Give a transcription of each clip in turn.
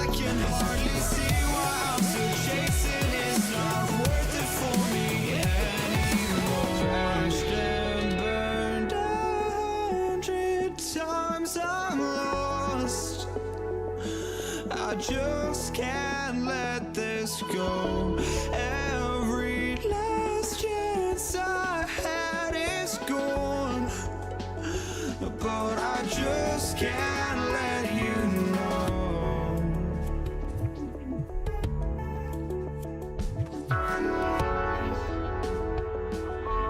I can hardly see why I'm still chasing. It's not worth it for me anymore. Crashed and burned 100 times, I'm lost. I just can't let this go. Every last chance I had is gone, but I just can't let you know.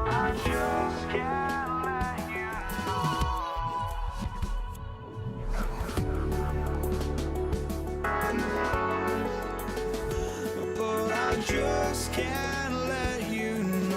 I just can't let you know. But I just can't let you know.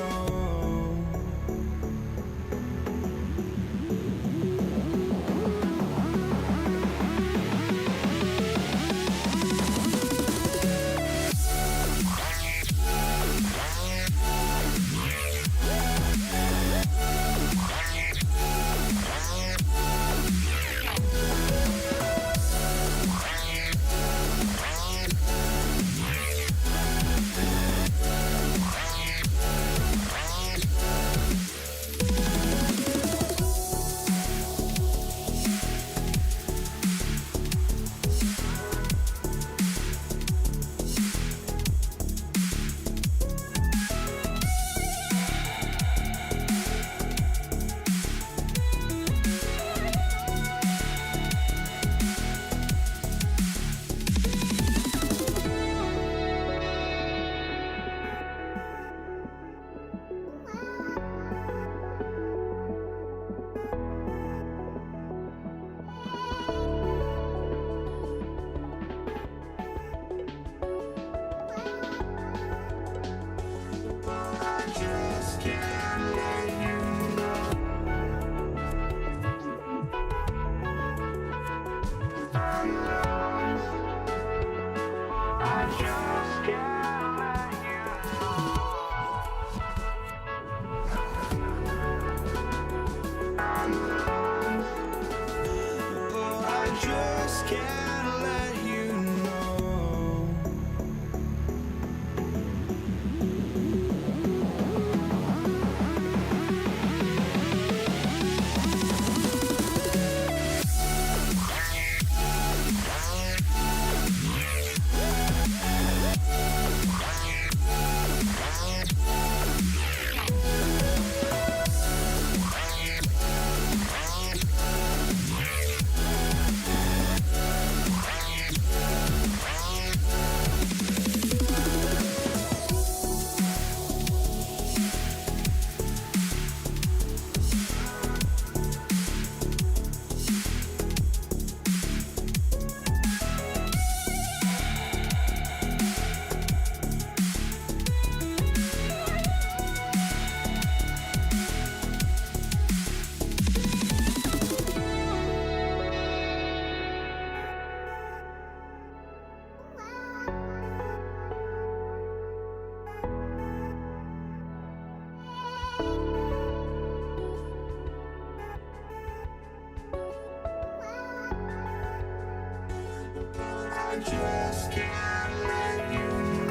Just can't let you know.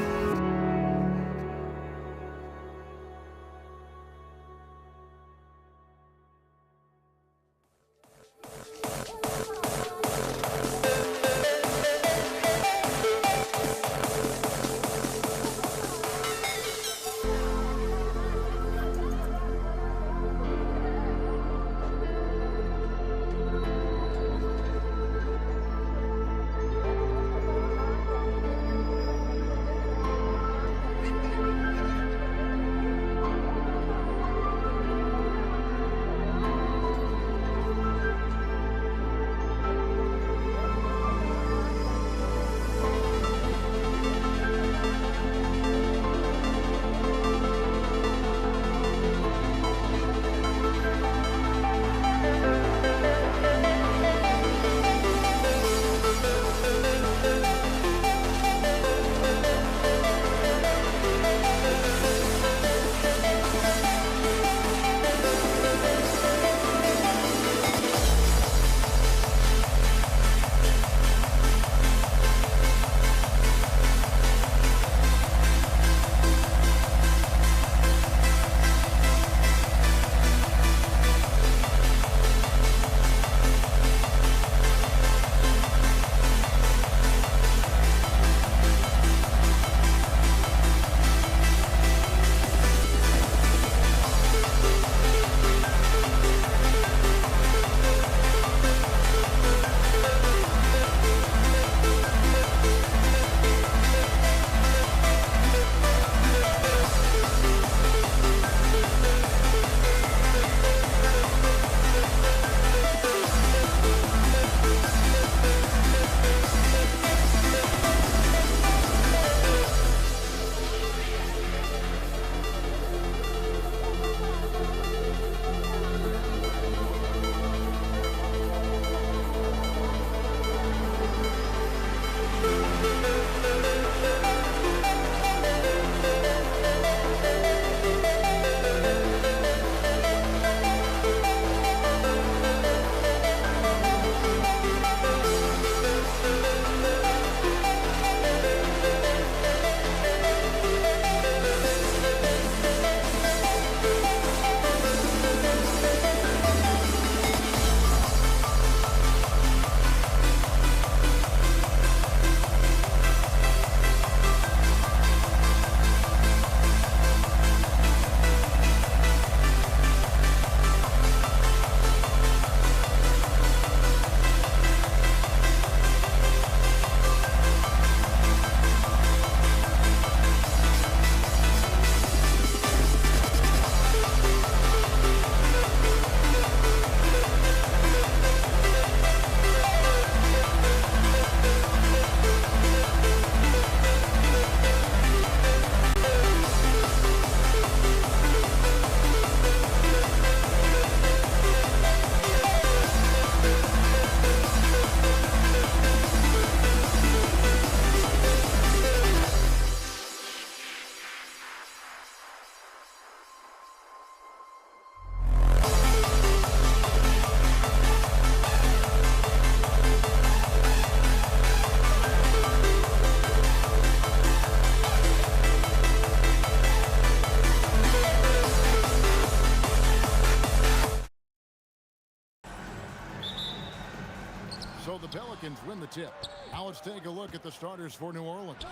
so the Pelicans win the tip. Now let's take a look at the starters for New Orleans.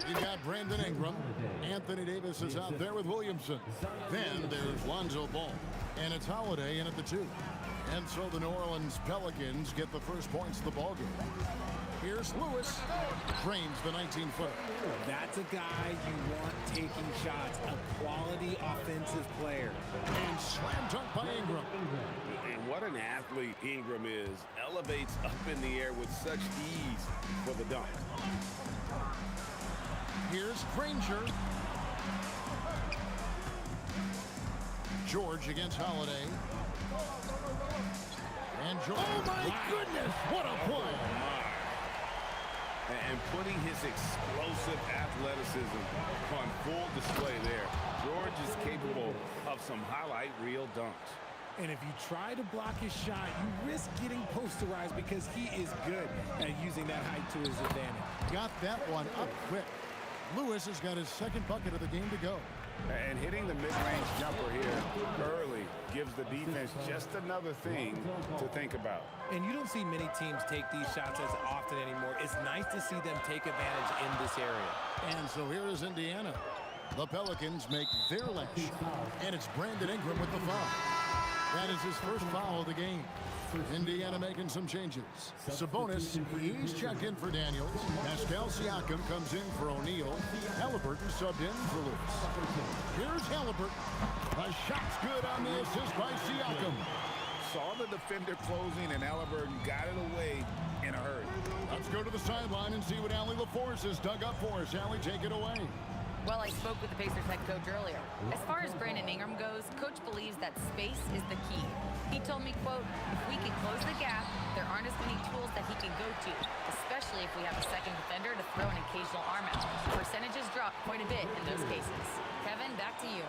You've got Brandon Ingram. Anthony Davis is out there with Williamson. Then there's Lonzo Ball. And it's Holiday in at the 2. And so the New Orleans Pelicans get the first points of the ballgame. Here's Lewis. Drains the 19-footer. That's a guy you want taking shots. A quality offensive player. And slam dunk by Ingram. And what an athlete Ingram is. Elevates up in the air with such ease for the dunk. Here's Granger. George against Holiday. And George. Oh, my goodness. What a play. And putting his explosive athleticism on full display there. George is capable of some highlight reel dunks. And if you try to block his shot, you risk getting posterized because he is good at using that height to his advantage. Got that one up quick. Lewis has got his second bucket of the game to go. And hitting the mid-range jumper here early gives the defense just another thing to think about. And you don't see many teams take these shots as often anymore. It's nice to see them take advantage in this area. And so here is Indiana. The Pelicans make their lash. And it's Brandon Ingram with the foul. That is his first foul of the game. Indiana making some changes. Sabonis, he's checked in for Daniels. Pascal Siakam comes in for O'Neal. Halliburton subbed in for Lewis. Here's Halliburton. A shot's good on the assist by Siakam. Saw the defender closing, and Halliburton got it away in a hurry. Let's go to the sideline and see what Allie LaForce has dug up for us. Allie, take it away. Well, I spoke with the Pacers head coach earlier. As far as Brandon Ingram goes, coach believes that space is the key. He told me, quote, if we can close the gap, there aren't as many tools that he can go to, especially if we have a second defender to throw an occasional arm out. Percentages drop quite a bit in those cases. Kevin, back to you.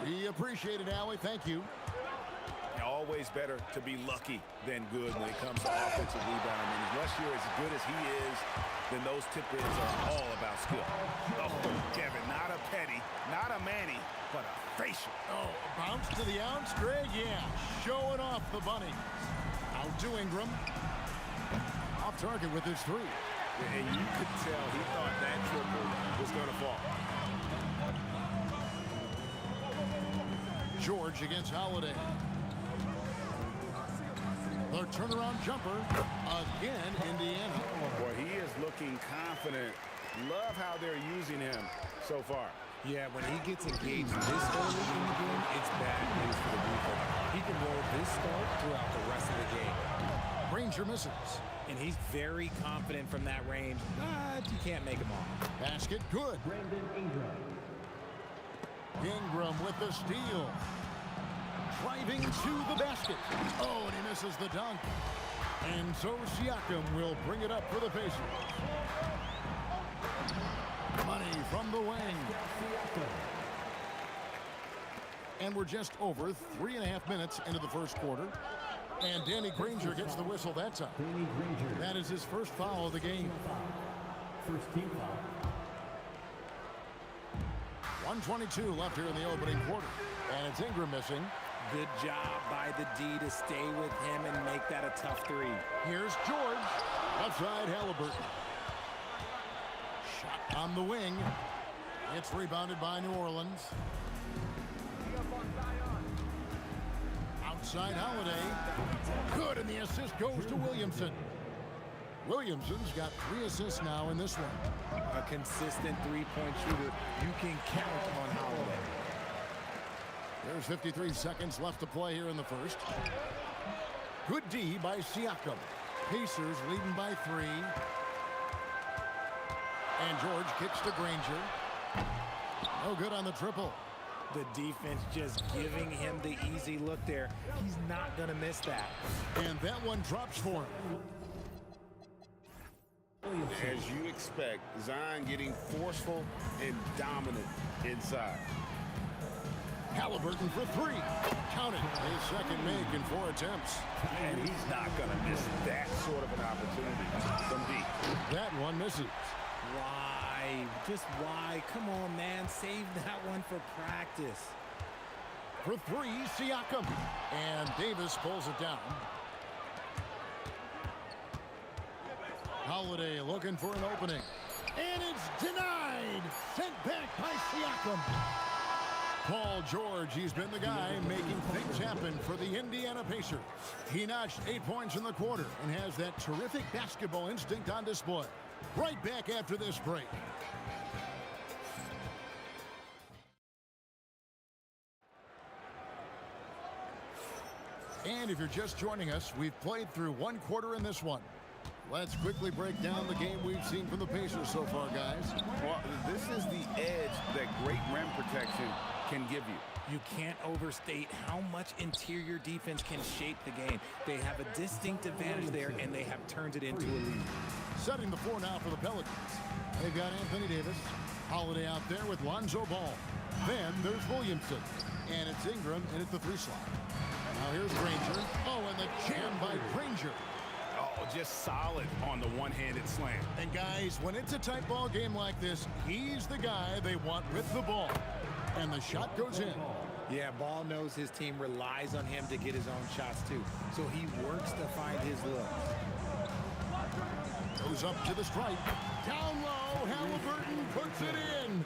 We appreciate it, Allie. Thank you. Always better to be lucky than good when it comes to offensive rebounding. And unless you're as good as he is, then those tip-ins are all about skill. Oh, Kevin, not a petty, not a Manny, but a facial. Oh, a bounce to the ounce, Greg? Yeah, showing off the bunny. Out to Ingram. Off target with his 3. And you could tell he thought that triple was going to fall. George against Holiday. The turnaround jumper, again, Indiana. Boy, he is looking confident. Love how they're using him so far. Yeah, when he gets engaged this early in the game, it's bad news for the defense. He can roll this start throughout the rest of the game. Granger misses. And he's very confident from that range, but you can't make him off. Basket good. Brandon Ingram. Ingram with the steal. Driving to the basket. Oh, and he misses the dunk. And so Siakam will bring it up for the Pacers. Money from the wing. And we're just over 3.5 minutes into the first quarter. And Danny Granger gets the whistle that time. Danny Granger. That is his first foul of the game. First team foul. 1:22 left here in the opening quarter. And it's Ingram missing. Good job by the D to stay with him and make that a tough 3. Here's George. Outside Halliburton. Shot on the wing. It's rebounded by New Orleans. Outside Holiday. Good, and the assist goes to Williamson. Williamson's got 3 assists now in this one. A consistent three-point shooter. You can count on Holiday. There's 53 seconds left to play here in the first. Good D by Siakam. Pacers leading by 3. And George kicks to Granger. No good on the triple. The defense just giving him the easy look there. He's not going to miss that. And that one drops for him. As you expect, Zion getting forceful and dominant inside. Halliburton for 3. Count it. His second make in 4 attempts. And he's not going to miss that sort of an opportunity from deep. That one misses. Why? Just why? Come on, man. Save that one for practice. For 3, Siakam. And Davis pulls it down. Holiday looking for an opening. And it's denied. Sent back by Siakam. Paul George, he's been the guy making things happen for the Indiana Pacers. He notched 8 points in the quarter and has that terrific basketball instinct on display. Right back after this break. And if you're just joining us, we've played through one quarter in this one. Let's quickly break down the game we've seen from the Pacers so far, guys. Well, this is the edge that great rim protection can give you. You can't overstate how much interior defense can shape the game. They have a distinct advantage there, and they have turned it into a lead. Setting the floor now for the Pelicans. They've got Anthony Davis. Holiday out there with Lonzo Ball. Then there's Williamson. And it's Ingram in at the 3 slot. Now here's Granger. Oh, and the jam by Granger. Oh, just solid on the one-handed slam. And guys, when it's a tight ball game like this, he's the guy they want with the ball. And the shot goes in. Yeah, Ball knows his team relies on him to get his own shots too. So he works to find his look. Goes up to the stripe. Down low, Halliburton puts it in.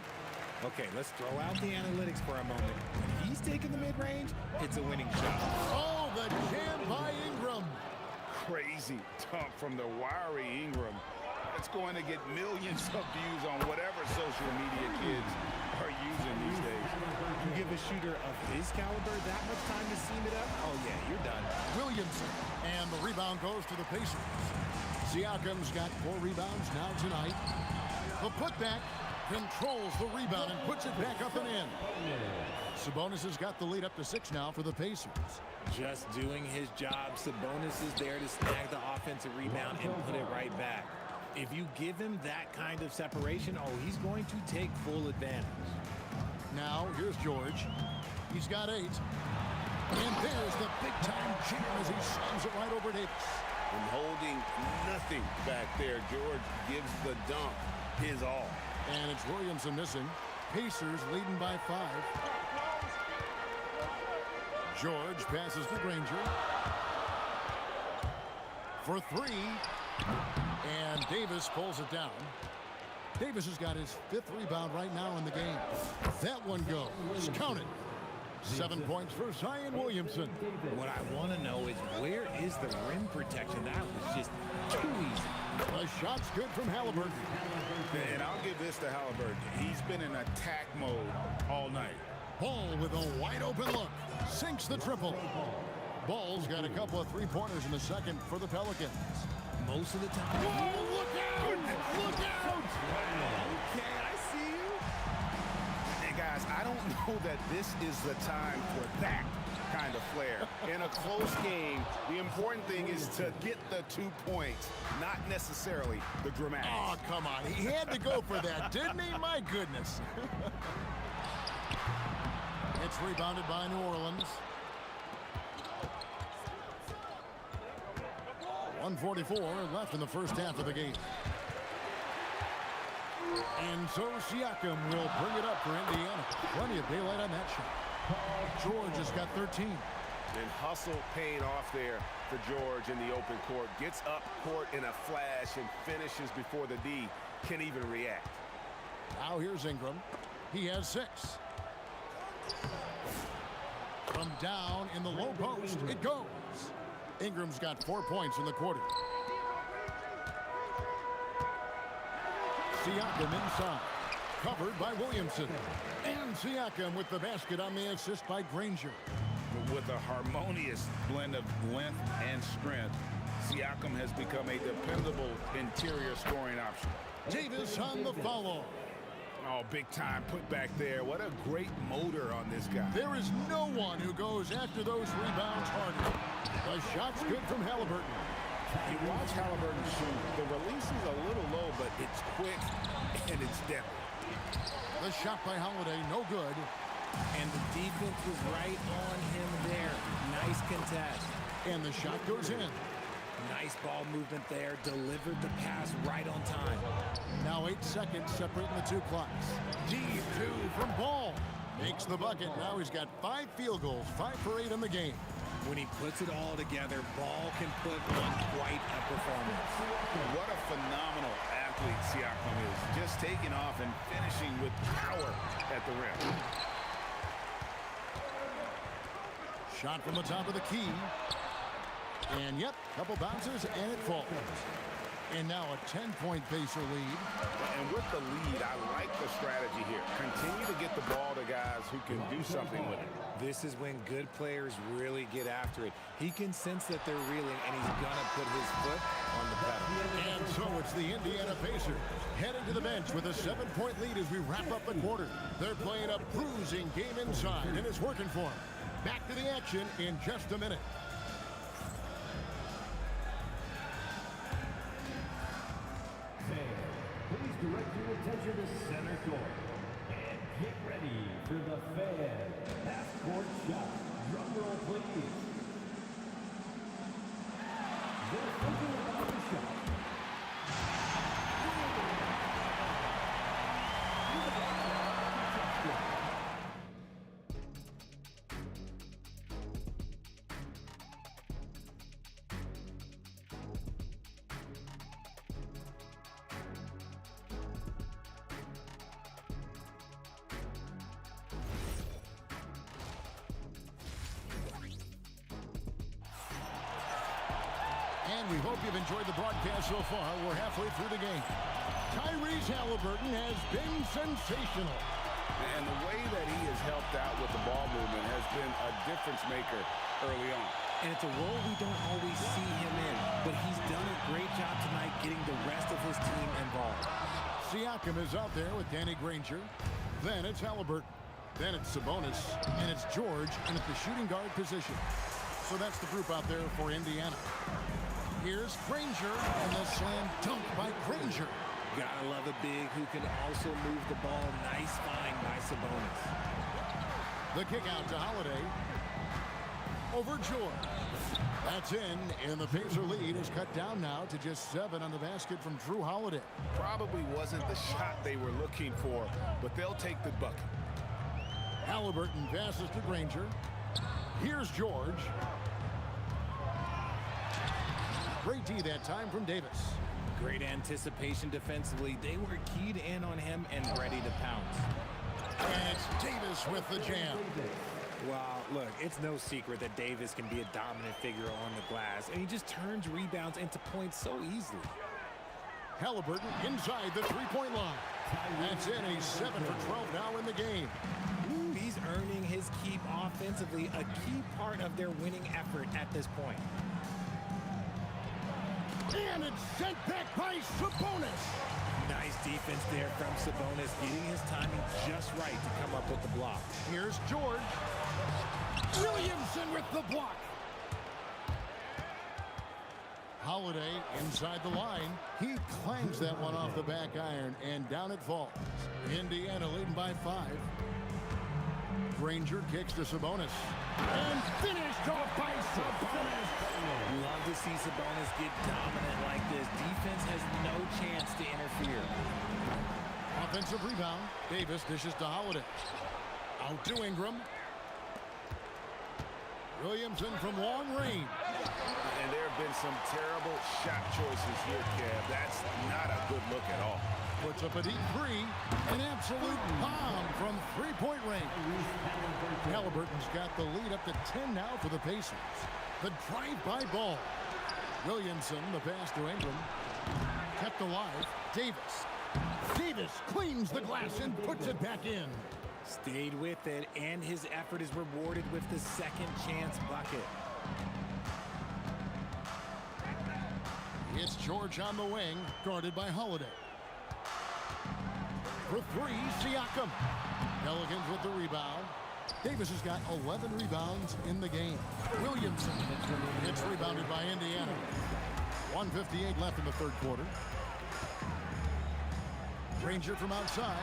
Okay, let's throw out the analytics for a moment. When he's taking the mid-range, it's a winning shot. Oh, the jam by Ingram. Crazy dunk from the wiry Ingram. It's going to get millions of views on whatever social media kids are using these days. You give a shooter of his caliber that much time to seam it up, oh yeah, you're done. Williamson. And the rebound goes to the Pacers. Siakam's got 4 rebounds now tonight. The putback controls the rebound and puts it back up and in. Sabonis has got the lead up to 6 now for the Pacers. Just doing his job. Sabonis is there to snag the offensive rebound and put it right back. If you give him that kind of separation, oh, he's going to take full advantage. Now, here's George. He's got 8. And there's the big-time jam as he slams it right over Davis. And holding nothing back there, George gives the dunk his all. And it's Williamson missing. Pacers leading by 5. George passes to Granger. For 3. And Davis pulls it down. Davis has got his 5th rebound right now in the game. That one goes. Count it. 7 points for Zion Williamson. What I want to know is where is the rim protection? That was just too easy. The shot's good from Halliburton. And I'll give this to Halliburton. He's been in attack mode all night. Ball with a wide open look. Sinks the triple. Ball's got a couple of 3-pointers in the second for the Pelicans. Most of the time. Whoa, look out! Look out! Okay, I see you. Hey, guys, I don't know that this is the time for that kind of flair. In a close game, the important thing is to get the 2 points, not necessarily the dramatics. Oh, come on. He had to go for that, didn't he? My goodness. It's rebounded by New Orleans. 1:44 left in the first half of the game. And so Siakam will bring it up for Indiana. Plenty of daylight on that shot. George has got 13. And hustle paying off there for George in the open court. Gets up court in a flash and finishes before the D can even react. Now here's Ingram. He has 6. From down in the low post, it goes. Ingram's got 4 points in the quarter. Siakam inside. Covered by Williamson. And Siakam with the basket on the assist by Granger. With a harmonious blend of length and strength, Siakam has become a dependable interior scoring option. Davis on the follow. Oh, big time put back there. What a great motor on this guy. There is no one who goes after those rebounds harder. The shot's good from Halliburton. You watch Halliburton shoot. The release is a little low, but it's quick and it's deadly. The shot by Holiday, no good. And the defense was right on him there. Nice contest. And the shot goes in. Nice ball movement there. Delivered the pass right on time. Now 8 seconds separating the 2 clocks. Deep 2 from Ball. Makes the bucket. Now he's got 5 field goals, 5 for 8 in the game. When he puts it all together, Ball can put on quite a performance. What a phenomenal athlete Siakam is. Just taking off and finishing with power at the rim. Shot from the top of the key. And yep, couple bounces and it falls. And now a 10-point Pacer lead. And with the lead, I like the strategy here. Continue to get the ball to guys who can do something with it. This is when good players really get after it. He can sense that they're reeling, and he's going to put his foot on the pedal. And so it's the Indiana Pacers heading to the bench with a 7-point lead as we wrap up the quarter. They're playing a bruising game inside, and it's working for them. Back to the action in just a minute. Please direct your attention to center court. And get ready for the Fan half-court shot. Drum roll, please. They're thinking about the shot. And we hope you've enjoyed the broadcast so far. We're halfway through the game. Tyrese Halliburton has been sensational. And the way that he has helped out with the ball movement has been a difference maker early on. And it's a role we don't always see him in, but he's done a great job tonight getting the rest of his team involved. Siakam is out there with Danny Granger. Then it's Halliburton. Then it's Sabonis. And it's George in at the shooting guard position. So that's the group out there for Indiana. Here's Granger, and the slam dunk by Granger. Gotta love a big who can also move the ball. Nice find by Sabonis. The kick out to Holiday. Over George. That's in, and the Pacer lead is cut down now to just 7 on the basket from Drew Holiday. Probably wasn't the shot they were looking for, but they'll take the bucket. Halliburton passes to Granger. Here's George. Great D that time from Davis. Great anticipation defensively. They were keyed in on him and ready to pounce. And it's Davis with the jam. Well, look, it's no secret that Davis can be a dominant figure on the glass, and he just turns rebounds into points so easily. Halliburton inside the three-point line. That's in. He's 7 for 12 now in the game. He's earning his keep offensively, a key part of their winning effort at this point. And it's sent back by Sabonis. Nice defense there from Sabonis, getting his timing just right to come up with the block. Here's George. Williamson with the block. Holiday inside the line. He clangs that one off the back iron, and down it falls. Indiana leading by 5. Granger kicks to Sabonis. And finished off by Sabonis. Love to see Sabonis get dominant like this. Defense has no chance to interfere. Offensive rebound. Davis dishes to Holiday. Out to Ingram. Williamson from long range. And there have been some terrible shot choices here, Kev. That's not a good look at all. Puts up a deep three. An absolute bomb from three-point range. Halliburton's got the lead up to 10 now for the Pacers. The drive-by ball. Williamson, the pass to Ingram. Kept alive. Davis. Davis cleans the glass and puts it back in. Stayed with it, and his effort is rewarded with the second chance bucket. It's George on the wing, guarded by Holiday. For 3, Siakam. Pelicans with the rebound. Davis has got 11 rebounds in the game. Williamson. It's rebounded by Indiana. 1:58 left in the third quarter. Granger from outside.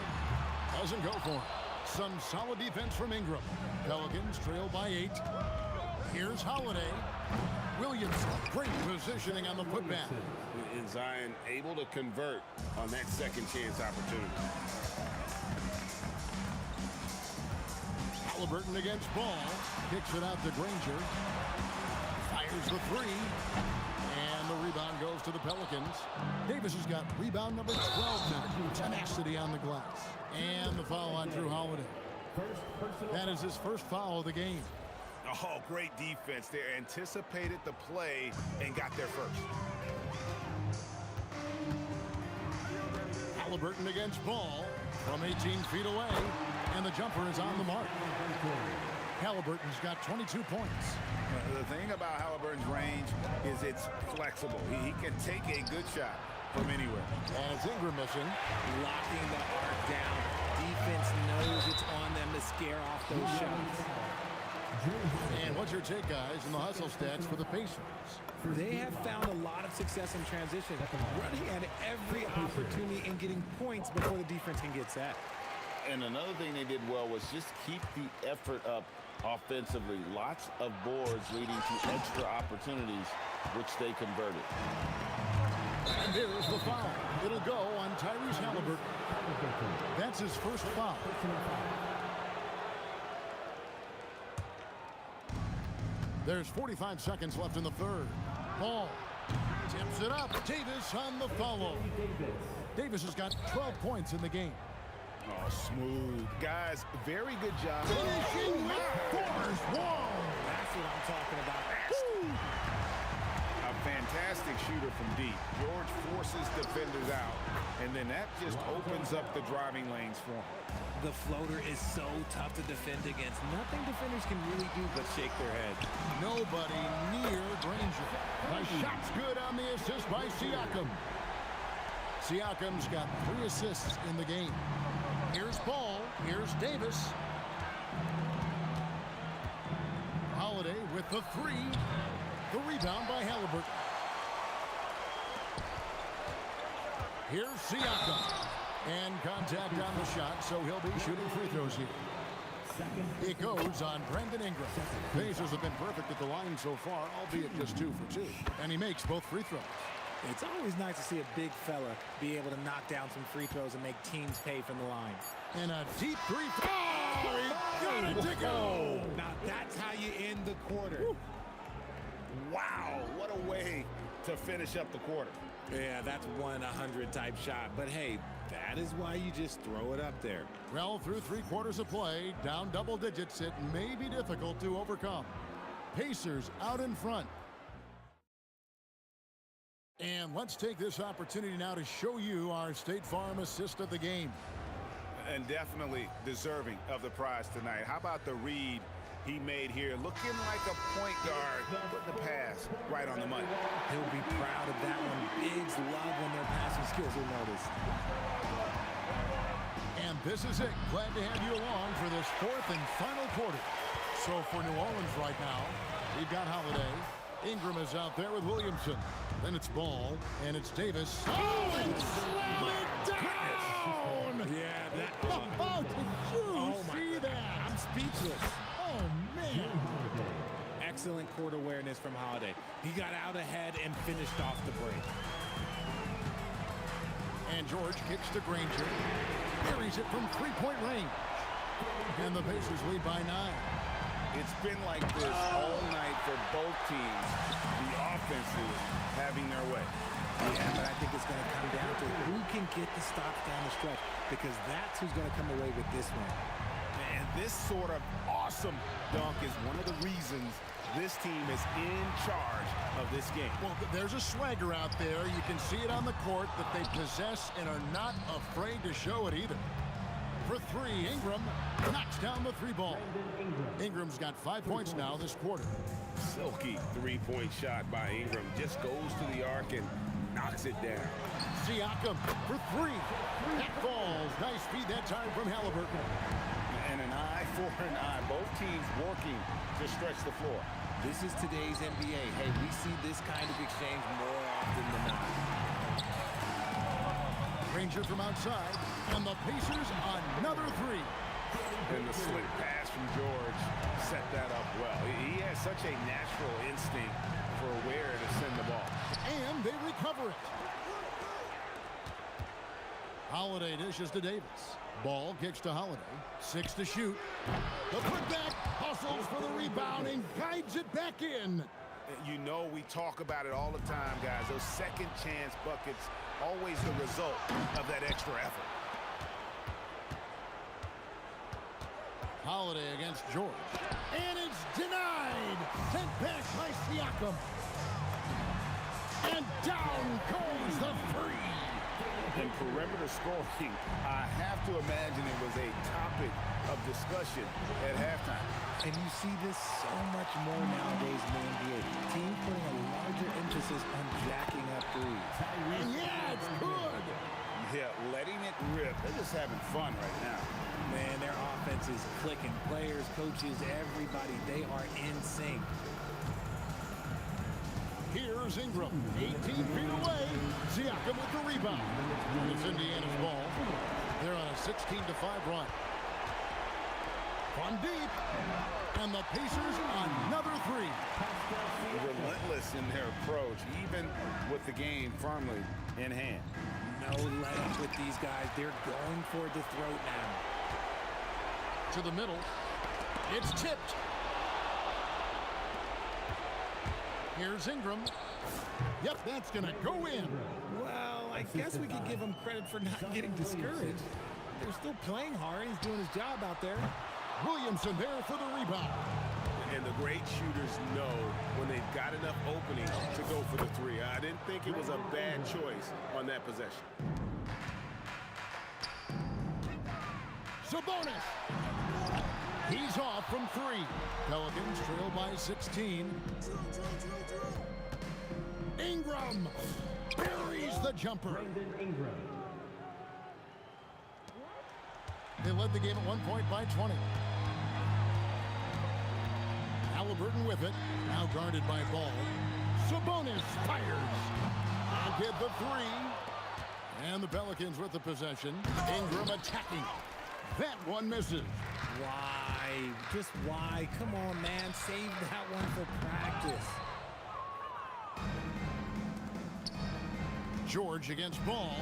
Doesn't go for it. Some solid defense from Ingram. Pelicans trail by 8. Here's Holiday. Williamson, great positioning on the putback. And Zion able to convert on that second chance opportunity. Halliburton against Ball. Kicks it out to Granger. Fires the three. And the rebound goes to the Pelicans. Davis has got rebound number 12 now. Tenacity on the glass. And the foul on Drew Holiday. That is his first foul of the game. Oh, great defense there. Anticipated the play and got there first. Halliburton against Ball from 18 feet away. And the jumper is on the mark. Halliburton's got 22 points. The thing about Halliburton's range is it's flexible. He can take a good shot from anywhere. And it's Ingram missing. Locking the arc down. Defense knows it's on them to scare off those shots. And what's your take, guys, in the hustle stats for the Pacers? They have found a lot of success in transition, running at every opportunity and getting points before the defense can get set. And another thing they did well was just keep the effort up offensively. Lots of boards leading to extra opportunities, which they converted. And there's the foul. It'll go on Tyrese Halliburton. That's his first foul. There's 45 seconds left in the third. Ball tips it up. Davis on the follow. Davis has got 12 points in the game. Oh, smooth. Guys, very good job. Finishing with force. Whoa! That's what I'm talking about. A fantastic shooter from deep. George forces defenders out, and then that just opens up the driving lanes for him. The floater is so tough to defend against. Nothing defenders can really do but shake their head. Nobody near Granger. The shot's good on the assist by Siakam. Siakam's got 3 assists in the game. Here's Ball. Here's Davis. Holiday with the three. The rebound by Halliburton. Here's Siakam. And contact on the shot, so he'll be shooting free throws here. It goes on Brandon Ingram. Pacers have been perfect at the line so far, albeit just 2 for 2. And he makes both free throws. It's always nice to see a big fella be able to knock down some free throws and make teams pay from the line. And a deep three. Oh, he got it to go. Now that's how you end the quarter. Woo. Wow, what a way to finish up the quarter. Yeah, that's 1-100 type shot. But hey, that is why you just throw it up there. Well, through 3 quarters of play, down double digits, it may be difficult to overcome. Pacers out in front. And let's take this opportunity now to show you our State Farm assist of the game. And definitely deserving of the prize tonight. How about the read he made here? Looking like a point guard, putting the pass right on the money. He'll be proud of that one. Bigs love when their passing skills are noticed. And this is it. Glad to have you along for this 4th and final quarter. So for New Orleans right now, we've got Holiday. Ingram is out there with Williamson. Then it's Ball, and it's Davis. Oh, and slam it down! Yeah, that. Oh, did you see that? I'm speechless. Oh, man. Excellent court awareness from Holiday. He got out ahead and finished off the break. And George kicks to Granger. Carries it from 3-point range. And the Pacers lead by 9. It's been like this all night for both teams. The offenses having their way. Yeah, but I think it's going to come down to who can get the stops down the stretch, because that's who's going to come away with this one. And this sort of awesome dunk is one of the reasons this team is in charge of this game. Well, there's a swagger out there. You can see it on the court that they possess and are not afraid to show it either. For 3, Ingram knocks down the 3 ball. Ingram's got 5 points now this quarter. Silky 3-point shot by Ingram. Just goes to the arc and knocks it down. Siakam for 3. That falls. Nice feed that time from Halliburton. And an eye for an eye. Both teams working to stretch the floor. This is today's NBA. Hey, we see this kind of exchange more often than not. Granger from outside, and the Pacers another 3. And the slick pass from George set that up well. He has such a natural instinct for where to send the ball. And they recover it. Holiday dishes to Davis. Ball kicks to Holiday. 6 to shoot. The putback hustles for the rebound and guides it back in. You know we talk about it all the time, guys. Those second chance buckets, always the result of that extra effort. Holiday against George. And it's denied. Sent back by Siakam. And down goes the free. And perimeter scoring, I have to imagine it was a topic of discussion at halftime. And you see this so much more nowadays in the NBA. Teams putting a larger emphasis on jacking up threes. And yeah, it's good. Yeah, letting it rip. They're just having fun right now. Man, their offense is clicking. Players, coaches, everybody, they are in sync. Here's Ingram, 18 feet away. Siakam with the rebound. And it's Indiana's ball. They're on a 16-5 run. From deep. And the Pacers another three. Relentless in their approach, even with the game firmly in hand. No let up with these guys. They're going for the throat now. To the middle. It's tipped. Here's Ingram. Yep, that's going to go in. Well, I guess we could give him credit for not getting discouraged. They're still playing hard. He's doing his job out there. Williamson there for the rebound. And the great shooters know when they've got enough opening to go for the three. I didn't think it was a bad choice on that possession. Sabonis. He's off from 3. Pelicans trail by 16. Ingram buries the jumper. Brandon Ingram. They led the game at 1 point by 20. Halliburton with it. Now guarded by Ball. Sabonis fires. And get the 3. And the Pelicans with the possession. Ingram attacking. That one misses. Why? Just why? Come on, man. Save that one for practice. George against Ball.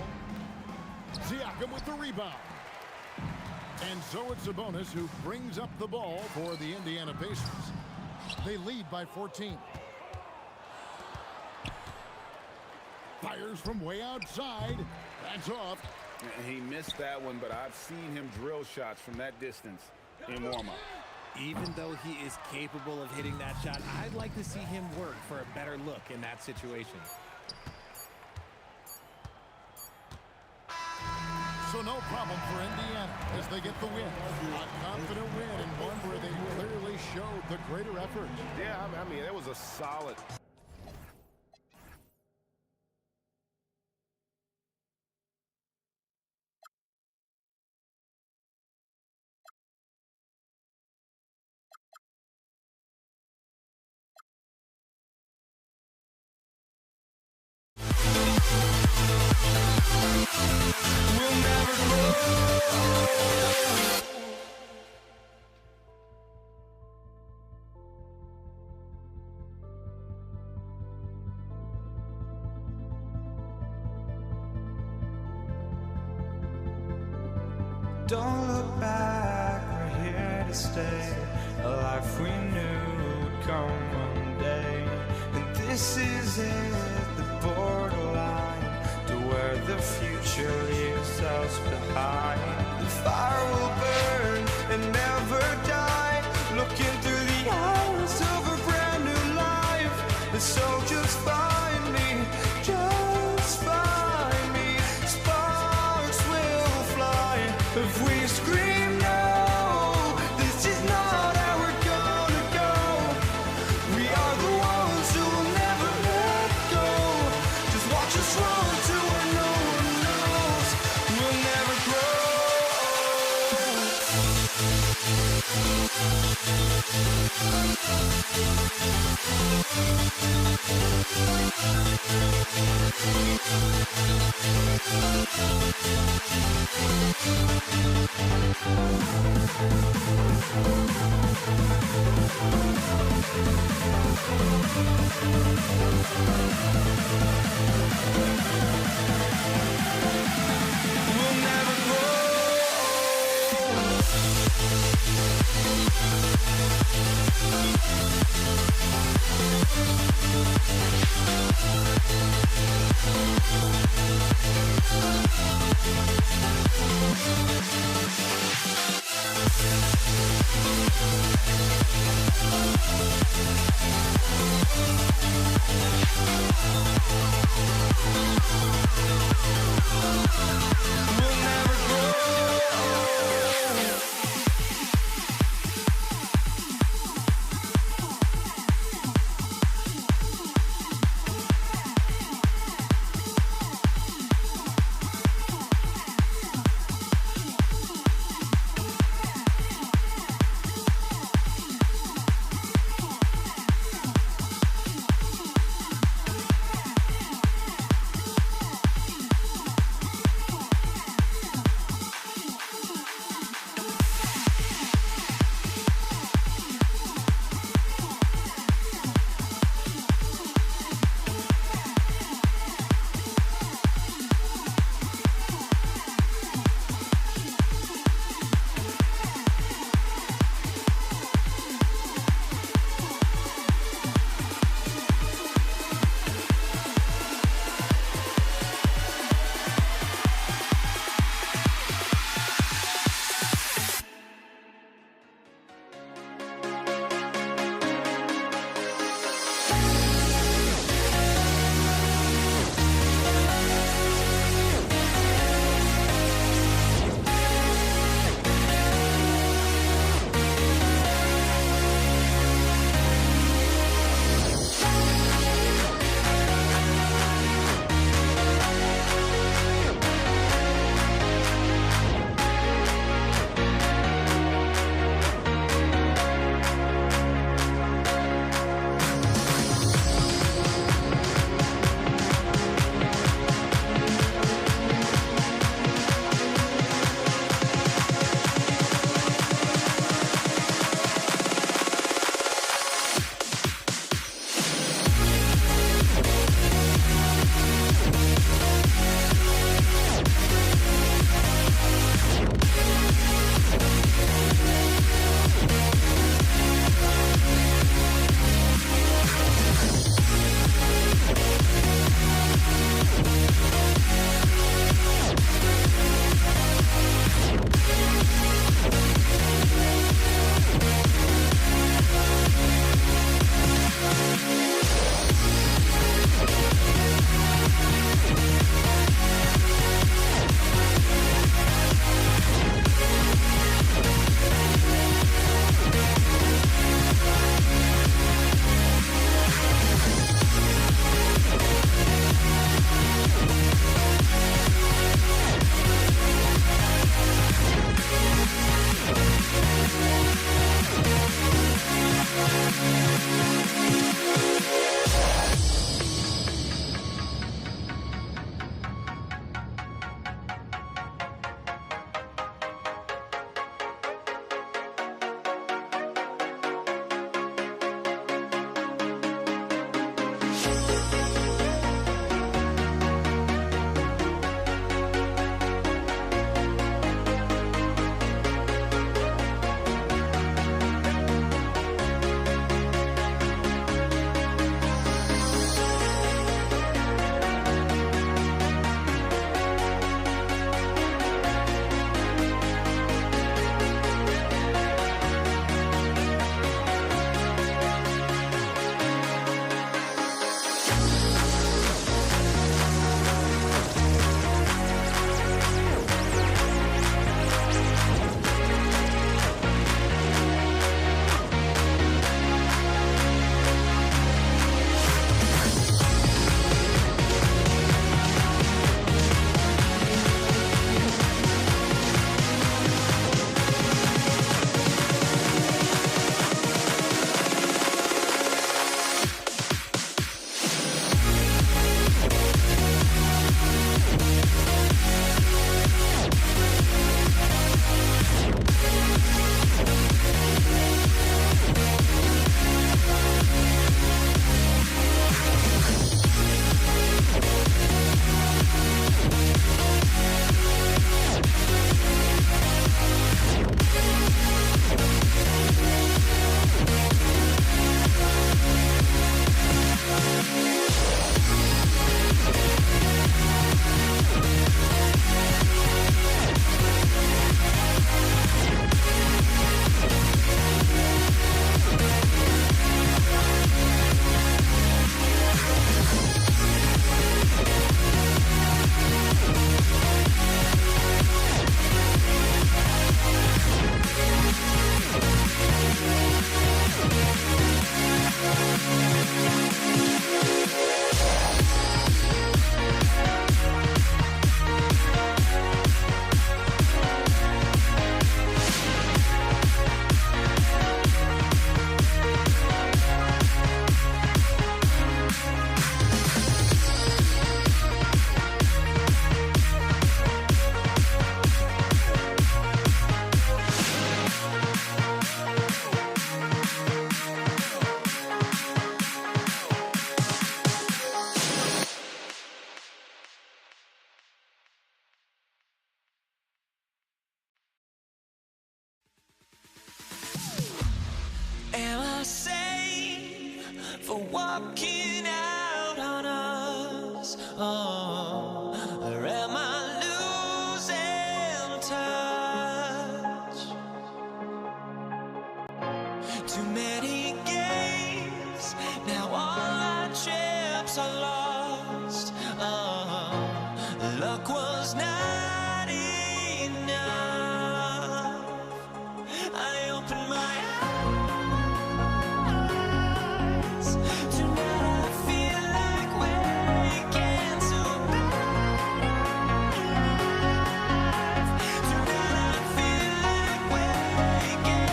Siakam with the rebound. And so it's Sabonis who brings up the ball for the Indiana Pacers. They lead by 14. Fires from way outside. That's off. He missed that one, but I've seen him drill shots from that distance in warm-up. Even though he is capable of hitting that shot, I'd like to see him work for a better look in that situation. So no problem for Indiana as they get the win. A confident win and one where they clearly showed the greater effort. Yeah, I mean, it was a solid... Don't look back, we're here to stay. A life we knew would come one day. And this is it, the borderline to where the future leaves us behind. The fire will burn and never die. Looking through the eyes of a brand new life. And so just find me, just find me. Sparks will fly if we scream no. This is not how we're gonna go. We are the ones who will never let go. Just watch us run to where no one knows. We'll never grow. for walking out on us. Oh, or am I losing touch? Too many games, now all our chips are lost. Oh, luck was not enough. I opened my eyes. Tonight I feel like waking to life. Tonight I feel like waking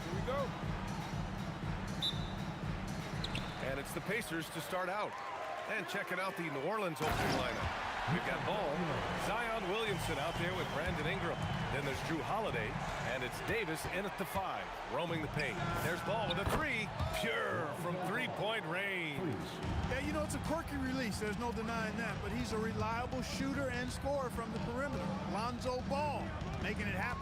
Here we go. And it's the Pacers to start out. And checking out the New Orleans opening lineup. We've got ball. Zion Williamson out there with Brandon Ingram. Then there's Drew Holiday. And it's Davis in at the 5, roaming the paint. There's ball with a 3. Pure from three-point range. Yeah, you know, it's a quirky release. There's no denying that. But he's a reliable shooter and scorer from the perimeter. Lonzo Ball making it happen.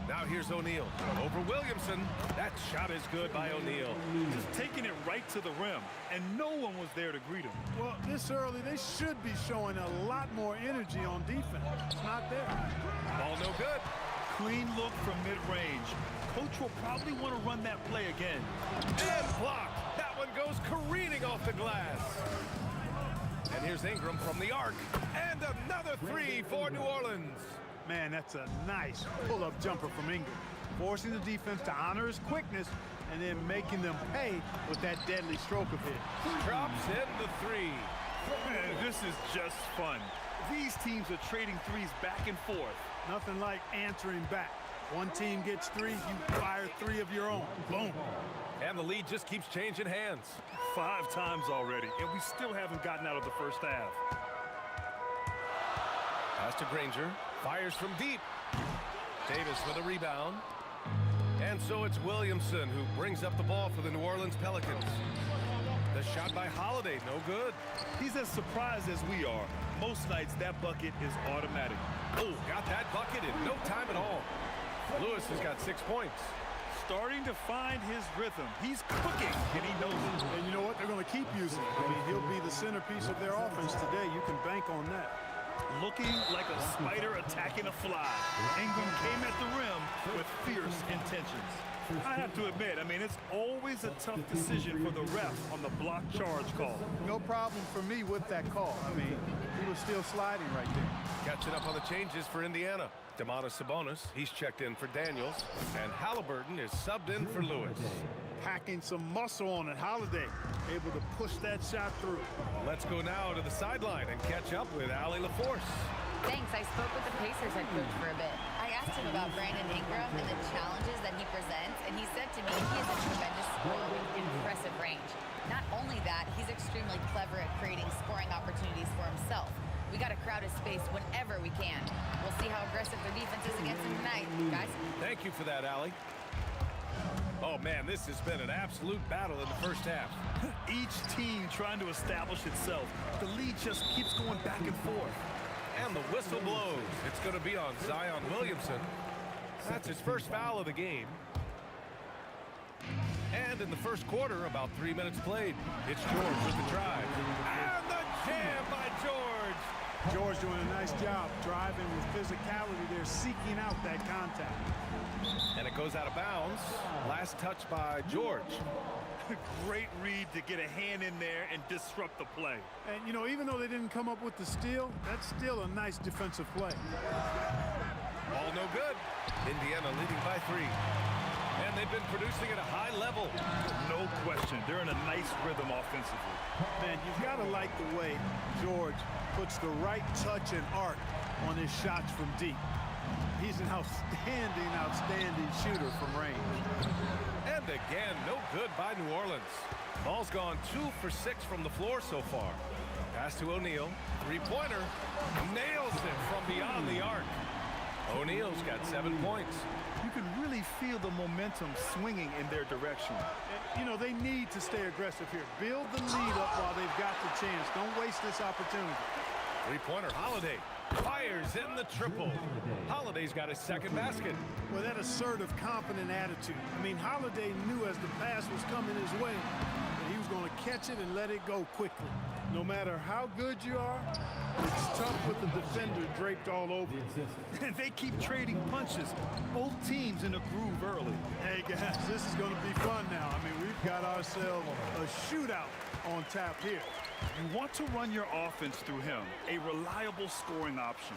Now here's O'Neal. Over Williamson. That shot is good by O'Neal. Just taking it right to the rim, and no one was there to greet him. Well, this early, they should be showing a lot more energy on defense. It's not there. Ball no good. Clean look from mid-range. Coach will probably want to run that play again. And blocked. That one goes careening off the glass. And here's Ingram from the arc. And another 3 for New Orleans. Man, that's a nice pull-up jumper from Ingram. Forcing the defense to honor his quickness and then making them pay with that deadly stroke of his. Drops in the 3. Man, this is just fun. These teams are trading threes back and forth. Nothing like answering back. One team gets 3, you fire 3 of your own. Boom. And the lead just keeps changing hands. 5 times already, and we still haven't gotten out of the first half. Pass to Granger. Fires from deep. Davis with a rebound. And so it's Williamson who brings up the ball for the New Orleans Pelicans. The shot by Holiday, no good. He's as surprised as we are. Most nights, that bucket is automatic. Oh, got that bucket in no time at all. Lewis has got 6 points. Starting to find his rhythm. He's cooking, and he knows it. And you know what? They're going to keep using it. I mean, he'll be the centerpiece of their offense today. You can bank on that. Looking like a spider attacking a fly. Ingram came at the rim with fierce intentions. I have to admit, I mean, it's always a tough decision for the ref on the block charge call. No problem for me with that call. I mean, he was still sliding right there. Catching up on the changes for Indiana. Domantas Sabonis, he's checked in for Daniels. And Halliburton is subbed in for Lewis. Packing some muscle on it. Holiday able to push that shot through. Let's go now to the sideline and catch up with Allie LaForce. Thanks. I spoke with the Pacers head coach for a bit. I asked him about Brandon Ingram and the challenges that he presents, and he said to me he is a tremendous scorer with impressive range. Not only that, he's extremely clever at creating scoring opportunities for himself. We got to crowd his space whenever we can. We'll see how aggressive their defense is against him tonight, guys. Thank you for that, Allie. Oh, man, this has been an absolute battle in the first half. Each team trying to establish itself. The lead just keeps going back and forth. And the whistle blows. It's going to be on Zion Williamson. That's his first foul of the game. And in the first quarter, about 3 minutes played. It's George with the drive. And the jam by George. George doing a nice job driving with physicality there, seeking out that contact. And it goes out of bounds. Last touch by George. Great read to get a hand in there and disrupt the play. And, you know, even though they didn't come up with the steal, that's still a nice defensive play. All no good. Indiana leading by 3. And they've been producing at a high level. No question. They're in a nice rhythm offensively. Man, you've got to like the way George puts the right touch and arc on his shots from deep. He's an outstanding shooter from range. And again, no good by New Orleans. Ball's gone 2 for 6 from the floor so far. Pass to O'Neal. 3-pointer. Nails it from beyond the arc. O'Neal's got 7 points. You can really feel the momentum swinging in their direction. And, you know, they need to stay aggressive here. Build the lead up while they've got the chance. Don't waste this opportunity. 3-pointer Holiday. Fires in the triple. Holiday's got his second basket. Well, that assertive, confident attitude. I mean, Holiday knew as the pass was coming his way that he was going to catch it and let it go quickly. No matter how good you are, it's tough with the defender draped all over. And they keep trading punches. Both teams in a groove early. Hey, guys, this is going to be fun now. I mean, we've got ourselves a shootout on tap here. You want to run your offense through him, a reliable scoring option.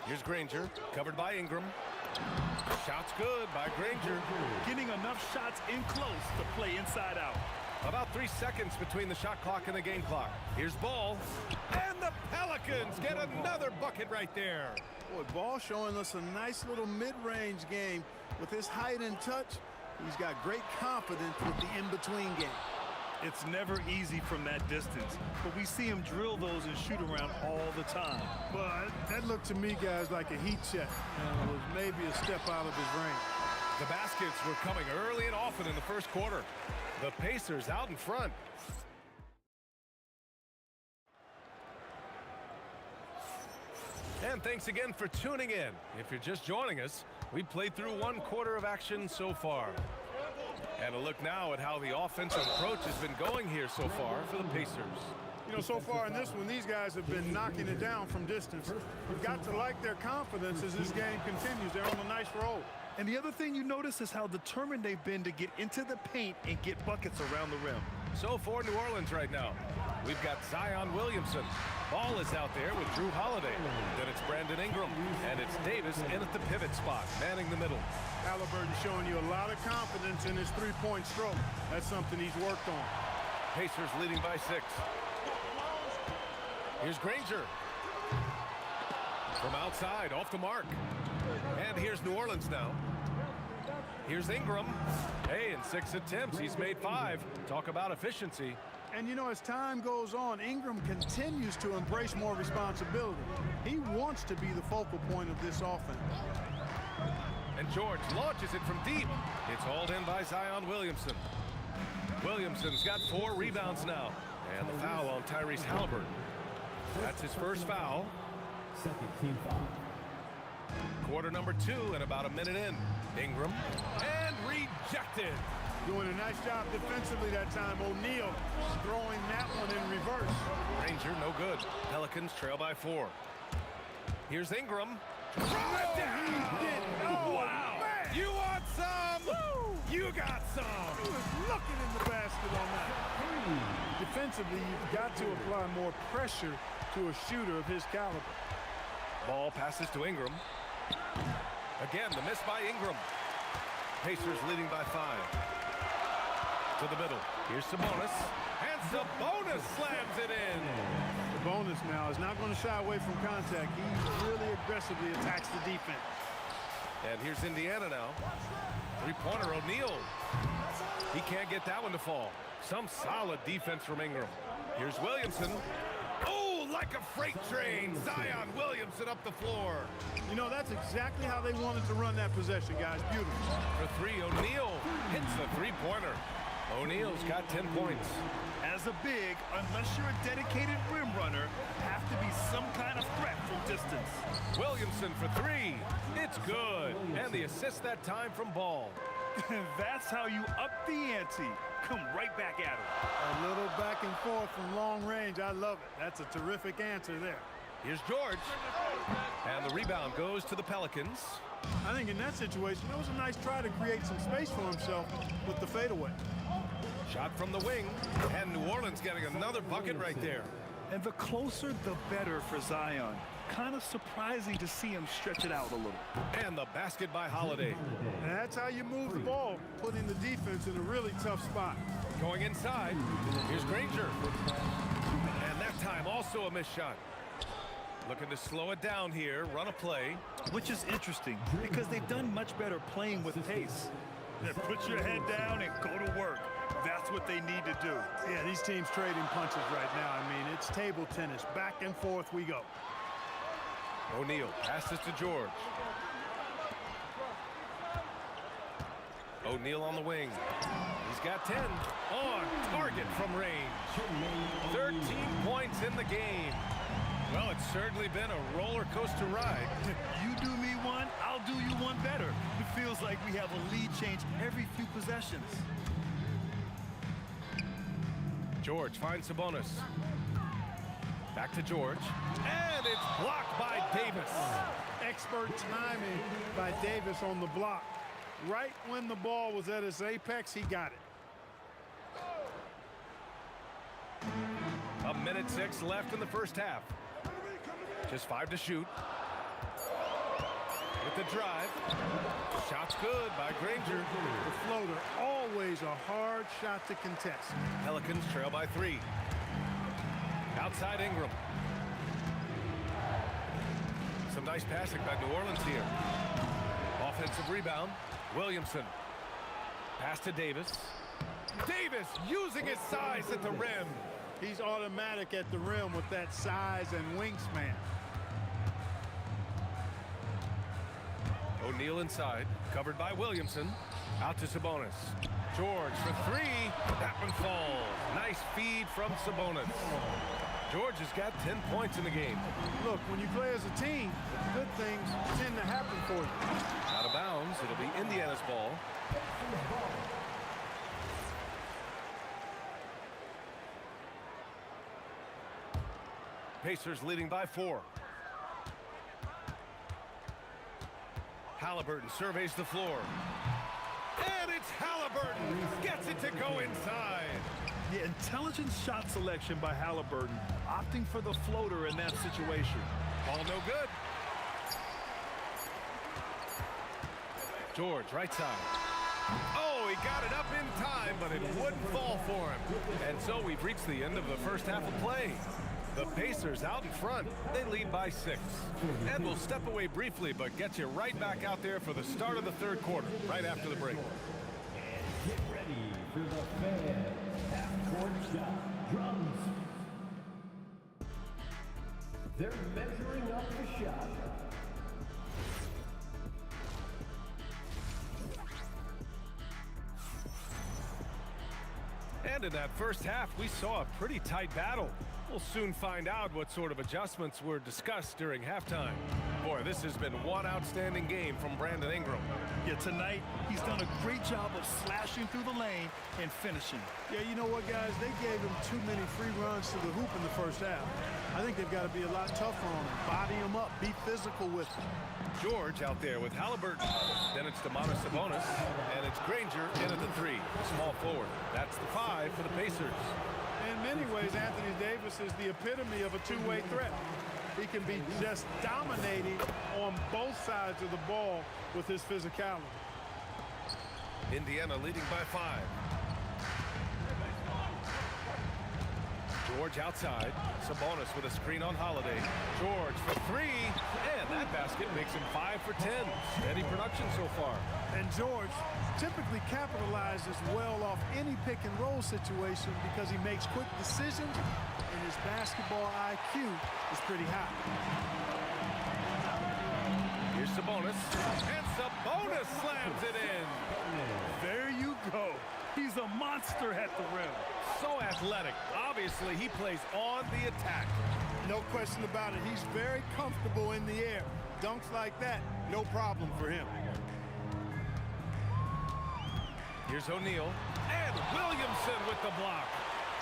Here's Granger, covered by Ingram. Shot's good by Granger. Getting enough shots in close to play inside out. About 3 seconds between the shot clock and the game clock. Here's Ball. And the Pelicans get another bucket right there. Boy, Ball showing us a nice little mid-range game. With his height and touch, he's got great confidence with the in-between game. It's never easy from that distance, but we see him drill those and shoot around all the time. But that looked to me, guys, like a heat check. And it was maybe a step out of his range. The baskets were coming early and often in the first quarter. The Pacers out in front. And thanks again for tuning in. If you're just joining us, we played through 1 quarter of action so far. And a look now at how the offensive approach has been going here so far for the Pacers. You know, so far in this one, these guys have been knocking it down from distance. You've got to like their confidence as this game continues. They're on a nice roll. And the other thing you notice is how determined they've been to get into the paint and get buckets around the rim. So for New Orleans right now, we've got Zion Williamson. Ball is out there with Drew Holiday. Then it's Brandon Ingram. And it's Davis in at the pivot spot, manning the middle. Halliburton showing you a lot of confidence in his three-point stroke. That's something he's worked on. Pacers leading by 6. Here's Granger. From outside, off the mark. And here's New Orleans now. Here's Ingram. Hey, in 6 attempts, he's made 5. Talk about efficiency. And, you know, as time goes on, Ingram continues to embrace more responsibility. He wants to be the focal point of this offense. And George launches it from deep. It's hauled in by Zion Williamson. Williamson's got 4 rebounds now. And the foul on Tyrese Halliburton. That's his first foul. Second team foul. Quarter number 2 and about a minute in. Ingram and rejected. Doing a nice job defensively that time. O'Neal throwing that one in reverse. Ranger no good. Pelicans trail by 4. Here's Ingram. Right down. Oh, wow. Man. You want some? Woo. You got some. He was looking in the basket on that. Defensively, you've got to apply more pressure to a shooter of his caliber. Ball passes to Ingram. Again, the miss by Ingram. Pacers leading by 5. To the middle. Here's Sabonis. And Sabonis slams it in. Sabonis now is not going to shy away from contact. He really aggressively attacks the defense. And here's Indiana now. Three-pointer O'Neal. He can't get that one to fall. Some solid defense from Ingram. Here's Williamson. Oh, like a freight train. Zion Williamson up the floor. You know, that's exactly how they wanted to run that possession, guys. Beautiful. For 3, O'Neal hits the three-pointer. O'Neal's got 10 points. As a big, unless you're a dedicated rim runner, have to be some kind of threat from distance. Williamson for 3. It's good. And the assist that time from Ball. That's how you up the ante. Come right back at him. A little back and forth from long range. I love it. That's a terrific answer there. Here's George. And the rebound goes to the Pelicans. I think in that situation, it was a nice try to create some space for himself with the fadeaway. Shot from the wing. And New Orleans getting another bucket right there. And the closer, the better for Zion. Kind of surprising to see him stretch it out a little. And the basket by Holiday. And that's how you move the ball, putting the defense in a really tough spot. Going inside. Here's Granger. And that time also a missed shot. Looking to slow it down here, run a play. Which is interesting because they've done much better playing with pace. Then put your head down and go to work. That's what they need to do. Yeah, these teams trading punches right now. I mean, it's table tennis. Back and forth we go. O'Neal passes to George. O'Neal on the wing. He's got 10 on target from range. 13 points minutes in the game. Well, it's certainly been a roller coaster ride. You do me one, I'll do you one better. It feels like we have a lead change every few possessions. George finds Sabonis. Back to George. And it's blocked by Davis. Expert timing by Davis on the block. Right when the ball was at its apex, he got it. 1:06 left in the first half. Just 5 to shoot. With the drive. Shot's good by Granger. The floater, always a hard shot to contest. Pelicans trail by 3. Outside Ingram. Some nice passing by New Orleans here. Offensive rebound. Williamson. Pass to Davis. Davis using his size at the rim. He's automatic at the rim with that size and wingspan. O'Neal inside, covered by Williamson. Out to Sabonis. George for 3. That one falls. Nice feed from Sabonis. George has got 10 points in the game. Look, when you play as a team, good things tend to happen for you. Out of bounds. It'll be Indiana's ball. Pacers leading by 4. Halliburton surveys the floor. And it's Halliburton. Gets it to go inside. Yeah, intelligent shot selection by Halliburton, opting for the floater in that situation. Ball no good. George, right side. Oh, he got it up in time, but it wouldn't fall for him. And so we've reached the end of the first half of play. The Pacers out in front. They lead by 6. And we'll step away briefly, but get you right back out there for the start of the third quarter, right after the break. And get ready for the fan half-court shot. Drums. They're measuring up the shot. And in that first half, we saw a pretty tight battle. We'll soon find out what sort of adjustments were discussed during halftime. Boy, this has been one outstanding game from Brandon Ingram. Yeah, tonight, he's done a great job of slashing through the lane and finishing. Yeah, you know what, guys? They gave him too many free runs to the hoop in the first half. I think they've got to be a lot tougher on him. Body him up. Be physical with him. George out there with Halliburton. Then it's Domantas Sabonis. And it's Granger in at the 3. Small forward. That's the 5 for the Pacers. In many ways, Anthony Davis is the epitome of a two-way threat. He can be just dominating on both sides of the ball with his physicality. Indiana leading by 5. George outside. Sabonis with a screen on Holiday. George for 3. And that basket makes him 5 for 10. Steady production so far. And George typically capitalizes well off any pick-and-roll situation because he makes quick decisions and his basketball IQ is pretty high. Here's Sabonis. And Sabonis slams it in. There you go. He's a monster at the rim. So athletic. Obviously, he plays on the attack. No question about it. He's very comfortable in the air. Dunks like that, no problem for him. Here's O'Neal. And Williamson with the block.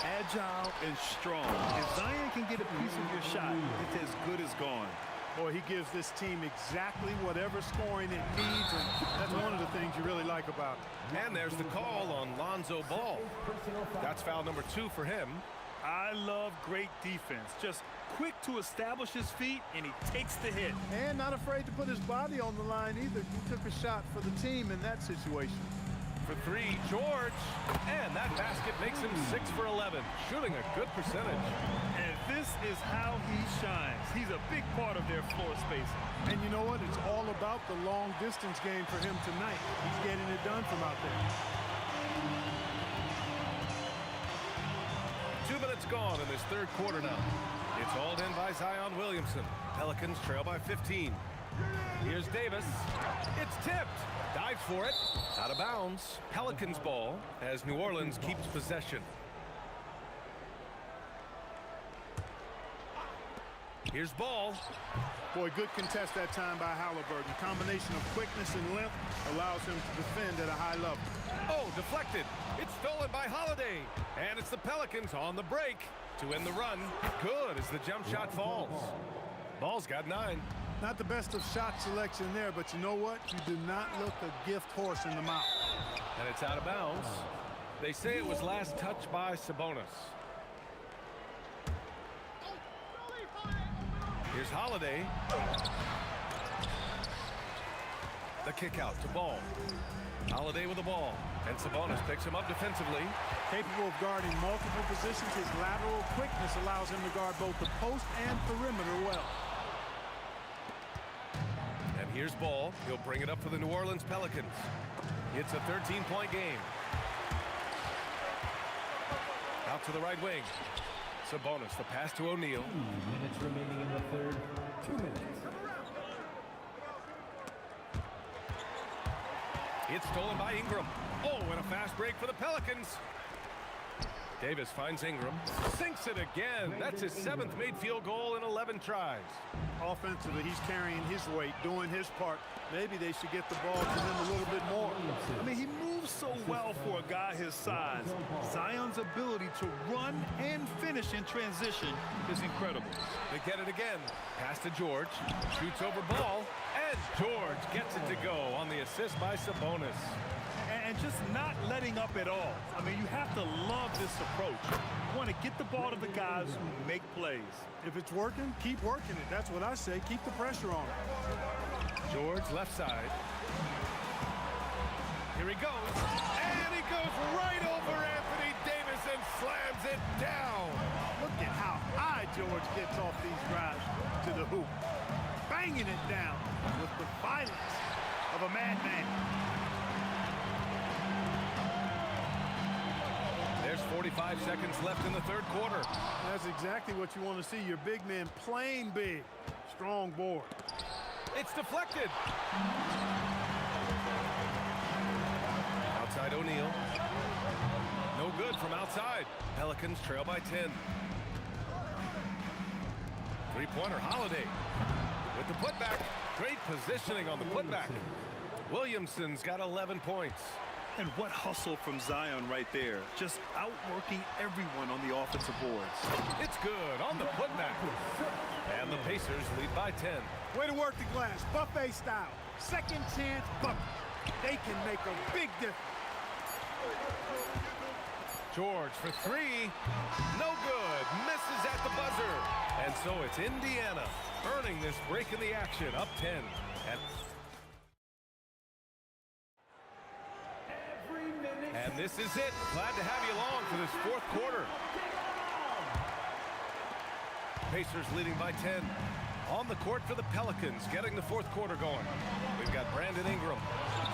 Agile and strong. If Zion can get a piece of your shot, it's as good as gone. Boy, he gives this team exactly whatever scoring it needs, and that's one of the things you really like about him. And there's the call on Lonzo Ball. That's foul number 2 for him. I love great defense. Just quick to establish his feet, and he takes the hit. And not afraid to put his body on the line either. He took a shot for the team in that situation. For 3, George. And that basket makes him 6 for 11, shooting a good percentage. And this is how he shines. He's a big part of their floor spacing. And you know what? It's all about the long distance game for him tonight. He's getting it done from out there. 2 minutes gone in this third quarter now. It's hauled in by Zion Williamson. Pelicans trail by 15. Here's Davis. It's tipped. Dives for it. Out of bounds. Pelicans ball as New Orleans keeps possession. Here's Ball. Boy, good contest that time by Halliburton. Combination of quickness and length allows him to defend at a high level. Oh, deflected. It's stolen by Holiday. And it's the Pelicans on the break to end the run. Good as the jump shot falls. Ball's got 9. Not the best of shot selection there, but you know what? You do not look a gift horse in the mouth. And it's out of bounds. They say it was last touched by Sabonis. Here's Holiday. The kick out to Ball. Holiday with the ball. And Sabonis picks him up defensively. Capable of guarding multiple positions, his lateral quickness allows him to guard both the post and perimeter well. And here's Ball. He'll bring it up for the New Orleans Pelicans. It's a 13-point game. Out to the right wing. Sabonis, the pass to O'Neal. 2 minutes remaining in the third. 2 minutes. It's stolen by Ingram. Oh, and a fast break for the Pelicans. Davis finds Ingram. Sinks it again. That's his 7th made field goal in 11 tries. Offensively, he's carrying his weight, doing his part. Maybe they should get the ball to him a little bit more. I mean, he moves so well for a guy his size. Zion's ability to run and finish in transition is incredible. They get it again. Pass to George. Shoots over Ball. And George gets it to go on the assist by Sabonis. And just not letting up at all. I mean, you have to love this approach. You want to get the ball to the guys who make plays. If it's working, keep working it. That's what I say. Keep the pressure on it. George left side. Here he goes. And he goes right over Anthony Davis and slams it down. Look at how high George gets off these drives to the hoop. Banging it down with the violence of a madman. There's 45 seconds left in the third quarter. That's exactly what you want to see. Your big man playing big. Strong board. It's deflected. Outside O'Neal. No good from outside. Pelicans trail by 10. Three-pointer Holiday with the putback. Great positioning on the putback. Williamson's got 11 points. And what hustle from Zion right there. Just outworking everyone on the offensive boards. It's good on the putback. And the Pacers lead by 10. Way to work the glass. Buffet style. Second chance bucket. They can make a big difference. George for 3. No good. Misses at the buzzer. And so it's Indiana earning this break in the action. Up 10. And this is it. Glad to have you along for this fourth quarter. Pacers leading by 10. On the court for the Pelicans, getting the fourth quarter going. We've got Brandon Ingram,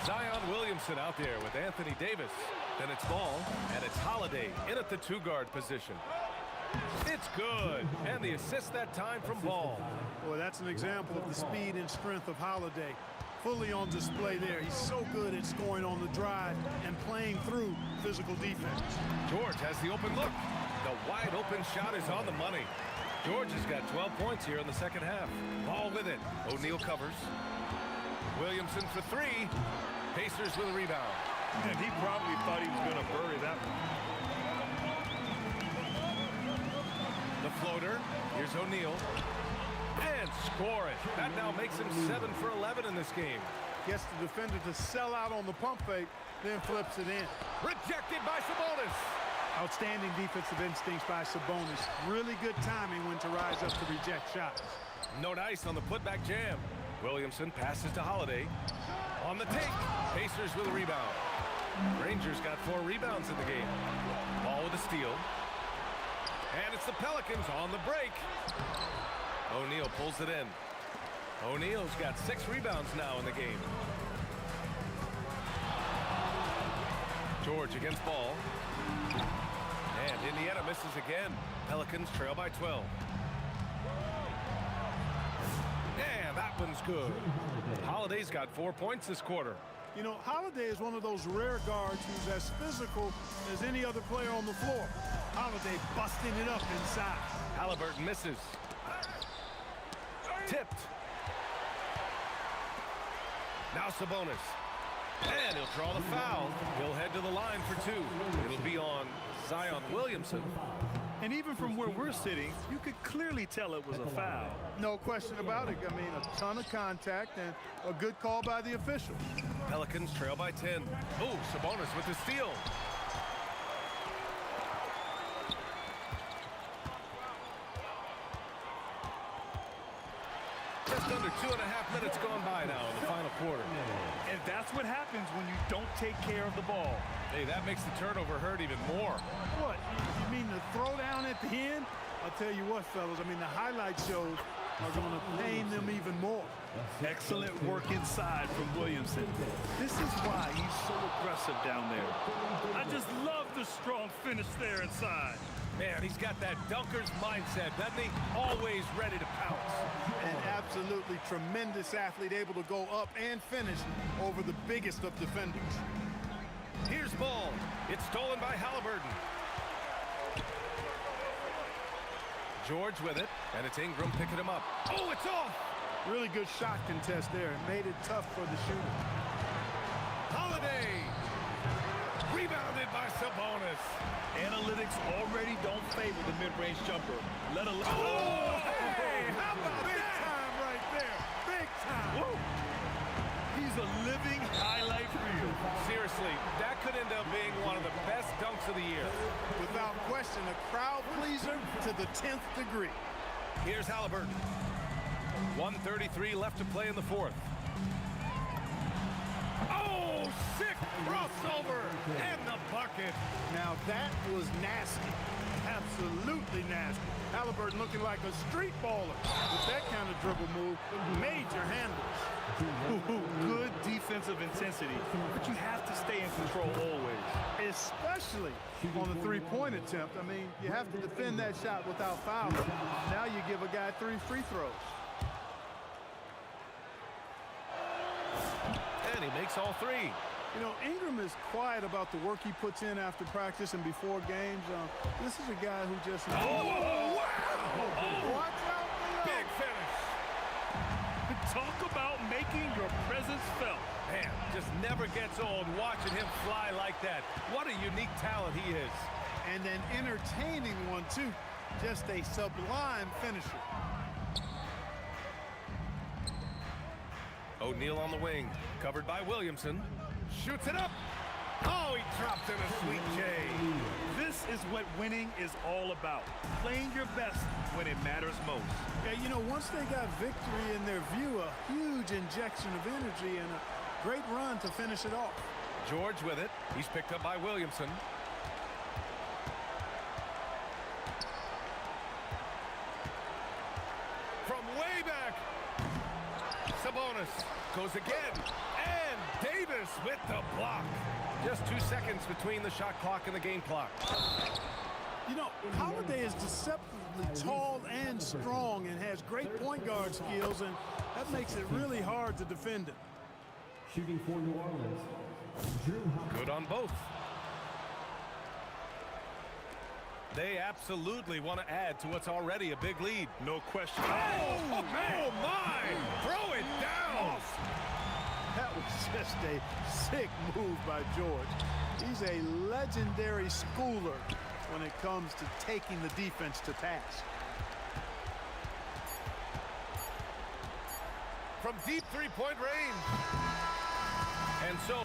Zion Williamson out there with Anthony Davis. Then it's Ball, and it's Holiday in at the 2-guard position. It's good, and the assist that time from Ball. Boy, that's an example of the speed and strength of Holiday. Fully on display there. He's so good at scoring on the drive and playing through physical defense. George has the open look. The wide open shot is on the money. George has got 12 points here in the second half. Ball with it. O'Neal covers. Williamson for 3. Pacers with a rebound. And he probably thought he was going to bury that one. The floater. Here's O'Neal. And score it. That now makes him 7 for 11 in this game. Gets the defender to sell out on the pump fake, then flips it in. Rejected by Sabonis. Outstanding defensive instincts by Sabonis. Really good timing when to rise up to reject shots. No dice on the putback jam. Williamson passes to Holiday. On the take. Pacers with a rebound. Rangers got 4 rebounds in the game. Ball with a steal. And it's the Pelicans on the break. O'Neal pulls it in. O'Neal's got 6 rebounds now in the game. George against Ball. And Indiana misses again. Pelicans trail by 12. Yeah, that one's good. Holiday's got 4 points this quarter. You know, Holiday is one of those rare guards who's as physical as any other player on the floor. Holiday busting it up inside. Halliburton misses. Tipped. Now Sabonis. And he'll draw the foul. He'll head to the line for two. It'll be on Zion Williamson. And even from where we're sitting, you could clearly tell it was a foul. No question about it. I mean, a ton of contact and a good call by the official. Pelicans trail by 10. Oh, Sabonis with the steal. Just under 2.5 minutes gone by now in the final quarter. And that's what happens when you don't take care of the ball. Hey, that makes the turnover hurt even more. What? You mean the throwdown at the end? I'll tell you what, fellas. I mean, the highlight shows are going to pain them even more. Excellent work inside from Williamson. This is why he's so aggressive down there. I just love the strong finish there inside. Man, he's got that dunker's mindset, doesn't he? Always ready to pounce. An absolutely tremendous athlete, able to go up and finish over the biggest of defenders. Here's ball. It's stolen by Halliburton. George with it, and it's Ingram picking him up. Oh, it's off! Really good shot contest there. It made it tough for the shooter. Holiday! Rebounded by Sabonis. Analytics already don't favor the mid-range jumper. Let alone... Oh, hey! How about Big that? time right there. Big time. Whoa. He's a living highlight reel. Seriously, that could end up being one of the best dunks of the year. Without question, a crowd pleaser to the 10th degree. Here's Halliburton. 1:33 left to play in the fourth. Oh, sick crossover and the bucket. Now that was nasty. Absolutely nasty. Halliburton looking like a street baller with that kind of dribble move. Major handles. Good defensive intensity, but you have to stay in control always. Especially on the three-point attempt. I mean, you have to defend that shot without fouling. Now you give a guy 3 free throws. And he makes all three. You know, Ingram is quiet about the work he puts in after practice and before games. This is a guy who just... Oh, wow! Watch out below. Big finish. Talk about making your presence felt. Man, just never gets old watching him fly like that. What a unique talent he is. And an entertaining one, too. Just a sublime finisher. O'Neal on the wing, covered by Williamson. Shoots it up. Oh, he dropped in a sweet J. This is what winning is all about. Playing your best when it matters most. Yeah, you know, once they got victory in their view, a huge injection of energy and a great run to finish it off. George with it. He's picked up by Williamson. From way back. Sabonis goes again. And Davis with the block. Just 2 seconds between the shot clock and the game clock. You know, Holiday is deceptively tall and strong and has great point guard skills, and that makes it really hard to defend him. Shooting for New Orleans, Drew Holiday. Good on both. They absolutely want to add to what's already a big lead. No question. Oh, man. Oh, my! Throw it down! That was just a sick move by George. He's a legendary schooler when it comes to taking the defense to task. From deep three-point range. And so...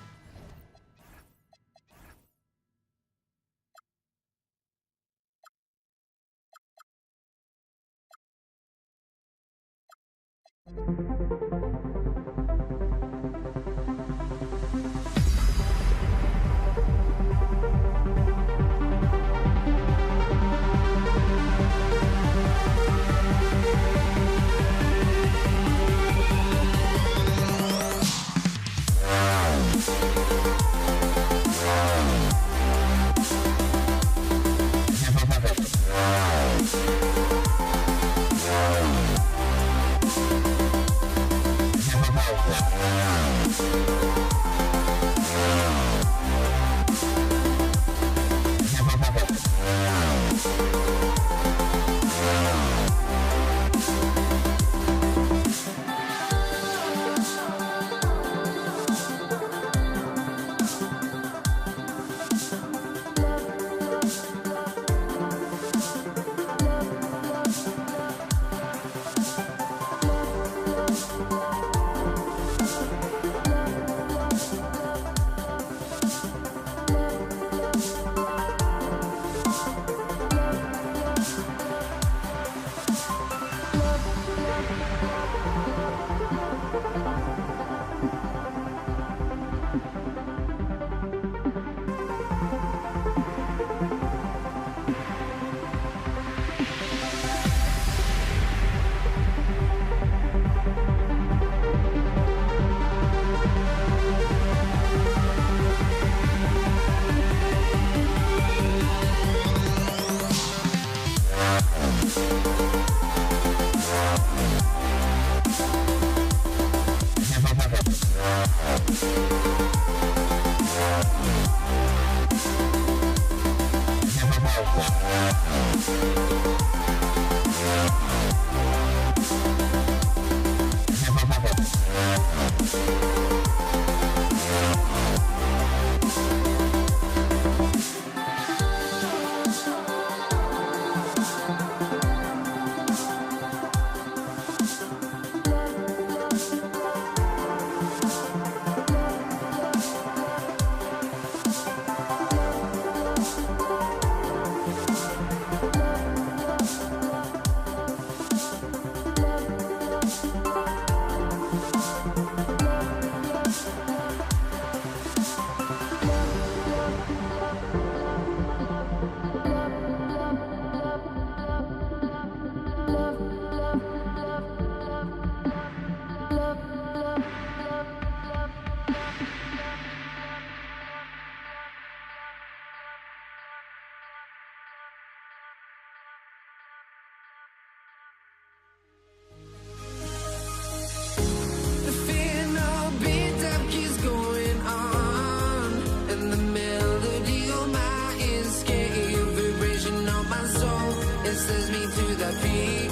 sends me to the peak.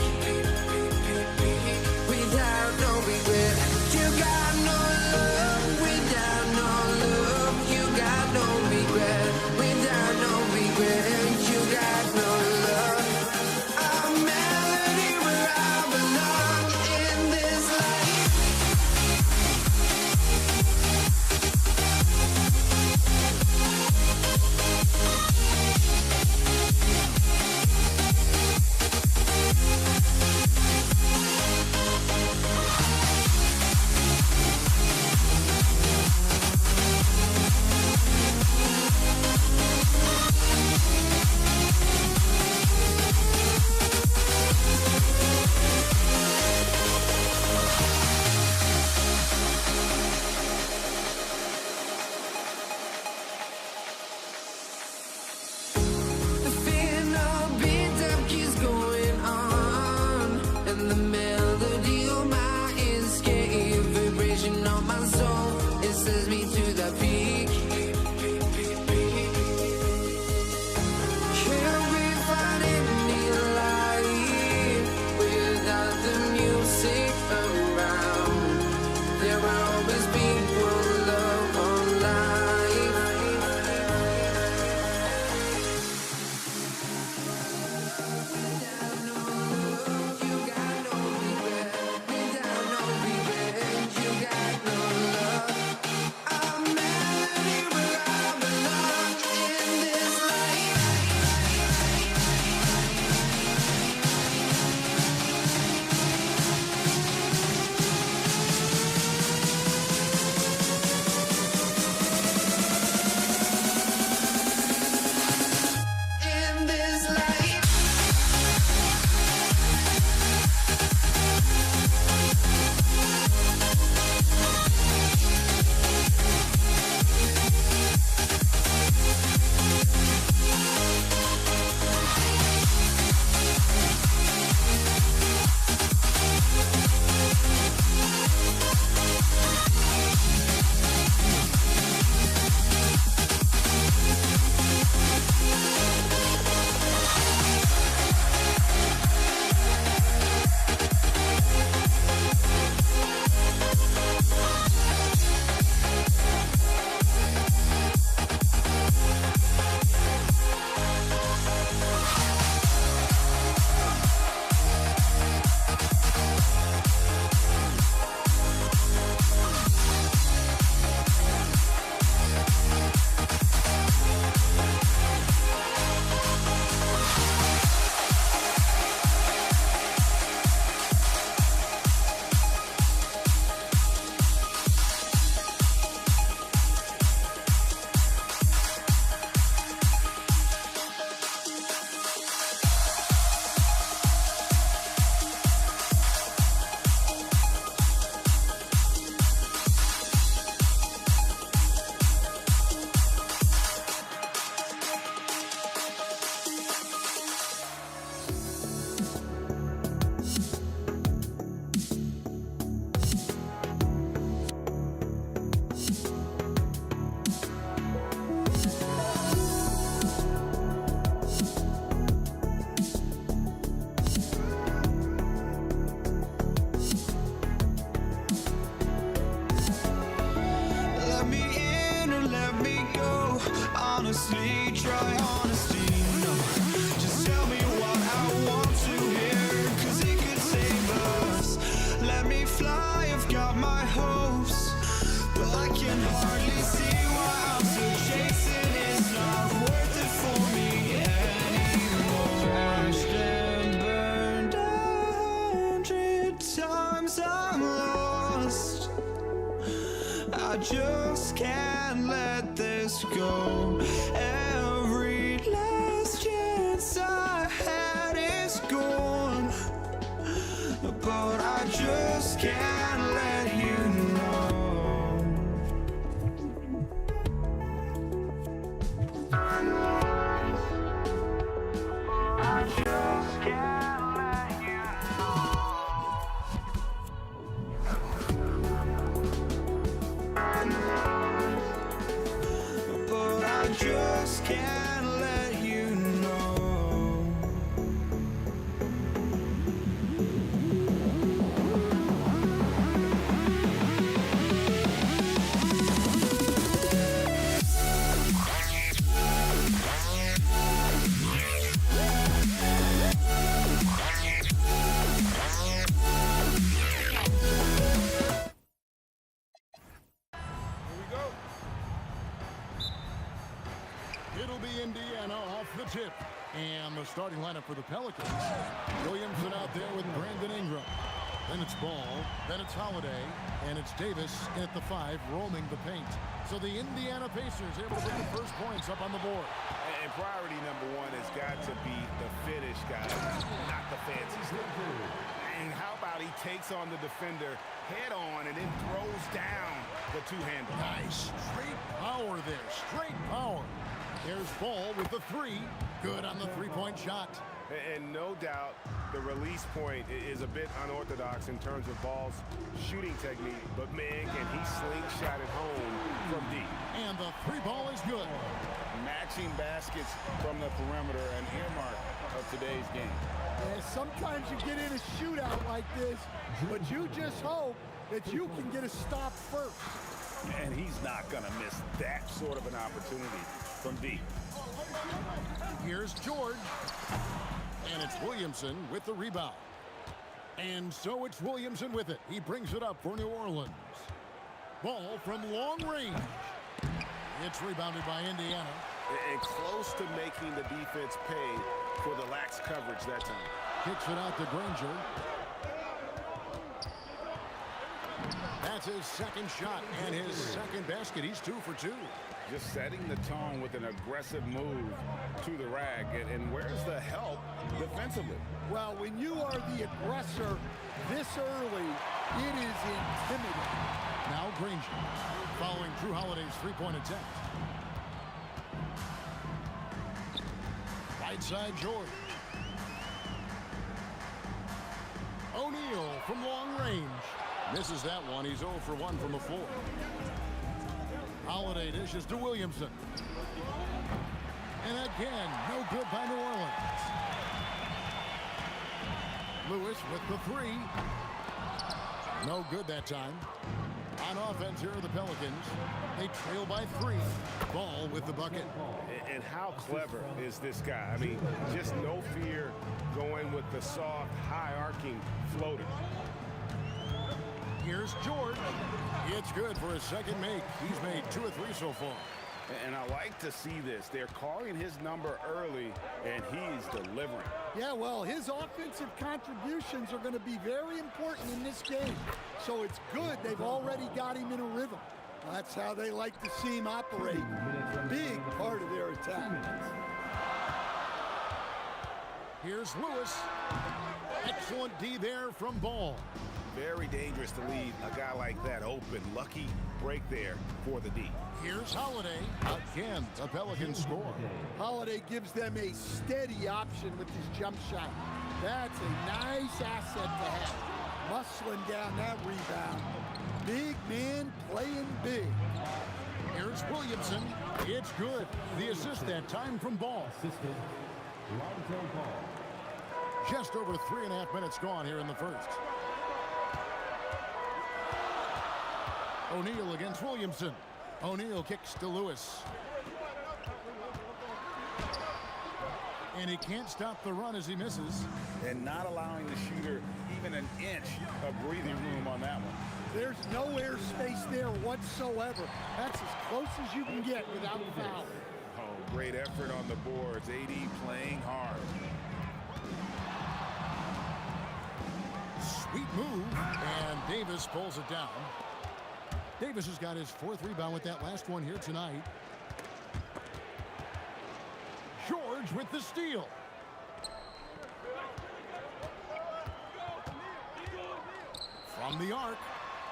Without no regret, you got no love. Without no love, you got no regret. Without no regret, you got no love. A melody where I belong in this life. The final beat up keeps going on, and the melody of my escape, vibration on my soul, it sends me to the peak. Can't we find any light without the music around? There will always be one love on life. Without no love, you got no regret. Without no regret, you got no love. A melody where I belong in this life. In this life. Let me in or let me go. Honestly, try honesty. No, just tell me what I want to hear, 'cause it could save us. Let me fly, I've got my hopes, but I can hardly see why I'm still chasing. It's not worth it for me anymore. Crashed and burned 100 times, I'm lost. I just can't let this go. Every last chance I had is gone, but I just can't let you know. I just can't let you know. But I just can't let you know. tip. And the starting lineup for the Pelicans. Williamson out there with Brandon Ingram. Then it's Ball, then it's Holiday, and it's Davis at the 5 roaming the paint. So the Indiana Pacers able to put the first points up on the board. And priority number one has got to be the finish, guys, not the fancy stuff. And how about he takes on the defender head on and then throws down the two-hander. Nice straight power there, straight power. There's Ball with the 3. Good on the three-point shot. And no doubt the release point is a bit unorthodox in terms of Ball's shooting technique, but man, can he slingshot it home from deep. And the 3 ball is good. Matching baskets from the perimeter, an earmark of today's game. Yeah, sometimes you get in a shootout like this, but you just hope that you can get a stop first. And he's not going to miss that sort of an opportunity from deep. Here's George. And it's Williamson with the rebound. And so it's Williamson with it. He brings it up for New Orleans. Ball from long range. It's rebounded by Indiana. And close to making the defense pay for the lax coverage that time. Kicks it out to Granger. That's his second shot and his second basket. He's 2 for 2. Just setting the tone with an aggressive move to the rack. And where's the help defensively? Well, when you are the aggressor this early, it is intimidating. Now Granger following Drew Holiday's three-point attempt. Right side George. O'Neal from long range. Misses that one. He's 0 for 1 from the floor. Holiday dishes to Williamson. And again, no good by New Orleans. Lewis with the 3. No good that time. On offense here are the Pelicans. They trail by 3. Ball with the bucket. And how clever is this guy? I mean, just no fear going with the soft, high-arcing floater. Here's George. It's good for his second make. He's made 2 or 3 so far. And I like to see this. They're calling his number early, and he's delivering. Yeah, well, his offensive contributions are going to be very important in this game. So it's good they've already got him in a rhythm. That's how they like to see him operate. Big part of their attack. Here's Lewis. Excellent D there from Ball. Very dangerous to leave a guy like that open. Lucky break there for the D. Here's Holiday. Again, the Pelicans score. Holiday gives them a steady option with his jump shot. That's a nice asset to have. Muscling down that rebound. Big man playing big. Here's Williamson. It's good. The assist that time from Ball. Just over 3.5 minutes gone here in the first. O'Neal against Williamson. O'Neal kicks to Lewis. And he can't stop the run as he misses. And not allowing the shooter even an inch of breathing room on that one. There's no airspace there whatsoever. That's as close as you can get without a foul. Oh, great effort on the boards. AD playing hard. Sweet move. And Davis pulls it down. Davis has got his 4th rebound with that last one here tonight. George with the steal. From the arc.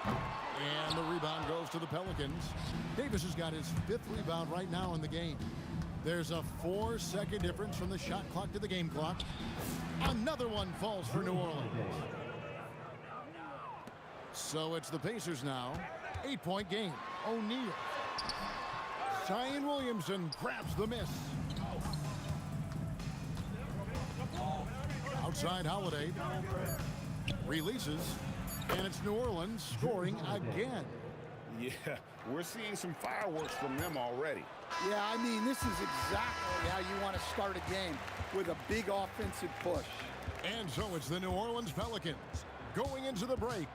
And the rebound goes to the Pelicans. Davis has got his 5th rebound right now in the game. There's a 4-second difference from the shot clock to the game clock. Another one falls for New Orleans. So it's the Pacers now. 8-point game. O'Neal. Zion Williamson grabs the miss. Outside Holiday. Releases. And it's New Orleans scoring again. Yeah, we're seeing some fireworks from them already. Yeah, I mean, this is exactly how you want to start a game, with a big offensive push. And so it's the New Orleans Pelicans going into the break.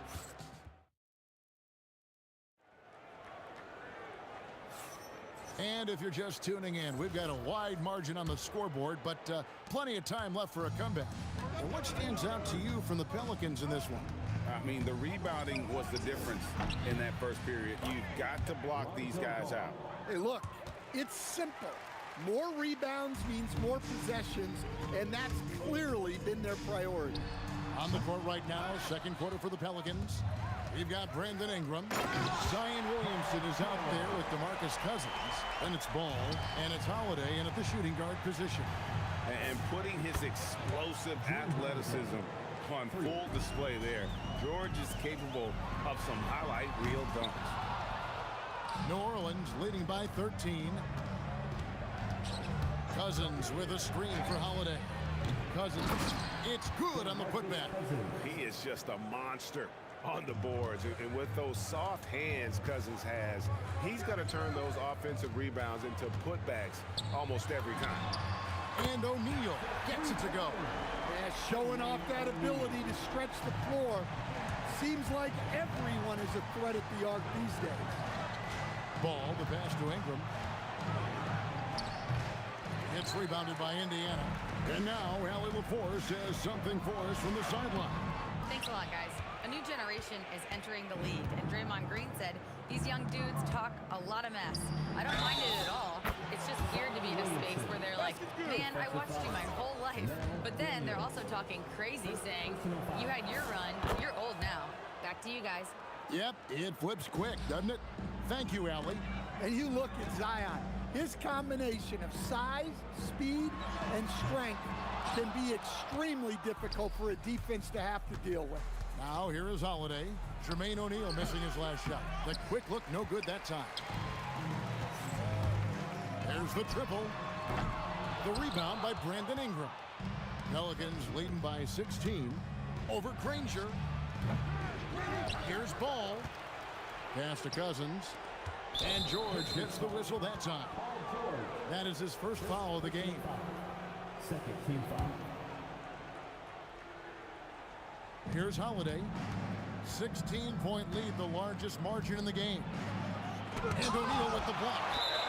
And if you're just tuning in, we've got a wide margin on the scoreboard, but plenty of time left for a comeback. And what stands out to you from the Pelicans in this one? I mean, the rebounding was the difference in that first period. You've got to block these guys out. Hey, look, it's simple. More rebounds means more possessions, and that's clearly been their priority. On the court right now, second quarter for the Pelicans. We've got Brandon Ingram. Zion Williamson is out there with DeMarcus Cousins. Then it's Ball, and it's Holiday in at the shooting guard position. And putting his explosive athleticism on full display there. George is capable of some highlight reel dunks. New Orleans leading by 13. Cousins with a screen for Holiday. Cousins, it's good on the putback. He is just a monster on the boards. And with those soft hands Cousins has, he's going to turn those offensive rebounds into putbacks almost every time. And O'Neal gets it to go. Yeah, showing off that ability to stretch the floor. Seems like everyone is a threat at the arc these days. Ball, the pass to Ingram. It's rebounded by Indiana. And now Allie LaForce has something for us from the sideline. Thanks a lot, guys. A new generation is entering the league, and Draymond Green said these young dudes talk a lot of mess. I don't mind it at all. It's just weird to be in a space where they're like, man, I watched you my whole life. But then they're also talking crazy, saying, you had your run, you're old now. Back to you guys. Yep, it flips quick, doesn't it? Thank you, Allie. And you look at Zion. His combination of size, speed, and strength can be extremely difficult for a defense to have to deal with. Now here is Holiday. Jermaine O'Neal missing his last shot. The quick look, no good that time. There's the triple. The rebound by Brandon Ingram. Pelicans leading by 16 over Granger. Here's Ball. Pass to Cousins. And George gets the whistle that time. That is his first foul of the game. Second team foul. Here's Holiday. 16-point lead, the largest margin in the game. And O'Neal with the block.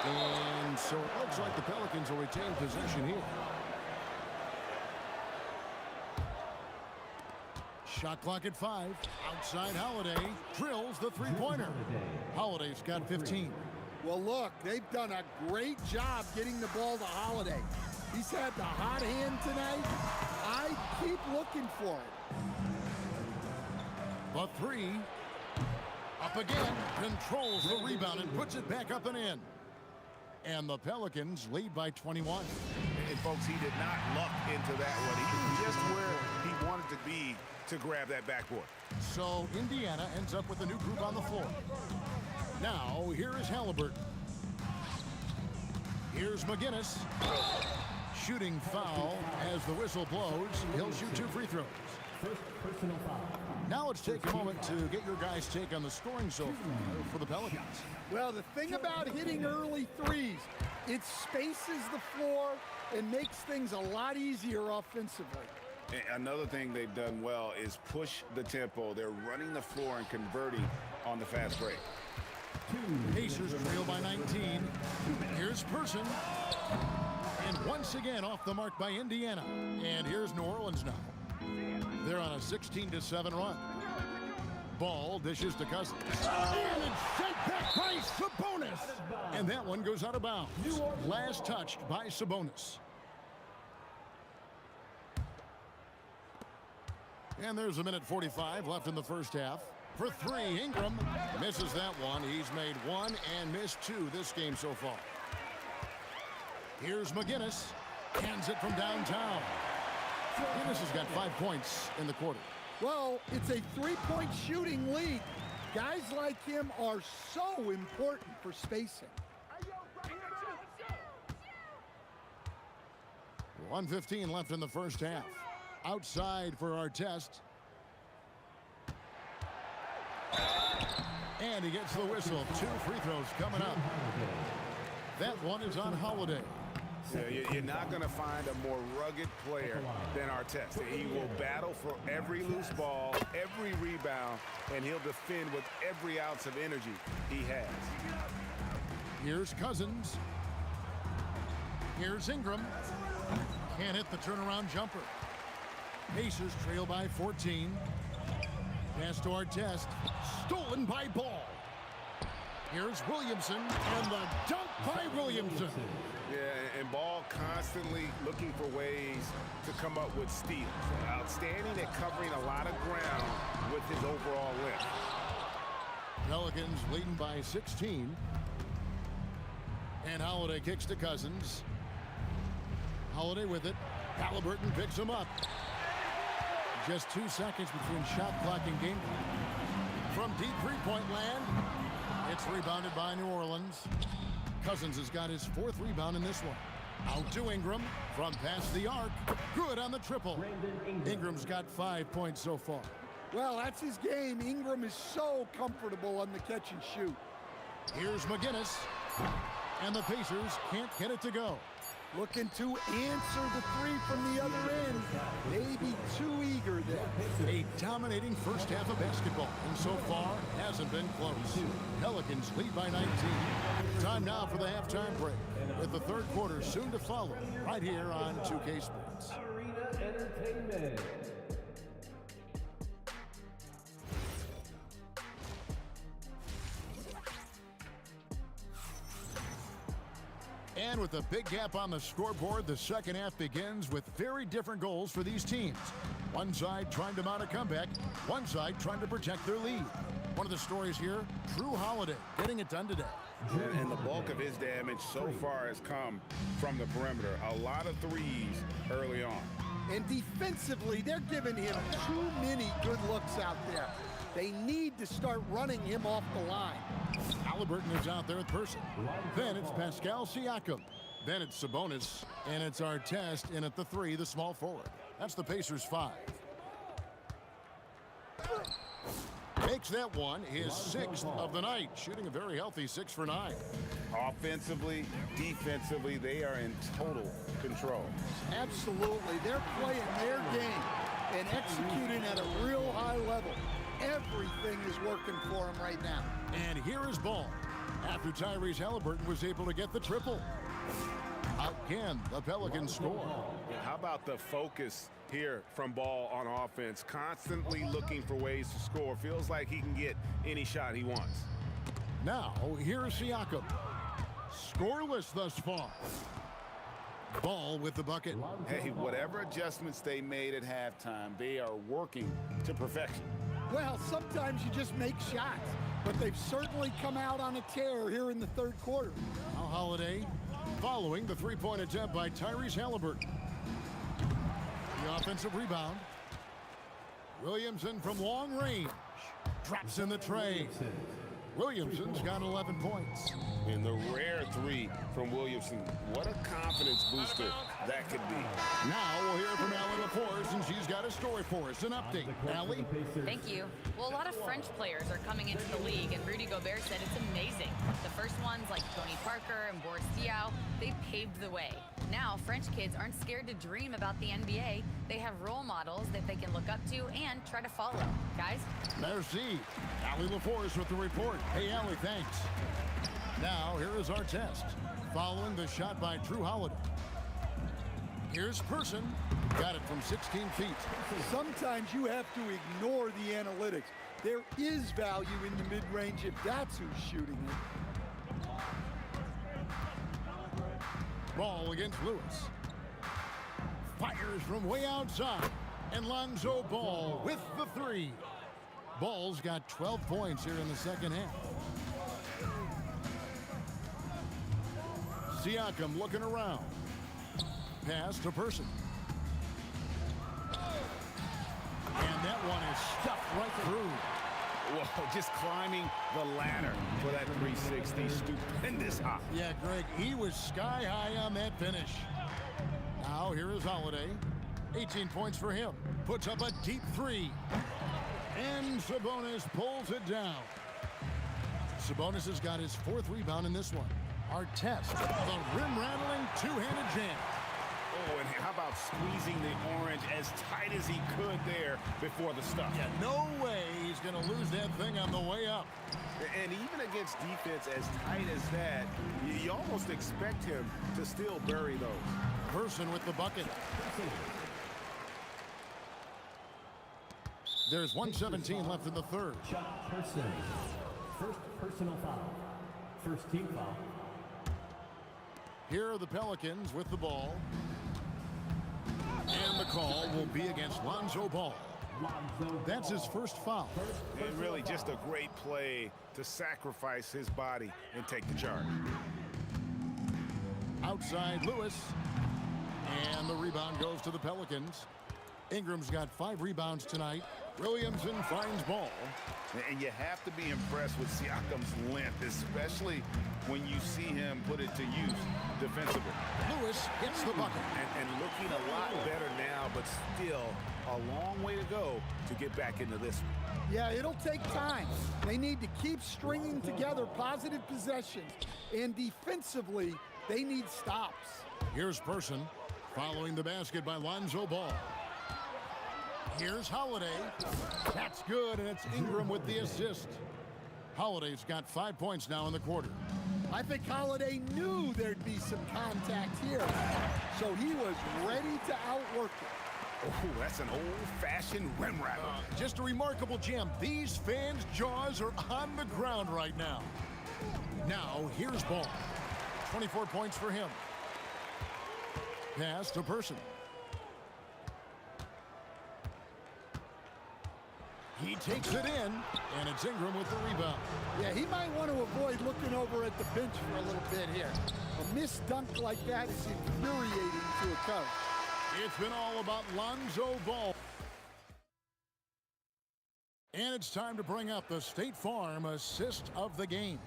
And so it looks like the Pelicans will retain possession here. Shot clock at 5. Outside Holiday drills the three-pointer. Holiday's got 15. Well, look, they've done a great job getting the ball to Holiday. He's had the hot hand tonight. I keep looking for it. The three. Up again. Controls the rebound and puts it back up and in. And the Pelicans lead by 21. And folks, he did not luck into that one. He was just where he wanted to be to grab that backboard. So Indiana ends up with a new group on the floor. Now, here is Halliburton. Here's McGinnis. Shooting foul as the whistle blows. He'll shoot 2 free throws. First personal foul. Now let's take a moment to get your guys' take on the scoring so far for the Pelicans. Well, the thing about hitting early threes, it spaces the floor and makes things a lot easier offensively. And another thing they've done well is push the tempo. They're running the floor and converting on the fast break. Pacers trail by 19. Here's Person. And once again off the mark by Indiana. And here's New Orleans now. They're on a 16-7 run. Ball dishes to Cousins. And it's sent back by Sabonis. And that one goes out of bounds. Last touched by Sabonis. And there's a minute 45 left in the first half. For 3, Ingram misses that one. He's made 1 and missed 2 this game so far. Here's McGinnis. Hands it from downtown. McGinnis has got 5 points in the quarter. Well, it's a 3-point shooting lead. Guys like him are so important for spacing. 1:15 left in the first half. Outside for our test. And he gets the whistle. 2 free throws coming up. That one is on Holiday. Yeah, you're not going to find a more rugged player than Artest. He will battle for every loose ball, every rebound, and he'll defend with every ounce of energy he has. Here's Cousins. Here's Ingram. Can't hit the turnaround jumper. Pacers trail by 14. Pass to Artest. Stolen by Ball. Here's Williamson, and the dunk by Williamson. Yeah, and Ball constantly looking for ways to come up with steals. Outstanding at covering a lot of ground with his overall length. Pelicans leading by 16. And Holiday kicks to Cousins. Holiday with it. Halliburton picks him up. Just 2 seconds between shot clock and game clock. From deep three-point land, it's rebounded by New Orleans. Cousins has got his 4th rebound in this one. Out to Ingram from past the arc. Good on the triple. Ingram's got 5 points so far. Well, that's his game. Ingram is so comfortable on the catch and shoot. Here's McGinnis. And the Pacers can't get it to go. Looking to answer the three from the other end. Maybe too eager there. A dominating first half of basketball, and so far hasn't been close. Pelicans lead by 19. Time now for the halftime break, with the third quarter soon to follow, right here on 2K Sports. Arena Entertainment. And with a big gap on the scoreboard, the second half begins with very different goals for these teams. One side trying to mount a comeback, one side trying to protect their lead. One of the stories here, Drew Holiday getting it done today. And the bulk of his damage so far has come from the perimeter. A lot of threes early on. And defensively, they're giving him too many good looks out there. They need to start running him off the line. Halliburton is out there with Person. Then it's Pascal Siakam. Then it's Sabonis. And it's Artest in at the 3, the small forward. That's the Pacers' 5. Makes that one his 6th of the night, shooting a very healthy 6 for 9. Offensively, defensively, they are in total control. Absolutely. They're playing their game and executing at a real high level. Everything is working for him right now. And here is Ball. After Tyrese Halliburton was able to get the triple. Again, the Pelicans score. How about the focus here from Ball on offense? Constantly looking for ways to score. Feels like he can get any shot he wants. Now, here's Siakam. Scoreless thus far. Ball with the bucket. Hey, whatever adjustments they made at halftime, they are working to perfection. Well, sometimes you just make shots, but they've certainly come out on a tear here in the third quarter. Now Holiday following the three-point attempt by Tyrese Halliburton. The offensive rebound. Williamson from long range. Drops in the tray. Williamson's got 11 points. And the rare 3 from Williamson. What a confidence booster that could be. Now we'll hear from Allie LaForce, and she's got a story for us. An update. Allie? Thank you. Well, a lot of French players are coming into the league, and Rudy Gobert said it's amazing. The first ones, like Tony Parker and Boris Diaw, they paved the way. Now, French kids aren't scared to dream about the NBA. They have role models that they can look up to and try to follow. Guys? Merci. Allie LaForce with the report. Hey, Allie, thanks. Now, here is our test. Following the shot by Drew Holiday. Here's Person. Got it from 16 feet. Sometimes you have to ignore the analytics. There is value in the mid-range if that's who's shooting it. Ball against Lewis. Fires from way outside. And Lonzo Ball with the 3. Ball's got 12 points here in the second half. Siakam looking around. Pass to Person. And that one is stuffed right through. Whoa, just climbing the ladder for that 360. Stupendous hop. Yeah, Greg, he was sky high on that finish. Now here is Holiday. 18 points for him. Puts up a deep 3. And Sabonis pulls it down. Sabonis has got his 4th rebound in this one. Artest, the rim-rattling two-handed jam. Oh, and how about squeezing the orange as tight as he could there before the stuff? Yeah, no way he's going to lose that Good thing on the way up. And even against defense as tight as that, you almost expect him to still bury those. Person with the bucket. There's 1:17 left in the third. Chuck Person. First personal foul. First team foul. Here are the Pelicans with the ball. And the call will be against Lonzo Ball. That's his first foul. And really just a great play to sacrifice his body and take the charge. Outside Lewis. And the rebound goes to the Pelicans. Ingram's got 5 rebounds tonight. Williamson finds Ball. And you have to be impressed with Siakam's length, especially when you see him put it to use defensively. Lewis gets the bucket. And looking a lot better now, but still a long way to go to get back into this one. Yeah, it'll take time. They need to keep stringing together positive possessions. And defensively, they need stops. Here's Person following the basket by Lonzo Ball. Here's Holiday. That's good, and it's Ingram with the assist. Holiday's got 5 points now in the quarter. I think Holiday knew there'd be some contact here, so he was ready to outwork it. Oh, that's an old-fashioned rim rattler. Just a remarkable jam. These fans' jaws are on the ground right now. Now, here's Ball. 24 points for him. Pass to Person. He takes it in, and it's Ingram with the rebound. Yeah, he might want to avoid looking over at the bench for a little bit here. A missed dunk like that is infuriating to a coach. It's been all about Lonzo Ball. And it's time to bring up the State Farm assist of the game.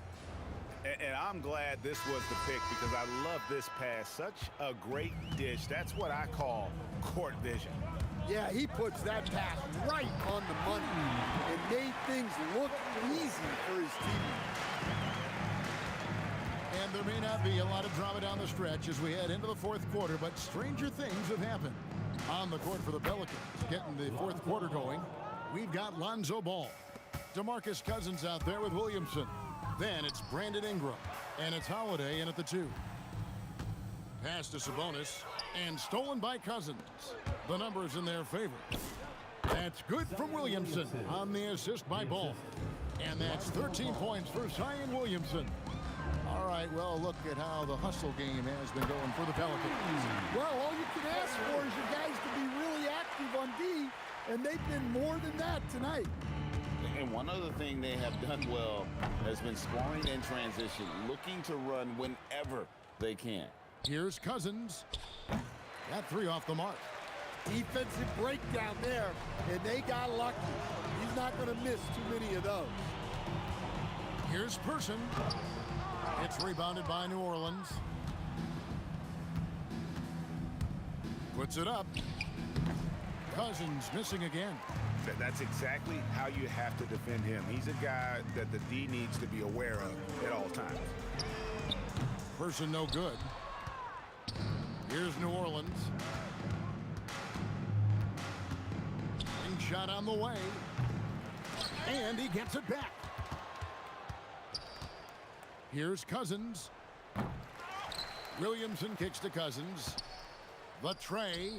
And I'm glad this was the pick because I love this pass. Such a great dish. That's what I call court vision. Yeah, he puts that pass right on the money and made things look easy for his team. And there may not be a lot of drama down the stretch as we head into the fourth quarter, but stranger things have happened. On the court for the Pelicans, getting the fourth quarter going, we've got Lonzo Ball. DeMarcus Cousins out there with Williamson. Then it's Brandon Ingram, and it's Holiday in at the 2. Pass to Sabonis, and stolen by Cousins. The numbers in their favor. That's good from Williamson on the assist by Ball. And that's 13 points for Zion Williamson. All right, well, look at how the hustle game has been going for the Pelicans. Well, all you can ask for is your guys to be really active on D, and they've been more than that tonight. And one other thing they have done well has been scoring in transition, looking to run whenever they can. Here's Cousins. That 3 off the mark. Defensive breakdown there, and they got lucky. He's not going to miss too many of those. Here's Person. It's rebounded by New Orleans. Puts it up. Cousins missing again. That's exactly how you have to defend him. He's a guy that the D needs to be aware of at all times. Person no good. Here's New Orleans. Shot on the way. And he gets it back. Here's Cousins. Williamson kicks to Cousins. The tray.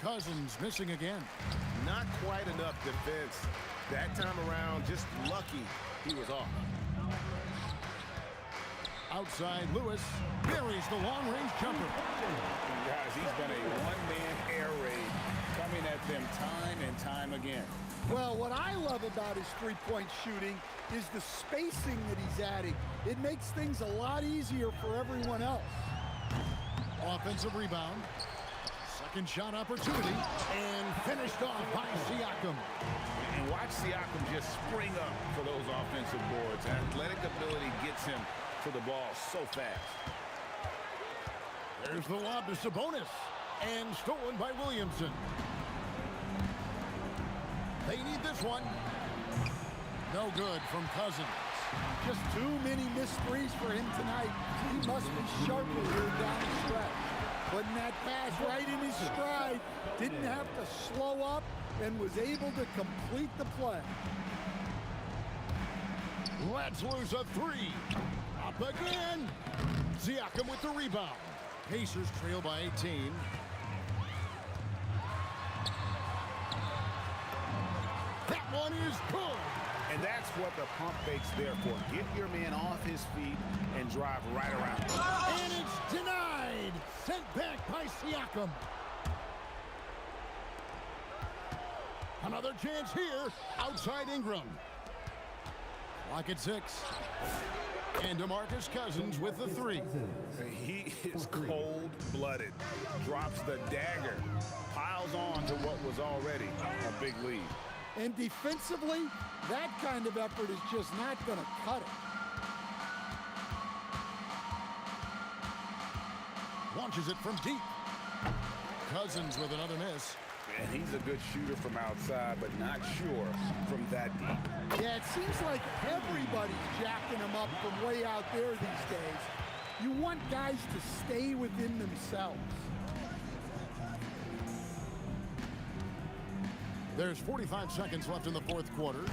Cousins missing again. Not quite enough defense. That time around, just lucky he was off. Outside Lewis buries the long-range jumper. Guys, he's been a one-man air raid coming at them time and time again. Well, what I love about his three-point shooting is the spacing that he's adding. It makes things a lot easier for everyone else. Offensive rebound. Second shot opportunity. And finished off by Siakam. And watch Siakam just spring up for those offensive boards. Athletic ability gets him to the ball so fast. There's the lob to Sabonis. And stolen by Williamson. They need this one. No good from Cousins. Just too many missed threes for him tonight. He must be sharper here down the stretch. Putting that pass right in his stride. Didn't have to slow up and was able to complete the play. Let's lose a three. Up again. Siakam with the rebound. Pacers trail by 18. That one is good. And that's what the pump fake's there for. Get your man off his feet and drive right around. And it's denied. Sent back by Siakam. Another chance here. Outside Ingram. Clock at 6. And DeMarcus Cousins with the three. He is cold-blooded. Drops the dagger. Piles on to what was already a big lead. And defensively, that kind of effort is just not going to cut it. Launches it from deep. Cousins with another miss. And he's a good shooter from outside, but not sure from that deep. Yeah, it seems like everybody's jacking him up from way out there these days. You want guys to stay within themselves. There's 45 seconds left in the fourth quarter.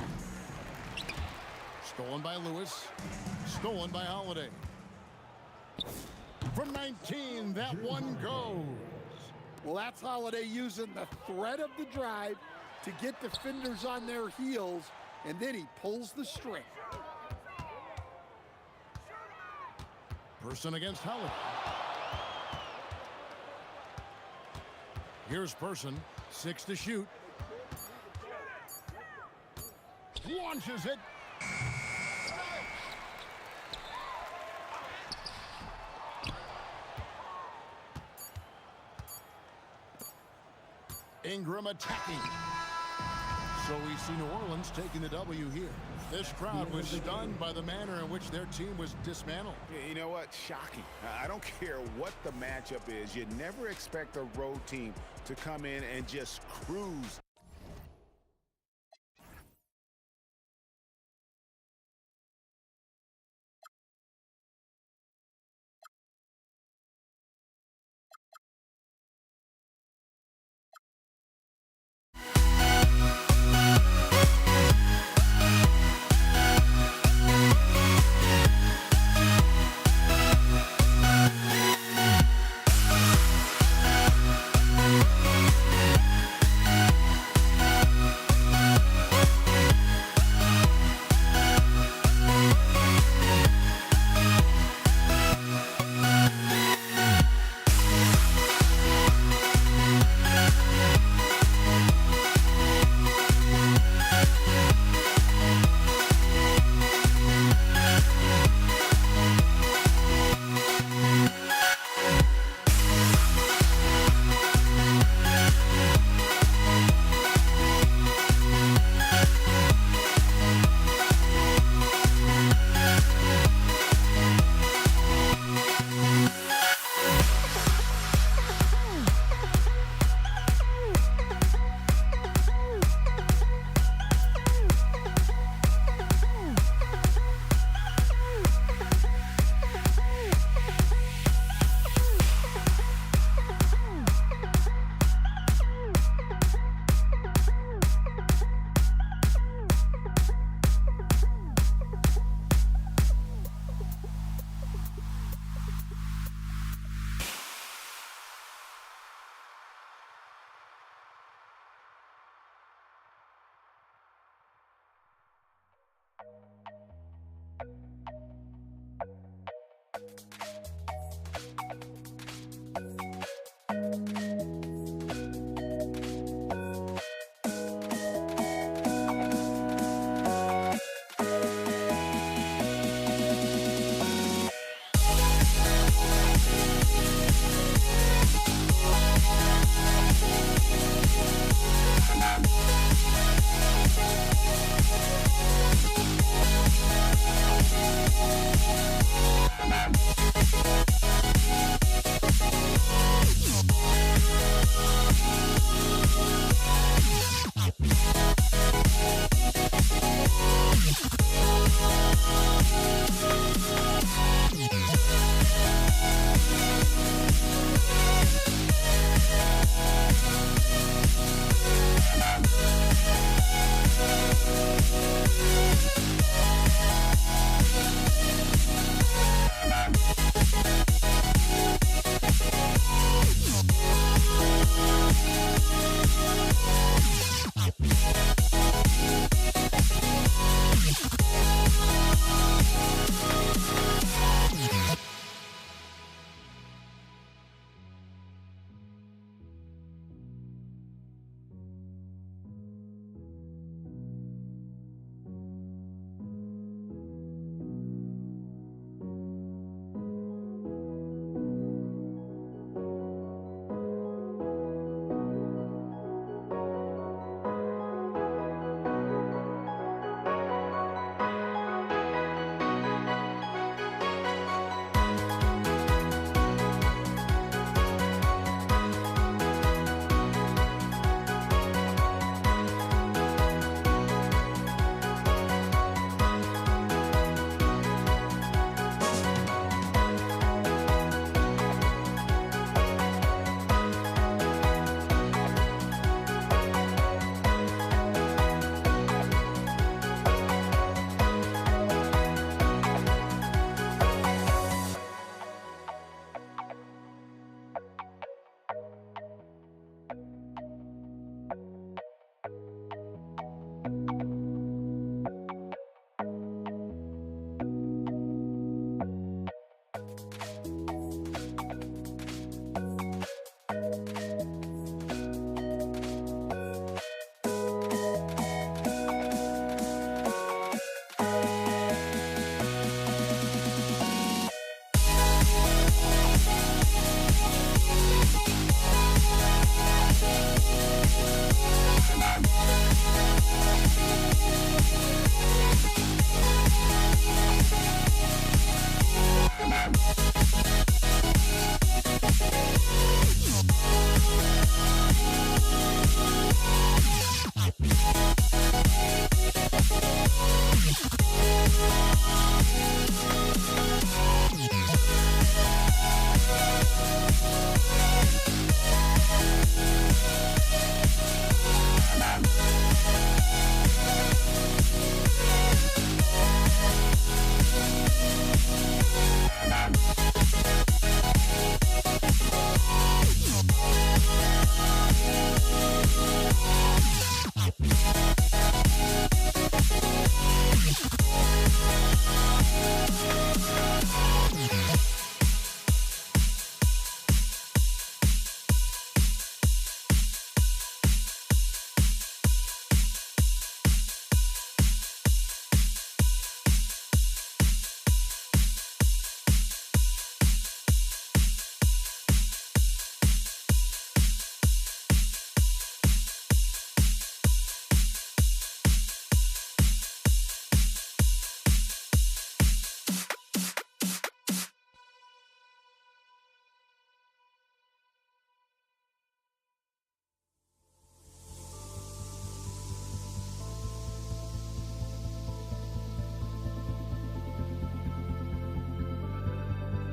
Stolen by Lewis. Stolen by Holiday. From 19, that one goes. Well, that's Holiday using the threat of the drive to get defenders on their heels, and then he pulls the string. Person against Holiday. Here's Person, 6 to shoot. Launches it. Ingram attacking. So we see New Orleans taking the W here. This crowd was stunned by the manner in which their team was dismantled. You know what? Shocking. I don't care what the matchup is. You never expect a road team to come in and just cruise.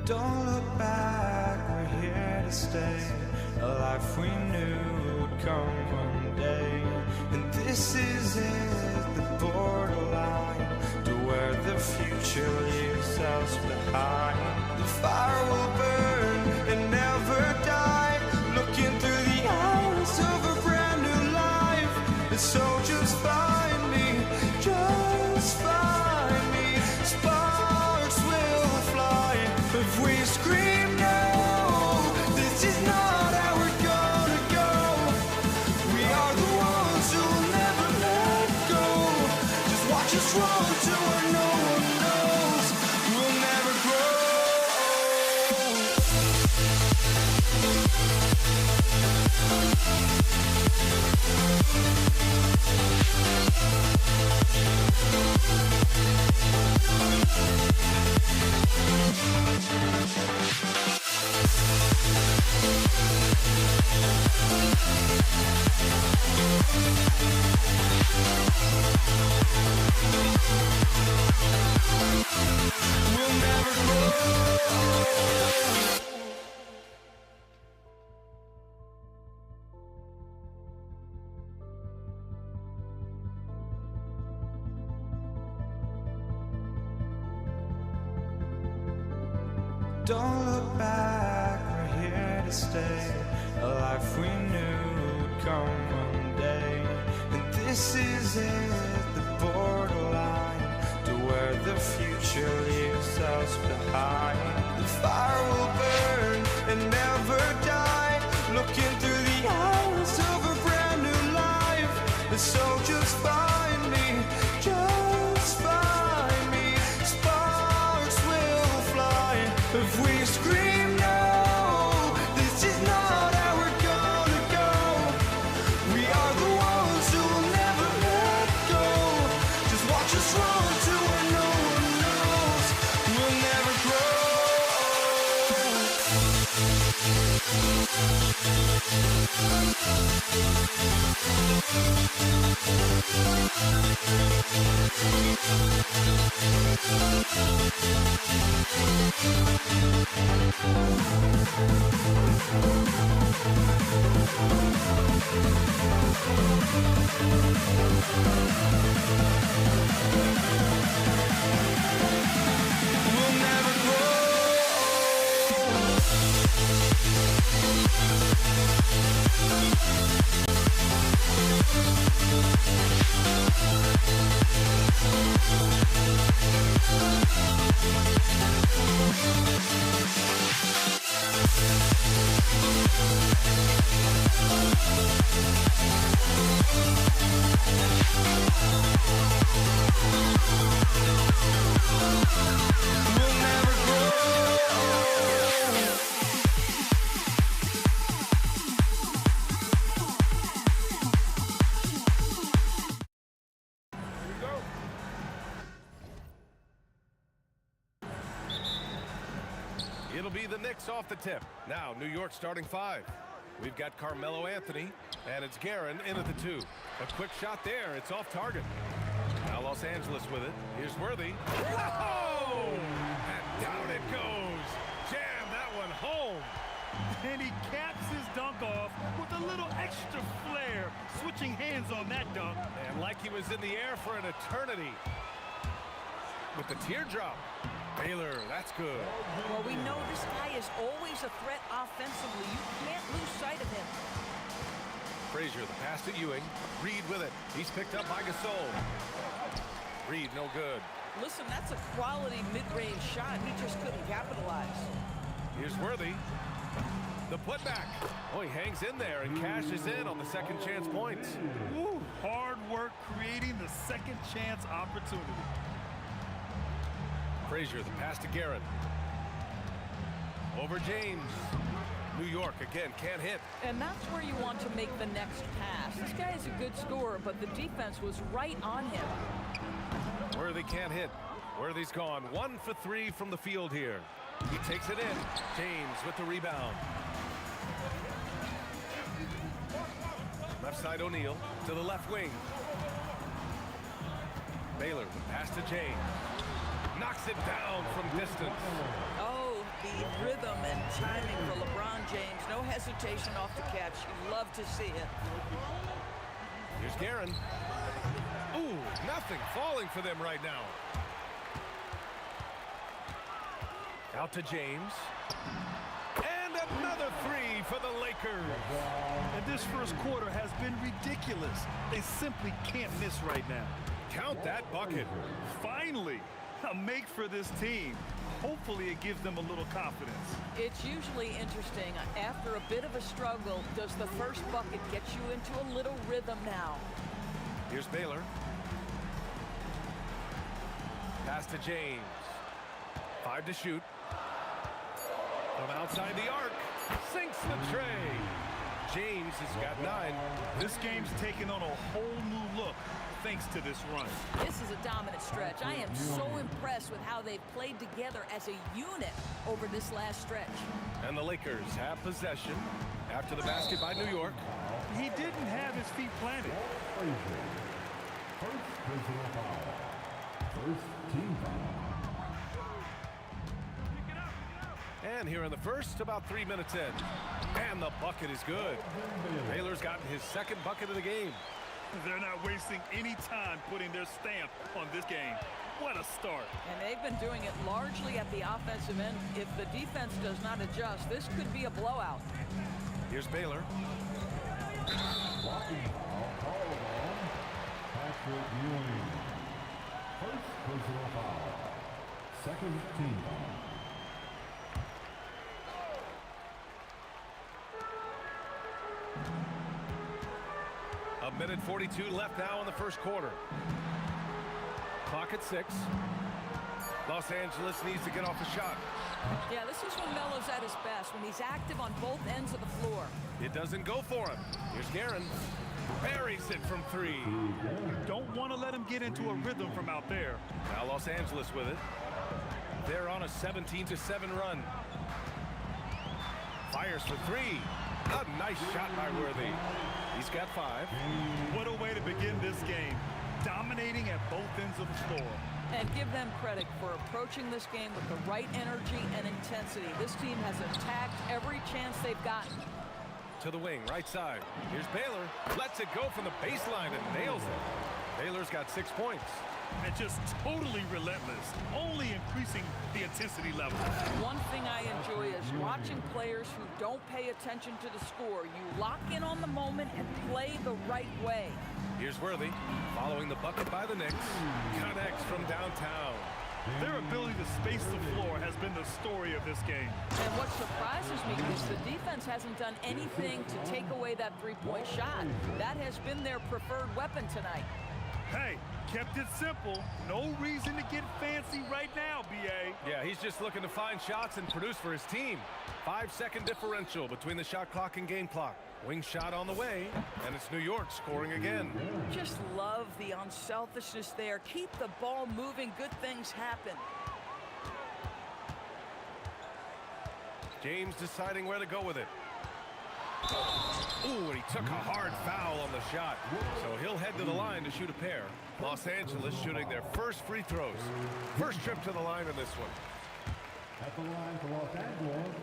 Don't look back, we're here to stay. A life we knew would come one day. And this is it, the borderline to where the future leaves us behind. The fire will burn and never die, looking through the eyes of a brand new life. And so just find me, just find me. Sparks will fly if we scream no. This is not how we're gonna go. We are the ones who will never let go. Just watch us run to where no one knows. We'll never grow. We'll never grow. Don't look back, we're here to stay. A life we knew would come one day. And this is it, the borderline to where the future leaves us behind. The fire will burn and never die, looking through the eyes of a brand new life. And so just find me, just find me. Sparks will fly if we scream no. This is not how we're gonna go. We are the ones who will never let go. Just watch us run to where no one knows. We'll never grow. We'll never grow. We'll never grow. It'll be the Knicks off the tip. Now, New York starting five. We've got Carmelo Anthony, and it's Guerin in at the 2. A quick shot there. It's off target. Now Los Angeles with it. Here's Worthy. Whoa! And down it goes. Jam that one home. And he caps his dunk off with a little extra flair, switching hands on that dunk. And like he was in the air for an eternity. With the teardrop. Baylor, that's good. Well, we know this guy is always a threat offensively. You can't lose sight of him. Frazier, the pass to Ewing. Reed with it. He's picked up by Gasol. Reed, no good. Listen, that's a quality mid-range shot. He just couldn't capitalize. Here's Worthy. The putback. Oh, he hangs in there and cashes in on the second chance points. Ooh, hard work creating the second chance opportunity. Frazier, the pass to Guerin. Over James. New York again can't hit. And that's where you want to make the next pass. This guy is a good scorer, but the defense was right on him. Worthy can't hit. Worthy's gone 1 for 3 from the field here. He takes it in. James with the rebound. Left side O'Neal to the left wing. Baylor, pass to James. Knocks it down from distance. Oh, The rhythm and timing for LeBron James. No hesitation off the catch. You love to see it. Here's Guerin. Ooh, nothing falling for them right now. Out to James. And another three for the Lakers. And this first quarter has been ridiculous. They simply can't miss right now. Count that bucket. Finally, a make for this team. Hopefully it gives them a little confidence. It's usually interesting. After a bit of a struggle, does the first bucket get you into a little rhythm now? Here's Baylor. Pass to James. 5 to shoot. From outside the arc. Sinks the tray. James has got 9. This game's taken on a whole new look thanks to this run. This is a dominant stretch. I am so impressed with how they've played together as a unit over this last stretch. And the Lakers have possession after the basket by New York. He didn't have his feet planted. First personal foul. First team foul. And here in the first, about 3 minutes in. And the bucket is good. Baylor's gotten his second bucket of the game. They're not wasting any time putting their stamp on this game. What a start. And they've been doing it largely at the offensive end. If the defense does not adjust, this could be a blowout. Here's Baylor. Blocking foul called on Patrick Ewing. First personal foul. Second team foul. A minute 42 left now in the first quarter. Clock at 6. Los Angeles needs to get off a shot. Yeah, this is when Melo's at his best, when he's active on both ends of the floor. It doesn't go for him. Here's Guerin. Buries it from 3. You don't want to let him get into a rhythm from out there. Now Los Angeles with it. They're on a 17-7 run. Fires for 3. A nice shot by Worthy. He's got 5. What a way to begin this game. Dominating at both ends of the floor. And give them credit for approaching this game with the right energy and intensity. This team has attacked every chance they've gotten. To the wing, right side. Here's Baylor. Lets it go from the baseline and nails it. Baylor's got 6 points. And just totally relentless, only increasing the intensity level. One thing I enjoy is watching players who don't pay attention to the score. You lock in on the moment and play the right way. Here's Worthy, following the bucket by the Knicks. Connects from downtown. Their ability to space the floor has been the story of this game. And what surprises me is the defense hasn't done anything to take away that three-point shot. That has been their preferred weapon tonight. Hey, kept it simple. No reason to get fancy right now, B.A. Yeah, he's just looking to find shots and produce for his team. 5-second differential between the shot clock and game clock. Wing shot on the way, and it's New York scoring again. Just love the unselfishness there. Keep the ball moving. Good things happen. James deciding where to go with it. Ooh, and he took a hard foul on the shot. So he'll head to the line to shoot a pair. Los Angeles shooting their first free throws. First trip to the line in this one. At the line for Los Angeles.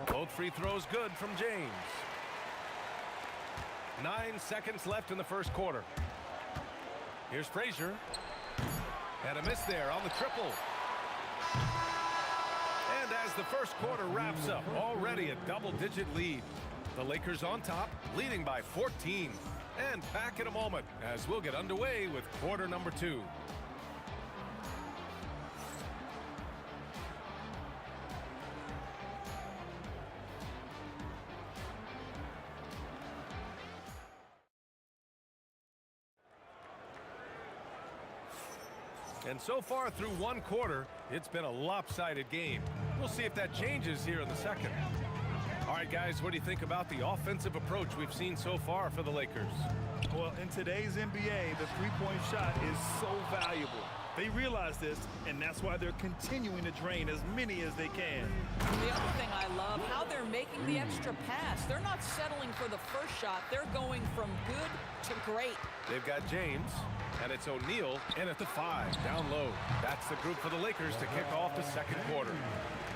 Both free throws good from James. 9 seconds left in the first quarter. Here's Frazier. And a miss there on the triple. And as the first quarter wraps up, already a double-digit lead. The Lakers on top, leading by 14. And back in a moment as we'll get underway with quarter number 2. And so far through one quarter, it's been a lopsided game. We'll see if that changes here in the second. All right, guys, what do you think about the offensive approach we've seen so far for the Lakers? Well, in today's NBA, the three-point shot is so valuable. They realize this, and that's why they're continuing to drain as many as they can. The other thing I love, how they're making the extra pass. They're not settling for the first shot. They're going from good to great. They've got James, and it's O'Neal in at the 5, down low. That's the group for the Lakers to kick off the second quarter.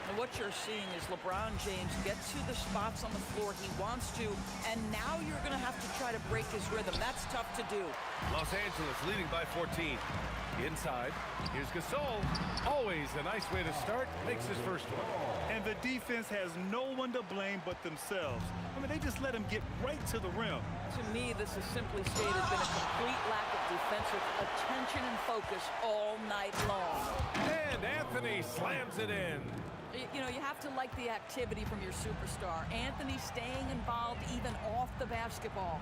And what you're seeing is LeBron James get to the spots on the floor he wants to, and now you're going to have to try to break his rhythm. That's tough to do. Los Angeles leading by 14. Inside, here's Gasol. Always a nice way to start. Makes his first one. And the defense has no one to blame but themselves. I mean, they just let him get right to the rim. To me, this has simply stated been a complete lack of defensive attention and focus all night long. And Anthony slams it in. You know, you have to like the activity from your superstar. Anthony staying involved even off the basketball.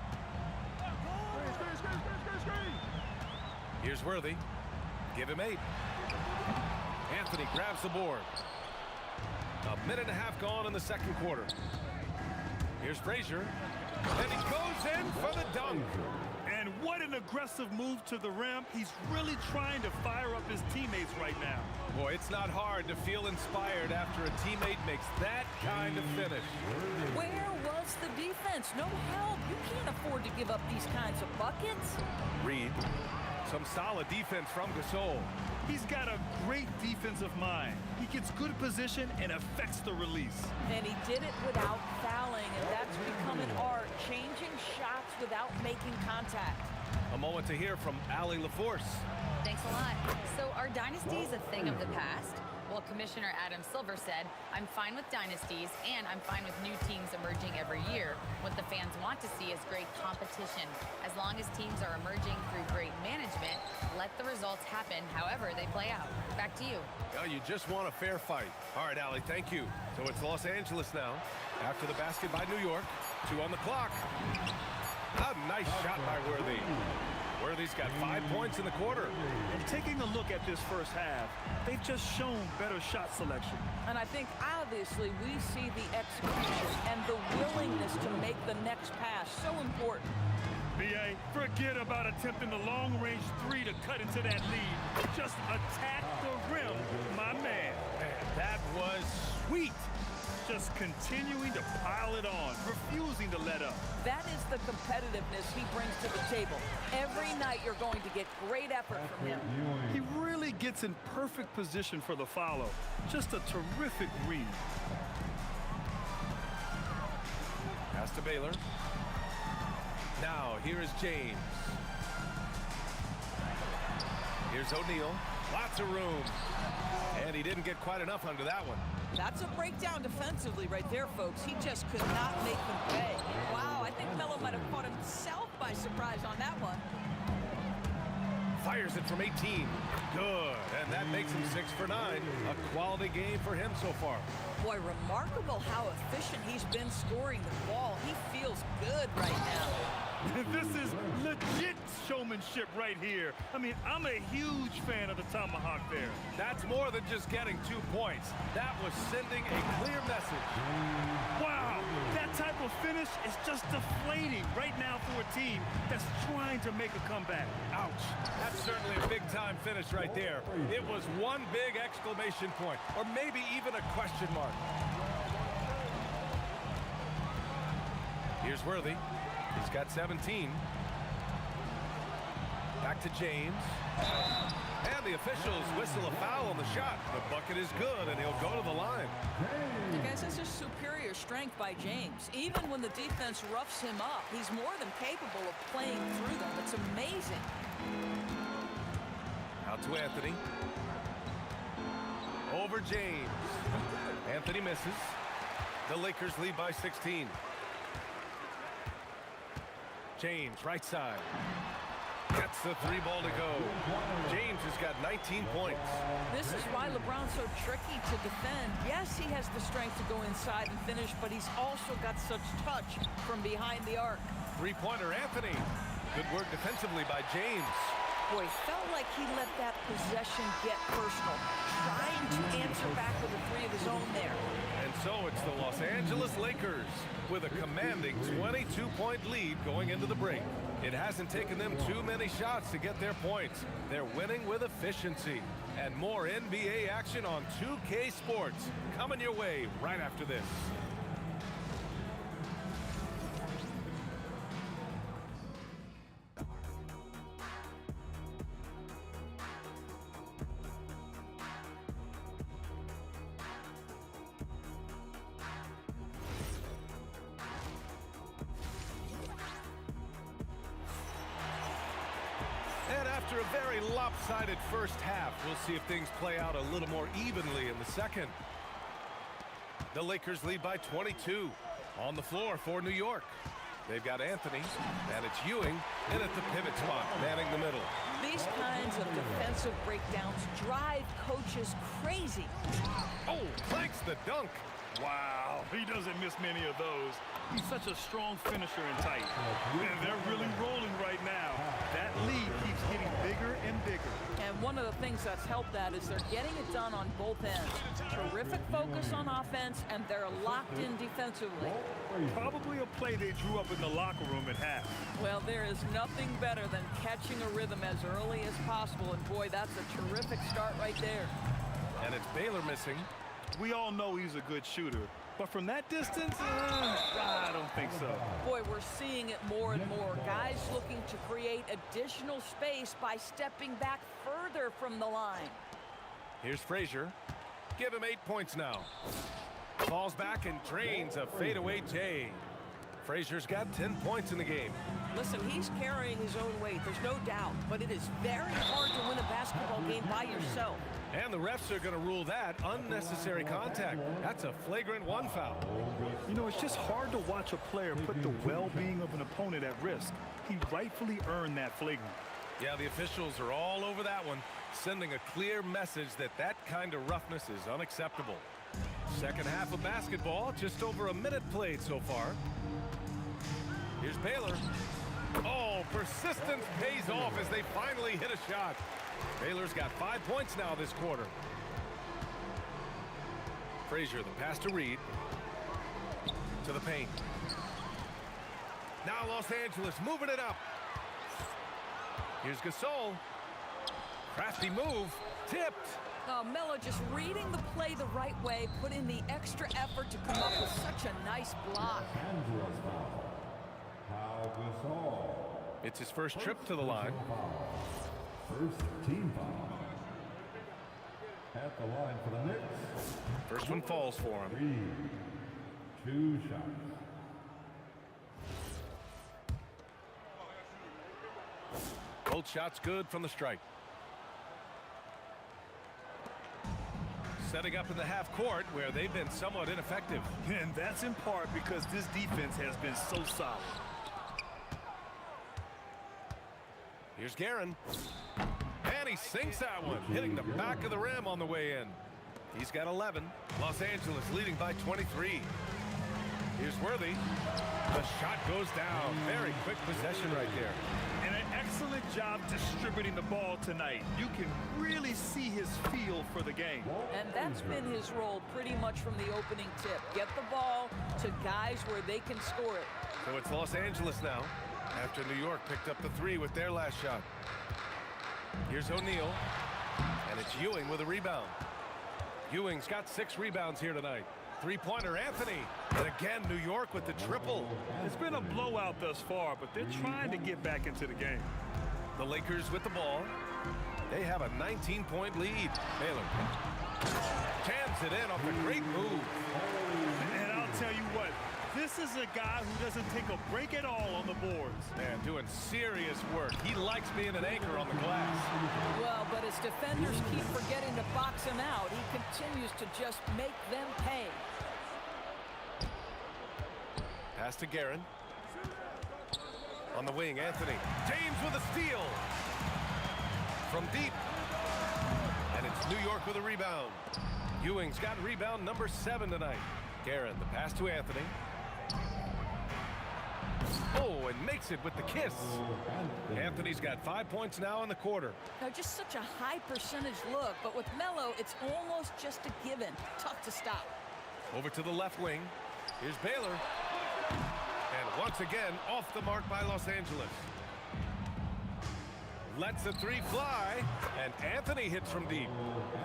Here's Worthy. Give him 8. Anthony grabs the board. A minute and a half gone in the second quarter. Here's Frazier. And he goes in for the dunk. And what an aggressive move to the rim. He's really trying to fire up his teammates right now. Boy, it's not hard to feel inspired after a teammate makes that kind of finish. Where was the defense? No help. You can't afford to give up these kinds of buckets. Reed. Some solid defense from Gasol. He's got a great defensive mind. He gets good position and affects the release. And he did it without fouling, and that's become an art, changing shots without making contact. A moment to hear from Allie LaForce. Thanks a lot. So are dynasties a thing of the past? Well, Commissioner Adam Silver said, I'm fine with dynasties and I'm fine with new teams emerging every year. What the fans want to see is great competition. As long as teams are emerging through great management, let the results happen however they play out. Back to you. Oh, you just want a fair fight. All right, Allie, thank you. So it's Los Angeles now. After the basket by New York. 2 on the clock. A nice shot by Worthy. Worthy's got 5 points in the quarter. And taking a look at this first half, they've just shown better shot selection. And I think obviously we see the execution and the willingness to make the next pass so important. B.A., forget about attempting the long-range 3 to cut into that lead. Just attack the rim, my man. Man, that was sweet. Just continuing to pile it on, refusing to let up. That is the competitiveness he brings to the table. Every night you're going to get great effort from him. He really gets in perfect position for the follow. Just a terrific read. Pass to Baylor. Now, here is James. Here's O'Neal. Lots of room. And he didn't get quite enough under that one. That's a breakdown defensively right there, folks. He just could not make them pay. Wow, I think Melo might have caught himself by surprise on that one. Fires it from 18. Good. And that makes him 6 for 9. A quality game for him so far. Boy, remarkable how efficient he's been scoring the ball. He feels good right now. This is legit showmanship right here. I mean, I'm a huge fan of the tomahawk there. That's more than just getting 2 points. That was sending a clear message. Wow, that type of finish is just deflating right now for a team that's trying to make a comeback. Ouch. That's certainly a big-time finish right there. It was one big exclamation point, or maybe even a question mark. Here's Worthy. He's got 17. Back to James. And the officials whistle a foul on the shot. The bucket is good, and he'll go to the line. Guys, this is superior strength by James. Even when the defense roughs him up, he's more than capable of playing through them. It's amazing. Out to Anthony. Over James. Anthony misses. The Lakers lead by 16. James, right side. Gets the 3 ball to go. James has got 19 points. This is why LeBron's so tricky to defend. Yes, he has the strength to go inside and finish, but he's also got such touch from behind the arc. 3-pointer Anthony. Good work defensively by James. Boy, felt like he let that possession get personal, trying to answer back with a 3 of his own there. And so it's the Los Angeles Lakers with a commanding 22-point lead going into the break. It hasn't taken them too many shots to get their points. They're winning with efficiency. And more NBA action on 2K Sports coming your way right after this. And after a very lopsided first half, we'll see if things play out a little more evenly in the second. The Lakers lead by 22. On the floor for New York. They've got Anthony, and it's Ewing in at the pivot spot, manning the middle. These kinds of defensive breakdowns drive coaches crazy. Oh, clanks the dunk. Wow, he doesn't miss many of those. He's such a strong finisher and tight. And they're really rolling right now. That lead keeps getting bigger and bigger. And one of the things that's helped that is they're getting it done on both ends. Terrific focus on offense, and they're locked in defensively. Probably a play they drew up in the locker room at half. Well, there is nothing better than catching a rhythm as early as possible, and boy, that's a terrific start right there. And it's Baylor missing. We all know he's a good shooter, but from that distance, I don't think so. Boy, we're seeing it more and more. Guys looking to create additional space by stepping back further from the line. Here's Frazier. Give him 8 points now. Falls back and drains a fadeaway J. Frazier's got 10 points in the game. Listen, he's carrying his own weight, there's no doubt, but it is very hard to win a basketball game by yourself. And the refs are going to rule that unnecessary contact. That's a flagrant 1 foul. You know, it's just hard to watch a player put the well-being of an opponent at risk. He rightfully earned that flagrant. Yeah, the officials are all over that one, sending a clear message that that kind of roughness is unacceptable. Second half of basketball, just over a minute played so far. Here's Baylor. Oh, persistence pays off as they finally hit a shot. Baylor's got 5 points now this quarter. Frazier, the pass to Reed. To the paint. Now Los Angeles moving it up. Here's Gasol. Crafty move. Tipped. Melo just reading the play the right way, put in the extra effort to come up with such a nice block. It's his first trip to the line. First team foul. At the line for the Knicks. First one falls for him. 2 shots. Both shots good from the strike. Setting up in the half court where they've been somewhat ineffective. And that's in part because this defense has been so solid. Here's Guerin. And he sinks that one, hitting the back of the rim on the way in. He's got 11. Los Angeles leading by 23. Here's Worthy. The shot goes down. Very quick possession right there. And an excellent job distributing the ball tonight. You can really see his feel for the game. And that's been his role pretty much from the opening tip. Get the ball to guys where they can score it. So it's Los Angeles now, after New York picked up the 3 with their last shot. Here's O'Neal, and it's Ewing with a rebound. Ewing's got 6 rebounds here tonight. 3-pointer Anthony, and again New York with the triple. It's been a blowout thus far, but they're trying to get back into the game. The Lakers with the ball. They have a 19-point lead. Baylor jams it in off a great move. And I'll tell you what, this is a guy who doesn't take a break at all on the boards. Man, doing serious work. He likes being an anchor on the glass. Well, but as defenders keep forgetting to box him out, he continues to just make them pay. Pass to Guerin. On the wing, Anthony. James with a steal. From deep. And it's New York with a rebound. Ewing's got rebound number 7 tonight. Guerin, the pass to Anthony. Oh, and makes it with the kiss. Anthony's got 5 points now in the quarter. Now, just such a high percentage look, but with Melo, it's almost just a given. Tough to stop. Over to the left wing. Here's Baylor. And once again, off the mark by Los Angeles. lets the three fly, and Anthony hits from deep.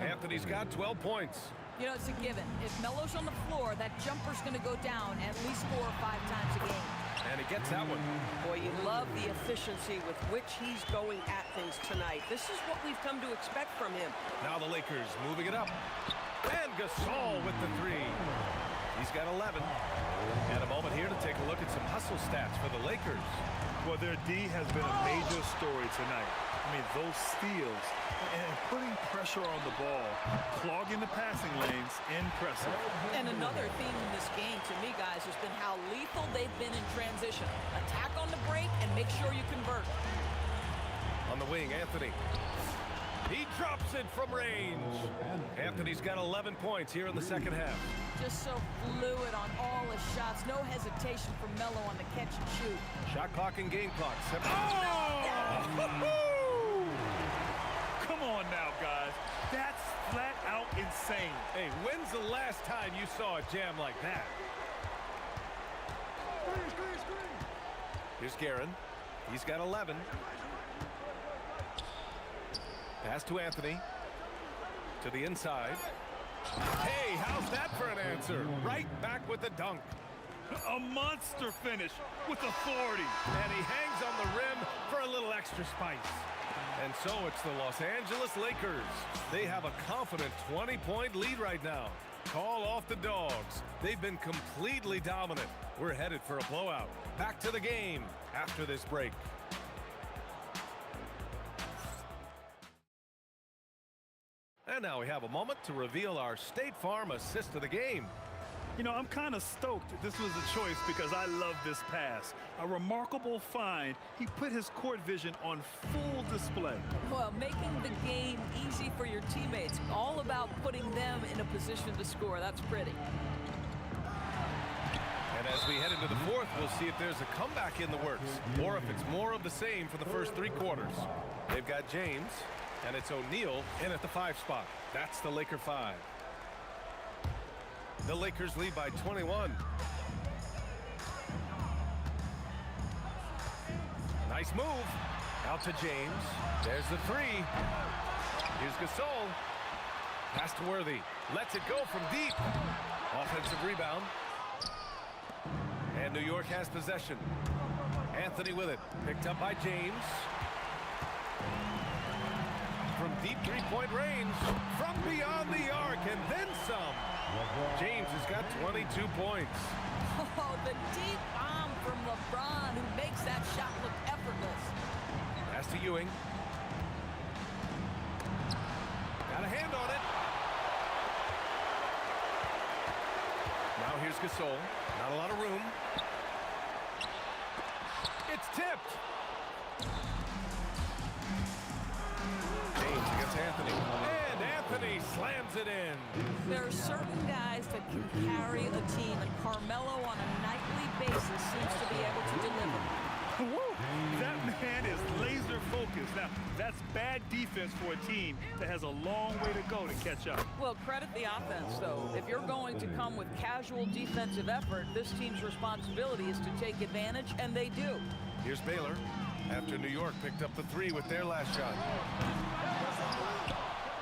Anthony's got 12 points. You know, it's a given. If Melo's on the floor, that jumper's going to go down at least 4 or 5 times a game. And he gets that one. Boy, you love the efficiency with which he's going at things tonight. This is what we've come to expect from him. Now the Lakers moving it up. And Gasol with the three. He's got 11. And a moment here to take a look at some hustle stats for the Lakers. Well, their D has been a major story tonight. I mean, those steals and putting pressure on the ball, clogging the passing lanes, impressive. And another theme in this game, to me, guys, has been how lethal they've been in transition. Attack on the break and make sure you convert. On the wing, Anthony. He drops it from range. Anthony's got 11 points here in the second half. Just so fluid on all his shots. No hesitation from Melo on the catch and shoot. Shot clock and game clock. Come on now, guys. That's flat out insane. Hey, when's the last time you saw a jam like that? Here's Guerin. He's got 11. Pass to Anthony. To the inside. Hey, how's that for an answer? Right back with the dunk. A monster finish with authority. And he hangs on the rim for a little extra spice. And so it's the Los Angeles Lakers. They have a confident 20-point lead right now. Call off the Dogs. They've been completely dominant. We're headed for a blowout. Back to the game after this break. And now we have a moment to reveal our State Farm assist of the game. You know, I'm kind of stoked this was a choice because I love this pass. A remarkable find. He put his court vision on full display. Well, making the game easy for your teammates. All about putting them in a position to score. That's pretty. And as we head into the fourth, we'll see if there's a comeback in the works or if it's more of the same for the first 3 quarters. They've got James, and it's O'Neal in at the 5 spot. That's the Laker 5. The Lakers lead by 21. Nice move. Out to James. There's the 3. Here's Gasol. Pass to Worthy. Lets it go from deep. Offensive rebound. And New York has possession. Anthony with it. Picked up by James. From deep 3-point range. From beyond the arc and then some. James has got 22 points. Oh, the deep bomb from LeBron who makes that shot look effortless. Pass to Ewing. Got a hand on it. Now here's Gasol. Not a lot of room. It's tipped. James against Anthony. And Anthony slams it in. There are certain guys that can carry a team, and Carmelo on a nightly basis seems to be able to deliver. Woo! That man is laser focused. Now, that's bad defense for a team that has a long way to go to catch up. Well, credit the offense, though. If you're going to come with casual defensive effort, this team's responsibility is to take advantage, and they do. Here's Baylor after New York picked up the 3 with their last shot.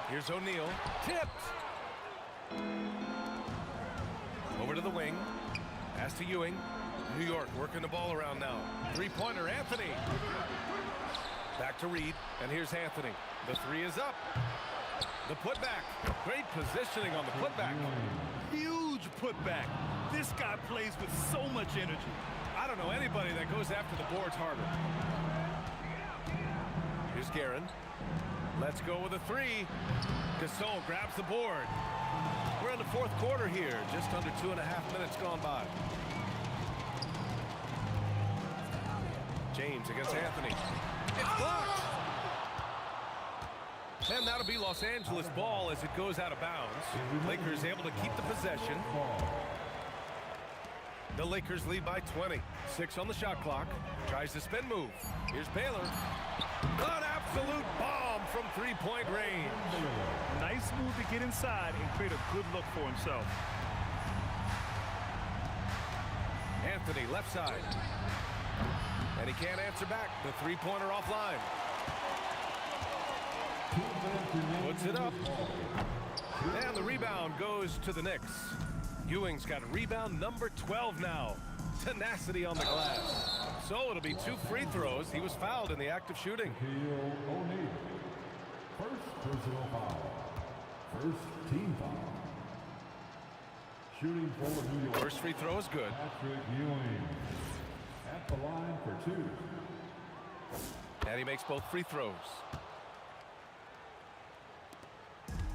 Here's O'Neal. Tipped. Over to the wing. Pass to Ewing. New York working the ball around now. 3-pointer, Anthony. Back to Reed, and here's Anthony. The 3 is up. The putback. Great positioning on the putback. Huge putback. This guy plays with so much energy. I don't know anybody that goes after the boards harder. Here's Guerin. Let's go with a 3. Gasol grabs the board. We're in the fourth quarter here. Just under 2.5 minutes gone by. James against Anthony. It's blocked. And that'll be Los Angeles ball as it goes out of bounds. Lakers able to keep the possession. The Lakers lead by 20. 6 on the shot clock. Tries the spin move. Here's Baylor. An absolute bomb from 3-point range. Nice move to get inside and create a good look for himself. Anthony left side. And he can't answer back. The 3-pointer offline. Puts it up. And the rebound goes to the Knicks. Ewing's got rebound number 12 now. Tenacity on the glass. So it'll be 2 free throws. He was fouled in the act of shooting. First personal foul. First team foul. Shooting for New York. First free throw is good. Patrick Ewing at the line for 2. And he makes both free throws.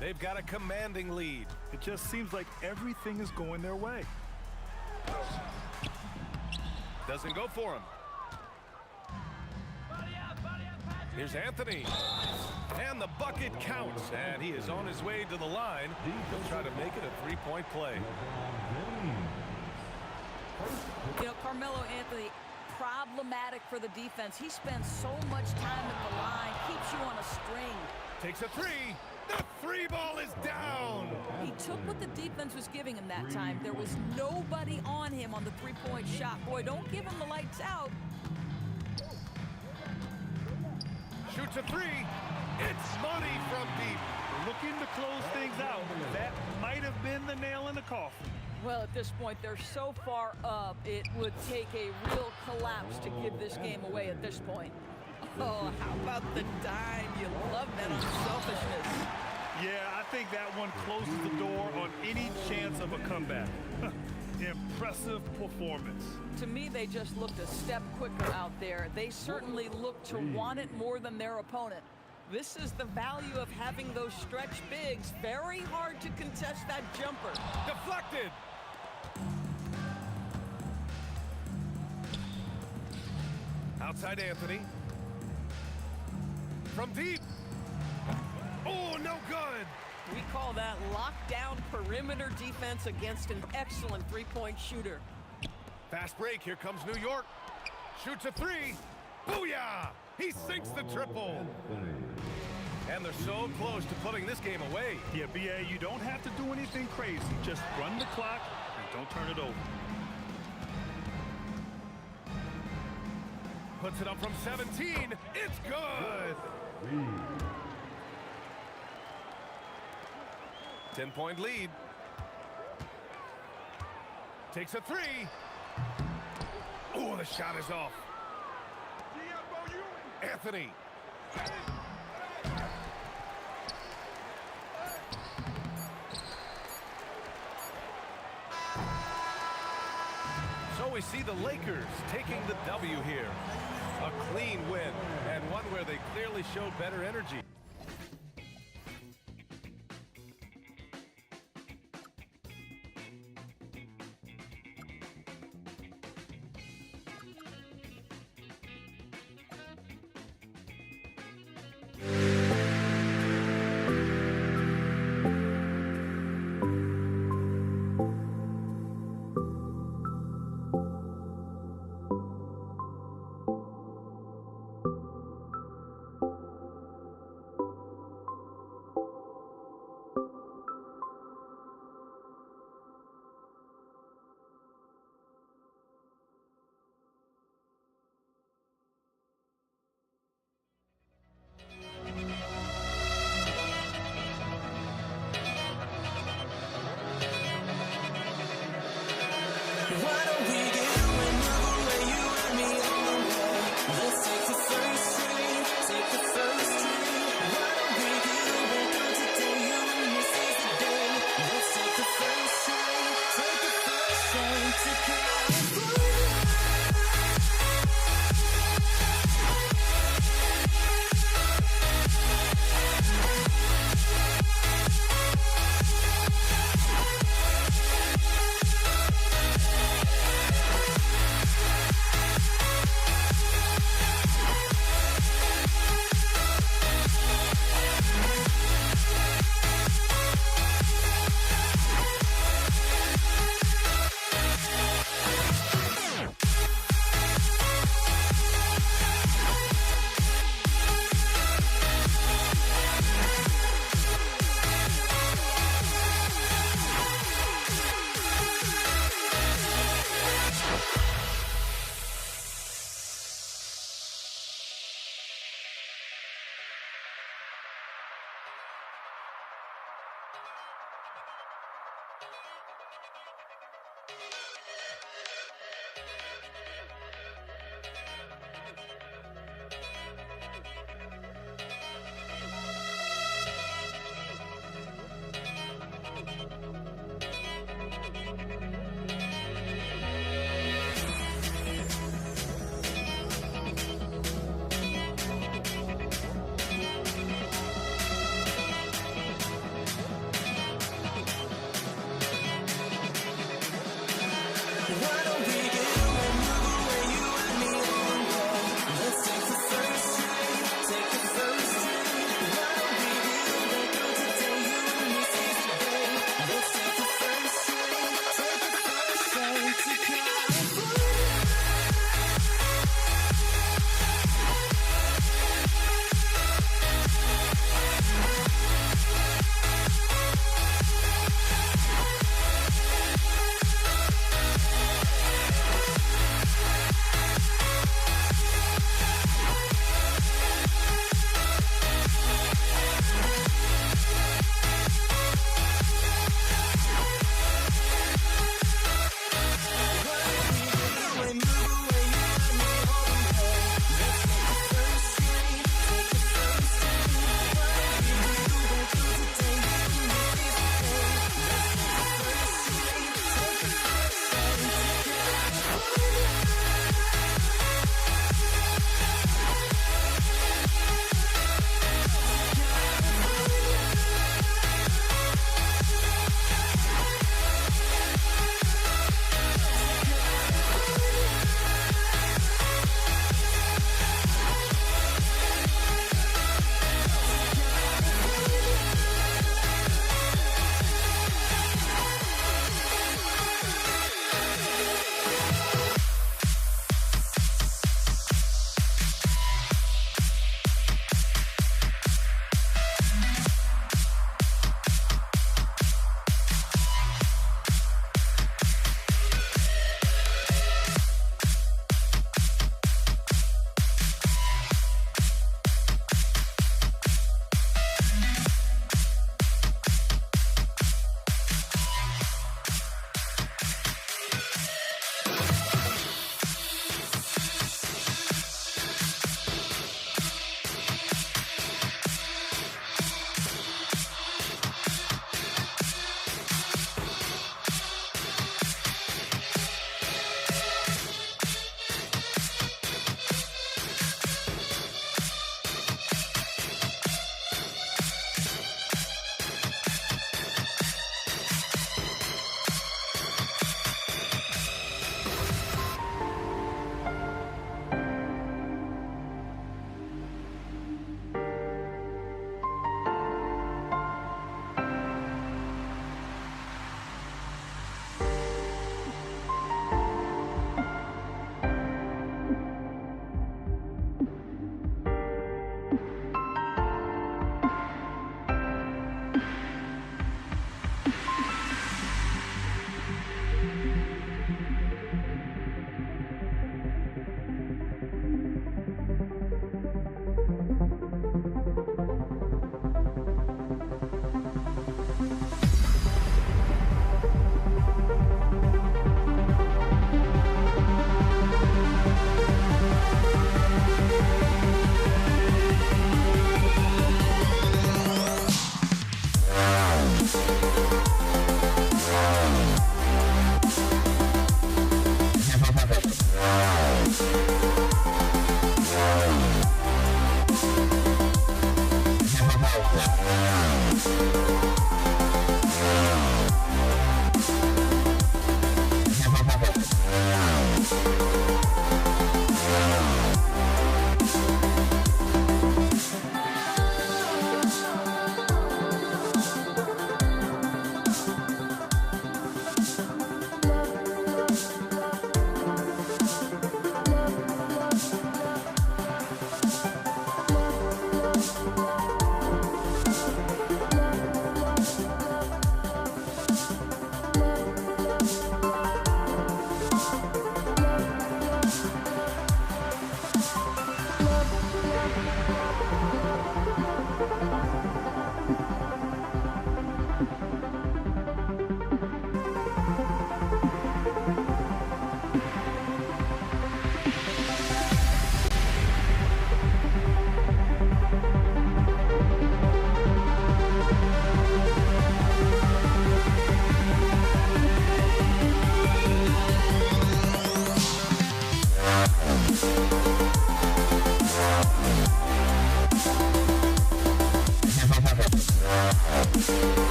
They've got a commanding lead. It just seems like everything is going their way. Doesn't go for him. Here's Anthony. And the bucket counts. And he is on his way to the line. He'll try to make it a 3-point play. You know, Carmelo Anthony, problematic for the defense. He spends so much time at the line, keeps you on a string. Takes a 3. The 3 ball is down. He took what the defense was giving him that time. There was nobody on him on the 3-point shot. Boy, don't give him the lights out. Shoots a 3. It's money from deep. Looking to close things out. That might have been the nail in the coffin. Well, at this point, they're so far up, it would take a real collapse to give this game away at this point. Oh, how about the dime? You love that unselfishness. Yeah, I think that one closes the door on any chance of a comeback. Impressive performance. To me, they just looked a step quicker out there. They certainly looked to want it more than their opponent. This is the value of having those stretch bigs. Very hard to contest that jumper. Deflected. Outside Anthony. From deep. Oh, no good. We call that lockdown perimeter defense against an excellent 3-point shooter. Fast break. Here comes New York. Shoots a 3. Booyah! He sinks the triple. And they're so close to putting this game away. Yeah, B.A., you don't have to do anything crazy. Just run the clock and don't turn it over. Puts it up from 17. It's good. 10-point lead. Takes a 3. Oh, the shot is off. Anthony. So we see the Lakers taking the W here. A clean win, and one where they clearly showed better energy.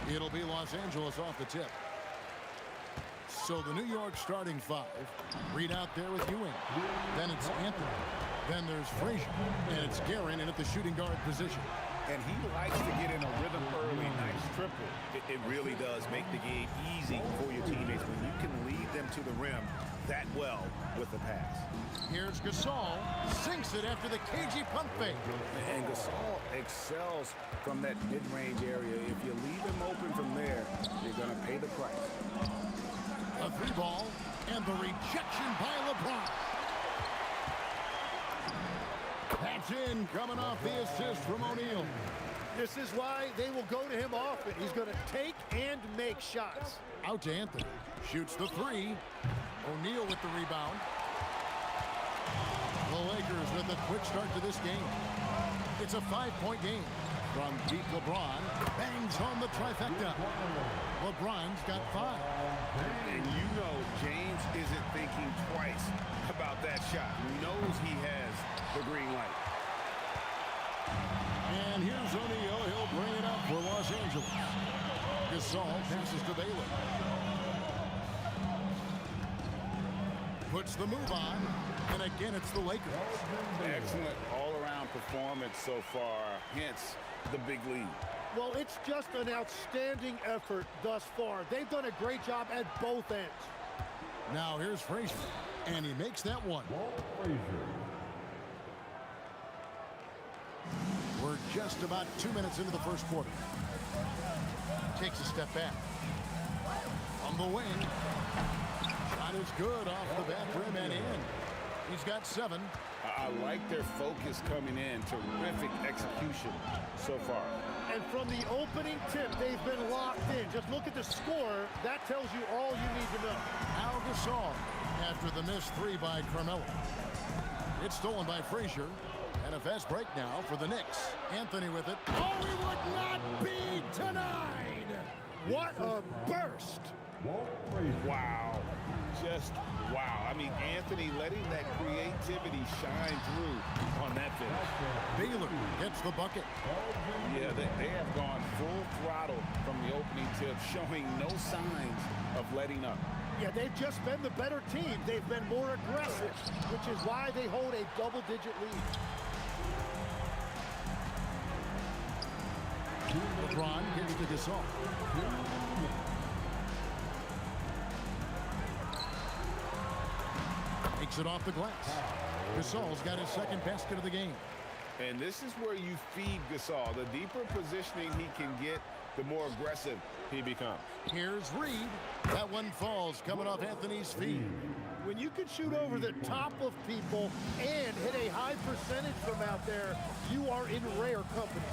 It'll be Los Angeles off the tip. So the New York starting five. Reed out there with Ewing. Then it's Anthony. Then there's Frazier. And it's Guerin in at the shooting guard position. And he likes to get in a rhythm early. Nice triple. It really does make the game easy for your teammates when you can lead them to the rim that well with the pass. Here's Gasol. Sinks it after the cagey pump fake. And Gasol excels from that mid-range area. If you leave him open from there, you're going to pay the price. A three ball. And the rejection by LeBron. That's in, coming off the assist from O'Neal. This is why they will go to him often. He's going to take and make shots. Out to Anthony. Shoots the three. O'Neal with the rebound. The Lakers with a quick start to this game. It's a 5-point game. From deep, LeBron bangs home the trifecta. LeBron's got 5. And you know James isn't thinking twice about that shot. He knows he has the green light. And here's O'Neal. He'll bring it up for Los Angeles. Gasol passes to Baylor. Puts the move on. And again, it's the Lakers. Excellent all-around performance so far. Hence the big lead. Well, it's just an outstanding effort thus far. They've done a great job at both ends. Now here's Frazier. And he makes that one. We're just about 2 minutes into the first quarter. Takes a step back. On the wing. Shot is good off the back rim and in. He's got 7. I like their focus coming in. Terrific execution so far. And from the opening tip, they've been locked in. Just look at the score. That tells you all you need to know. Al Gasol after the missed 3 by Carmelo. It's stolen by Frazier. And a fast break now for the Knicks. Anthony with it. Oh, he would not be denied. What a burst. Wow. Just wow. I mean, Anthony letting that creativity shine through on that finish. Baylor gets the bucket. Yeah, they have gone full throttle from the opening tip, showing no signs of letting up. Yeah, they've just been the better team. They've been more aggressive, which is why they hold a double-digit lead. LeBron gets to Gasol. Takes it off the glass. Gasol's got his second basket of the game. And this is where you feed Gasol. The deeper positioning he can get, the more aggressive he becomes. Here's Reed. That one falls coming off Anthony's feet. When you can shoot over the top of people and hit a high percentage from out there, you are in rare company.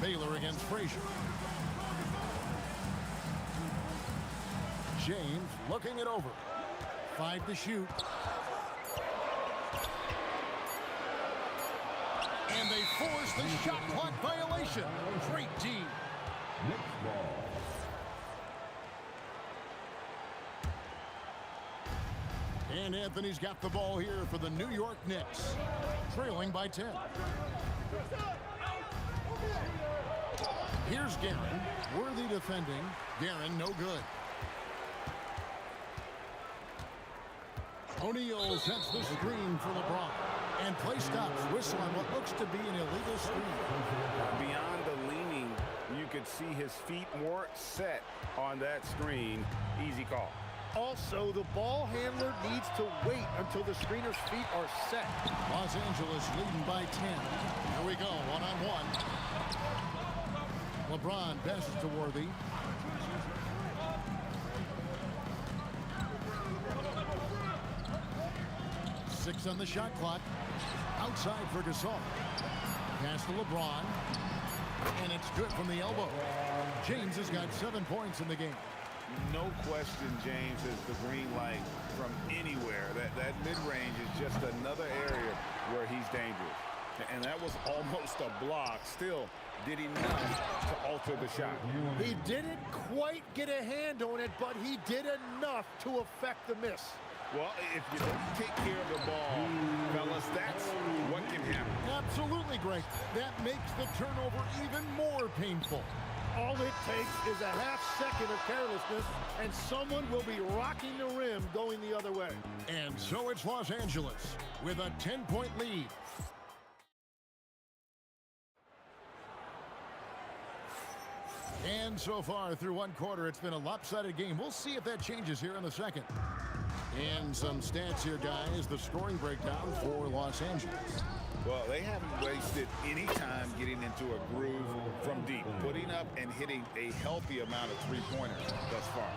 Baylor against Frazier. James looking it over. 5 to shoot. And they force the shot clock violation. Great D. And Anthony's got the ball here for the New York Knicks. Trailing by 10. Here's Guerin. Worthy defending. Guerin no good. O'Neal sets the screen for LeBron. And play stops. Whistle on what looks to be an illegal screen. Beyond the leaning, you could see his feet more set on that screen. Easy call. Also, the ball handler needs to wait until the screener's feet are set. Los Angeles leading by 10. Here we go, one-on-one. LeBron passes to Worthy. Six on the shot clock. Outside for Gasol. Pass to LeBron. And it's good from the elbow. James has got 7 points in the game. No question, James has the green light from anywhere. That mid-range is just another area where he's dangerous. And that was almost a block. Still did enough to alter the shot. He didn't quite get a hand on it, but he did enough to affect the miss. Well, if you don't take care of the ball, fellas, that's what can happen. Absolutely, Greg. That makes the turnover even more painful. All it takes is a half second of carelessness, and someone will be rocking the rim going the other way. And so it's Los Angeles with a 10-point lead. And so far through one quarter, it's been a lopsided game. We'll see if that changes here in the second. And some stats here, guys. The scoring breakdown for Los Angeles. Well, they haven't wasted any time getting into a groove from deep, putting up and hitting a healthy amount of three-pointers thus far.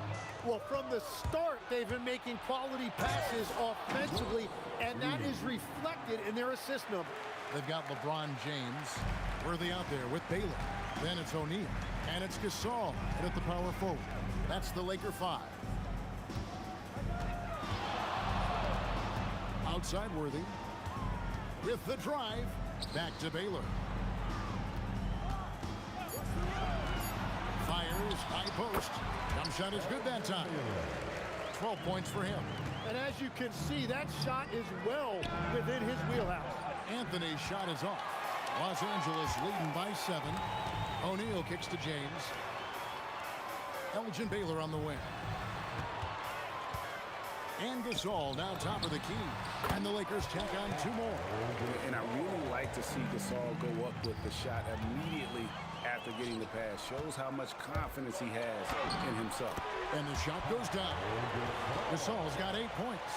Well, from the start, they've been making quality passes offensively, and that is reflected in their assist number. They've got LeBron James. Worthy out there with Baylor. Then it's O'Neal. And it's Gasol at the power forward. That's the Laker 5. Outside Worthy. With the drive. Back to Baylor. Fires. High post. Jump shot is good that time. 12 points for him. And as you can see, that shot is well within his wheelhouse. Anthony's shot is off. Los Angeles leading by 7. O'Neal kicks to James. Elgin Baylor on the wing. And Gasol now top of the key. And the Lakers tack on 2 more. And I really like to see Gasol go up with the shot immediately after getting the pass. Shows how much confidence he has in himself. And the shot goes down. Gasol's got 8 points.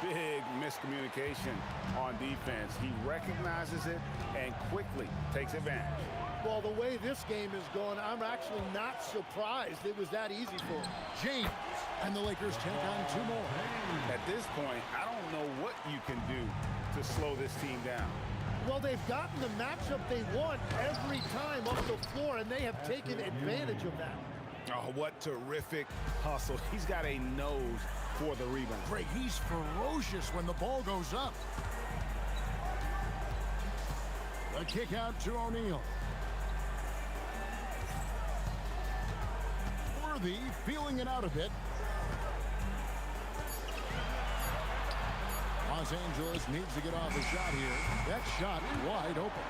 Big miscommunication on defense. He recognizes it and quickly takes advantage. Well, the way this game is going, I'm actually not surprised it was that easy for him. James, and the Lakers take on 2 more. At this point, I don't know what you can do to slow this team down. Well, they've gotten the matchup they want every time up the floor, and they have taken advantage of that. Oh, what terrific hustle. He's got a nose for the rebound. Greg, he's ferocious when the ball goes up. The kick out to O'Neal. Worthy feeling it out a bit. Los Angeles needs to get off a shot here. That shot wide open.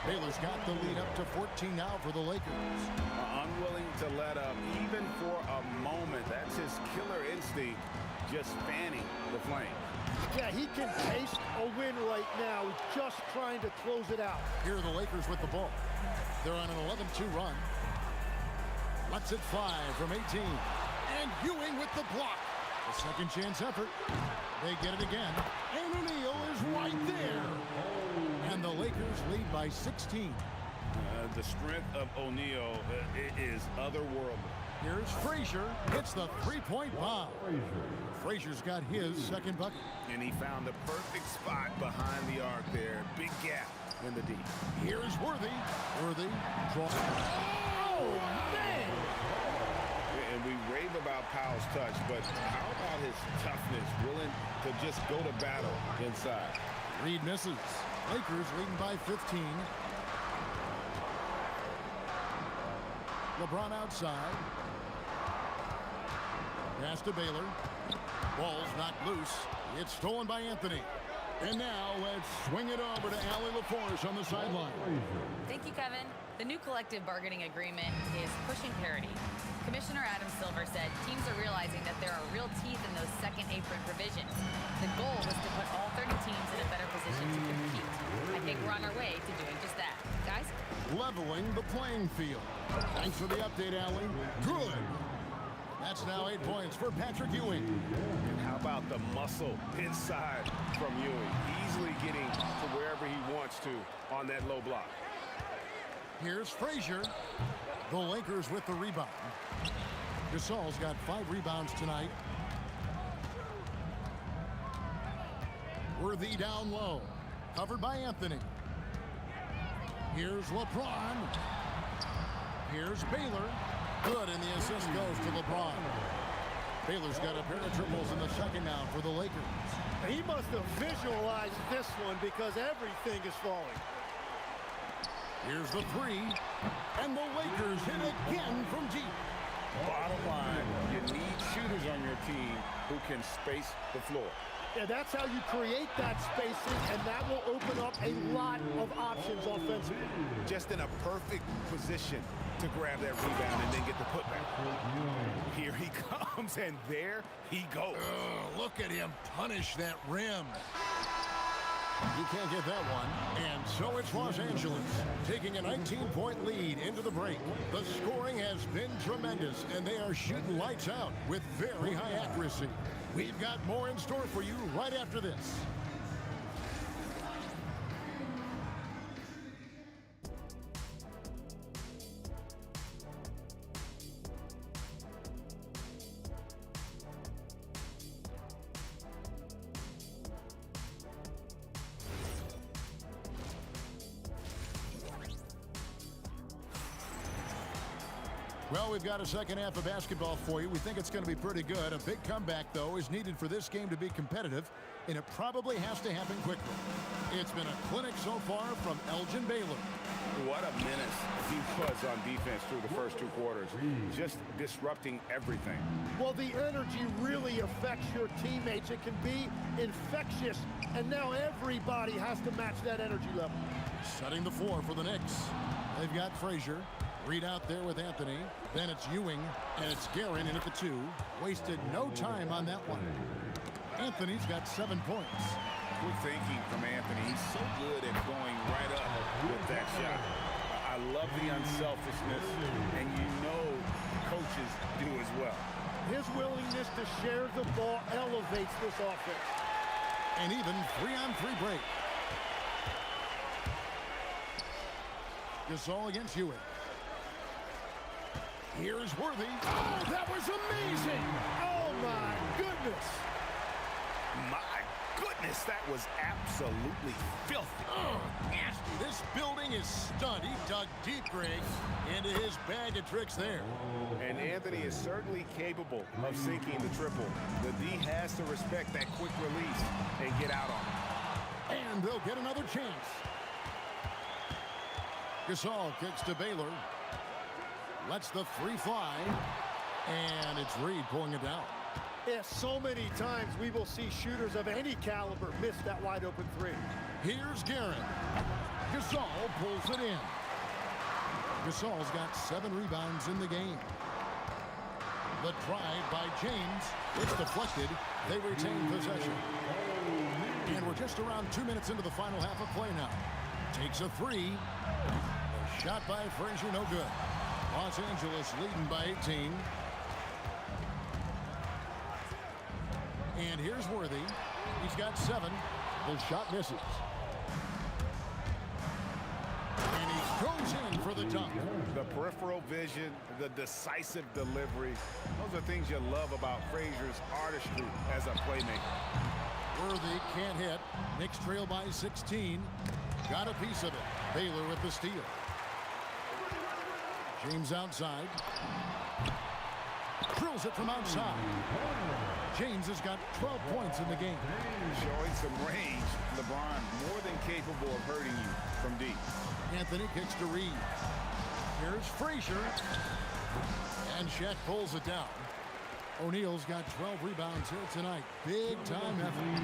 Baylor's got the lead up to 14 now for the Lakers. Unwilling to let up even for a moment. That's his killer instinct, just fanning the flame. Yeah, he can taste a win right now, just trying to close it out. Here are the Lakers with the ball. They're on an 11-2 run. Lets it fly from 18. And Ewing with the block. A second chance effort. They get it again. And O'Neal is right there. And the Lakers lead by 16. The strength of O'Neal is otherworldly. Here's Frazier. Hits the three-point bomb. Frazier's got his second bucket. And he found the perfect spot behind the arc there. Big gap in the deep. Here's Worthy. Worthy draws. Oh, man! And we rave about Powell's touch, but how about his toughness, willing to just go to battle inside? Reed misses. Lakers leading by 15. LeBron outside. Pass to Baylor. Ball's knocked loose. It's stolen by Anthony. And now let's swing it over to Allie LaForce on the sideline. Thank you, Kevin. The new collective bargaining agreement is pushing parity. Commissioner Adam Silver said teams are realizing that there are real teeth in those second apron provisions. The goal was to put all 30 teams in a better position to compete. I think we're on our way to doing just that. Guys? Leveling the playing field. Thanks for the update, Allie. Good. That's now 8 points for Patrick Ewing. And how about the muscle inside from Ewing? Easily getting to wherever he wants to on that low block. Here's Frazier. The Lakers with the rebound. Gasol's got 5 rebounds tonight. Worthy down low. Covered by Anthony. Here's LeBron. Here's Baylor. Good, and the assist goes to LeBron. Baylor's got a pair of triples in the second now for the Lakers. He must have visualized this one because everything is falling. Here's the three, and the Lakers hit again from deep. Bottom line, you need shooters on your team who can space the floor. Yeah, that's how you create that spacing, and that will open up a lot of options offensively. Just in a perfect position to grab that rebound and then get the putback. Here he comes, and there he goes. Look at him punish that rim. You can't get that one. And so it's Los Angeles taking a 19-point lead into the break. The scoring has been tremendous, and they are shooting lights out with very high accuracy. We've got more in store for you right after this. Well, we've got a second half of basketball for you. We think it's going to be pretty good. A big comeback, though, is needed for this game to be competitive, and it probably has to happen quickly. It's been a clinic so far from Elgin Baylor. What a menace he was on defense through the first two quarters, just disrupting everything. Well, the energy really affects your teammates. It can be infectious, and now everybody has to match that energy level. Setting the floor for the Knicks. They've got Frazier. Reed out there with Anthony. Then it's Ewing, and it's Guerin in at the 2. Wasted no time on that one. Anthony's got 7 points. Good thinking from Anthony. He's so good at going right up with that shot. I love the unselfishness, and you know coaches do as well. His willingness to share the ball elevates this offense. And even 3-on-3 break. Gasol against Ewing. Here's Worthy. Oh, that was amazing! Oh, my goodness! My goodness, that was absolutely filthy. Oh, nasty. This building is stunned. He dug deep, Greg, into his bag of tricks there. And Anthony is certainly capable of sinking the triple. The D has to respect that quick release and get out on it. And they'll get another chance. Gasol kicks to Baylor. Lets the 3 fly. And it's Reed pulling it down. Yeah, so many times we will see shooters of any caliber miss that wide open 3. Here's Guerin. Gasol pulls it in. Gasol's got 7 rebounds in the game. The try by James. It's deflected. They retain possession. And we're just around 2 minutes into the final half of play now. Takes a 3. A shot by Frazier, no good. Los Angeles leading by 18. And here's Worthy. He's got 7. The shot misses. And he goes in for the dunk. The peripheral vision, the decisive delivery. Those are things you love about Frazier's artistry as a playmaker. Worthy can't hit. Knicks trail by 16. Got a piece of it. Baylor with the steal. James outside. Drills it from outside. James has got 12 points in the game. Showing some range. LeBron more than capable of hurting you from deep. Anthony kicks to Reed. Here's Frazier. And Shaq pulls it down. O'Neal's got 12 rebounds here tonight. Big time effort.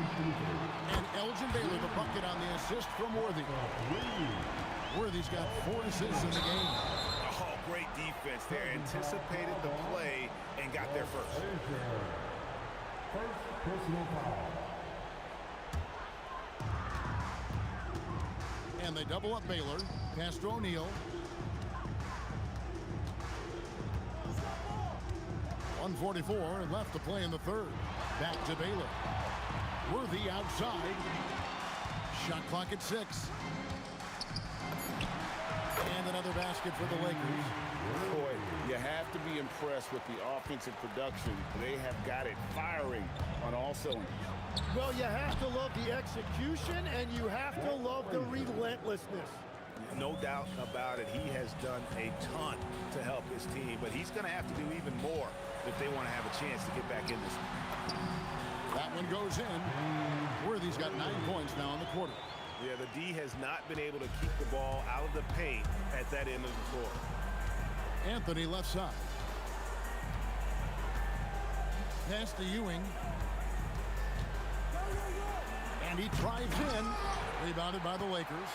And Elgin Baylor the bucket on the assist from Worthy. Worthy's got 4 assists in the game. Oh, great defense there. Anticipated the play and got there first. First personal foul. And they double up Baylor. Pass to O'Neal. 1:44 left to play in the third. Back to Baylor. Worthy outside. Shot clock at 6. And another basket for the Lakers. Boy, you have to be impressed with the offensive production. They have got it firing on all cylinders. Well, you have to love the execution, and you have to love the relentlessness. No doubt about it. He has done a ton to help his team, but he's going to have to do even more if they want to have a chance to get back in this one. That one goes in. Worthy's got 9 points now in the quarter. Yeah, the D has not been able to keep the ball out of the paint at that end of the floor. Anthony left side. Pass to Ewing. And he drives in. Rebounded by the Lakers.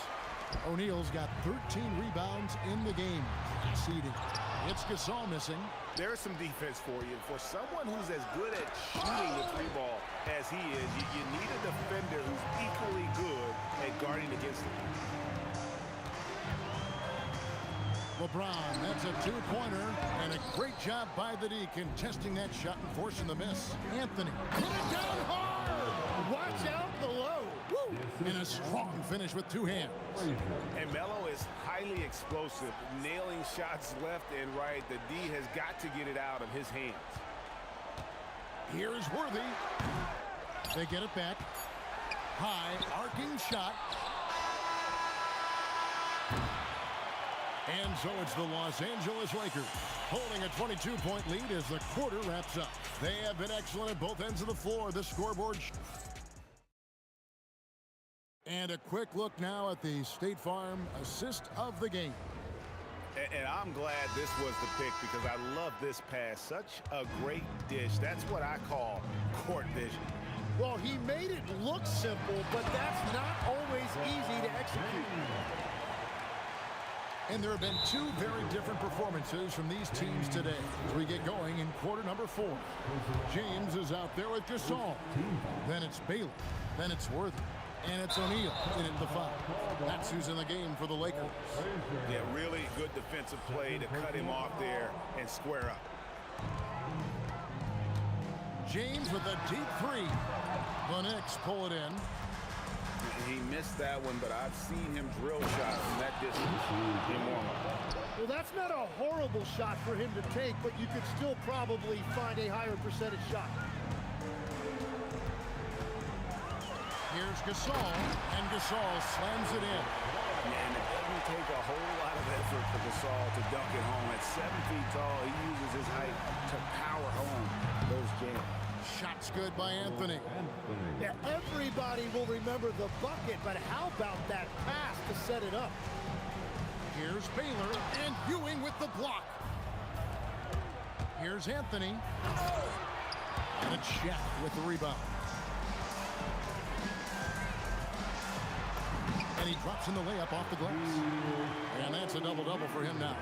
O'Neal's got 13 rebounds in the game. Seeding. It's Gasol missing. There's some defense for you. For someone who's as good at shooting the 3-ball as he is, you need a defender who's equally good at guarding against him. LeBron, that's a 2-pointer, and a great job by the D contesting that shot and forcing the miss. Anthony, put it down hard! Watch out below! Woo! And a strong finish with 2 hands. And Melo is highly explosive, nailing shots left and right. The D has got to get it out of his hands. Here's Worthy. They get it back. High, arcing shot. And so it's the Los Angeles Lakers holding a 22-point lead as the quarter wraps up. They have been excellent at both ends of the floor. The scoreboard. And a quick look now at the State Farm assist of the game. And I'm glad this was the pick because I love this pass. Such a great dish. That's what I call court vision. Well, he made it look simple, but that's not always easy to execute. And there have been 2 very different performances from these teams today as we get going in quarter number 4. James is out there with Gasol. Then it's Bailey. Then it's Worthy. And it's O'Neal in at the foul. That's who's in the game for the Lakers. Yeah, really good defensive play to cut him off there and square up. James with a deep 3. The Knicks pull it in. He missed that one, but I've seen him drill shots from that distance in warm-up. Well, that's not a horrible shot for him to take, but you could still probably find a higher percentage shot. Here's Gasol, and Gasol slams it in. And it doesn't take a whole lot of effort for Gasol to dunk it home. At 7 feet tall, he uses his height to power home those jams. Shots good by Anthony. Yeah, everybody will remember the bucket, but how about that pass to set it up? Here's Baylor, and Ewing with the block. Here's Anthony. And it's Shaq with the rebound. And he drops in the layup off the glass. And that's a double-double for him now.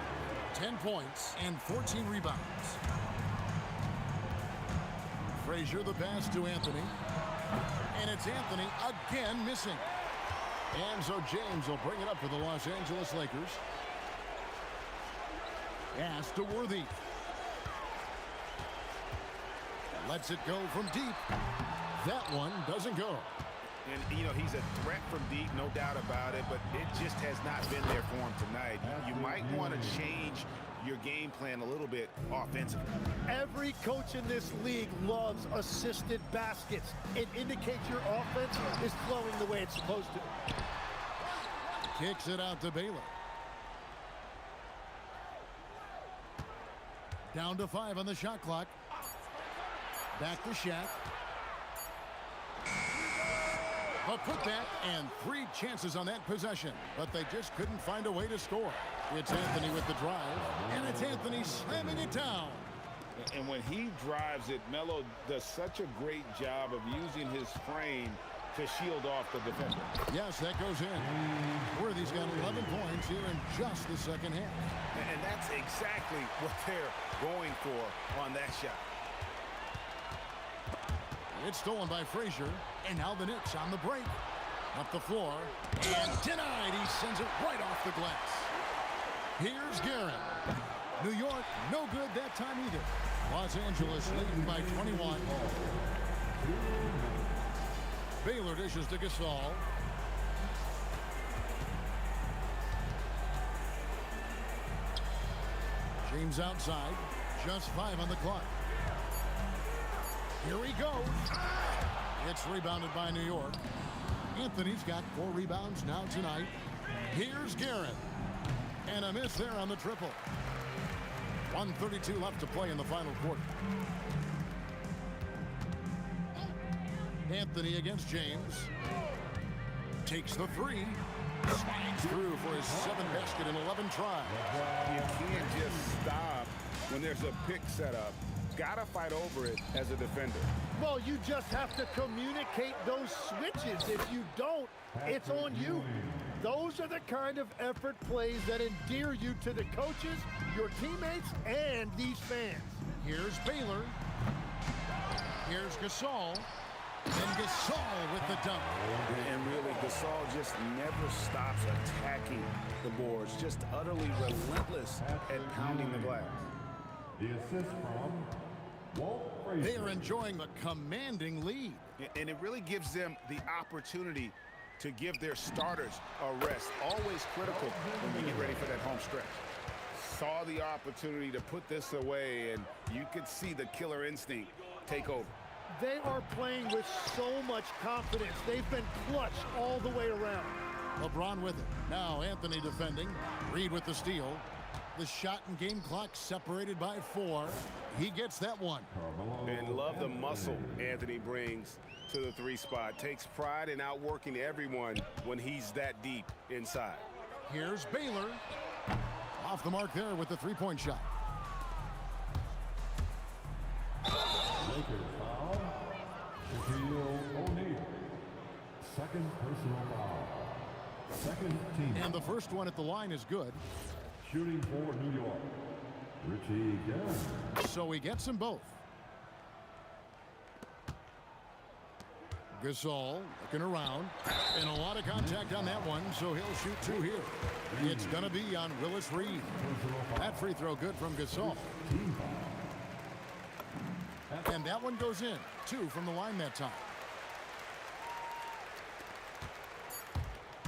10 points and 14 rebounds. Frazier the pass to Anthony. And it's Anthony again missing. And so James will bring it up for the Los Angeles Lakers. Pass to Worthy. Lets it go from deep. That one doesn't go. And, you know, he's a threat from deep, no doubt about it, but it just has not been there for him tonight. You might want to change your game plan a little bit offensively. Every coach in this league loves assisted baskets. It indicates your offense is flowing the way it's supposed to. Kicks it out to Baylor. Down to 5 on the shot clock. Back to Shaq. A putback and 3 chances on that possession, but they just couldn't find a way to score. It's Anthony with the drive, and it's Anthony slamming it down. And when he drives it, Melo does such a great job of using his frame to shield off the defender. Yes, that goes in. Worthy's got 11 points here in just the second half. And that's exactly what they're going for on that shot. It's stolen by Frazier, and now the Knicks on the break. Up the floor, and denied. He sends it right off the glass. Here's Guerin. New York, no good that time either. Los Angeles leading by 21. Baylor dishes to Gasol. James outside, just 5 on the clock. Here he goes. It's rebounded by New York. Anthony's got 4 rebounds now tonight. Here's Garrett. And a miss there on the triple. 1:32 left to play in the final quarter. Anthony against James. Takes the three. Slides through for his 7th basket in 11 tries. You can't just stop when there's a pick set up. Gotta fight over it as a defender. Well, you just have to communicate those switches. If you don't, it's on you. Those are the kind of effort plays that endear you to the coaches, your teammates, and these fans. Here's Baylor. Here's Gasol. And Gasol with the dunk. And really, Gasol just never stops attacking the boards. Just utterly relentless at pounding the glass. The assist from Walt Frazier. They are enjoying a commanding lead. And it really gives them the opportunity to give their starters a rest. Always critical when we get ready for that home stretch. Saw the opportunity to put this away, and you could see the killer instinct take over. They are playing with so much confidence. They've been clutch all the way around. LeBron with it. Now Anthony defending. Reed with the steal. The shot and game clock separated by 4. He gets that one. And love the muscle Anthony brings to the 3 spot. Takes pride in outworking everyone when he's that deep inside. Here's Baylor. Off the mark there with the 3-point shot. Lakers foul. Shaquille O'Neal. Second personal foul. Second team. And the first one at the line is good. Shooting for New York, Richie Garrett. So he gets them both. Gasol looking around. And a lot of contact on that one, so he'll shoot 2 here. It's going to be on Willis Reed. That free throw good from Gasol. And that one goes in. 2 from the line that time.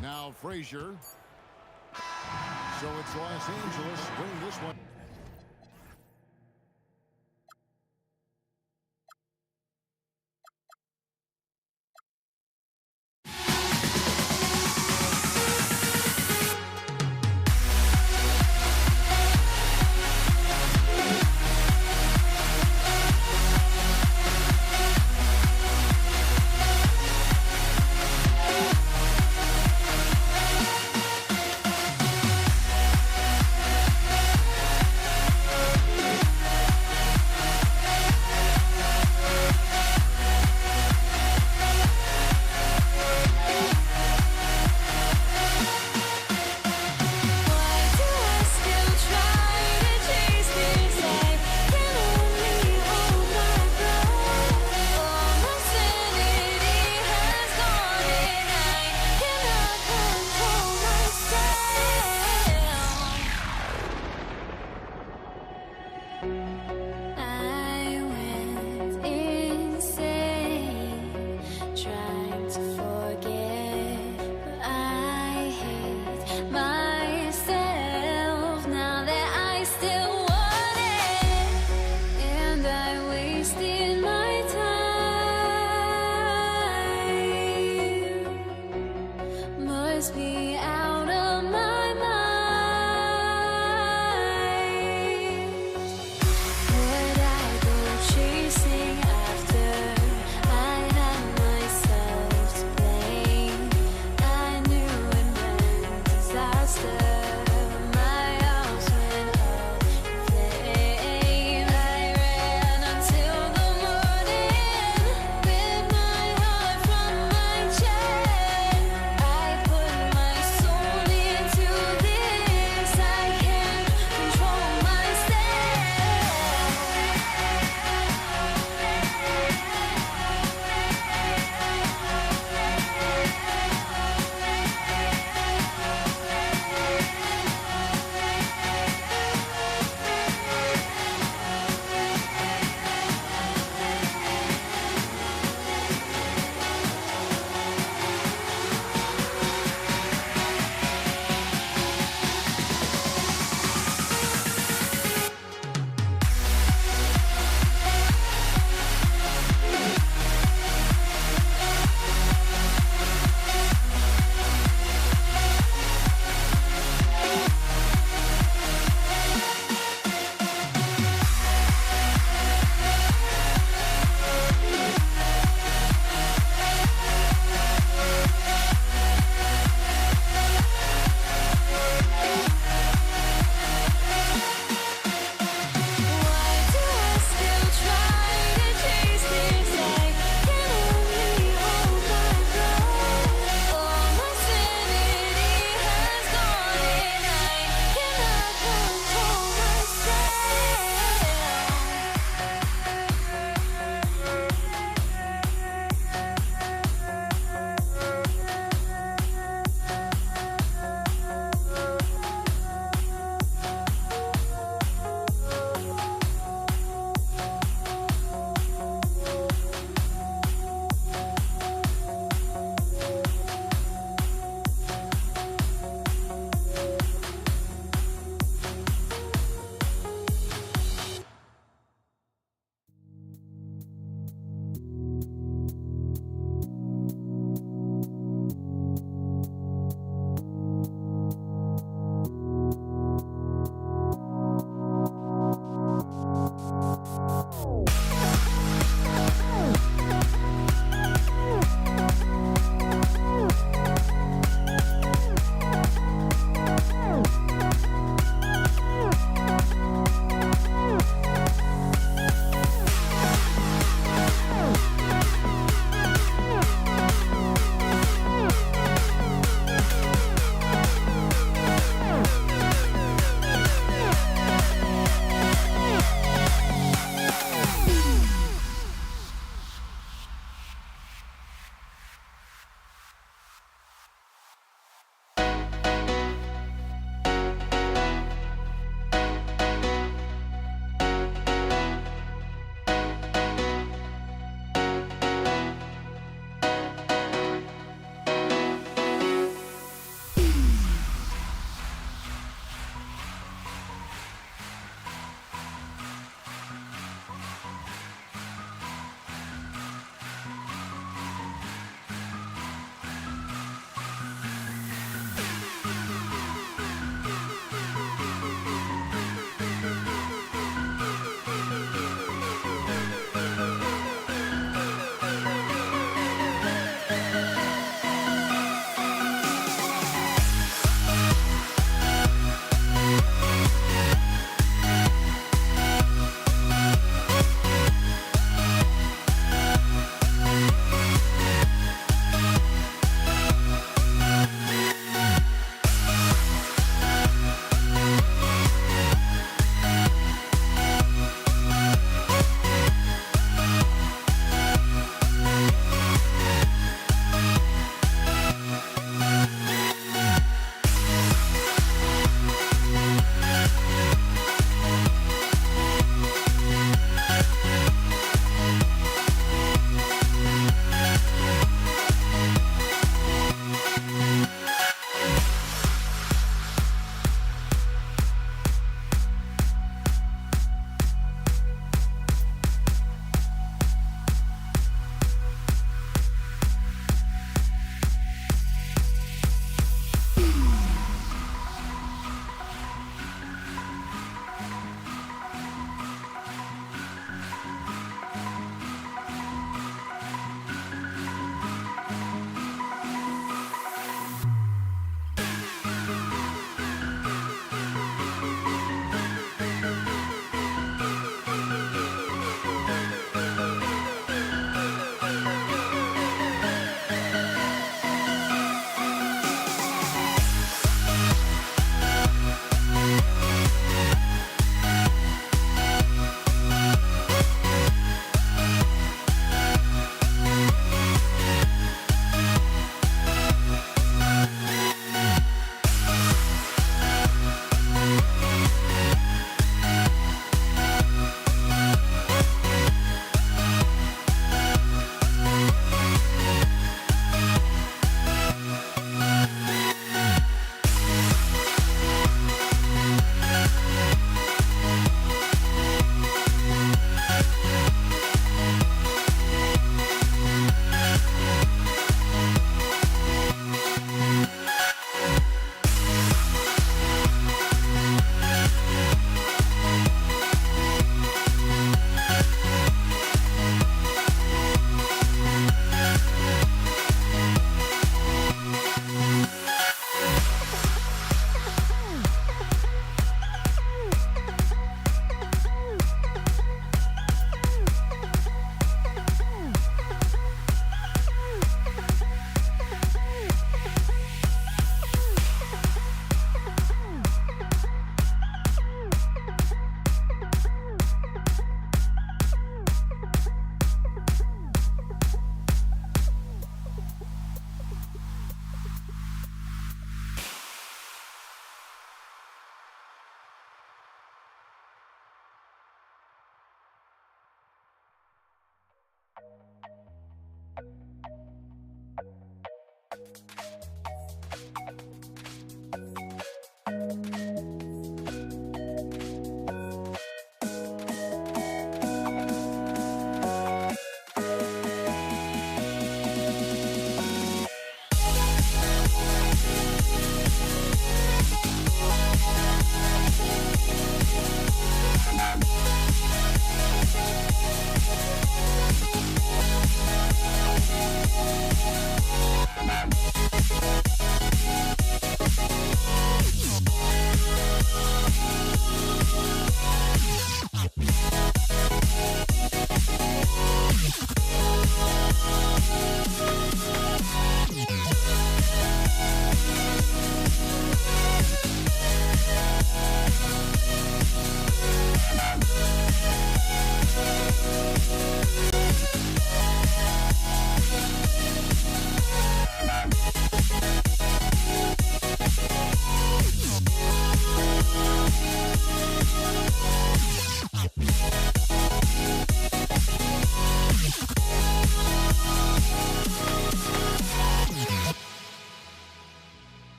Now Frazier. So it's Los Angeles winning this one.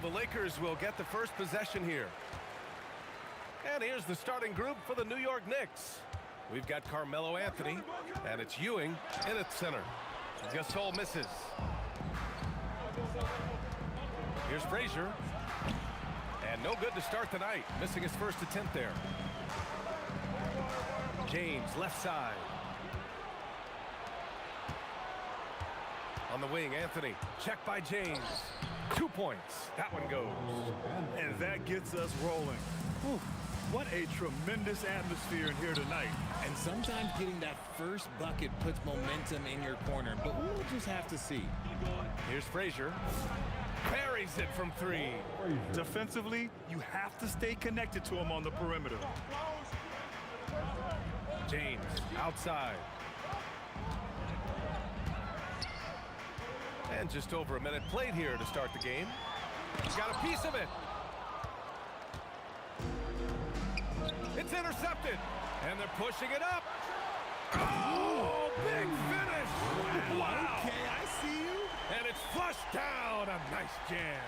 the Lakers will get the first possession here. And here's the starting group for the New York Knicks. We've got Carmelo Anthony, and it's Ewing in at center. Gasol misses. Here's Frazier. And no good to start the night, missing his first attempt there. James, left side. On the wing, Anthony. Check by James. 2 points. That one goes. And that gets us rolling. Whew. What a tremendous atmosphere in here tonight. And sometimes getting that first bucket puts momentum in your corner, but we'll just have to see. Here's Frazier. Buries it from 3. Defensively, you have to stay connected to him on the perimeter. James, outside. And just over a minute played here to start the game. He's got a piece of it. It's intercepted. And they're pushing it up. Oh, big finish. Wow. Okay, I see you. And it's flushed down. A nice jam.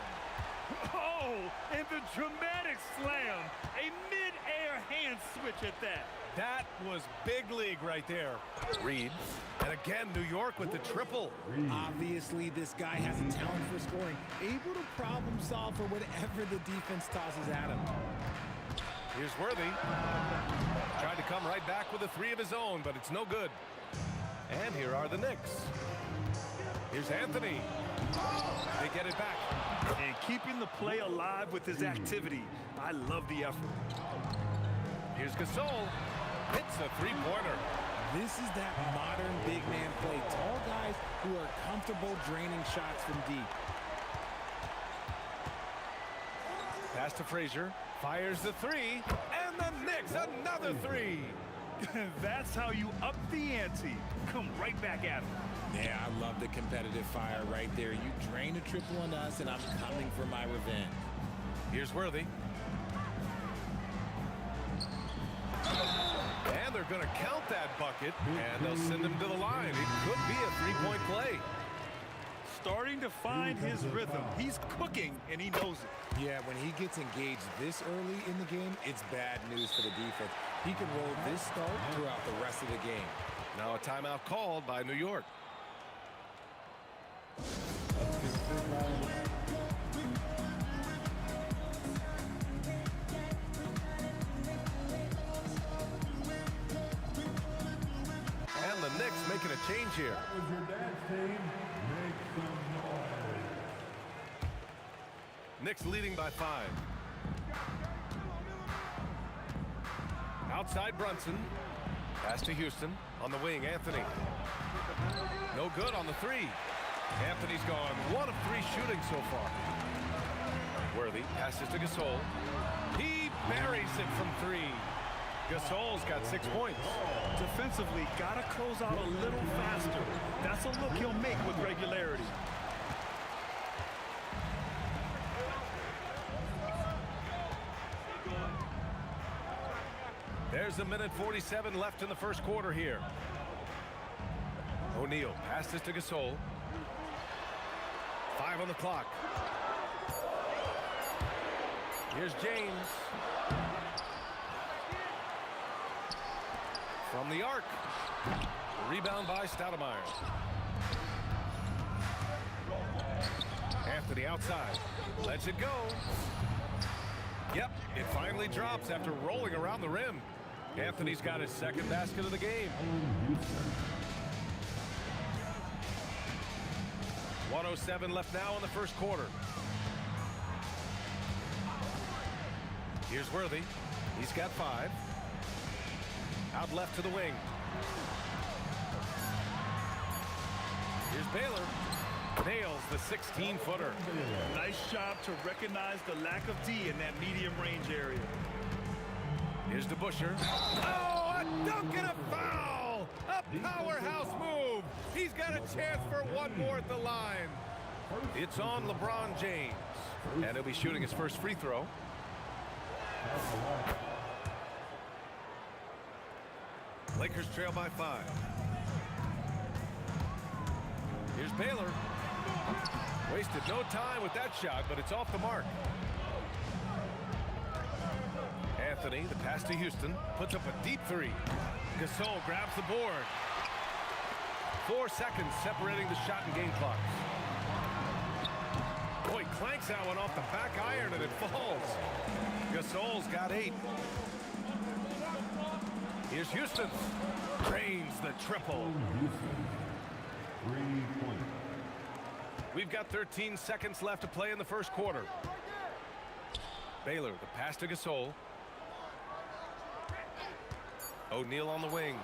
Oh, and the dramatic slam. A mid-air hand switch at that. That was big league right there. Reed. And again, New York with the triple. Obviously, this guy has a talent for scoring. Able to problem solve for whatever the defense tosses at him. Here's Worthy. Tried to come right back with a 3 of his own, but it's no good. And here are the Knicks. Here's Anthony. They get it back. And keeping the play alive with his activity. I love the effort. Here's Gasol. Hits a 3-pointer. This is that modern big man play. Tall guys who are comfortable draining shots from deep. Pass to Frazier. Fires the 3. And the Knicks another 3. That's how you up the ante. Come right back at him. Yeah, I love the competitive fire right there. You drain a triple on us, and I'm coming for my revenge. Here's Worthy. And they're going to count that bucket, and they'll send him to the line. It could be a 3-point play. Starting to find his rhythm. He's cooking, and he knows it. Yeah, when he gets engaged this early in the game, it's bad news for the defense. He can roll this start throughout the rest of the game. Now a timeout called by New York. And the Knicks making a change here. Knicks leading by 5. Outside Brunson. Pass to Houston. On the wing, Anthony. No good on the 3. Anthony's gone 1 of 3 shooting so far. Worthy passes to Gasol. He buries it from 3. Gasol's got 6 points. Defensively, got to close out a little faster. That's a look he'll make with regularity. There's a minute 47 left in the first quarter here. O'Neal passes to Gasol. 5 on the clock. Here's James. From the arc. Rebound by Stoudemire. Anthony outside. Lets it go. Yep, it finally drops after rolling around the rim. Anthony's got his second basket of the game. 1:07 left now in the first quarter. Here's Worthy. He's got 5. Out left to the wing. Here's Baylor. Nails the 16-footer. Nice job to recognize the lack of D in that medium range area. Here's DeBuscher. Oh, a dunk and a foul! A powerhouse move. He's got a chance for one more at the line. It's on LeBron James. And he'll be shooting his first free throw. Lakers trail by 5. Here's Baylor. Wasted no time with that shot, but it's off the mark. Anthony, the pass to Houston, puts up a deep three. Gasol grabs the board. 4 seconds separating the shot and game clocks. Boy, clanks that one off the back iron and it falls. Gasol's got 8. Here's Houston. Drains the triple. 3 points. We've got 13 seconds left to play in the first quarter. Baylor, the pass to Gasol. O'Neal on the wing.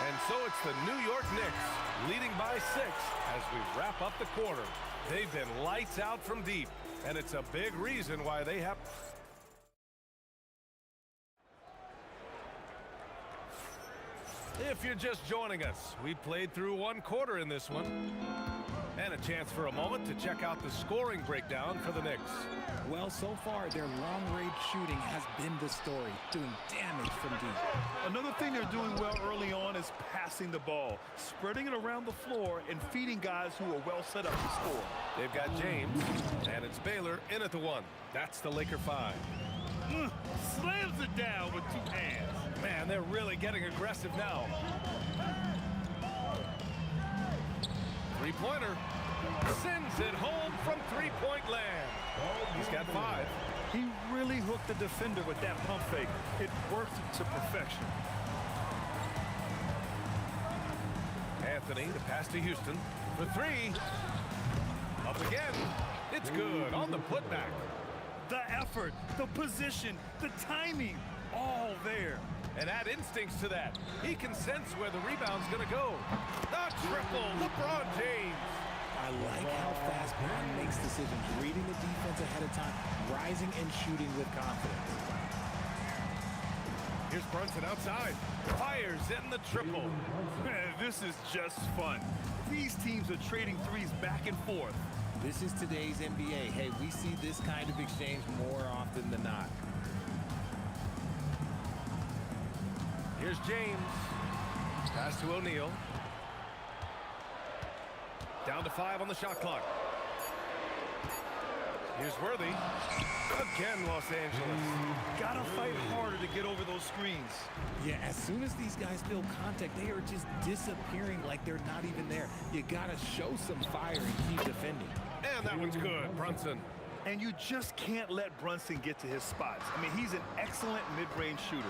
And so it's the New York Knicks leading by 6 as we wrap up the quarter. They've been lights out from deep, and it's a big reason why they have... If you're just joining us, we played through 1 quarter in this one. And a chance for a moment to check out the scoring breakdown for the Knicks. Well, so far, their long-range shooting has been the story, doing damage from deep. Another thing they're doing well early on is passing the ball, spreading it around the floor and feeding guys who are well set up to score. They've got James, and it's Baylor in at the 1. That's the Laker 5. Slams it down with 2 hands. Man, they're really getting aggressive now. 3-pointer. Sends it home from 3-point land. He's got 5. He really hooked the defender with that pump fake. It worked to perfection. Anthony, the pass to Houston. For 3. Up again. It's good on the putback. The effort, the position, the timing, all there. And add instincts to that. He can sense where the rebound's going to go. The triple, LeBron James. I like how fast Bron makes decisions, reading the defense ahead of time, rising and shooting with confidence. Here's Brunson outside. Fires in the triple. Man, this is just fun. These teams are trading threes back and forth. This is today's NBA. Hey, we see this kind of exchange more often than not. Here's James. Pass to O'Neal. Down to 5 on the shot clock. Here's Worthy. Again, Los Angeles. Gotta fight harder to get over those screens. Yeah, as soon as these guys feel contact, they are just disappearing like they're not even there. You gotta show some fire and keep defending. And that one's good, Brunson. And you just can't let Brunson get to his spots. I mean, he's an excellent mid-range shooter.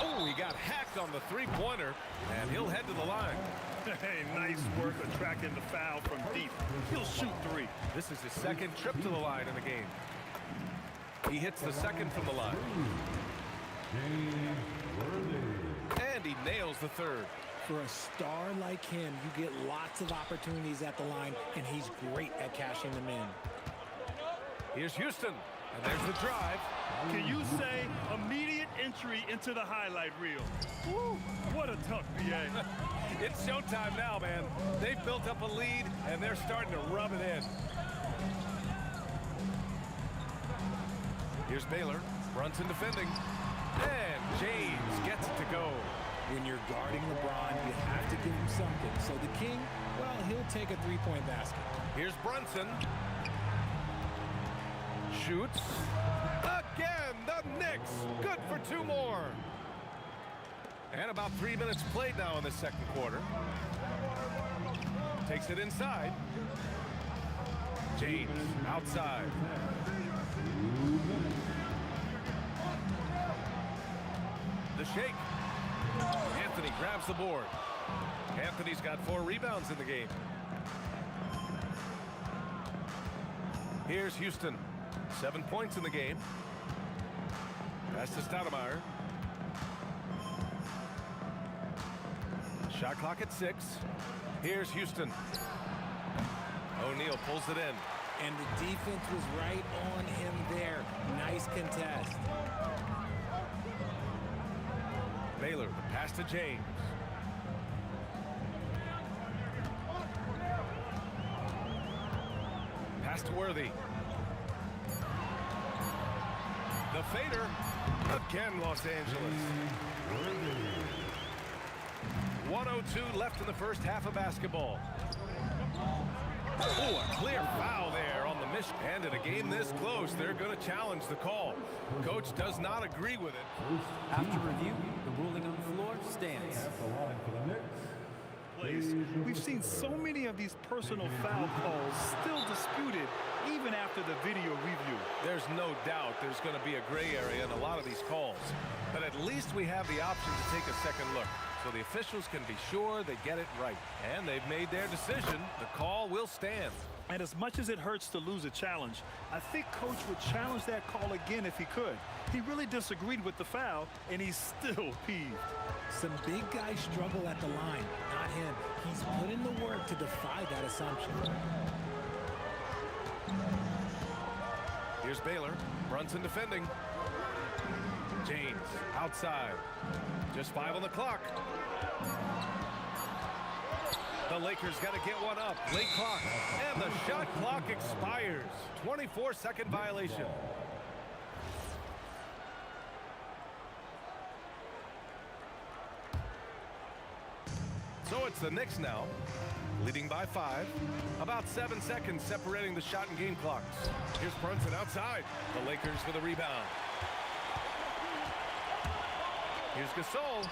Oh, he got hacked on the 3-pointer, and he'll head to the line. Hey, nice work attracting the foul from deep. He'll shoot 3. This is his 2nd trip to the line in the game. He hits the 2nd from the line. And he nails the 3rd. For a star like him, you get lots of opportunities at the line, and he's great at cashing them in. Here's Houston, and there's the drive. Can you say immediate entry into the highlight reel? Woo, what a tough BA. It's showtime now, man. They've built up a lead, and they're starting to rub it in. Here's Baylor. Brunson defending. And James gets it to go. When you're guarding LeBron, you have to give him something. So the King, well, he'll take a 3-point basket. Here's Brunson. Shoots. Again, the Knicks. Good for 2 more. And about 3 minutes played now in the 2nd quarter. Takes it inside. James outside. The shake. Anthony grabs the board. Anthony's got 4 rebounds in the game. Here's Houston. 7 points in the game. Pass to Stoudemire. Shot clock at 6. Here's Houston. O'Neal pulls it in. And the defense was right on him there. Nice contest. Baylor, the pass to James. Pass to Worthy. The fader. Again, Los Angeles. 102 1:02 left in the first half of basketball. Oh, a clear foul there on the miss. And in a game this close, they're going to challenge the call. Coach does not agree with it. After review, the ruling on the floor stands. We've seen so many of these personal foul calls still disputed even after the video review. There's no doubt there's going to be a gray area in a lot of these calls. But at least we have the option to take a second look, so the officials can be sure they get it right. And they've made their decision. The call will stand. And as much as it hurts to lose a challenge, I think Coach would challenge that call again if he could. He really disagreed with the foul, and he's still peeved. Some big guys struggle at the line, not him. He's put in the work to defy that assumption. Here's Baylor. Brunson defending. James outside. Just 5 on the clock. The Lakers got to get one up. Late clock. And the shot clock expires. 24-second violation. So it's the Knicks now, leading by 5. About 7 seconds separating the shot and game clocks. Here's Brunson outside. The Lakers for the rebound. Here's Gasol.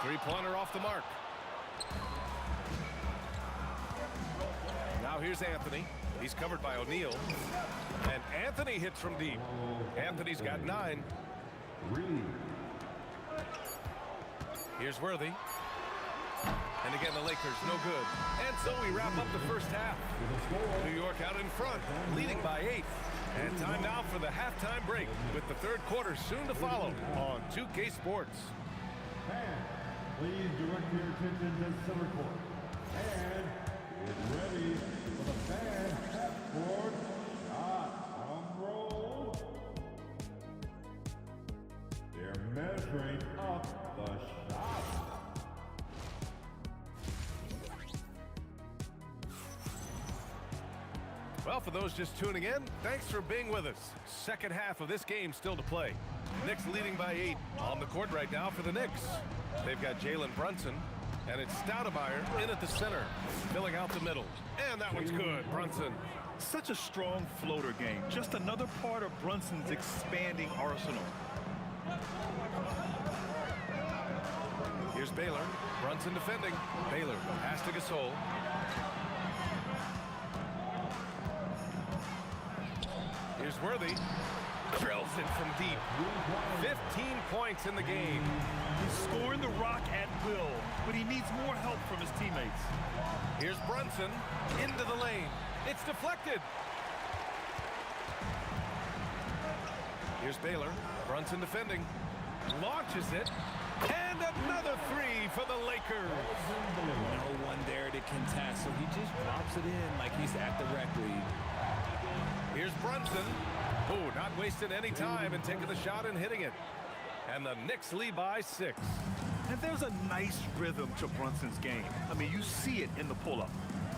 Three-pointer off the mark. Now here's Anthony. He's covered by O'Neal. And Anthony hits from deep. Anthony's got 9. Here's Worthy. And again, the Lakers no good. And so we wrap up the first half. New York out in front, leading by 8. And time now for the halftime break, with the third quarter soon to follow on 2K Sports. Please direct your attention to center court. And get ready for the fan half-court shot. Drum roll. They're measuring up the shot. Well, for those just tuning in, thanks for being with us. Second half of this game still to play. Knicks leading by 8. On the court right now for the Knicks. They've got Jalen Brunson, and it's Stoudemire in at the center, filling out the middle. And that one's good, Brunson. Such a strong floater game. Just another part of Brunson's expanding arsenal. Here's Baylor. Brunson defending. Baylor, pass to Gasol. Here's Worthy. Drills it from deep. 15 points in the game. He's scoring the rock at will, but he needs more help from his teammates. Here's Brunson into the lane. It's deflected. Here's Baylor. Brunson defending. Launches it. And another 3 for the Lakers. No one there to contest, so he just drops it in like he's at the rec league. Here's Brunson. Oh, not wasting any time and taking the shot and hitting it. And the Knicks lead by 6. And there's a nice rhythm to Brunson's game. I mean, you see it in the pull-up.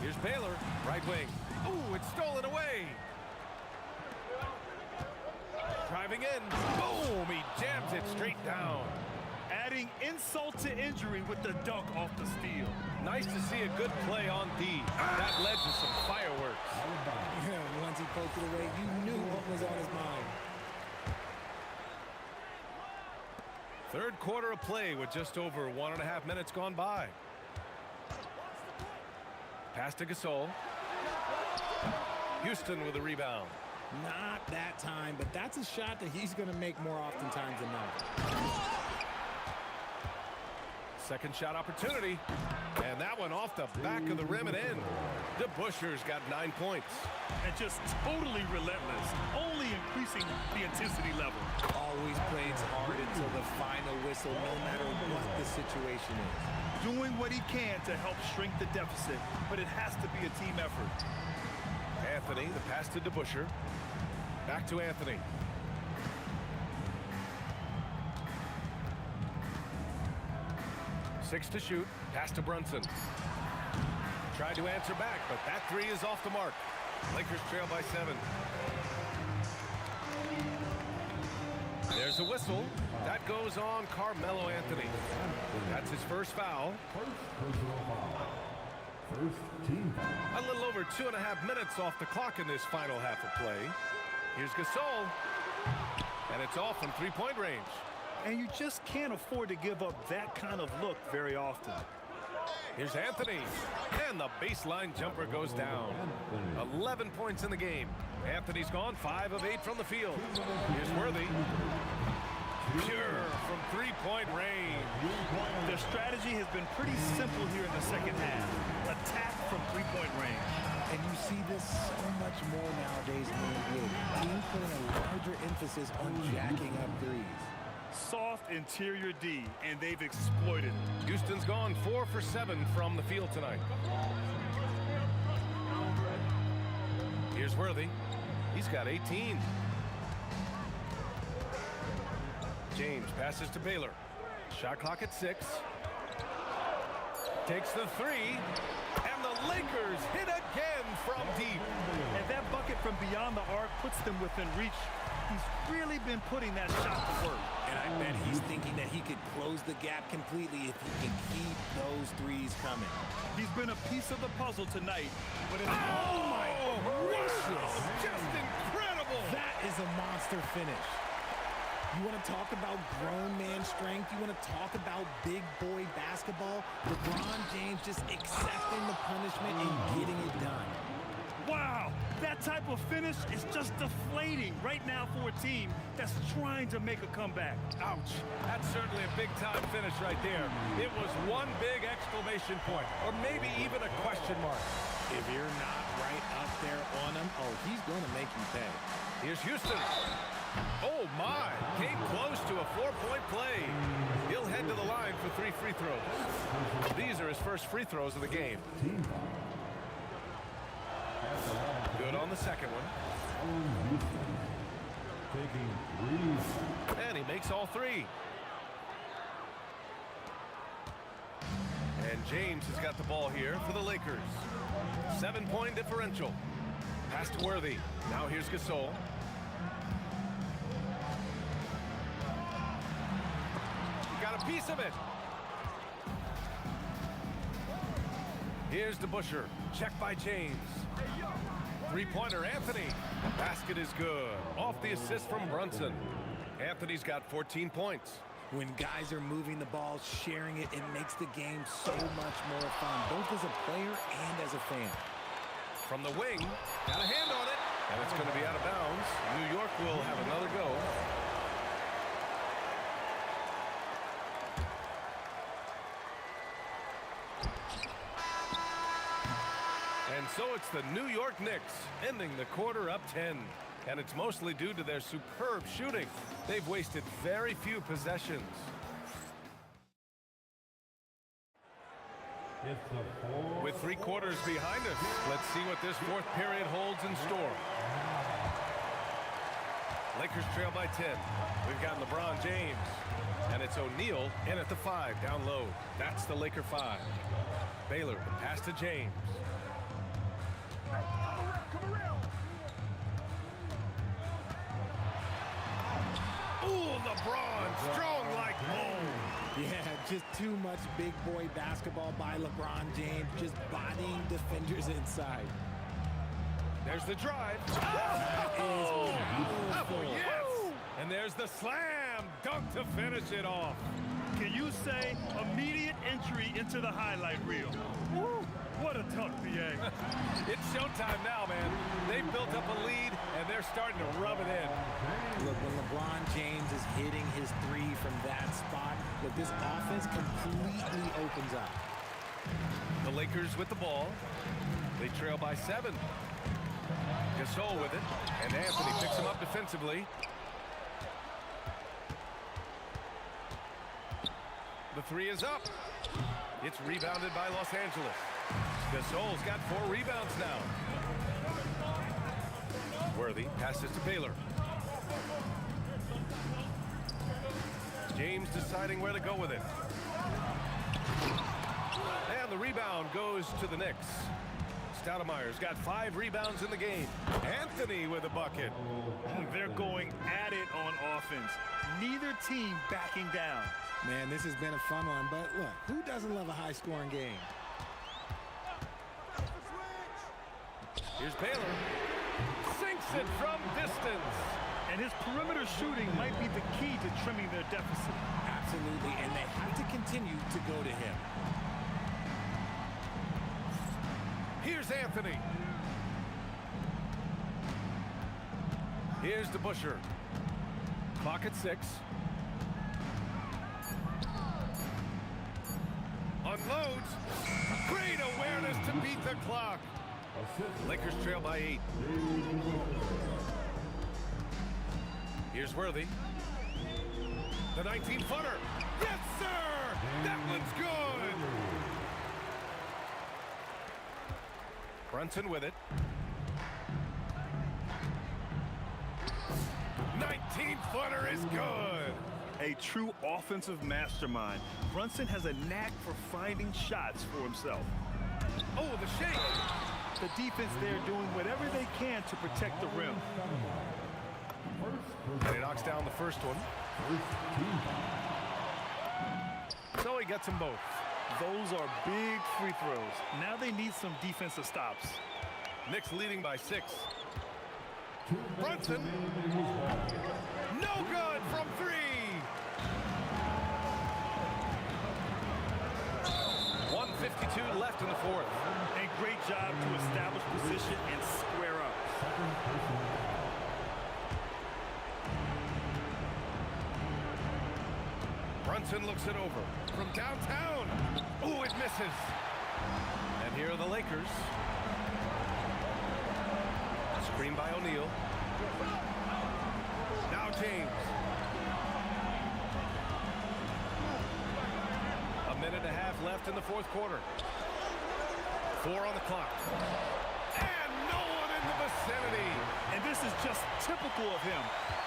Here's Baylor, right wing. Oh, it's stolen away. Driving in. Boom, he jams it straight down. Adding insult to injury with the dunk off the steal. Nice to see a good play on D. That led to some fireworks. Yeah, once he poked it away, you knew what was on his mind. Third quarter of play with just over 1.5 minutes gone by. Pass to Gasol. Houston with a rebound. Not that time, but that's a shot that he's going to make more oftentimes than not. Second shot opportunity. And that one off the back of the rim and in. DeBuscher's got 9 points. And just totally relentless, only increasing the intensity level. Always plays hard until the final whistle, no matter what the situation is. Doing what he can to help shrink the deficit, but it has to be a team effort. Anthony, the pass to DeBuscher. Back to Anthony. Six to shoot. Pass to Brunson. Tried to answer back, but that 3 is off the mark. Lakers trail by 7. There's a whistle. That goes on Carmelo Anthony. That That's his first foul. Personal foul. First team foul. A little over 2.5 minutes off the clock in this final half of play. Here's Gasol. And it's off from three-point range. And you just can't afford to give up that kind of look very often. Here's Anthony. And the baseline jumper goes down. 11 points in the game. Anthony's gone 5 of 8 from the field. Here's Worthy. Pure from three-point range. Their strategy has been pretty simple here in the second half. Attack from three-point range. And you see this so much more nowadays in the NBA. Teams putting a larger emphasis on jacking up threes. Soft interior D, and they've exploited it. Houston's gone 4 for 7 from the field tonight. Here's Worthy. He's got 18. James passes to Baylor. Shot clock at 6. Takes the 3. And the Lakers hit again from deep. And that bucket from beyond the arc puts them within reach. He's really been putting that shot to work. And I bet he's thinking that he could close the gap completely if he can keep those threes coming. He's been a piece of the puzzle tonight. But it's oh my gracious! Just incredible! That is a monster finish. You want to talk about grown man strength? You want to talk about big boy basketball? LeBron James just accepting the punishment and getting it done. Wow, that type of finish is just deflating right now for a team that's trying to make a comeback. Ouch. That's certainly a big-time finish right there. It was one big exclamation point, or maybe even a question mark. If you're not right up there on him, oh, he's going to make you pay. Here's Houston. Oh, my. Came close to a 4-point play. He'll head to the line for 3 free throws. These are his first free throws of the game. Good on the second one. And he makes all 3. And James has got the ball here for the Lakers. 7-point differential. Pass to Worthy. Now here's Gasol. Got a piece of it. Here's DeBuscher. Check by James. Three-pointer, Anthony. Basket is good. Off the assist from Brunson. Anthony's got 14 points. When guys are moving the ball, sharing it, it makes the game so much more fun, both as a player and as a fan. From the wing, got a hand on it, and it's going to be out of bounds. New York will have another go. And so it's the New York Knicks ending the quarter up 10. And it's mostly due to their superb shooting. They've wasted very few possessions. With 3 quarters behind us, let's see what this 4th period holds in store. Lakers trail by 10. We've got LeBron James. And it's O'Neal in at the 5, down low. That's the Laker 5. Baylor, pass to James. Ooh, LeBron, strong like bone. Yeah, just too much big boy basketball by LeBron James, just bodying defenders inside. There's the drive. Oh, yes! And there's the slam dunk to finish it off. Can you say immediate entry into the highlight reel? Woo, what a tough PA. It's showtime now, man. They've built up a lead, and they're starting to rub it in. Look, when LeBron James is hitting his 3 from that spot, look, this offense completely opens up. The Lakers with the ball. They trail by 7. Gasol with it, and Anthony picks him up defensively. The 3 is up. It's rebounded by Los Angeles. Gasol's got 4 rebounds now. Worthy passes to Baylor. James deciding where to go with it. And the rebound goes to the Knicks. Stoudemire's got 5 rebounds in the game. Anthony with a bucket. They're going at it on offense. Neither team backing down. Man, this has been a fun one, but look, who doesn't love a high-scoring game? Here's Baylor. Sinks it from distance. And his perimeter shooting might be the key to trimming their deficit. Absolutely, and they have to continue to go to him. Here's Anthony. Here's DeBusschere. Clock at 6. Unloads. Great awareness to beat the clock. Lakers trail by 8. Here's Worthy. The 19-footer. Yes, sir! That one's good! Brunson with it. 19-footer is good. A true offensive mastermind. Brunson has a knack for finding shots for himself. Oh, the shake. The defense there doing whatever they can to protect the rim. And he knocks down the first one. So he gets them both. Those are big free throws. Now they need some defensive stops. Knicks leading by 6. Brunson. No good from 3. 1:52 left in the fourth. A great job to establish position and square up. Brunson looks it over from downtown. Ooh, it misses. And here are the Lakers. Screen by O'Neal. Now James. A minute and a half left in the fourth quarter. 4 on the clock. And no one in the vicinity. And this is just typical of him.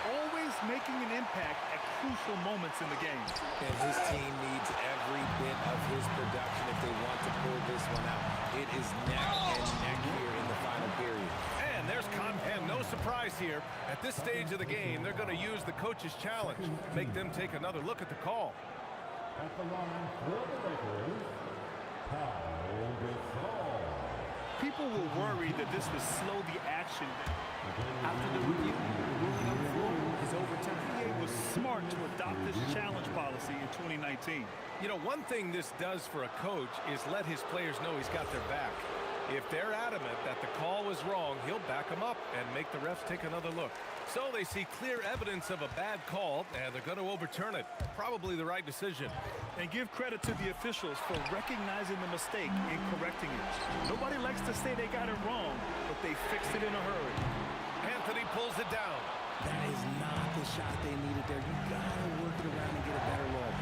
Always making an impact at crucial moments in the game. And his team needs every bit of his production if they want to pull this one out. It is neck and neck here in the final period. And there's content. No surprise here. At this stage of the game, they're going to use the coach's challenge. Make them take another look at the call. At the line for the Lakers, Paul Gasol. People will worry that this would slow the action. After the review, the ruling on the floor is overturned. It was smart to adopt this challenge policy in 2019. You know, one thing this does for a coach is let his players know he's got their back. If they're adamant that the call was wrong, he'll back them up and make the refs take another look. So they see clear evidence of a bad call, and they're going to overturn it. Probably the right decision. And give credit to the officials for recognizing the mistake and correcting it. Nobody likes to say they got it wrong, but they fixed it in a hurry. Anthony pulls it down. That is not the shot they needed there. You gotta work it around and get a better look.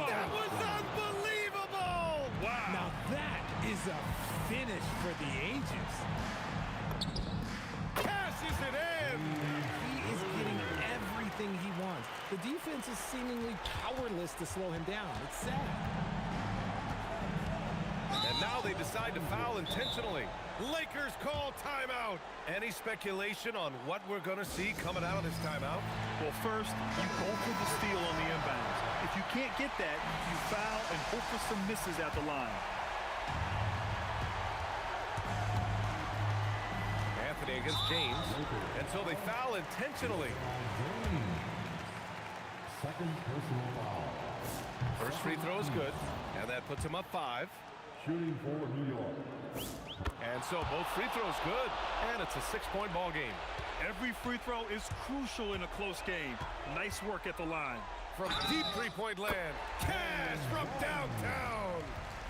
That was unbelievable! Wow! Now that is a finish for the ages. Cashes it in! He is getting everything he wants. The defense is seemingly powerless to slow him down. It's sad. And now they decide to foul intentionally. Lakers call timeout. Any speculation on what we're going to see coming out of this timeout? Well, first, you go for the steal on the inbounds. If you can't get that, you foul and hope for some misses at the line. Anthony against James. And so they foul intentionally. Second personal foul. First free throw is good. And that puts him up 5. Shooting for New York. And so both free throws good. And it's a 6-point ball game. Every free throw is crucial in a close game. Nice work at the line. From deep three-point land. Cash from downtown.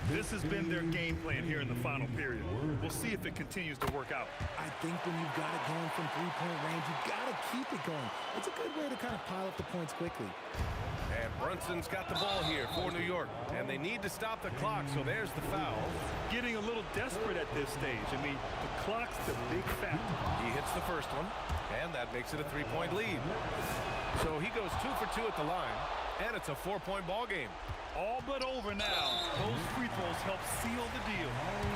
This has been their game plan here in the final period. We'll see if it continues to work out. I think when you've got it going from three-point range, you've got to keep it going. It's a good way to kind of pile up the points quickly. And Brunson's got the ball here for New York. And they need to stop the clock, so there's the foul. Getting a little desperate at this stage. I mean, the clock's the big factor. He hits the first one, and that makes it a 3-point lead. So he goes 2 for 2 at the line, and it's a 4-point ball game. All but over now. Those free throws help seal the deal.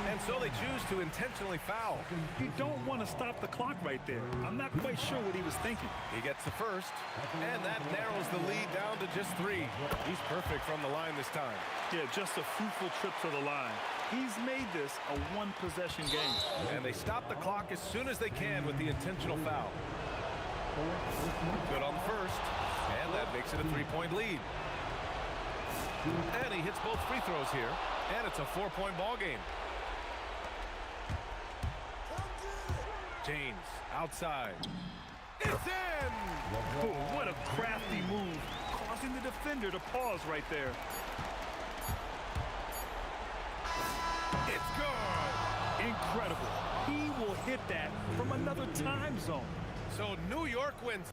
And so they choose to intentionally foul. You don't want to stop the clock right there. I'm not quite sure what he was thinking. He gets the first, and that narrows the lead down to just 3. He's perfect from the line this time. Yeah, just a fruitful trip to the line. He's made this a one-possession game. And they stop the clock as soon as they can with the intentional foul. Good on the first, and that makes it a 3-point lead. And he hits both free throws here, and it's a 4-point ball game. James outside. It's in! Oh, what a crafty move, causing the defender to pause right there. It's good! Incredible. He will hit that from another time zone. So New York wins.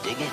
Dig it.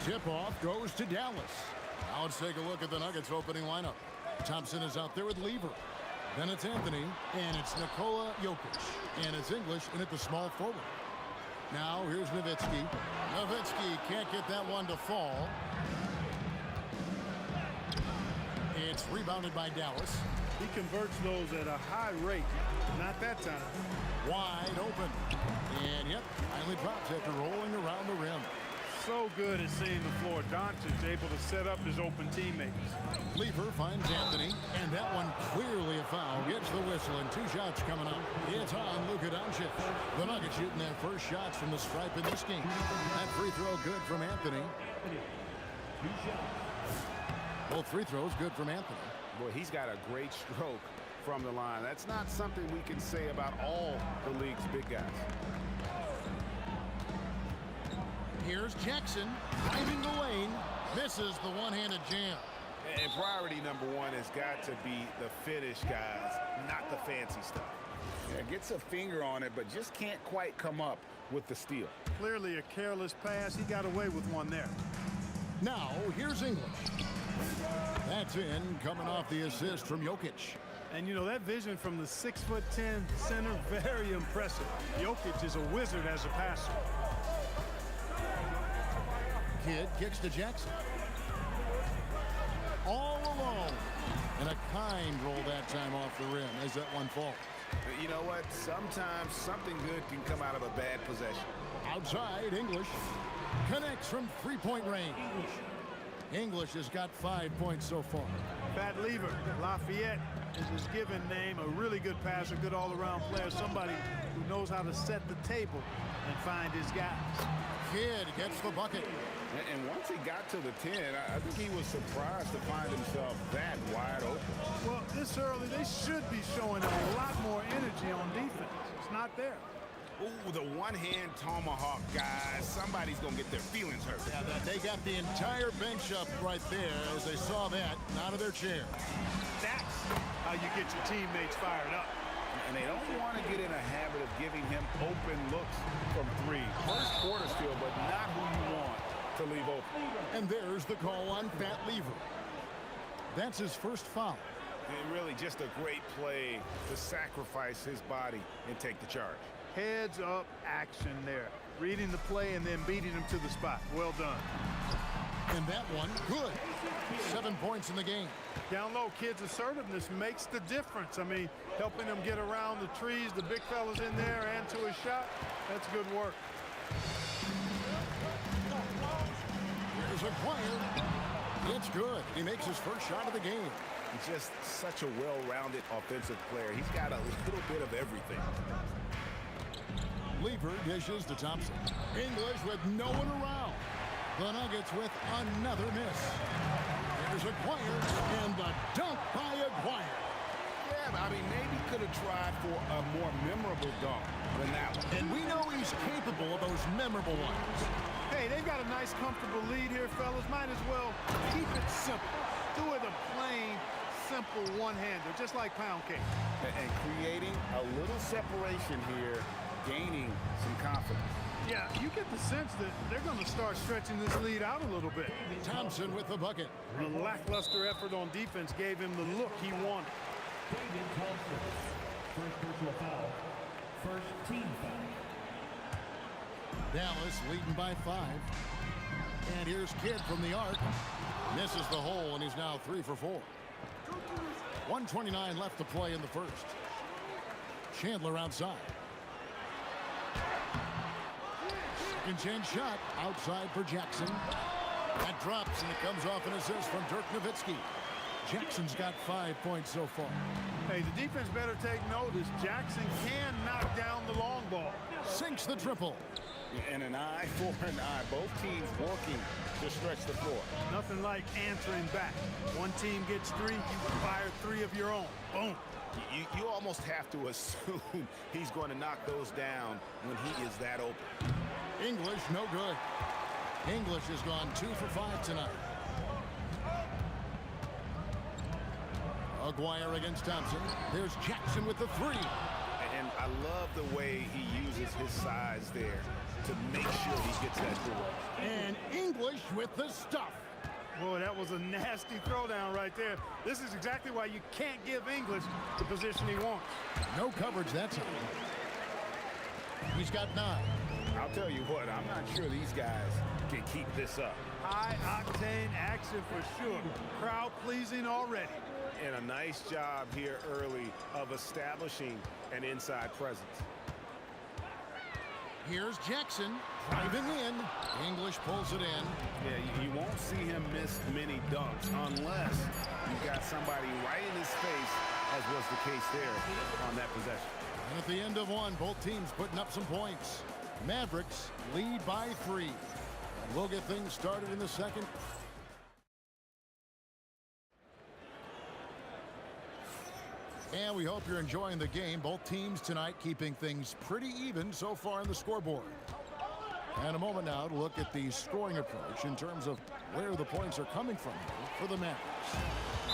Tip-off goes to Dallas. Now let's take a look at the Nuggets opening lineup. Thompson is out there with Lever. Then it's Anthony, and it's Nikola Jokic. And it's English, and at the small forward. Now here's Nowitzki. Nowitzki can't get that one to fall. It's rebounded by Dallas. He converts those at a high rate. Not that time. Wide open. And yep, finally drops after rolling around the rim. So good at seeing the floor. Doncic able to set up his open teammates. Lever finds Anthony, and that one clearly a foul. Gets the whistle, and 2 shots coming up. It's on Luka Doncic. The Nuggets shooting their first shots from the stripe in this game. That free throw good from Anthony. Both free throws good from Anthony. Boy, he's got a great stroke from the line. That's not something we can say about all the league's big guys. Here's Jackson driving the lane. Misses the one-handed jam. And priority number one has got to be the finish, guys, not the fancy stuff. Yeah, gets a finger on it, but just can't quite come up with the steal. Clearly a careless pass. He got away with one there. Now, here's English. That's in, coming off the assist from Jokic. And, you know, that vision from the 6'10" center, very impressive. Jokic is a wizard as a passer. Kidd kicks to Jackson. All alone. And a kind roll that time off the rim as that one falls. You know what? Sometimes something good can come out of a bad possession. Outside, English connects from three-point range. English has got 5 points so far. Pat Lever, Lafayette is his given name. A really good passer, good all-around player. Somebody who knows how to set the table and find his guys. Kidd gets the bucket. And once he got to the 10, I think he was surprised to find himself that wide open. Well, this early, they should be showing a lot more energy on defense. It's not there. Ooh, the one-hand tomahawk, guys. Somebody's going to get their feelings hurt. Yeah, they got the entire bench up right there as they saw that out of their chair. That's how you get your teammates fired up. And they don't want to get in a habit of giving him open looks from three. First quarter still, but not who you want to leave open. And there's the call on Pat Lever. That's his first foul. And really just a great play to sacrifice his body and take the charge. Heads up action there. Reading the play and then beating him to the spot. Well done. And that one, good. 7 points in the game. Down low, kids' assertiveness makes the difference. I mean, helping them get around the trees, the big fellas in there, and to a shot. That's good work. Here's Aguirre. It's good. He makes his first shot of the game. He's just such a well-rounded offensive player. He's got a little bit of everything. Lever dishes to Thompson. English with no one around. The Nuggets with another miss. Here's Aguirre, and the dunk by Aguirre. Yeah, I mean, maybe could have tried for a more memorable dunk than that one. And we know he's capable of those memorable ones. Hey, they've got a nice, comfortable lead here, fellas. Might as well keep it simple. Do it a plain, simple one-hander, just like pound cake. And creating a little separation here, gaining some confidence. Yeah, you get the sense that they're going to start stretching this lead out a little bit. Thompson with the bucket. The lackluster effort on defense gave him the look he wanted. David Thompson, first personal foul, first team foul. Dallas leading by 5. And here's Kidd from the arc. Misses the hole, and he's now 3 for 4. 1:29 left to play in the first. Chandler outside. Second chance shot outside for Jackson. That drops, and it comes off an assist from Dirk Nowitzki. Jackson's got 5 points so far. Hey, the defense better take notice. Jackson can knock down the long ball. Sinks the triple. And an eye for an eye. Both teams working to stretch the floor. Nothing like answering back. One team gets 3, you fire 3 of your own. Boom. You almost have to assume he's going to knock those down when he is that open. English, no good. English has gone 2 for 5 tonight. Aguirre against Thompson. There's Jackson with the 3. And I love the way he uses his size there to make sure he gets that door. And English with the stuff. Boy, that was a nasty throwdown right there. This is exactly why you can't give English the position he wants. No coverage that time. He's got 9. I'll tell you what, I'm not sure these guys can keep this up. High-octane action for sure. Crowd pleasing already. And a nice job here early of establishing an inside presence. Here's Jackson driving in. English pulls it in. Yeah, you won't see him miss many dunks unless you've got somebody right in his face, as was the case there on that possession. And at the end of one, both teams putting up some points. Mavericks lead by 3. And we'll get things started in the second. And we hope you're enjoying the game. Both teams tonight keeping things pretty even so far on the scoreboard. And a moment now to look at the scoring approach in terms of where the points are coming from for the Mavericks.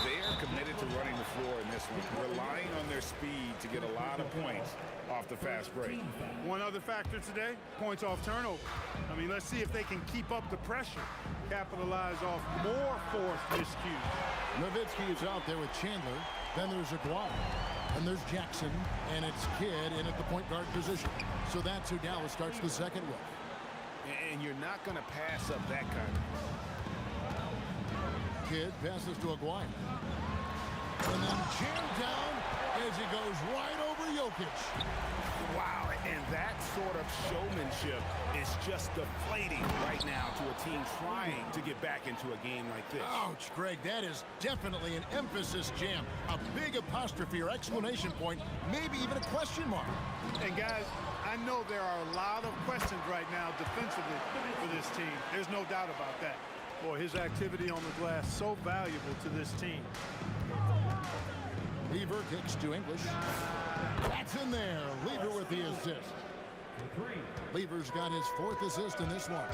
They are committed to running the floor in this one, relying on their speed to get a lot of points off the fast break. One other factor today, points off turnover. I mean, let's see if they can keep up the pressure, capitalize off more forced miscues. Nowitzki is out there with Chandler. Then there's Aguirre. And there's Jackson. And it's Kidd in at the point guard position. So that's who Dallas starts the second with. And you're not going to pass up that kind of. Kidd passes to Aguirre. And then jammed down as he goes right over Jokic. Wow, and that sort of showmanship is just deflating right now to a team trying to get back into a game like this. Ouch, Greg, that is definitely an emphasis jam. A big apostrophe or exclamation point, maybe even a question mark. And guys, I know there are a lot of questions right now defensively for this team. There's no doubt about that. Boy, his activity on the glass so valuable to this team. Lever kicks to English. That's in there. Lever with the assist. Lever's got his 4th assist in this one.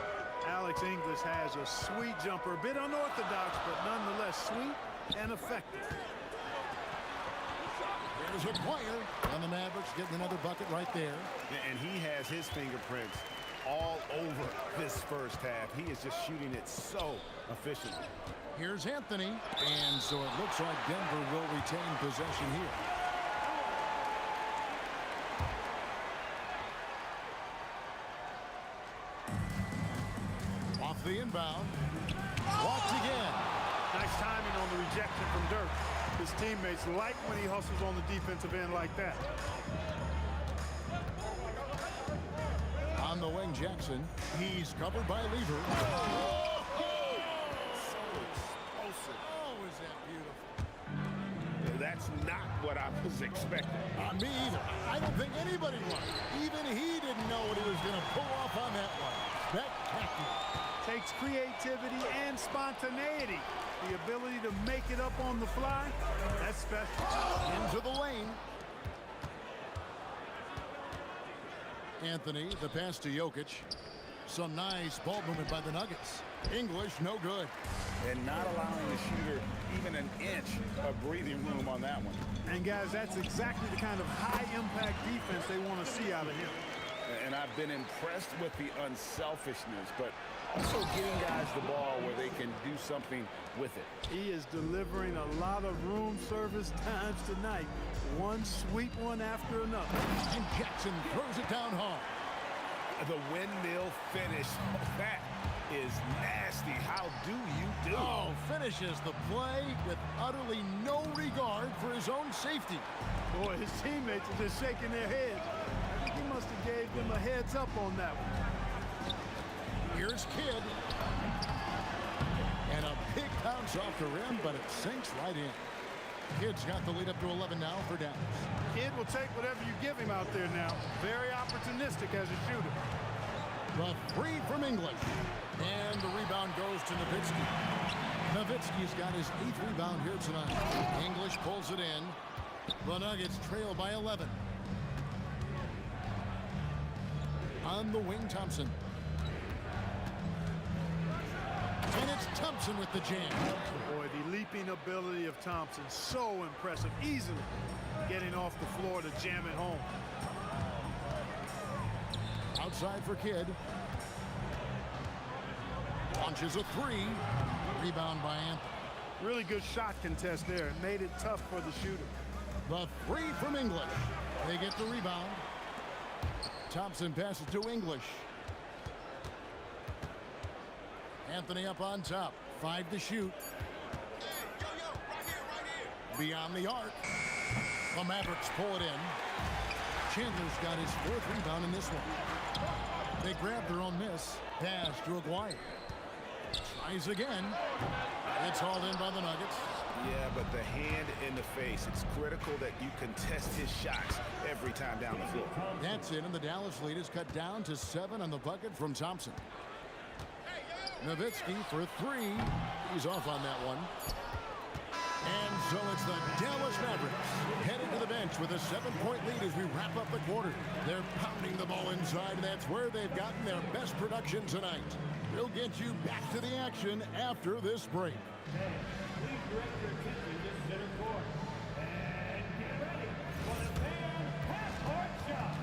Alex English has a sweet jumper. A bit unorthodox, but nonetheless sweet and effective. There's Aguirre. And the Mavericks getting another bucket right there. And he has his fingerprints all over this first half. He is just shooting it so efficiently. Here's Anthony, and so it looks like Denver will retain possession here. Off the inbound. Blocked again. Nice timing on the rejection from Dirk. His teammates like when he hustles on the defensive end like that. On the wing, Jackson. He's covered by Lever. So explosive. Oh, is that beautiful. That's not what I was expecting. Me either. I don't think anybody was. Even he didn't know what he was going to pull off on that one. Spectacular. Takes creativity and spontaneity. The ability to make it up on the fly, that's special. Into the lane. Anthony, the pass to Jokic. Some nice ball movement by the Nuggets. English, no good. And not allowing the shooter even an inch of breathing room on that one. And guys, that's exactly the kind of high-impact defense they want to see out of him. And I've been impressed with the unselfishness, but also getting guys the ball where they can do something with it. He is delivering a lot of room service times tonight. One sweet one after another. And Jackson throws it down hard. The windmill finish. That is nasty. How do you do? Oh, finishes the play with utterly no regard for his own safety. Boy, his teammates are just shaking their heads. I think he must have gave them a heads up on that one. Here's Kidd. And a big bounce off the rim, but it sinks right in. Kidd's got the lead up to 11 now for Dallas. Kidd will take whatever you give him out there now. Very opportunistic as a shooter. The three from English. And the rebound goes to Nowitzki. Nowitzki's got his 8th rebound here tonight. English pulls it in. The Nuggets trail by 11. On the wing, Thompson. And it's Thompson with the jam. Boy, the leaping ability of Thompson, so impressive. Easily getting off the floor to jam it home. Outside for Kidd. Launches a three. Rebound by Anthony. Really good shot contest there. It made it tough for the shooter. The three from English. They get the rebound. Thompson passes to English. Anthony up on top. 5 to shoot. Beyond the arc. The Mavericks pull it in. Chandler's got his 4th rebound in this one. They grab their own miss. Pass to Aguirre. Tries again. It's hauled in by the Nuggets. Yeah, but the hand in the face. It's critical that you contest his shots every time down the floor. That's it, and the Dallas lead is cut down to 7 on the bucket from Thompson. Nowitzki for 3. He's off on that one. And so it's the Dallas Mavericks heading to the bench with a 7-point lead as we wrap up the quarter. They're pounding the ball inside, and that's where they've gotten their best production tonight. We'll get you back to the action after this break. Please direct your attention to center court. And get ready for the fan half-court shot.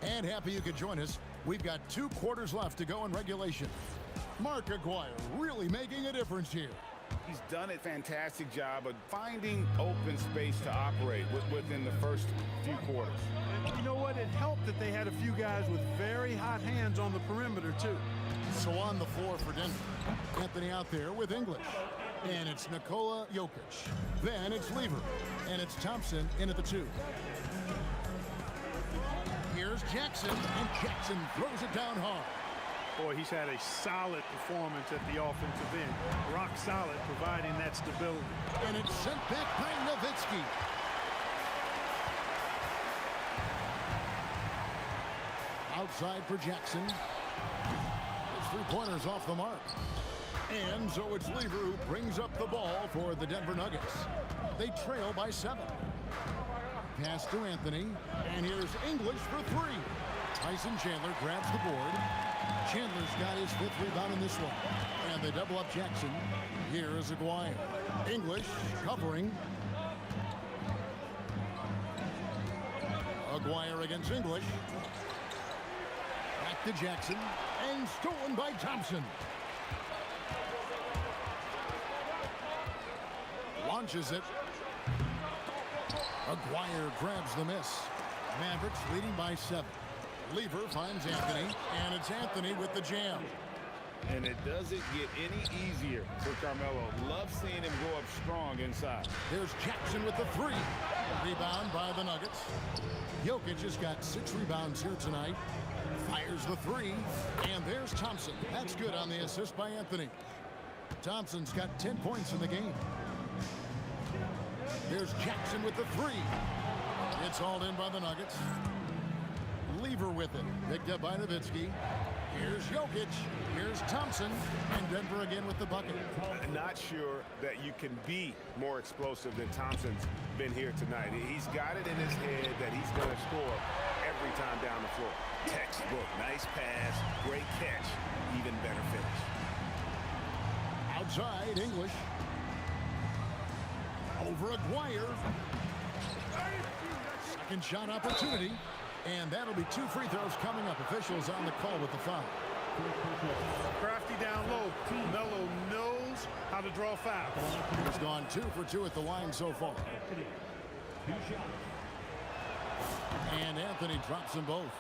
And happy you could join us. We've got 2 quarters left to go in regulation. Mark Aguirre really making a difference here. He's done a fantastic job of finding open space to operate within the first few quarters. And you know what? It helped that they had a few guys with very hot hands on the perimeter, too. So on the floor for Denver. Anthony out there with English. And it's Nikola Jokic. Then it's Lever. And it's Thompson in at the 2. Here's Jackson, and Jackson throws it down hard. Boy, he's had a solid performance at the offensive end. Rock solid, providing that stability. And it's sent back by Nowitzki. Outside for Jackson. His 3-pointers off the mark. And so it's Lever who brings up the ball for the Denver Nuggets. They trail by 7. Pass to Anthony, and here's English for 3. Tyson Chandler grabs the board. Chandler's got his 5th rebound in this one. And they double up Jackson. Here is Aguirre. English covering. Aguirre against English. Back to Jackson. And stolen by Thompson. Launches it. Aguirre grabs the miss. Mavericks leading by 7. Lever finds Anthony, and it's Anthony with the jam. And it doesn't get any easier for Carmelo. Love seeing him go up strong inside. There's Jackson with the 3. Rebound by the Nuggets. Jokic has got 6 rebounds here tonight. Fires the 3. And there's Thompson. That's good on the assist by Anthony. Thompson's got 10 points in the game. There's Jackson with the 3. It's hauled in by the Nuggets. Lever with it. Picked up by Nowitzki. Here's Jokic. Here's Thompson. And Denver again with the bucket. I'm not sure that you can be more explosive than Thompson's been here tonight. He's got it in his head that he's going to score every time down the floor. Textbook. Nice pass. Great catch. Even better finish. Outside, English. Over Aguirre. Second shot opportunity. And that'll be 2 free throws coming up. Officials on the call with the foul. Crafty down low. Melo knows how to draw fouls. He's gone 2 for 2 at the line so far. And Anthony drops them both.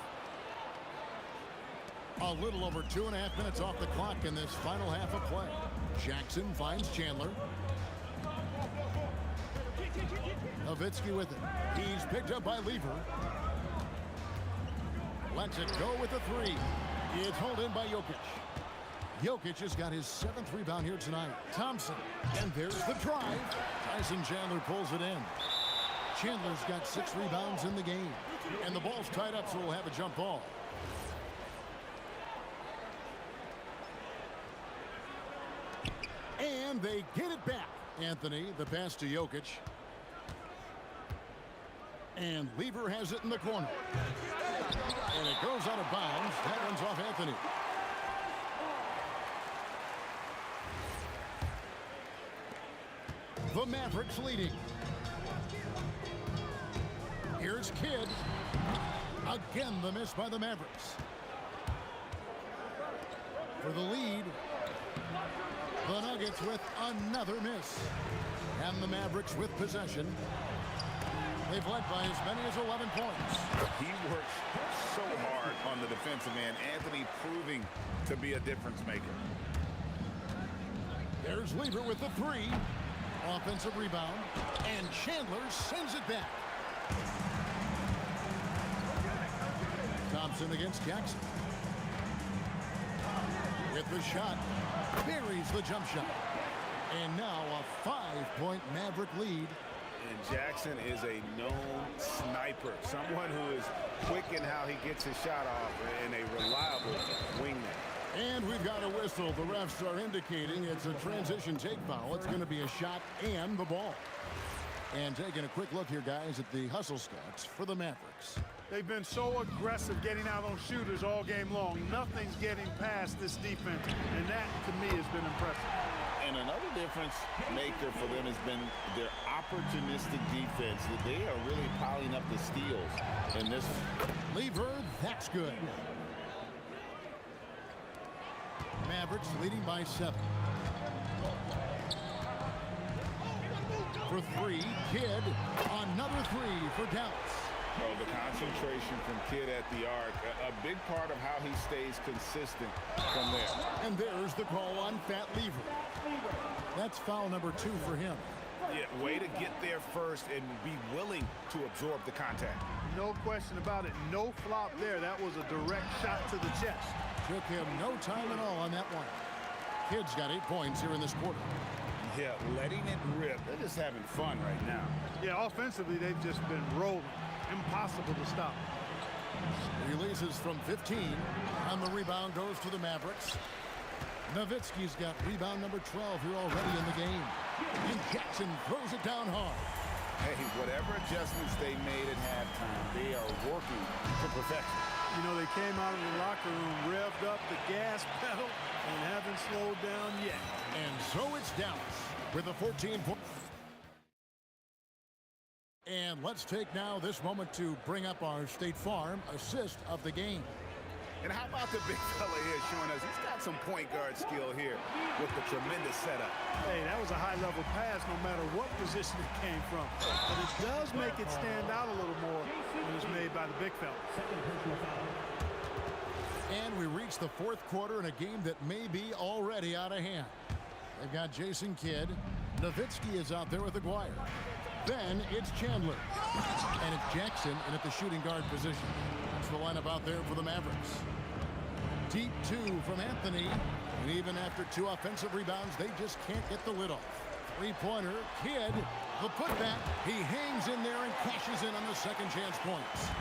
A little over 2.5 minutes off the clock in this final half of play. Jackson finds Chandler. Nowitzki with it. He's picked up by Lever. Lets it go with the 3. It's hauled in by Jokic. Jokic has got his 7th rebound here tonight. Thompson. And there's the drive. Tyson Chandler pulls it in. Chandler's got 6 rebounds in the game. And the ball's tied up, so we'll have a jump ball. And they get it back. Anthony, the pass to Jokic. And Lever has it in the corner. And it goes out of bounds. That one's off Anthony. The Mavericks leading. Here's Kidd. Again, the miss by the Mavericks. For the lead, the Nuggets with another miss. And the Mavericks with possession. They've led by as many as 11 points. He works so hard on the defensive end. Anthony proving to be a difference maker. There's Lever with the 3. Offensive rebound. And Chandler sends it back. Thompson against Jackson. With the shot. Buries the jump shot. And now a 5-point Maverick lead. And Jackson is a known sniper. Someone who is quick in how he gets his shot off and a reliable wingman. And we've got a whistle. The refs are indicating it's a transition take foul. It's going to be a shot and the ball. And taking a quick look here, guys, at the hustle stats for the Mavericks. They've been so aggressive getting out on shooters all game long. Nothing's getting past this defense, and that, to me, has been impressive. And another difference maker for them has been their opportunistic defense. That they are really piling up the steals in this one. Lever, that's good. Mavericks leading by 7. For 3, Kidd. Another 3 for Dallas. Oh, the concentration from Kidd at the arc, a big part of how he stays consistent from there. And there's the call on Fat Lever. That's foul number 2 for him. Yeah, way to get there first and be willing to absorb the contact. No question about it. No flop there. That was a direct shot to the chest. Took him no time at all on that one. Kidd's got 8 points here in this quarter. Yeah, letting it rip. They're just having fun right now. Yeah, offensively, they've just been rolling. Impossible to stop. Releases from 15, and the rebound goes to the Mavericks. Nowitzki's got rebound number 12 here already in the game. And Jackson throws it down hard. Hey, whatever adjustments they made at halftime, they are working to perfection. You know, they came out of the locker room, revved up the gas pedal, and haven't slowed down yet. And so it's Dallas with a 14-point. And let's take now this moment to bring up our State Farm assist of the game. And how about the big fella here showing us he's got some point guard skill here with the tremendous setup. Hey, that was a high-level pass no matter what position it came from. But it does make it stand out a little more when it's made by the big fella. And we reach the fourth quarter in a game that may be already out of hand. They've got Jason Kidd. Nowitzki is out there with Aguirre. Then it's Chandler. And it's Jackson in at the shooting guard position. That's the lineup out there for the Mavericks. Deep two from Anthony. And even after 2 offensive rebounds, they just can't get the lid off. Three-pointer, Kidd. The putback. He hangs in there and cashes in on the second chance points.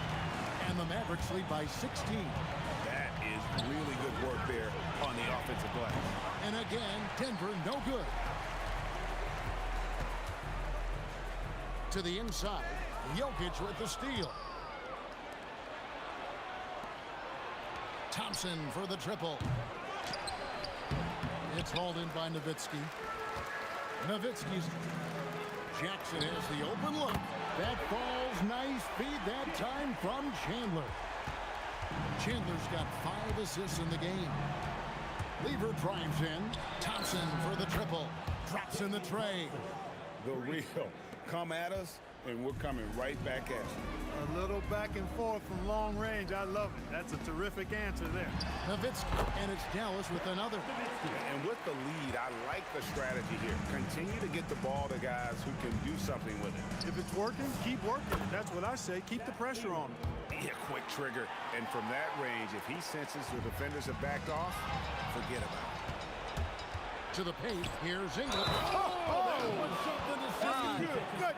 And the Mavericks lead by 16. That is really good work there on the offensive glass. And again, Denver no good. To the inside, Jokic with the steal. Thompson for the triple. It's hauled in by Nowitzki. Nowitzki's Jackson has the open look. That falls nice feed that time from Chandler. Chandler's got 5 assists in the game. Lever drives in. Thompson for the triple. Drops in the tray. The real. Come at us, and we're coming right back at you. A little back and forth from long range. I love it. That's a terrific answer there. Nowitzki, and it's Dallas with another. And with the lead, I like the strategy here. Continue to get the ball to guys who can do something with it. If it's working, keep working. That's what I say. Keep the pressure on him. Yeah, quick trigger. And from that range, if he senses the defenders have backed off, forget about it. To the paint, here's England. That was something to see. Good.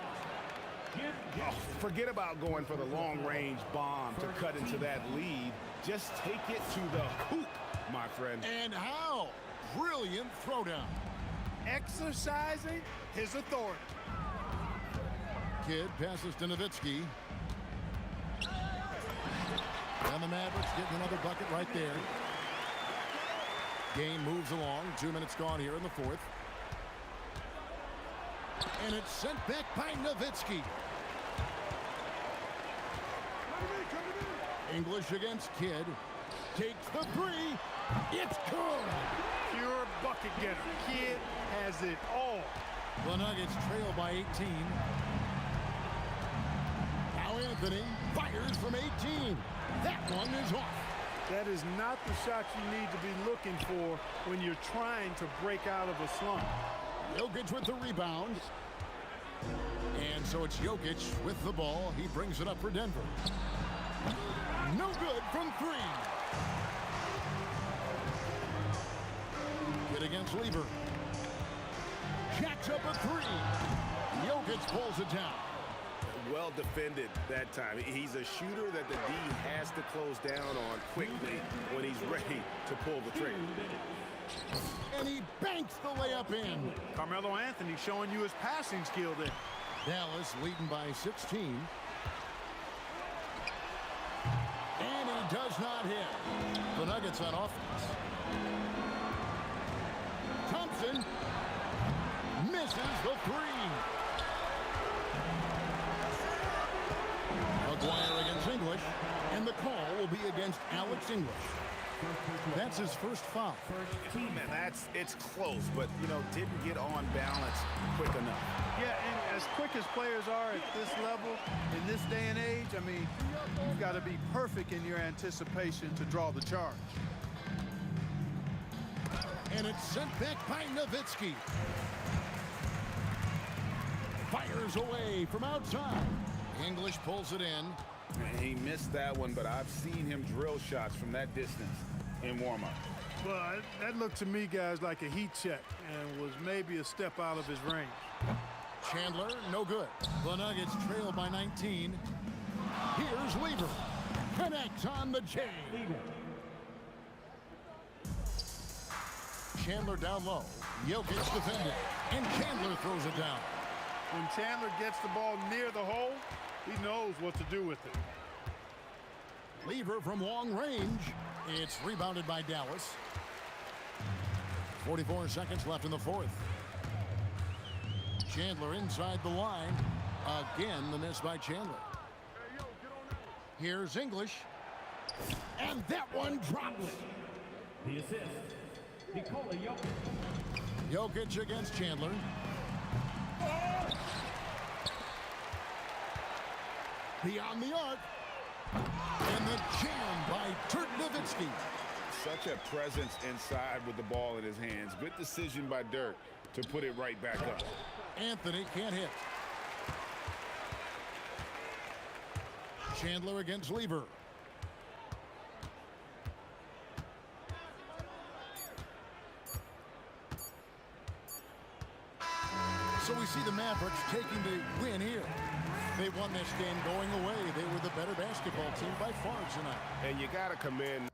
Oh, forget about going for the long-range bomb to cut into that lead. Just take it to the hoop, my friend. And how? Brilliant throwdown. Exercising his authority. Kidd passes to Nowitzki. And the Mavericks getting another bucket right there. Game moves along. 2 minutes gone here in the fourth. And it's sent back by Nowitzki. English against Kidd. Takes the three. It's good. Pure bucket getter. Kidd has it all. The Nuggets trail by 18. Now Anthony fires from 18. That one is off. That is not the shot you need to be looking for when you're trying to break out of a slump. Jokic with the rebound. And so it's Jokic with the ball. He brings it up for Denver. No good from 3. Good against Lever. Jacks up a 3. Jokic pulls it down. Well defended that time. He's a shooter that the D has to close down on quickly when he's ready to pull the trigger. And he banks the layup in. Carmelo Anthony showing you his passing skill there. Dallas leading by 16. And he does not hit. The Nuggets on offense. Thompson misses the 3. Aguirre against English, and the call will be against Alex English. That's his first foul. Man, it's close, but, you know, didn't get on balance quick enough. Yeah, and as quick as players are at this level, in this day and age, I mean, you've got to be perfect in your anticipation to draw the charge. And it's sent back by Nowitzki. Fires away from outside. English pulls it in. He missed that one, but I've seen him drill shots from that distance in warm-up. Well, that looked to me, guys, like a heat check and was maybe a step out of his range. Chandler, no good. The Nuggets trail by 19. Here's Lever. Connects on the J. Chandler down low. Jokic defended. And Chandler throws it down. When Chandler gets the ball near the hole, he knows what to do with it. Lever from long range. It's rebounded by Dallas. 44 seconds left in the fourth. Chandler inside the line. Again, the miss by Chandler. Here's English. And that one drops. The assist, Nikola Jokic. Jokic against Chandler. Beyond the arc. And the jam by Dirk Nowitzki. Such a presence inside with the ball in his hands. Good decision by Dirk to put it right back up. Anthony can't hit. Chandler against Lever. So we see the Mavericks taking the win here. They won this game going away. They were the better basketball team by far tonight. And you got to commend.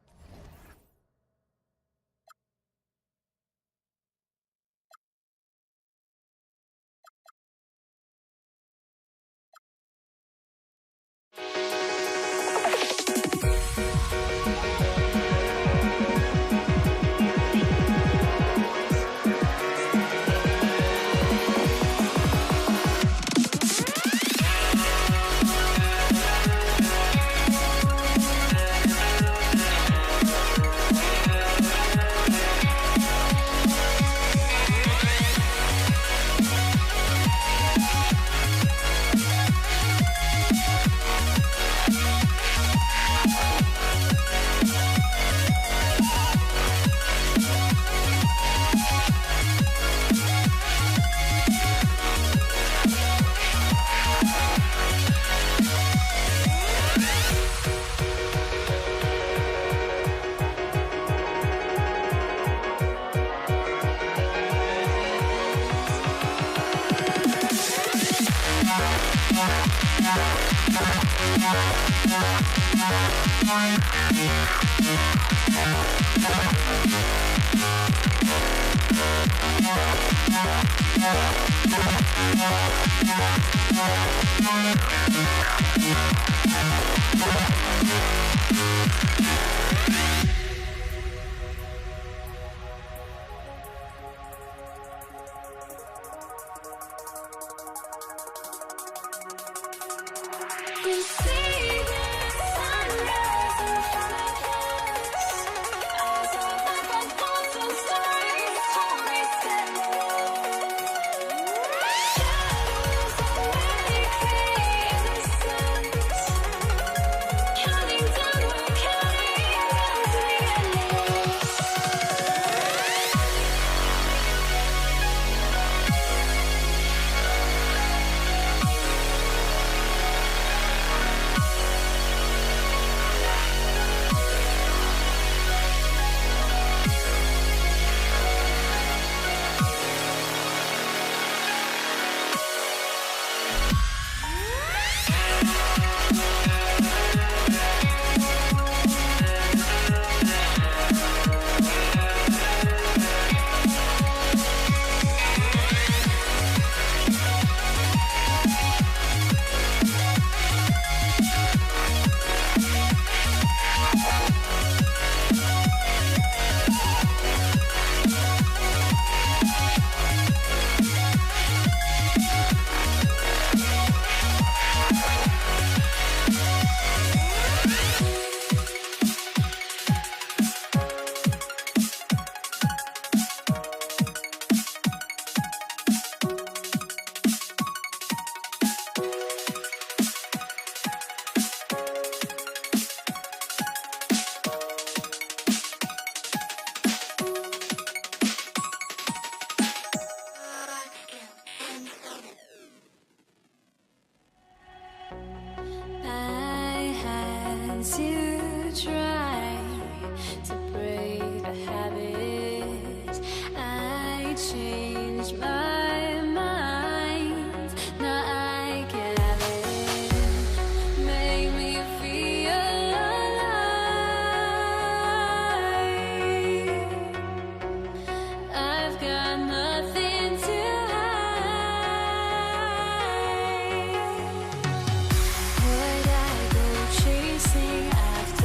Would I go chasing after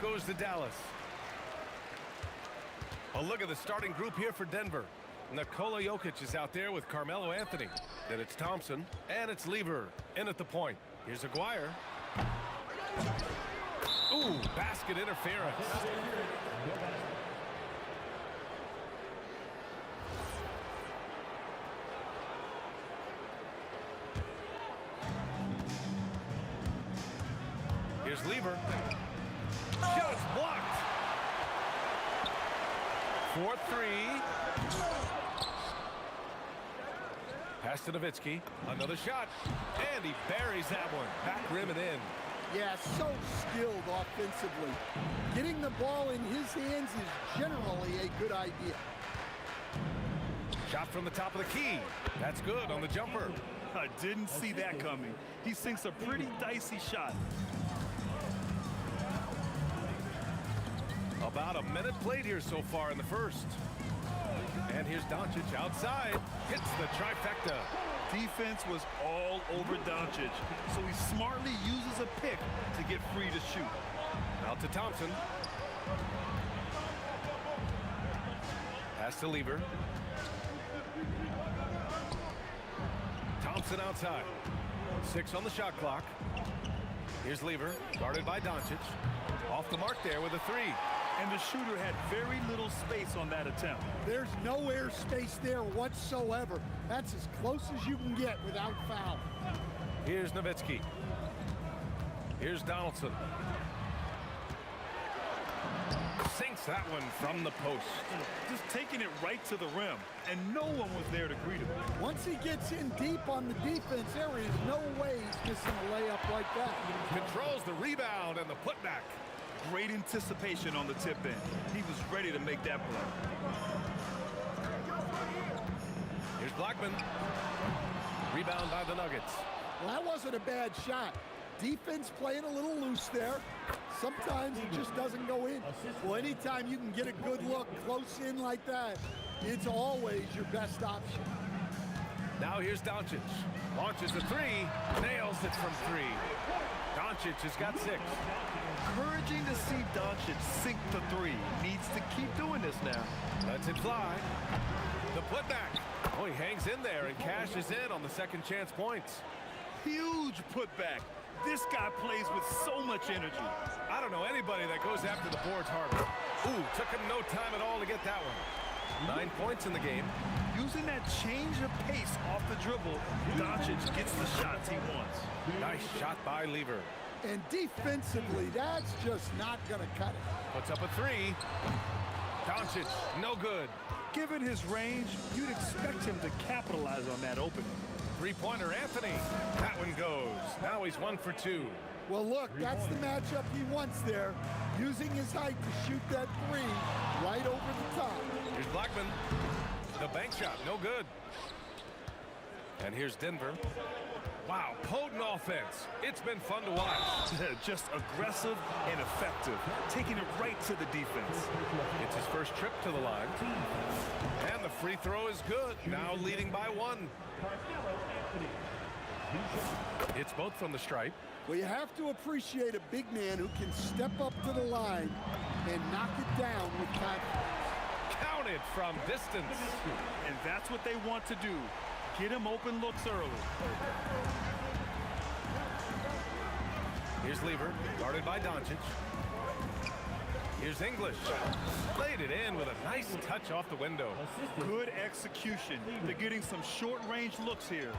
goes to Dallas. A look at the starting group here for Denver. Nikola Jokic is out there with Carmelo Anthony. Then it's Thompson, and it's Lever in at the point. Here's Aguirre. Ooh, basket interference. Here's Lever. Shot's blocked. 4-3. Pass to Nowitzki. Another shot. And he buries that one. Back rim and in. Yeah, so skilled offensively. Getting the ball in his hands is generally a good idea. Shot from the top of the key. That's good on the jumper. I didn't see that coming. He sinks a pretty dicey shot. About a minute played here so far in the first. And here's Doncic outside. Hits the trifecta. Defense was all over Doncic, so he smartly uses a pick to get free to shoot. Out to Thompson. Pass to Lever. Thompson outside. 6 on the shot clock. Here's Lever, guarded by Doncic. Off the mark there with a 3. And the shooter had very little space on that attempt. There's no air space there whatsoever. That's as close as you can get without foul. Here's Nowitzki. Here's Donaldson. Sinks that one from the post. Just taking it right to the rim, and no one was there to greet him. Once he gets in deep on the defense, there is no way he's missing a layup like that. Controls the rebound and the putback. Great anticipation on the tip in. He was ready to make that play. Here's Blackman. Rebound by the Nuggets. Well, that wasn't a bad shot. Defense playing a little loose there. Sometimes it just doesn't go in. Well, anytime you can get a good look close in like that, it's always your best option. Now here's Doncic. Launches a 3. Nails it from 3. Doncic has got 6. Encouraging to see Doncic sink the 3. Needs to keep doing this now. Lets it fly. The putback. Oh, he hangs in there and cashes in on the second chance points. Huge putback. This guy plays with so much energy. I don't know anybody that goes after the boards harder. Ooh, took him no time at all to get that one. 9 points in the game. Using that change of pace off the dribble, Doncic gets the shots he wants. Nice shot by Lever. And defensively, that's just not going to cut it. Puts up a 3. Doncic, no good. Given his range, you'd expect him to capitalize on that opening. Three-pointer, Anthony. That one goes. Now he's 1 for 2. Well, look, that's the matchup he wants there. Using his height to shoot that 3 right over the top. Here's Blackman. The bank shot, no good. And here's Denver. Wow, potent offense. It's been fun to watch. Just aggressive and effective, taking it right to the defense. It's his first trip to the line. And the free throw is good. Now leading by 1. It's both from the stripe. Well, you have to appreciate a big man who can step up to the line and knock it down with confidence. Counted from distance. And that's what they want to do. Get him open looks early. Here's Lever, guarded by Doncic. Here's English. Laid it in with a nice touch off the window. Good execution. They're getting some short-range looks here.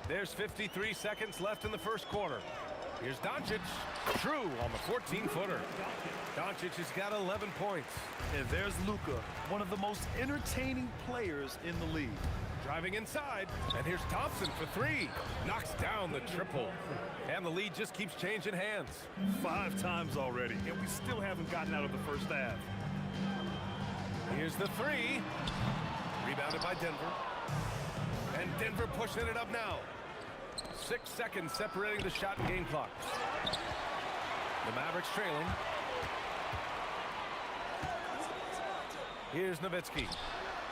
There's 53 seconds left in the first quarter. Here's Doncic. True on the 14-footer. Doncic has got 11 points. And there's Luka, one of the most entertaining players in the league. Driving inside, and here's Thompson for 3. Knocks down the triple. And the lead just keeps changing hands. 5 times already, and we still haven't gotten out of the first half. Here's the 3. Rebounded by Denver. And Denver pushing it up now. 6 seconds separating the shot and game clock. The Mavericks trailing. Here's Nowitzki.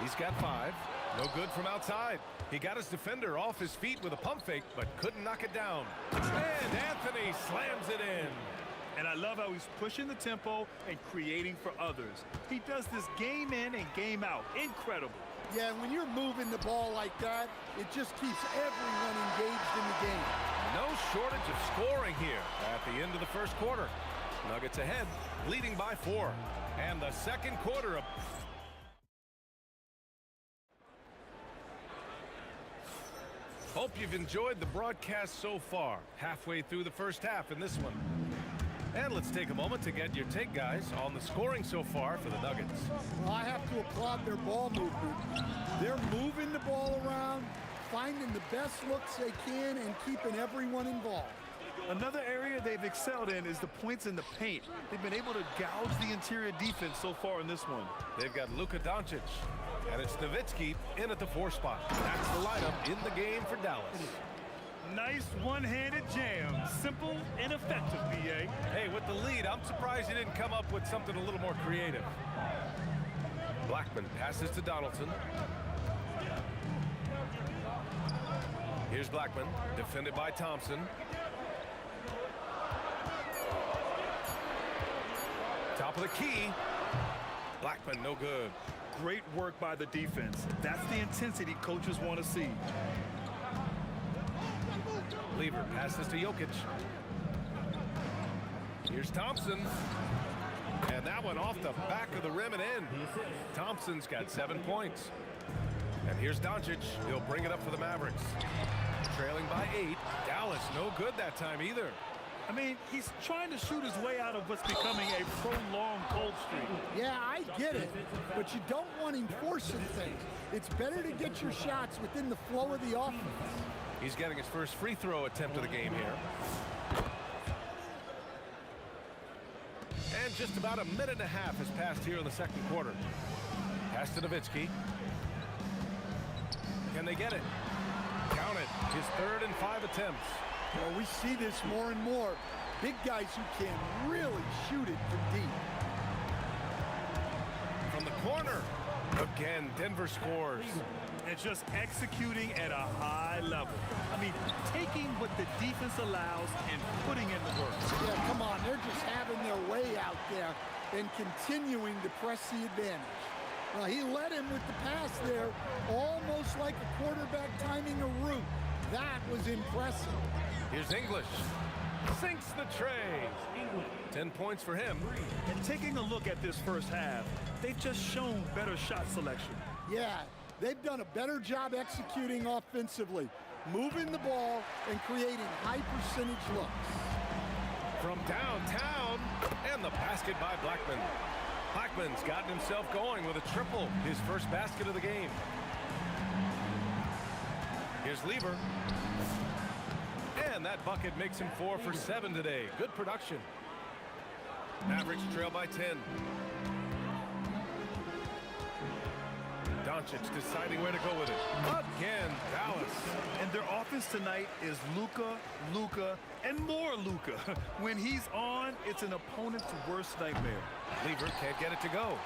He's got 5. No good from outside. He got his defender off his feet with a pump fake, but couldn't knock it down. And Anthony slams it in. And I love how he's pushing the tempo and creating for others. He does this game in and game out. Incredible. Yeah, when you're moving the ball like that, it just keeps everyone engaged in the game. No shortage of scoring here at the end of the first quarter. Nuggets ahead, leading by 4. And the second quarter of... Hope you've enjoyed the broadcast so far. Halfway through the first half in this one. And let's take a moment to get your take, guys, on the scoring so far for the Nuggets. Well, I have to applaud their ball movement. They're moving the ball around, finding the best looks they can, and keeping everyone involved. Another area they've excelled in is the points in the paint. They've been able to gouge the interior defense so far in this one. They've got Luka Doncic, and it's Nowitzki in at the 4 spot. That's the lineup in the game for Dallas. Nice one-handed jam. Simple and effective, B.A. Hey, with the lead, I'm surprised he didn't come up with something a little more creative. Blackman passes to Donaldson. Here's Blackman, defended by Thompson. Top of the key. Blackman, no good. Great work by the defense. That's the intensity coaches want to see. Lever passes to Jokic. Here's Thompson. And that one off the back of the rim and in. Thompson's got 7 points. And here's Doncic. He'll bring it up for the Mavericks. Trailing by 8. Dallas no good that time either. I mean, he's trying to shoot his way out of what's becoming a prolonged cold streak. Yeah, I get it, but you don't want him forcing things. It's better to get your shots within the flow of the offense. He's getting his first free throw attempt of the game here. And just about a minute and a half has passed here in the second quarter. Pass to Nowitzki. Can they get it? Count it. His 3rd and 5 attempts. Well, we see this more and more. Big guys who can really shoot it from deep. From the corner. Again, Denver scores. And just executing at a high level. I mean, taking what the defense allows and putting in the work. Yeah, come on. They're just having their way out there and continuing to press the advantage. Well, he led him with the pass there, almost like a quarterback timing a route. That was impressive. Here's English. Sinks the tray. 10 points for him. And taking a look at this first half, they've just shown better shot selection. Yeah, they've done a better job executing offensively, moving the ball and creating high percentage looks. From downtown, and the basket by Blackman. Blackman's gotten himself going with a triple, his first basket of the game. Here's Lever. And that bucket makes him 4 for 7 today. Good production. Mavericks trail by 10. Doncic deciding where to go with it. Again, Dallas. And their offense tonight is Luka, and more Luka. When he's on, it's an opponent's worst nightmare. Lever can't get it to go.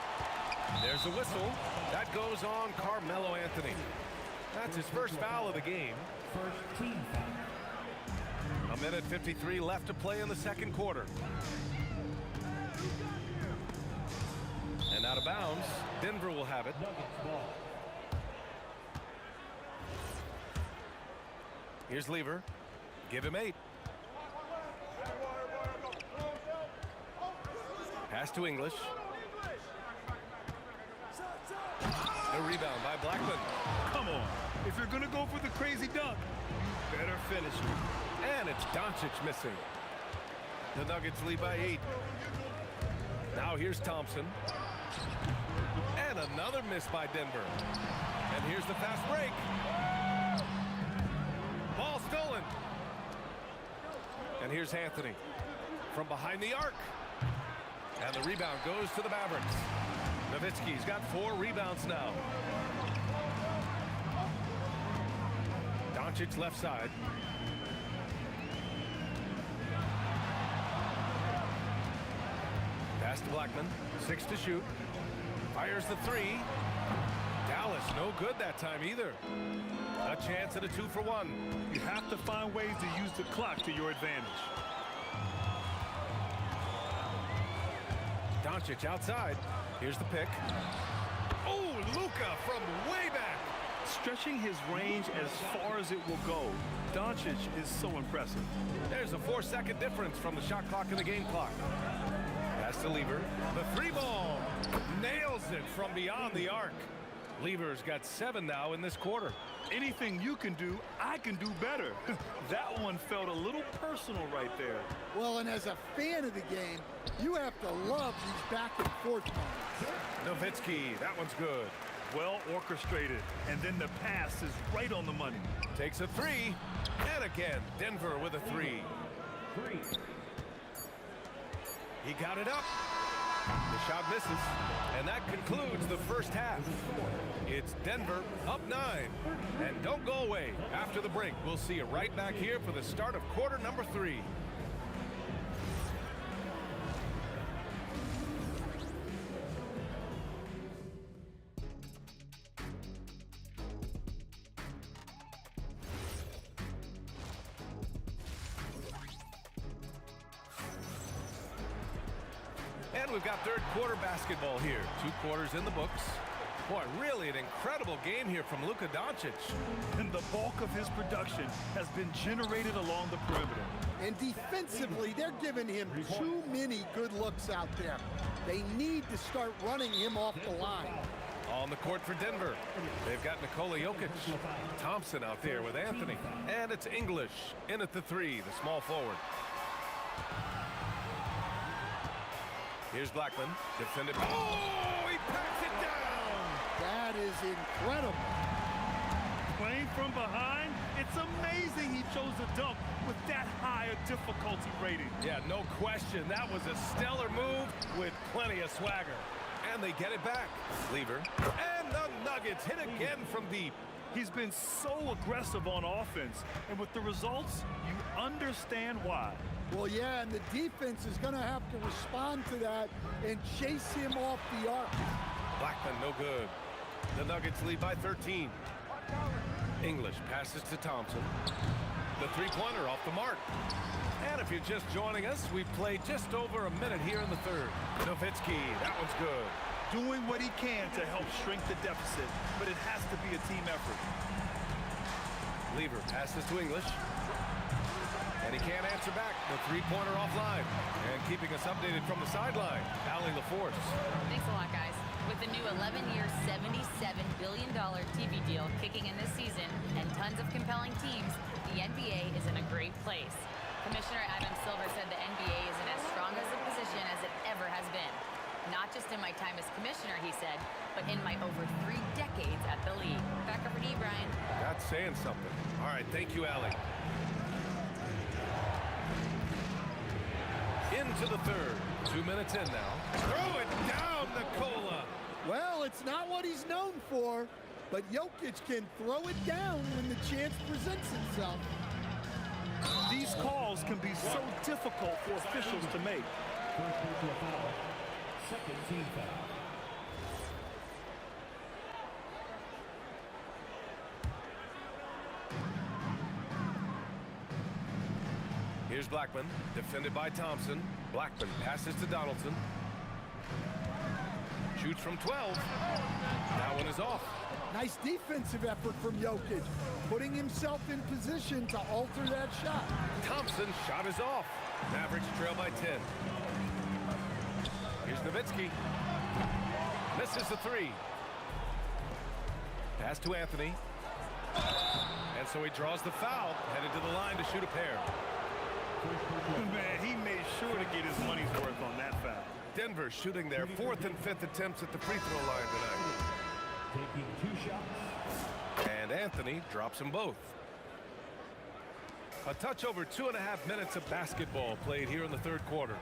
There's a whistle. That goes on Carmelo Anthony. That's his first foul of the game. First team foul. A minute 53 left to play in the second quarter. And out of bounds, Denver will have it. Here's Lever. Give him 8. Pass to English. A rebound by Blackman. Come on. If you're going to go for the crazy dunk, you better finish it. And it's Doncic missing. The Nuggets lead by 8. Now here's Thompson. And another miss by Denver. And here's the fast break. Ball stolen. And here's Anthony from behind the arc. And the rebound goes to the Mavericks. Nowitzki's got 4 rebounds now. Doncic left side. Pass to Blackman. 6 to shoot. Fires the 3. Dallas, no good that time either. A chance at a 2-for-1. You have to find ways to use the clock to your advantage. Doncic outside. Here's the pick. Oh, Luka from way back. Stretching his range as far as it will go. Doncic is so impressive. There's a 4-second difference from the shot clock and the game clock. Pass to Lever. The 3 ball. Nails it from beyond the arc. Lever's got 7 now in this quarter. Anything you can do, I can do better. That one felt a little personal right there. Well, and as a fan of the game, you have to love these back and forth moments. Nowitzki, that one's good. Well orchestrated, and then the pass is right on the money. Takes a 3, and again, Denver with a 3. He got it up. The shot misses, and that concludes the first half. It's Denver up 9. And don't go away. After the break, we'll see you right back here for the start of quarter number 3. And we've got third quarter basketball here. 2 quarters in the books. Boy, really an incredible game here from Luka Doncic. And the bulk of his production has been generated along the perimeter. And defensively, they're giving him too many good looks out there. They need to start running him off the line. On the court for Denver, they've got Nikola Jokic. Thompson out there with Anthony. And it's English in at the 3, the small forward. Here's Blackman, defended. Oh, he packs it down! That is incredible. Playing from behind, it's amazing he chose a dunk with that high a difficulty rating. Yeah, no question. That was a stellar move with plenty of swagger. And they get it back. Lever. And the Nuggets hit again from deep. He's been so aggressive on offense, and with the results, you understand why. Well, yeah, and the defense is going to have to respond to that and chase him off the arc. Blackman, no good. The Nuggets lead by 13. English passes to Thompson. The 3-pointer off the mark. And if you're just joining us, we've played just over a minute here in the third. Nowitzki, that one's good. Doing what he can to help shrink the deficit, but it has to be a team effort. Lever passes to English. And he can't answer back. The 3-pointer offline. And keeping us updated from the sideline, Allie LaForce. Thanks a lot, guys. With the new 11-year, $77 billion TV deal kicking in this season and tons of compelling teams, the NBA is in a great place. Commissioner Adam Silver said the NBA is in as strong as a position as it ever has been. Not just in my time as commissioner, he said, but in my over 3 decades at the league. Back over to you, Brian. That's saying something. All right, thank you, Allie. Into the third. 2 minutes in now. Throw it down, Nikola. Well, it's not what he's known for, but Jokic can throw it down when the chance presents itself. These calls can be so difficult for officials to make. Second team foul. Here's Blackman, defended by Thompson. Blackman passes to Donaldson. Shoots from 12. That one is off. Nice defensive effort from Jokic, putting himself in position to alter that shot. Thompson's shot is off. Mavericks trail by 10. Here's Nowitzki. Misses the 3. Pass to Anthony. And so he draws the foul, headed to the line to shoot a pair. Man, he made sure to get his money's worth on that foul. Denver shooting their 4th and 5th attempts at the free throw line tonight. Taking 2 shots. And Anthony drops them both. A touch over 2.5 minutes of basketball played here in the third quarter.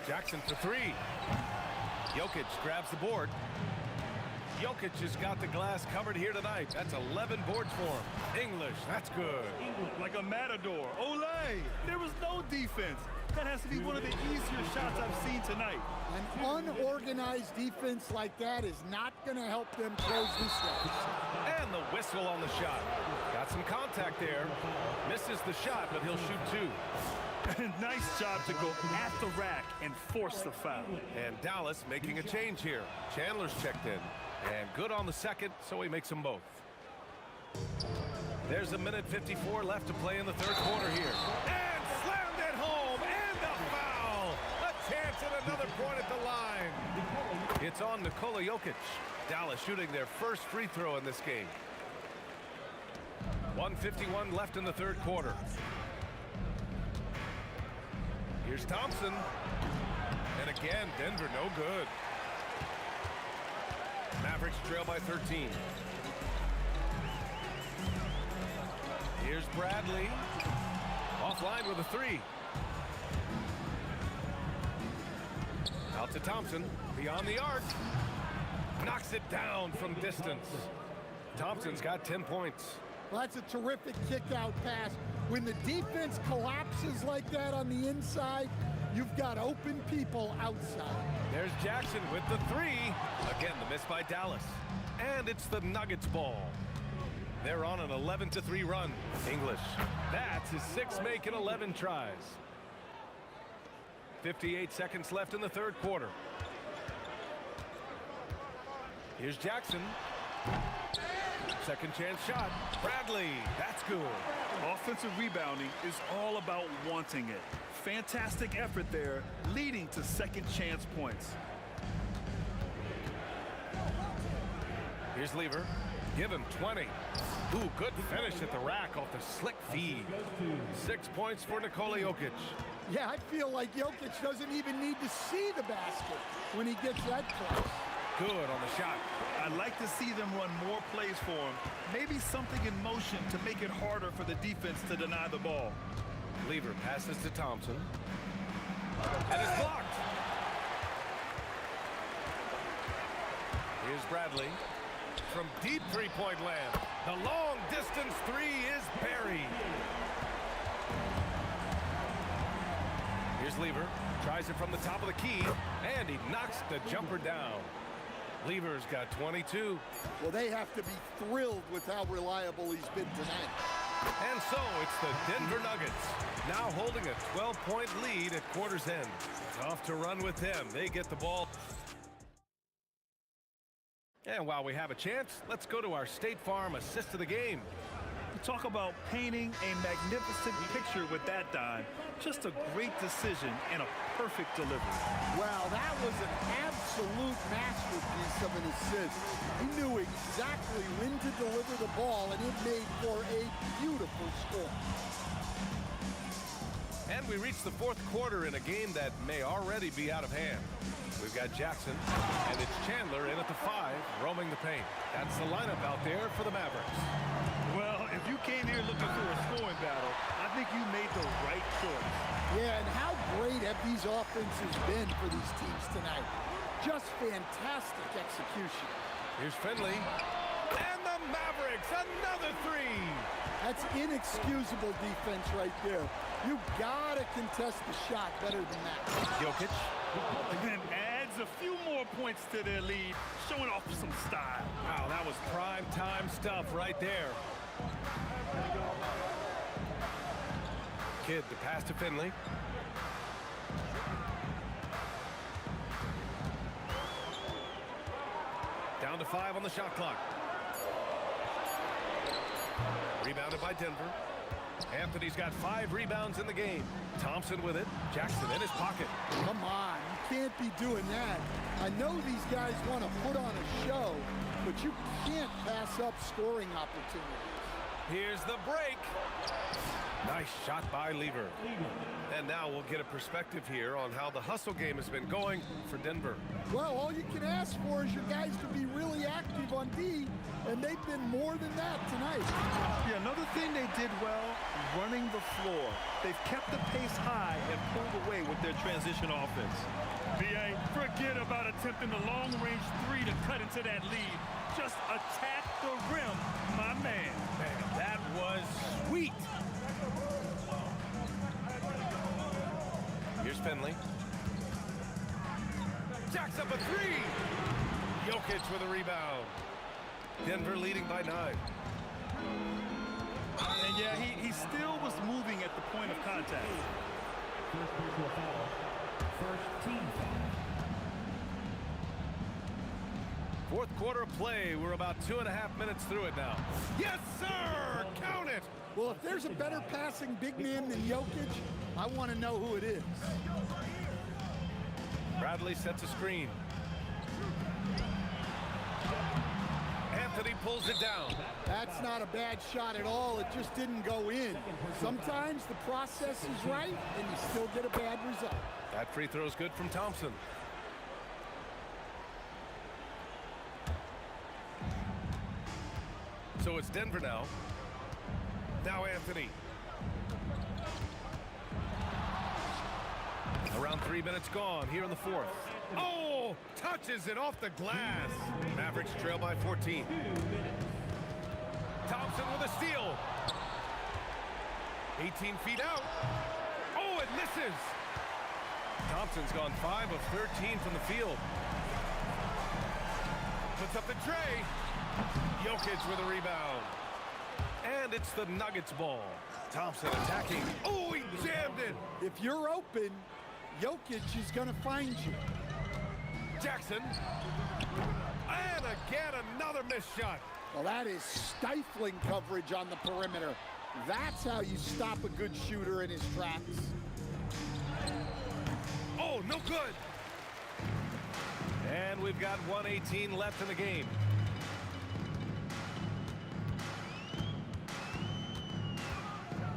Jackson for 3. Jokic grabs the board. Jokic has got the glass covered here tonight. That's 11 boards for him. English, that's good. Like a matador. Olay! There was no defense. That has to be one of the easier shots I've seen tonight. An unorganized defense like that is not going to help them close this race. And the whistle on the shot. Got some contact there. Misses the shot, but he'll shoot two. Nice job to go at the rack and force the foul. And Dallas making a change here. Chandler's checked in. And good on the second, so he makes them both. There's a minute 54 left to play in the third quarter here. And slammed it home, and a foul! A chance at another point at the line. It's on Nikola Jokic. Dallas shooting their first free throw in this game. 1:51 left in the third quarter. Here's Thompson. And again, Denver no good. Mavericks trail by 13. Here's Bradley. Offline with a three. Out to Thompson. Beyond the arc. Knocks it down from distance. Thompson's got 10 points. Well, that's a terrific kick-out pass. When the defense collapses like that on the inside, you've got open people outside. There's Jackson with the three. Again, the miss by Dallas. And it's the Nuggets ball. They're on an 11-3 run. English. That's his sixth make in 11 tries. 58 seconds left in the third quarter. Here's Jackson. Second chance shot. Bradley. That's good. Offensive rebounding is all about wanting it. Fantastic effort there, leading to second chance points. Here's Lever. Give him 20. Ooh, good finish at the rack off the slick feed. 6 points for Nikola Jokic. Yeah, I feel like Jokic doesn't even need to see the basket when he gets that close. Good on the shot. I'd like to see them run more plays for him. Maybe something in motion to make it harder for the defense to deny the ball. Lever passes to Thompson. And it's blocked. Here's Bradley. From deep three-point land. The long-distance three is buried. Here's Lever. Tries it from the top of the key. And he knocks the jumper down. Lever's got 22. Well, they have to be thrilled with how reliable he's been tonight. And so it's the Denver Nuggets now holding a 12-point lead at quarter's end. Tough to run with them. They get the ball. And while we have a chance, let's go to our State Farm assist of the game. Talk about painting a magnificent picture with that dime. Just a great decision and a perfect delivery. Wow, that was an absolute masterpiece of an assist. He knew exactly when to deliver the ball, and it made for a beautiful score. And we reach the fourth quarter in a game that may already be out of hand. We've got Jackson, and it's Chandler in at the 5, roaming the paint. That's the lineup out there for the Mavericks. Well, if you came here looking for a scoring battle, I think you made the right choice. Yeah, and how great have these offenses been for these teams tonight? Just fantastic execution. Here's Finley. And the Mavericks, another three. That's inexcusable defense right there. You gotta contest the shot better than that. Jokic. And adds a few more points to their lead, showing off some style. Wow, that was prime time stuff right there. Kidd, the pass to Finley. Down to 5 on the shot clock. Rebounded by Denver. Anthony's got 5 rebounds in the game. Thompson with it. Jackson in his pocket. Come on, you can't be doing that. I know these guys want to put on a show, but you can't pass up scoring opportunities. Here's the break. Nice shot by Lever. And now we'll get a perspective here on how the hustle game has been going for Denver. Well, all you can ask for is your guys to be really active on D, and they've been more than that tonight. Yeah, another thing they did well, running the floor. They've kept the pace high and pulled away with their transition offense. BA, forget about attempting the long-range three to cut into that lead. Just attack the rim, my man. Man, that was sweet. Here's Finley. Jacks up a three. Jokic with a rebound. Denver leading by 9. And yeah, he still was moving at the point of contact. First personal foul. First team foul. Fourth quarter of play. We're about 2.5 minutes through it now. Yes, sir! Count it! Well, if there's a better passing big man than Jokic, I want to know who it is. Bradley sets a screen. Anthony pulls it down. That's not a bad shot at all. It just didn't go in. Sometimes the process is right, and you still get a bad result. That free throw is good from Thompson. So it's Denver now. Now Anthony. Around 3 minutes gone here in the fourth. Oh, touches it off the glass. Mavericks trail by 14. Thompson with a steal. 18 feet out. Oh, it misses. Thompson's gone 5 of 13 from the field. Puts up the tray. Jokic with a rebound. And it's the Nuggets ball. Thompson attacking. Oh, he jammed it. If you're open, Jokic is going to find you. Jackson. And again, another missed shot. Well, that is stifling coverage on the perimeter. That's how you stop a good shooter in his tracks. Oh, no good. And we've got 1:18 left in the game.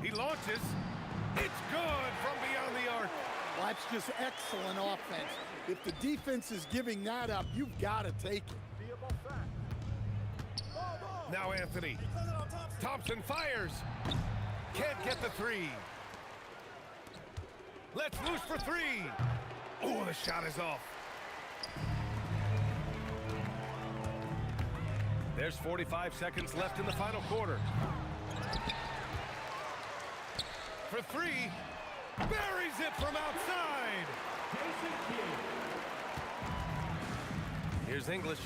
He launches. It's good from beyond the arc. Well, that's just excellent offense. If the defense is giving that up, you've got to take it. Now Anthony. Thompson fires. Can't get the three. Let's loose for three. Oh, the shot is off. There's 45 seconds left in the final quarter. For three. Buries it from outside. Here's English.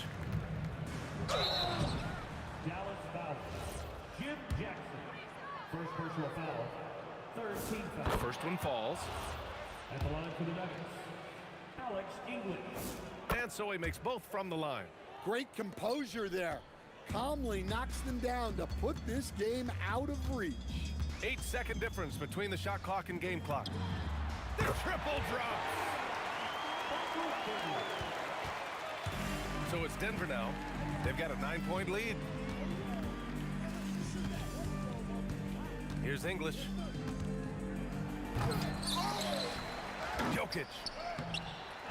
Dallas foul. Jim Jackson. First personal foul. Third team foul. First one falls. At the line for the Nuggets, Alex English. And so he makes both from the line. Great composure there. Calmly knocks them down to put this game out of reach. 8-second difference between the shot clock and game clock. The triple drop. So it's Denver now. They've got a 9-point lead. Here's English. Jokic.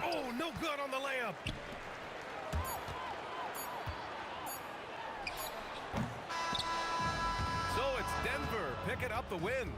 Oh, no good on the layup. So it's Denver picking up the win.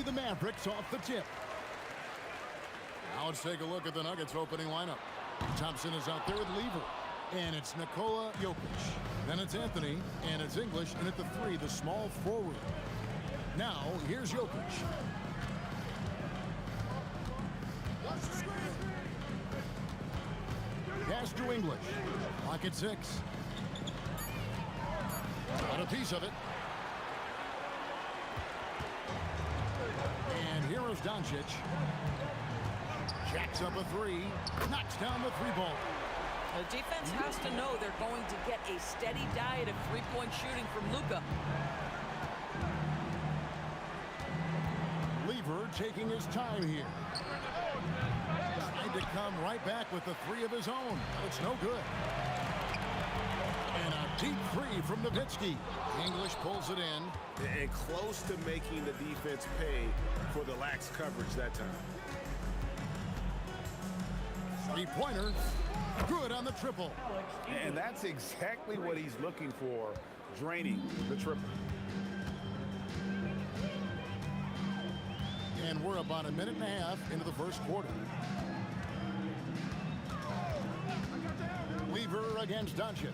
the Mavericks off the tip. Now let's take a look at the Nuggets opening lineup. Thompson is out there with Lever. And it's Nikola Jokic. Then it's Anthony, and it's English, and at the 3, the small forward. Now, here's Jokic. Pass to English. Clock at 6. Got a piece of it. And here is Doncic. Jacks up a 3. Knocks down the 3-ball. The defense has to know they're going to get a steady diet of three-point shooting from Luka. Lever taking his time here. Trying to come right back with the 3 of his own. But it's no good. And a deep 3 from Nowitzki. English pulls it in. And close to making the defense pay for the lax coverage that time. 3-pointer. Good on the triple. And that's exactly what he's looking for, draining the triple. And we're about a minute and a half into the first quarter. Lever against Doncic.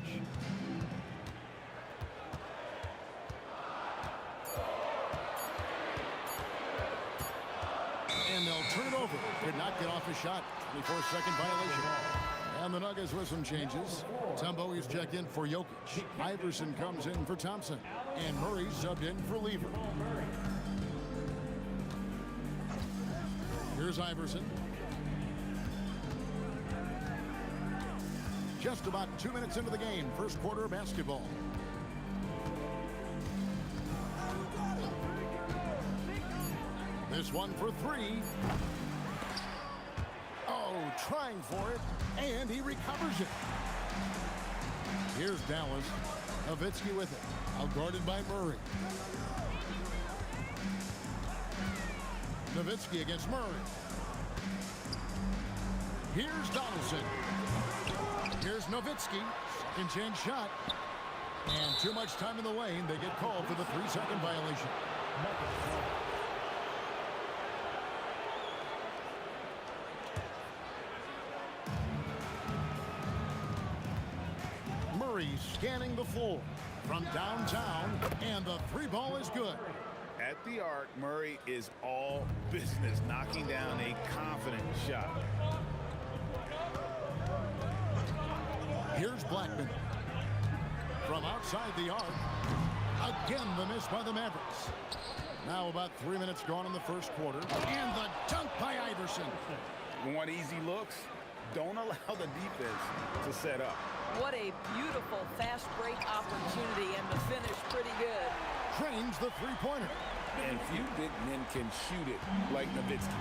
And they'll turn it over. Could not get off a shot. 24-second violation. And the Nuggets with some changes. Tumbo is checked in for Jokic. Iverson comes in for Thompson. And Murray subbed in for Lever. Here's Iverson. Just about 2 minutes into the game. First quarter basketball. This one for 3. Oh, trying for it. And he recovers it. Here's Dallas. Nowitzki with it. Outguarded by Murray. Nowitzki against Murray. Here's Donaldson. Here's Nowitzki. Second chance shot. And too much time in the lane. They get called for the 3-second violation. Murray scanning the floor from downtown, and the 3-ball is good. At the arc, Murray is all business, knocking down a confident shot. Here's Blackman. From outside the arc. Again, the miss by the Mavericks. Now about 3 minutes gone in the first quarter. And the dunk by Iverson. Want easy looks? Don't allow the defense to set up. What a beautiful fast break opportunity, and the finish pretty good. Trains the 3-pointer. And few big men can shoot it like Nowitzki.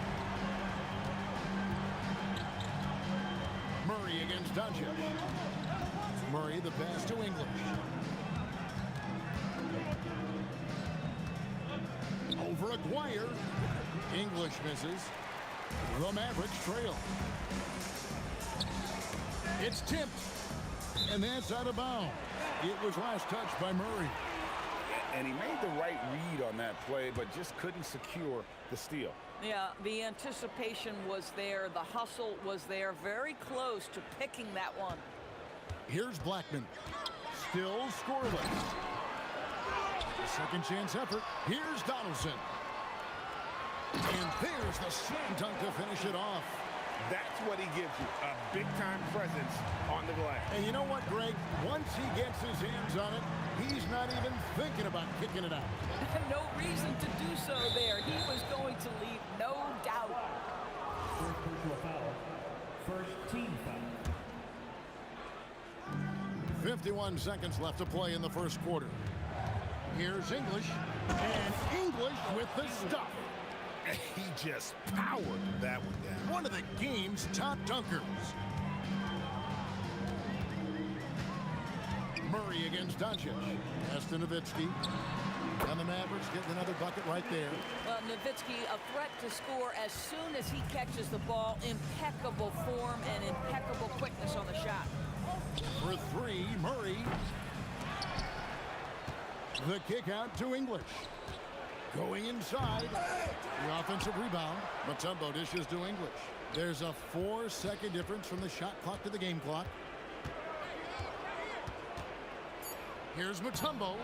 Murray against Doncic. Murray the pass to English. Over Aguirre. English misses. The Mavericks trail. It's tipped. And that's out of bounds. It was last touched by Murray. And he made the right read on that play, but just couldn't secure the steal. Yeah, the anticipation was there. The hustle was there. Very close to picking that one. Here's Blackman. Still scoreless. Second chance effort. Here's Donaldson. And there's the slam dunk to finish it off. That's what he gives you, a big-time presence on the glass. And you know what, Greg? Once he gets his hands on it, he's not even thinking about kicking it out. No reason to do so there. He was going to leave, no doubt. First personal foul. First team foul. 51 seconds left to play in the first quarter. Here's English. And English with the stuff. He just powered that one down. One of the game's top dunkers. Murray against Doncic. Pass to Nowitzki. And the Mavericks getting another bucket right there. Well, Nowitzki, a threat to score as soon as he catches the ball. Impeccable form and impeccable quickness on the shot. For 3, Murray. The kick out to English. Going inside. The offensive rebound. Mutombo dishes to English. There's a 4-second difference from the shot clock to the game clock. Here's Mutombo.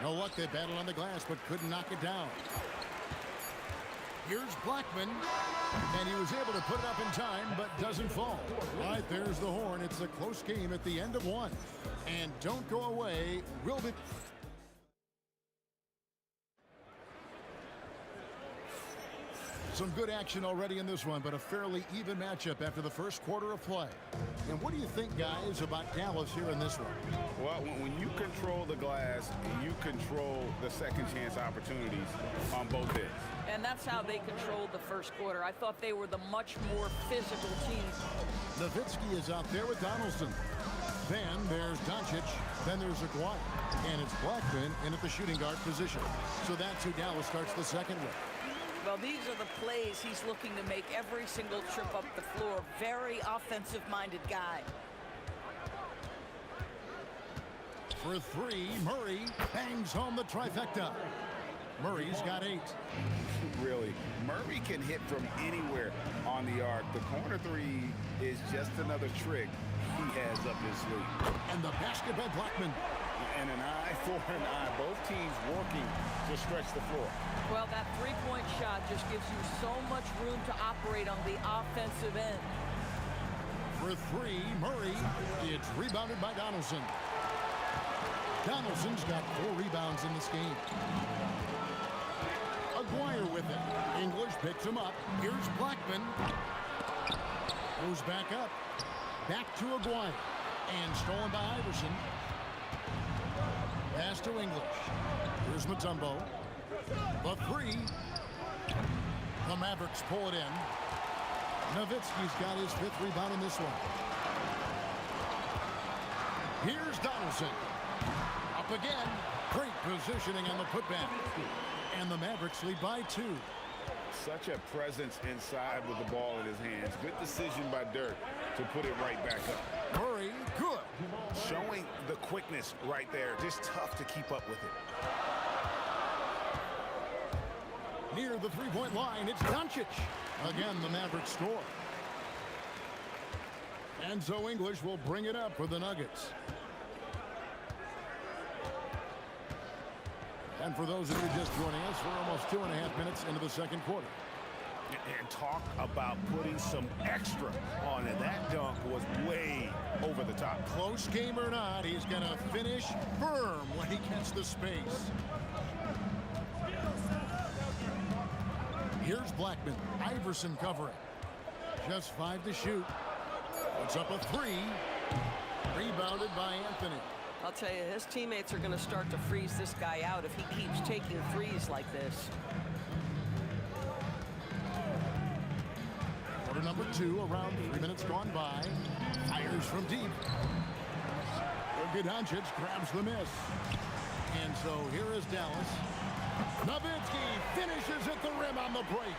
No luck, they battled on the glass, but couldn't knock it down. Here's Blackman, and he was able to put it up in time, but doesn't fall. All right, there's the horn. It's a close game at the end of one. And don't go away. We'll be... Some good action already in this one, but a fairly even matchup after the first quarter of play. And what do you think, guys, about Dallas here in this one? Well, when you control the glass, you control the second chance opportunities on both ends. And that's how they controlled the first quarter. I thought they were the much more physical team. Nowitzki is out there with Donaldson. Then there's Doncic. Then there's Aguirre. And it's Blackman in at the shooting guard position. So that's who Dallas starts the second with. Well, these are the plays he's looking to make every single trip up the floor. Very offensive-minded guy. For three, Murray bangs home the trifecta. Murray's got 8. Really, Murray can hit from anywhere on the arc. The corner three is just another trick he has up his sleeve. And the basket by Blackman. And an eye for an eye. Both teams working to stretch the floor. Well, that three-point shot just gives you so much room to operate on the offensive end. For three, Murray. It's rebounded by Donaldson. Donaldson's got 4 rebounds in this game. Aguirre with it. English picks him up. Here's Blackman. Goes back up. Back to Aguirre. And stolen by Iverson. Pass to English. Here's Mutombo. The 3. The Mavericks pull it in. Nowitzki's got his 5th rebound in this one. Here's Donaldson. Up again. Great positioning on the putback. And the Mavericks lead by 2. Such a presence inside with the ball in his hands. Good decision by Dirk to put it right back up. Murray, good. Showing the quickness right there. Just tough to keep up with it. Near the three-point line, it's Doncic. Again, the Mavericks score. And so English will bring it up for the Nuggets. And for those of you just joining us, we're almost 2.5 minutes into the second quarter. And talk about putting some extra on it. That dunk was way over the top. Close game or not, he's going to finish firm when he gets the space. Here's Blackman. Iverson covering. Just 5 to shoot. Puts up a 3. Rebounded by Anthony. I'll tell you, his teammates are going to start to freeze this guy out if he keeps taking threes like this. Quarter number 2, around 3 minutes gone by. Fires from deep. Doncic grabs the miss. And so here is Dallas. Nowitzki finishes at the rim on the break.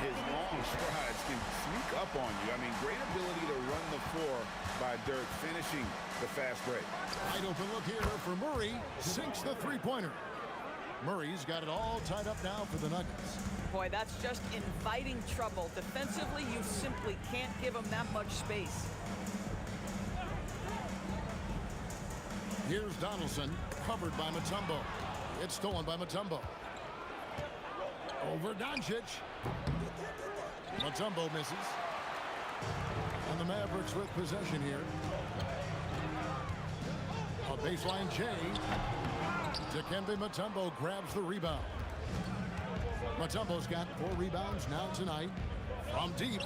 His long strides can sneak up on you. I mean, great ability to run the floor by Dirk, finishing the fast break. Wide open look here for Murray. Sinks the three-pointer. Murray's got it all tied up now for the Nuggets. Boy, that's just inviting trouble. Defensively, you simply can't give him that much space. Here's Donaldson, covered by Mutombo. It's stolen by Mutombo. Over Doncic. Mutombo misses. And the Mavericks with possession here. A baseline J. Dikembe Mutombo grabs the rebound. Mutombo's got 4 rebounds now tonight from deep.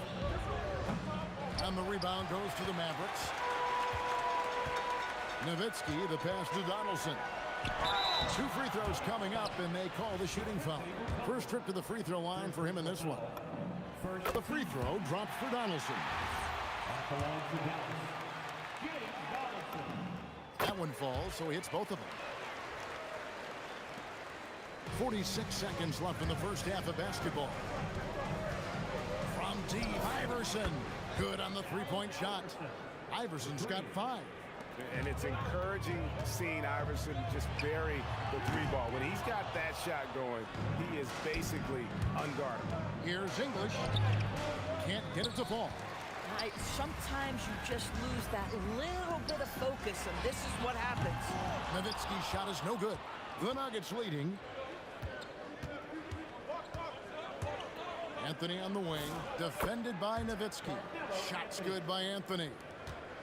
And the rebound goes to the Mavericks. Nowitzki, the pass to Donaldson. 2 free throws coming up, and they call the shooting foul. First trip to the free throw line for him in this one. The free throw drops for Donaldson. That one falls, so he hits both of them. 46 seconds left in the first half of basketball. From deep, Iverson. Good on the three-point shot. Iverson's got 5. And it's encouraging seeing Iverson just bury the three ball. When he's got that shot going, he is basically unguardable. Here's English. Can't get it to fall. Sometimes you just lose that little bit of focus, and this is what happens. Nowitzki's shot is no good. The Nuggets leading. Anthony on the wing, defended by Nowitzki. Shots good by Anthony.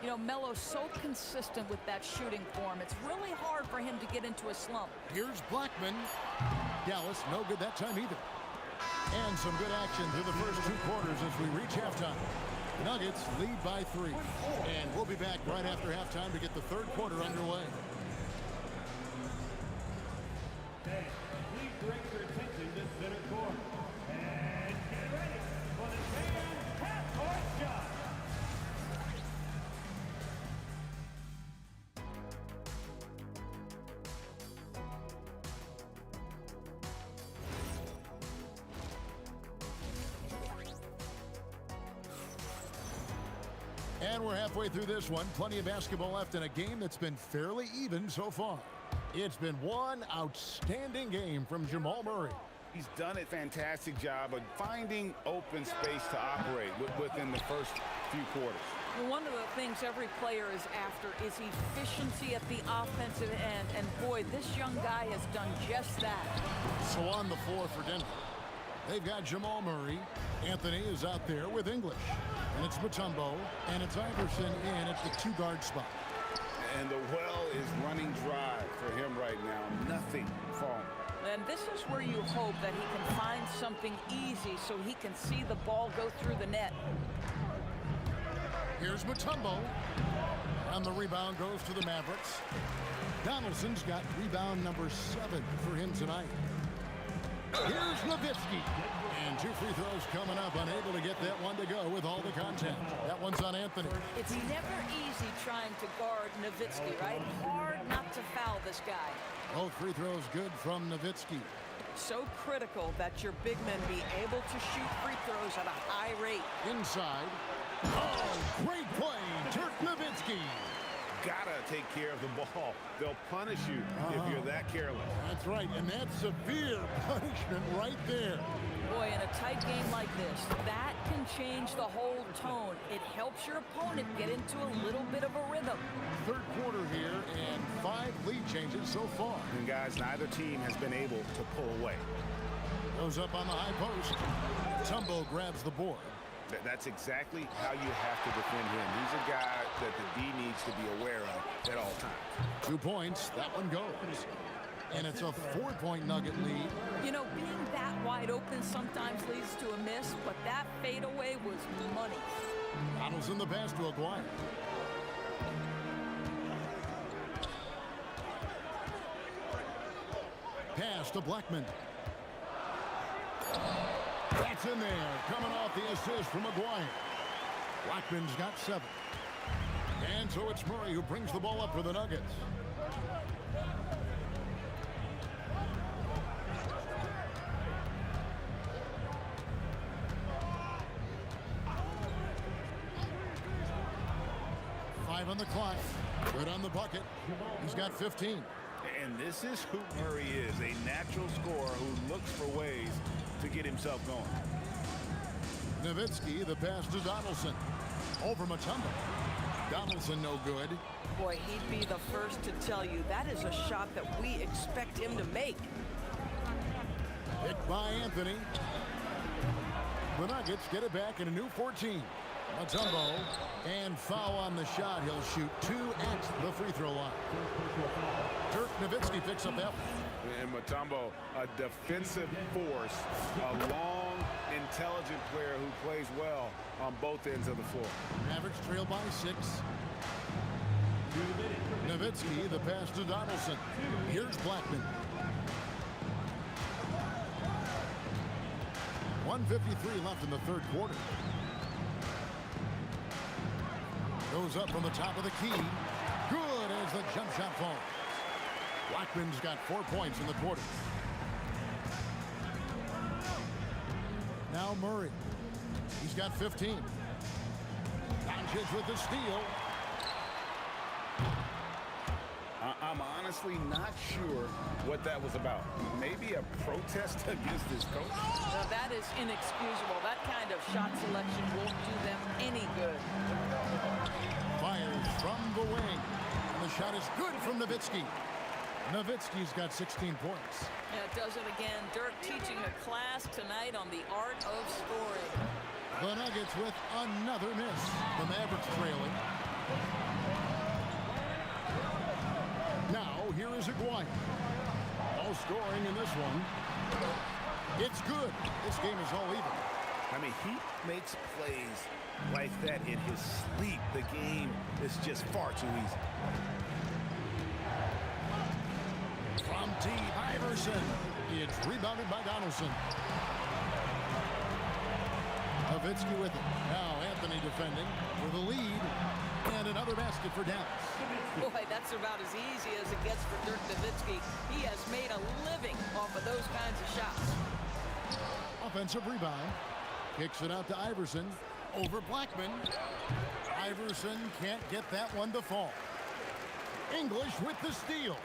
You know, Melo's so consistent with that shooting form. It's really hard for him to get into a slump. Here's Blackman. Dallas, no good that time either. And some good action through the first 2 quarters as we reach halftime. Nuggets lead by 3. And we'll be back right after halftime to get the third quarter underway. Please direct your attention to center court. And get ready for the fan half-court shot. And we're halfway through this one. Plenty of basketball left in a game that's been fairly even so far. It's been one outstanding game from Jamal Murray. He's done a fantastic job of finding open space to operate within the first few quarters. Well, one of the things every player is after is efficiency at the offensive end. And boy, this young guy has done just that. So on the floor for Denver, they've got Jamal Murray. Anthony is out there with English. And it's Mutombo, and it's Iverson in at the 2-guard spot. And the well is running dry for him right now. Nothing falling. And this is where you hope that he can find something easy so he can see the ball go through the net. Here's Mutombo. And the rebound goes to the Mavericks. Donaldson's got rebound number 7 for him tonight. Here's Nowitzki. And 2 free throws coming up, unable to get that one to go with all the contact. That one's on Anthony. It's never easy trying to guard Nowitzki, right? Hard not to foul this guy. Both free throws good from Nowitzki. So critical that your big men be able to shoot free throws at a high rate. Inside. Oh, great play, Dirk Nowitzki. Gotta take care of the ball. They'll punish you if you're that careless. That's right, and that's severe punishment right there. Boy, in a tight game like this, that can change the whole tone. It helps your opponent get into a little bit of a rhythm. Third quarter here, and 5 lead changes so far. And guys, neither team has been able to pull away. Goes up on the high post. Tumbo grabs the board. That's exactly how you have to defend him. He's a guy that the D needs to be aware of at all times. 2 points. That one goes. And it's a 4-point Nugget lead. You know, being that wide open sometimes leads to a miss, but that fadeaway was money. Donaldson the pass to Aguirre. Pass to Blackman. That's in there, coming off the assist from Aguirre. Blackman's got 7. And so it's Murray who brings the ball up for the Nuggets. On the clock. Good on the bucket. He's got 15. And this is who Murray is, a natural scorer who looks for ways to get himself going. Nowitzki, the pass to Donaldson. Over Mutombo. Donaldson no good. Boy, he'd be the first to tell you that is a shot that we expect him to make. Hit by Anthony. The Nuggets get it back in a new 14. Mutombo, and foul on the shot. He'll shoot 2 at the free throw line. Dirk Nowitzki picks up that one. And Mutombo, a defensive force, a long, intelligent player who plays well on both ends of the floor. Mavericks trail by 6. Nowitzki, the pass to Donaldson. Here's Blackman. 1:53 left in the third quarter. Goes up from the top of the key. Good as the jump shot falls. Blackman's got 4 points in the quarter. Now Murray. He's got 15. Doncic with the steal. honestly not sure what that was about. Maybe a protest against his coach? Now that is inexcusable. That kind of shot selection won't do them any good. Fires from the wing. And the shot is good from Nowitzki. Nowitzki's got 16 points. Yeah, it does it again. Dirk teaching a class tonight on the art of scoring. The Nuggets with another miss. The Mavericks trailing. Now, here is Aguirre. No scoring in this one. It's good. This game is all even. I mean, he makes plays like that in his sleep. The game is just far too easy. From deep, Iverson. It's rebounded by Donaldson. Nowitzki with it. Now Anthony defending for the lead. And another basket for Dallas. Boy, that's about as easy as it gets for Dirk Nowitzki. He has made a living off of those kinds of shots. Offensive rebound. Kicks it out to Iverson. Over Blackman. Iverson can't get that one to fall. English with the steal.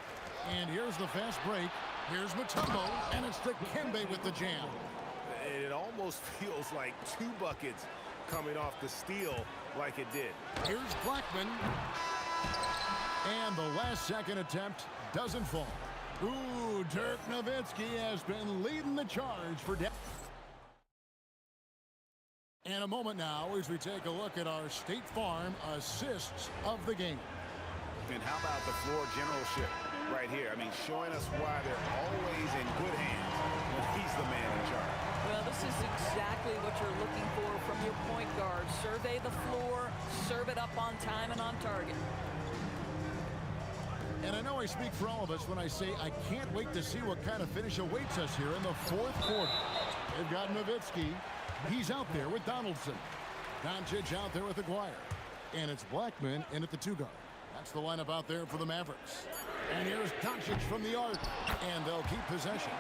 And here's the fast break. Here's Mutombo. And it's to Kembe with the jam. It almost feels like 2 buckets coming off the steal like it did. Here's Blackman. And the last second attempt doesn't fall. Ooh, Dirk Nowitzki has been leading the charge for Dallas. In a moment now as we take a look at our State Farm assists of the game. And how about the floor generalship right here? I mean, showing us why they're always in good hands when he's the man in charge. Well, this is exactly what you're looking for from your point guard. Survey the floor, serve it up on time and on target. And I know I speak for all of us when I say I can't wait to see what kind of finish awaits us here in the fourth quarter. They've got Nowitzki. He's out there with Donaldson. Doncic out there with Aguirre. And it's Blackman in at the 2 guard. That's the lineup out there for the Mavericks. And here's Doncic from the arc. And they'll keep possession.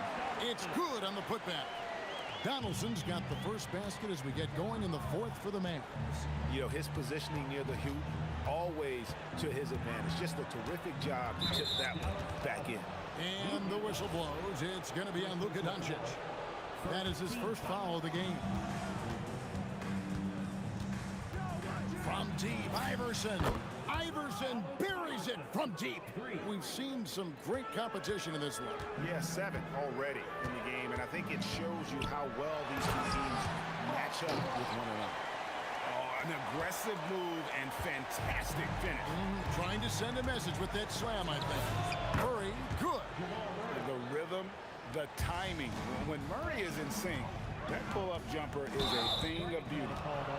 It's good on the putback. Donaldson's got the first basket as we get going in the fourth for the Mavs. You know, his positioning near the hoop, always to his advantage. Just a terrific job to tip that one back in. And the whistle blows. It's going to be on Luka Doncic. That is his first foul of the game. From deep, Iverson. Iverson buries it from deep. We've seen some great competition in this one. Yeah, 7 already in the game, and I think it shows you how well these 2 teams match up with one another. Oh, an aggressive move and fantastic finish. Trying to send a message with that slam, I think. Murray, good. The rhythm, the timing. When Murray is in sync, that pull-up jumper is a thing of beauty.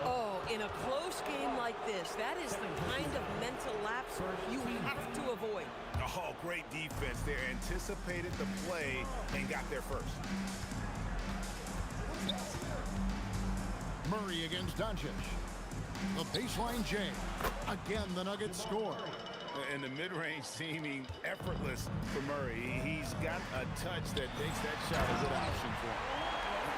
Oh, in a close game like this, that is the kind of mental lapse you have to avoid. Oh, great defense there. Anticipated the play and got there first. Murray against Doncic. The baseline J. Again, the Nuggets score. And the mid-range seeming effortless for Murray. He's got a touch that makes that shot a good option for him.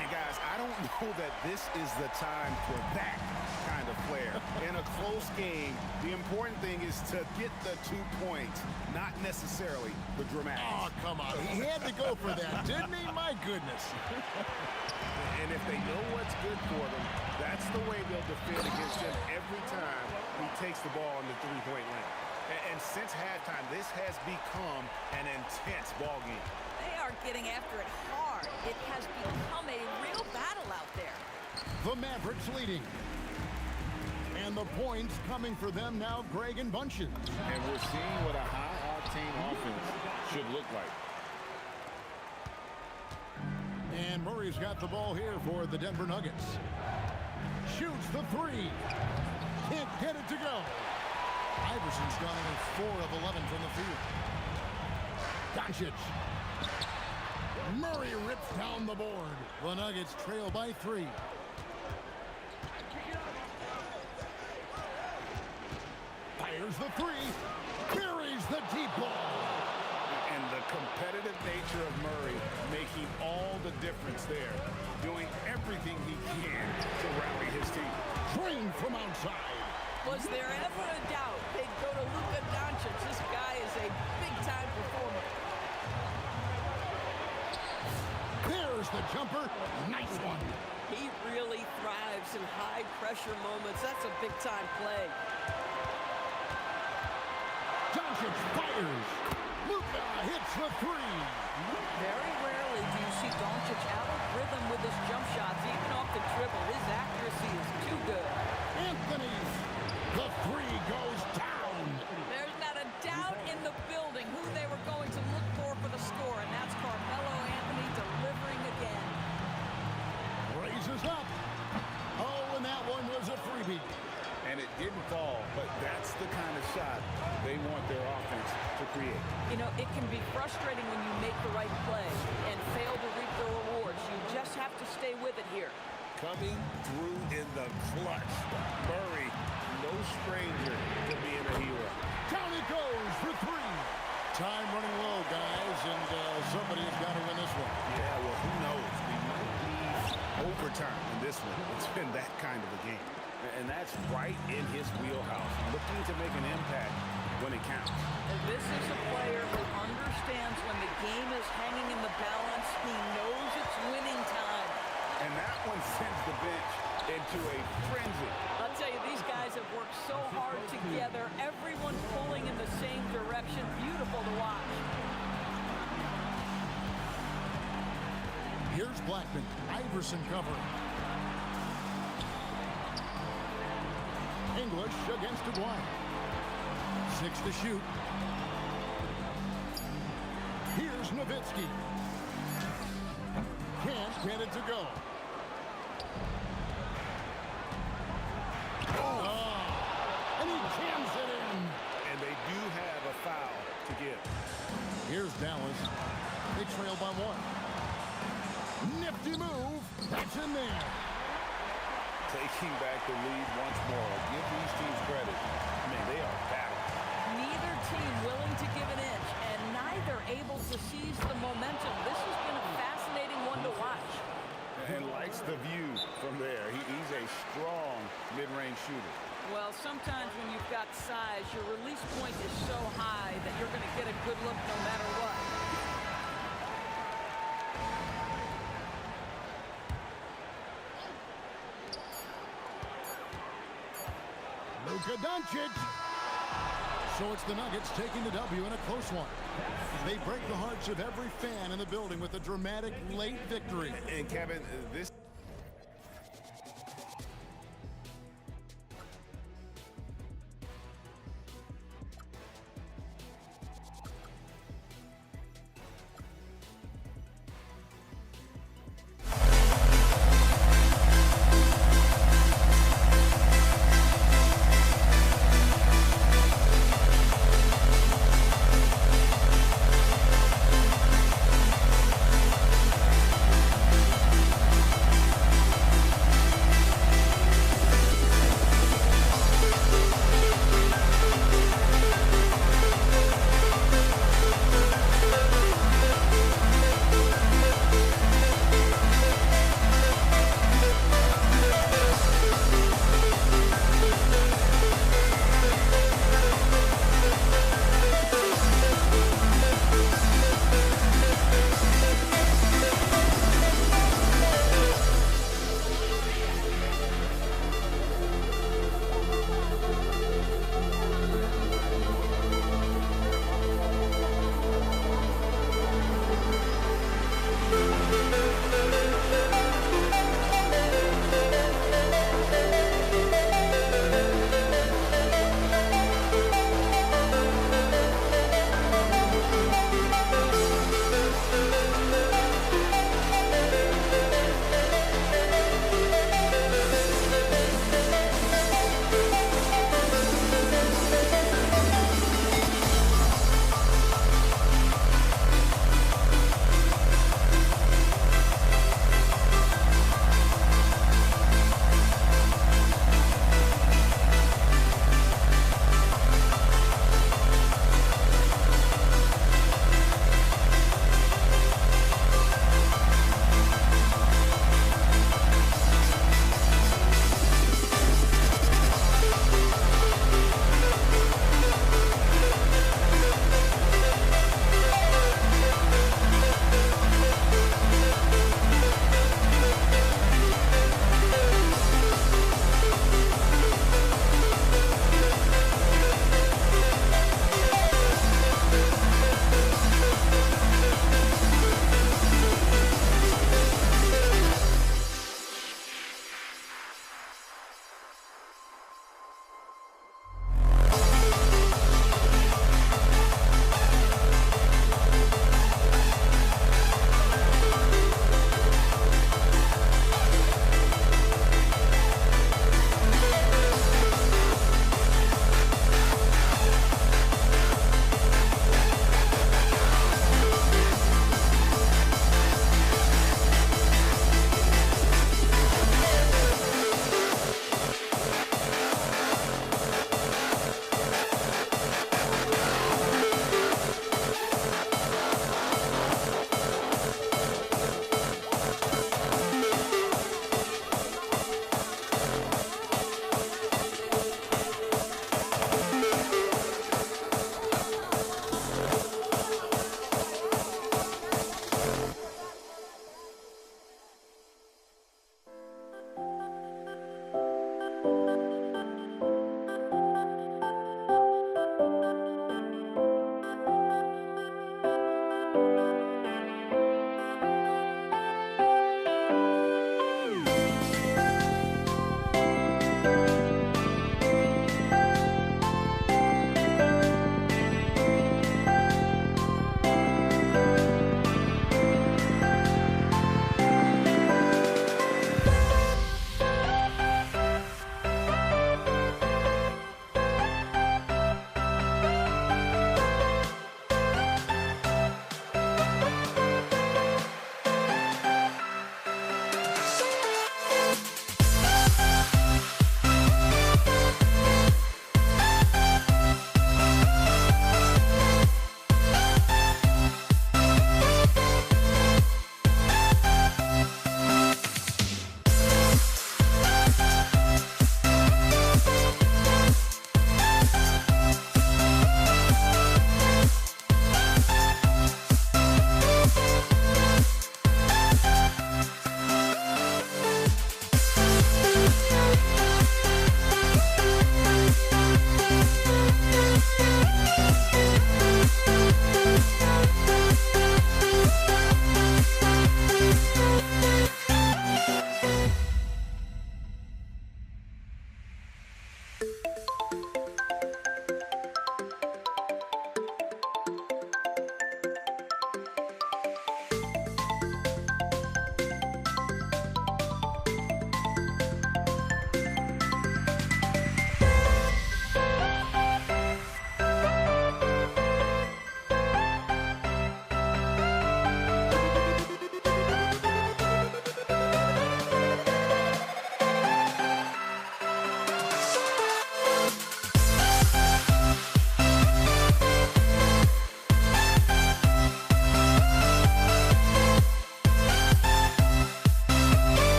And guys, I don't know that this is the time for that kind of flair. In a close game, the important thing is to get the 2 points, not necessarily the dramatics. Oh, come on. He had to go for that, didn't he? My goodness. And if they know what's good for them, that's the way they'll defend against him every time he takes the ball in the 3-point lane. And since halftime, this has become an intense ball game. They are getting after it hard. It has become a real battle out there. The Mavericks leading. And the points coming for them now, Greg and Bunchen. And we're seeing what a high-octane offense should look like. And Murray's got the ball here for the Denver Nuggets. Shoots the 3. Can't get it to go. Iverson's gone in 4 of 11 from the field. Doncic. Murray rips down the board. The Nuggets trail by 3. Fires the 3. Buries the deep ball. And the competitive nature of Murray making all the difference there. Doing everything he can to rally his team. Drained from outside. Was there ever a doubt they'd go to Luka Doncic? This guy is a big-time performer. the jumper. Nice one. He really thrives in high-pressure moments. That's a big-time play. Doncic fires. Luka hits the three. Very rarely do you see Doncic out of rhythm with his jump shots, even off the dribble. His accuracy is too good. Anthony, the three goes down. There's not a doubt in the building who they were going to look for the score, and that's Carmelo Anthony delivering again. Raises up. Oh, and that one was a freebie. And it didn't fall, but that's the kind of shot they want their offense to create. You know, it can be frustrating when you make the right play and fail to reap the rewards. You just have to stay with it here. Coming through in the clutch. Murray, no stranger to being a hero. Down it goes for three. Time running low, guys, and somebody has got to win this one. Yeah, well, who knows? We might leave overtime in this one. It's been that kind of a game. And that's right in his wheelhouse, looking to make an impact when it counts. And this is a player who understands when the game is hanging in the balance. He knows it's winning time. And that one sends the bench into a frenzy. I'll tell you, these guys have worked so hard together. Everyone pulling in the same direction. Beautiful to watch. Here's Blackman. Iverson covering. English against Aguirre. 6 to shoot. Here's Nowitzki. Can't get it to go. And he jams it in. And they do have a foul to give. Here's Dallas. They trail by 1. Nifty move. That's in there. Taking back the lead once more. Give these teams credit. I mean, they are battling. Neither team willing to give an inch, and neither able to seize the momentum. This has been a fascinating one to watch. And likes the view from there. He's a strong mid-range shooter. Well, sometimes when you've got size, your release point is so high that you're going to get a good look no matter what. Luka Doncic. So it's the Nuggets taking the W in a close one. They break the hearts of every fan in the building with a dramatic late victory. And Kevin, this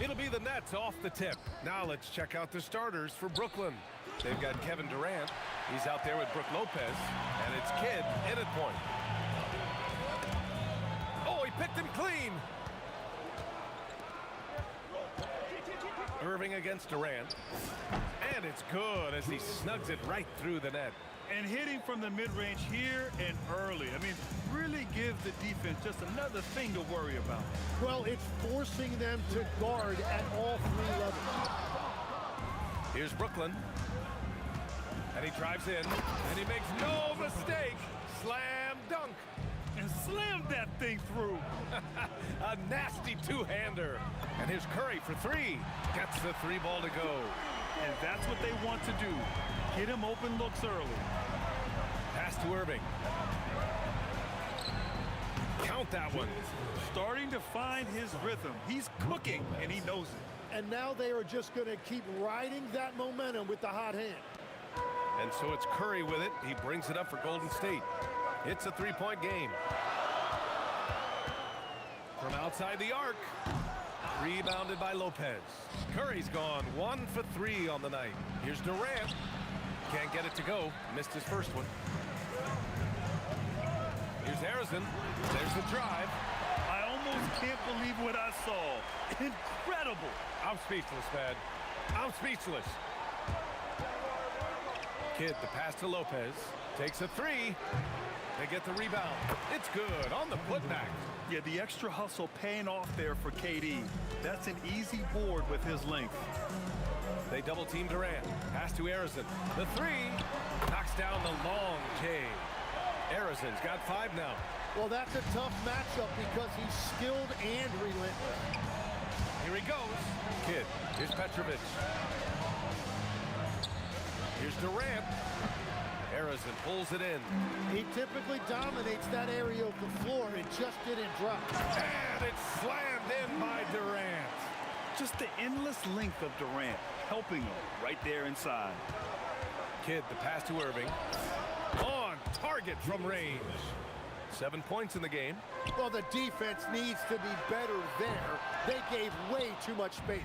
It'll be the Nets off the tip. Now let's check out the starters for Brooklyn. They've got Kevin Durant. He's out there with Brook Lopez. And it's Kidd in at point. Oh, he picked him clean. Irving against Durant. And it's good as he snugs it right through the net. And hitting from the mid-range here and early. I mean, really give the defense just another thing to worry about. Well, it's forcing them to guard at all three levels. Here's Brooklyn. And he drives in. And he makes no mistake. Slam dunk. And slammed that thing through. A nasty two-hander. And here's Curry for three. Gets the three ball to go. And that's what they want to do. Get him open looks early. Pass to Irving. Count that one. Starting to find his rhythm. He's cooking, and he knows it. And now they are just going to keep riding that momentum with the hot hand. And so it's Curry with it. He brings it up for Golden State. It's a three-point game. From outside the arc. Rebounded by Lopez. Curry's gone 1 for 3 on the night. Here's Durant. Can't get it to go. Missed his first one. Here's Harrison. There's the drive. I almost can't believe what I saw. Incredible. I'm speechless, man. I'm speechless. Kidd, the pass to Lopez. Takes a three. They get the rebound. It's good on the putback. Yeah, the extra hustle paying off there for KD. That's an easy board with his length. They double team Durant. Pass to Harrison. The three knocks down the long J. Harrison's got 5 now. Well, that's a tough matchup because he's skilled and relentless. Here he goes. Kidd. Here's Petrovic. Here's Durant. Harrison pulls it in. He typically dominates that area of the floor. It just didn't drop. And it's slammed in by Durant. Just the endless length of Durant, helping him right there inside. Kidd, the pass to Irving. On target from range. 7 points in the game. Well, the defense needs to be better there. They gave way too much space.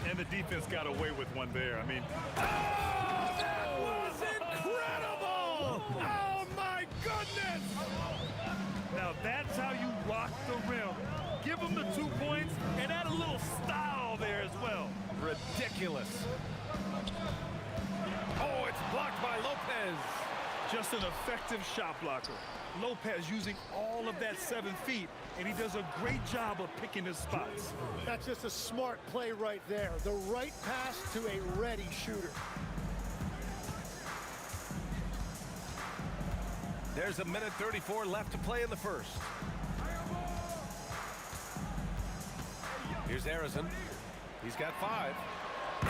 And the defense got away with one there. I mean, that was incredible! Oh, my goodness! Now that's how you rock the rim. Give them the 2 points and add a little style there as well. Ridiculous. Oh, it's blocked by Lopez. Just an effective shot blocker. Lopez using all of that 7 feet, and he does a great job of picking his spots. That's just a smart play right there. The right pass to a ready shooter. There's a minute 34 left to play in the first. Here's Harrison. He's got 5.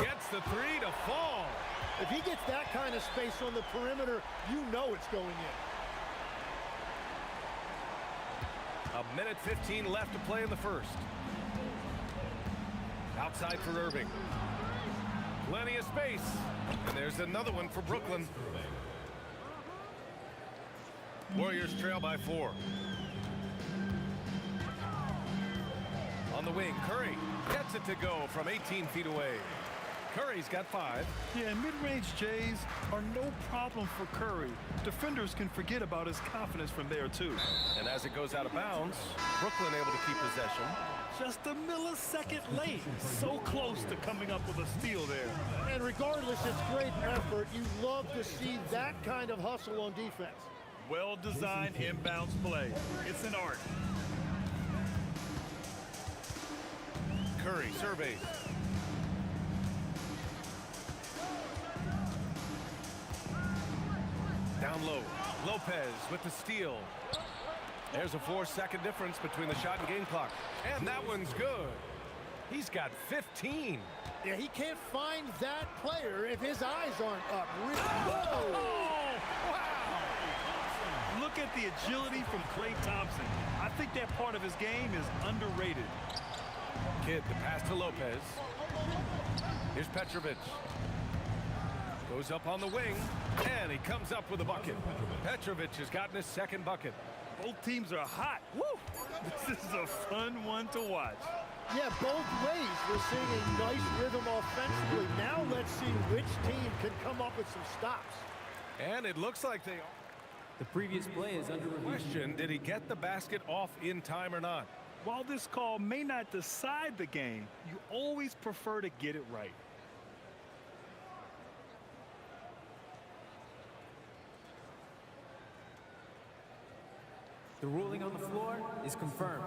Gets the 3 to fall. If he gets that kind of space on the perimeter, you know it's going in. A minute 15 left to play in the first. Outside for Irving. Plenty of space. And there's another one for Brooklyn. Warriors trail by 4. On the wing, Curry gets it to go from 18 feet away. Curry's got 5. Yeah, and mid-range Jays are no problem for Curry. Defenders can forget about his confidence from there, too. And as it goes out of bounds, Brooklyn able to keep possession. Just a millisecond late. So close to coming up with a steal there. And regardless, it's great effort. You love to see that kind of hustle on defense. Well-designed inbounds play. It's an art. Curry surveys. Down low. Lopez with the steal. There's a 4-second difference between the shot and game clock. And that one's good. He's got 15. Yeah, he can't find that player if his eyes aren't up. Whoa! Oh, wow! Look at the agility from Klay Thompson. I think that part of his game is underrated. Kidd, the pass to Lopez. Here's Petrovic. Goes up on the wing, and he comes up with a bucket. Petrovic has gotten his second bucket. Both teams are hot. Woo! This is a fun one to watch. Yeah, both ways. We're seeing a nice rhythm offensively. Now let's see which team can come up with some stops. And it looks like they are. The previous play is under review. Question, did he get the basket off in time or not? While this call may not decide the game, you always prefer to get it right. The ruling on the floor is confirmed.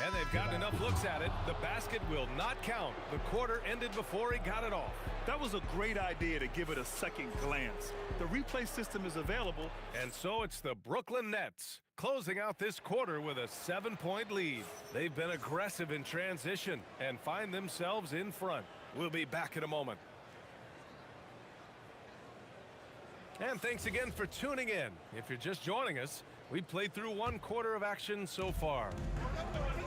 And they've gotten enough looks at it. The basket will not count. The quarter ended before he got it off. That was a great idea to give it a second glance. The replay system is available. And so it's the Brooklyn Nets closing out this quarter with a 7-point lead. They've been aggressive in transition and find themselves in front. We'll be back in a moment. And thanks again for tuning in. If you're just joining us, we've played through one quarter of action so far.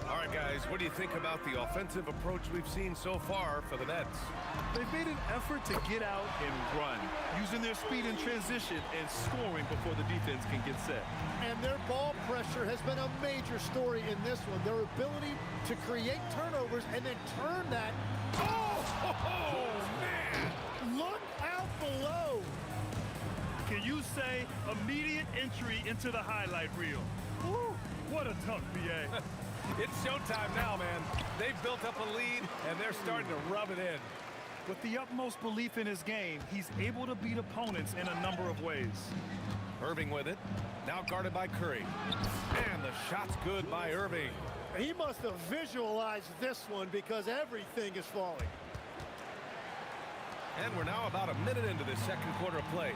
All right, guys, what do you think about the offensive approach we've seen so far for the Nets? They've made an effort to get out and run, using their speed in transition and scoring before the defense can get set. And their ball pressure has been a major story in this one. Their ability to create turnovers and then turn that. Oh, man! Look out below. Can you say immediate entry into the highlight reel? Woo, what a tough BA. It's showtime now, man. They've built up a lead, and they're starting to rub it in. With the utmost belief in his game, he's able to beat opponents in a number of ways. Irving with it. Now guarded by Curry. And the shot's good by Irving. He must have visualized this one because everything is falling. And we're now about a minute into this second quarter of play.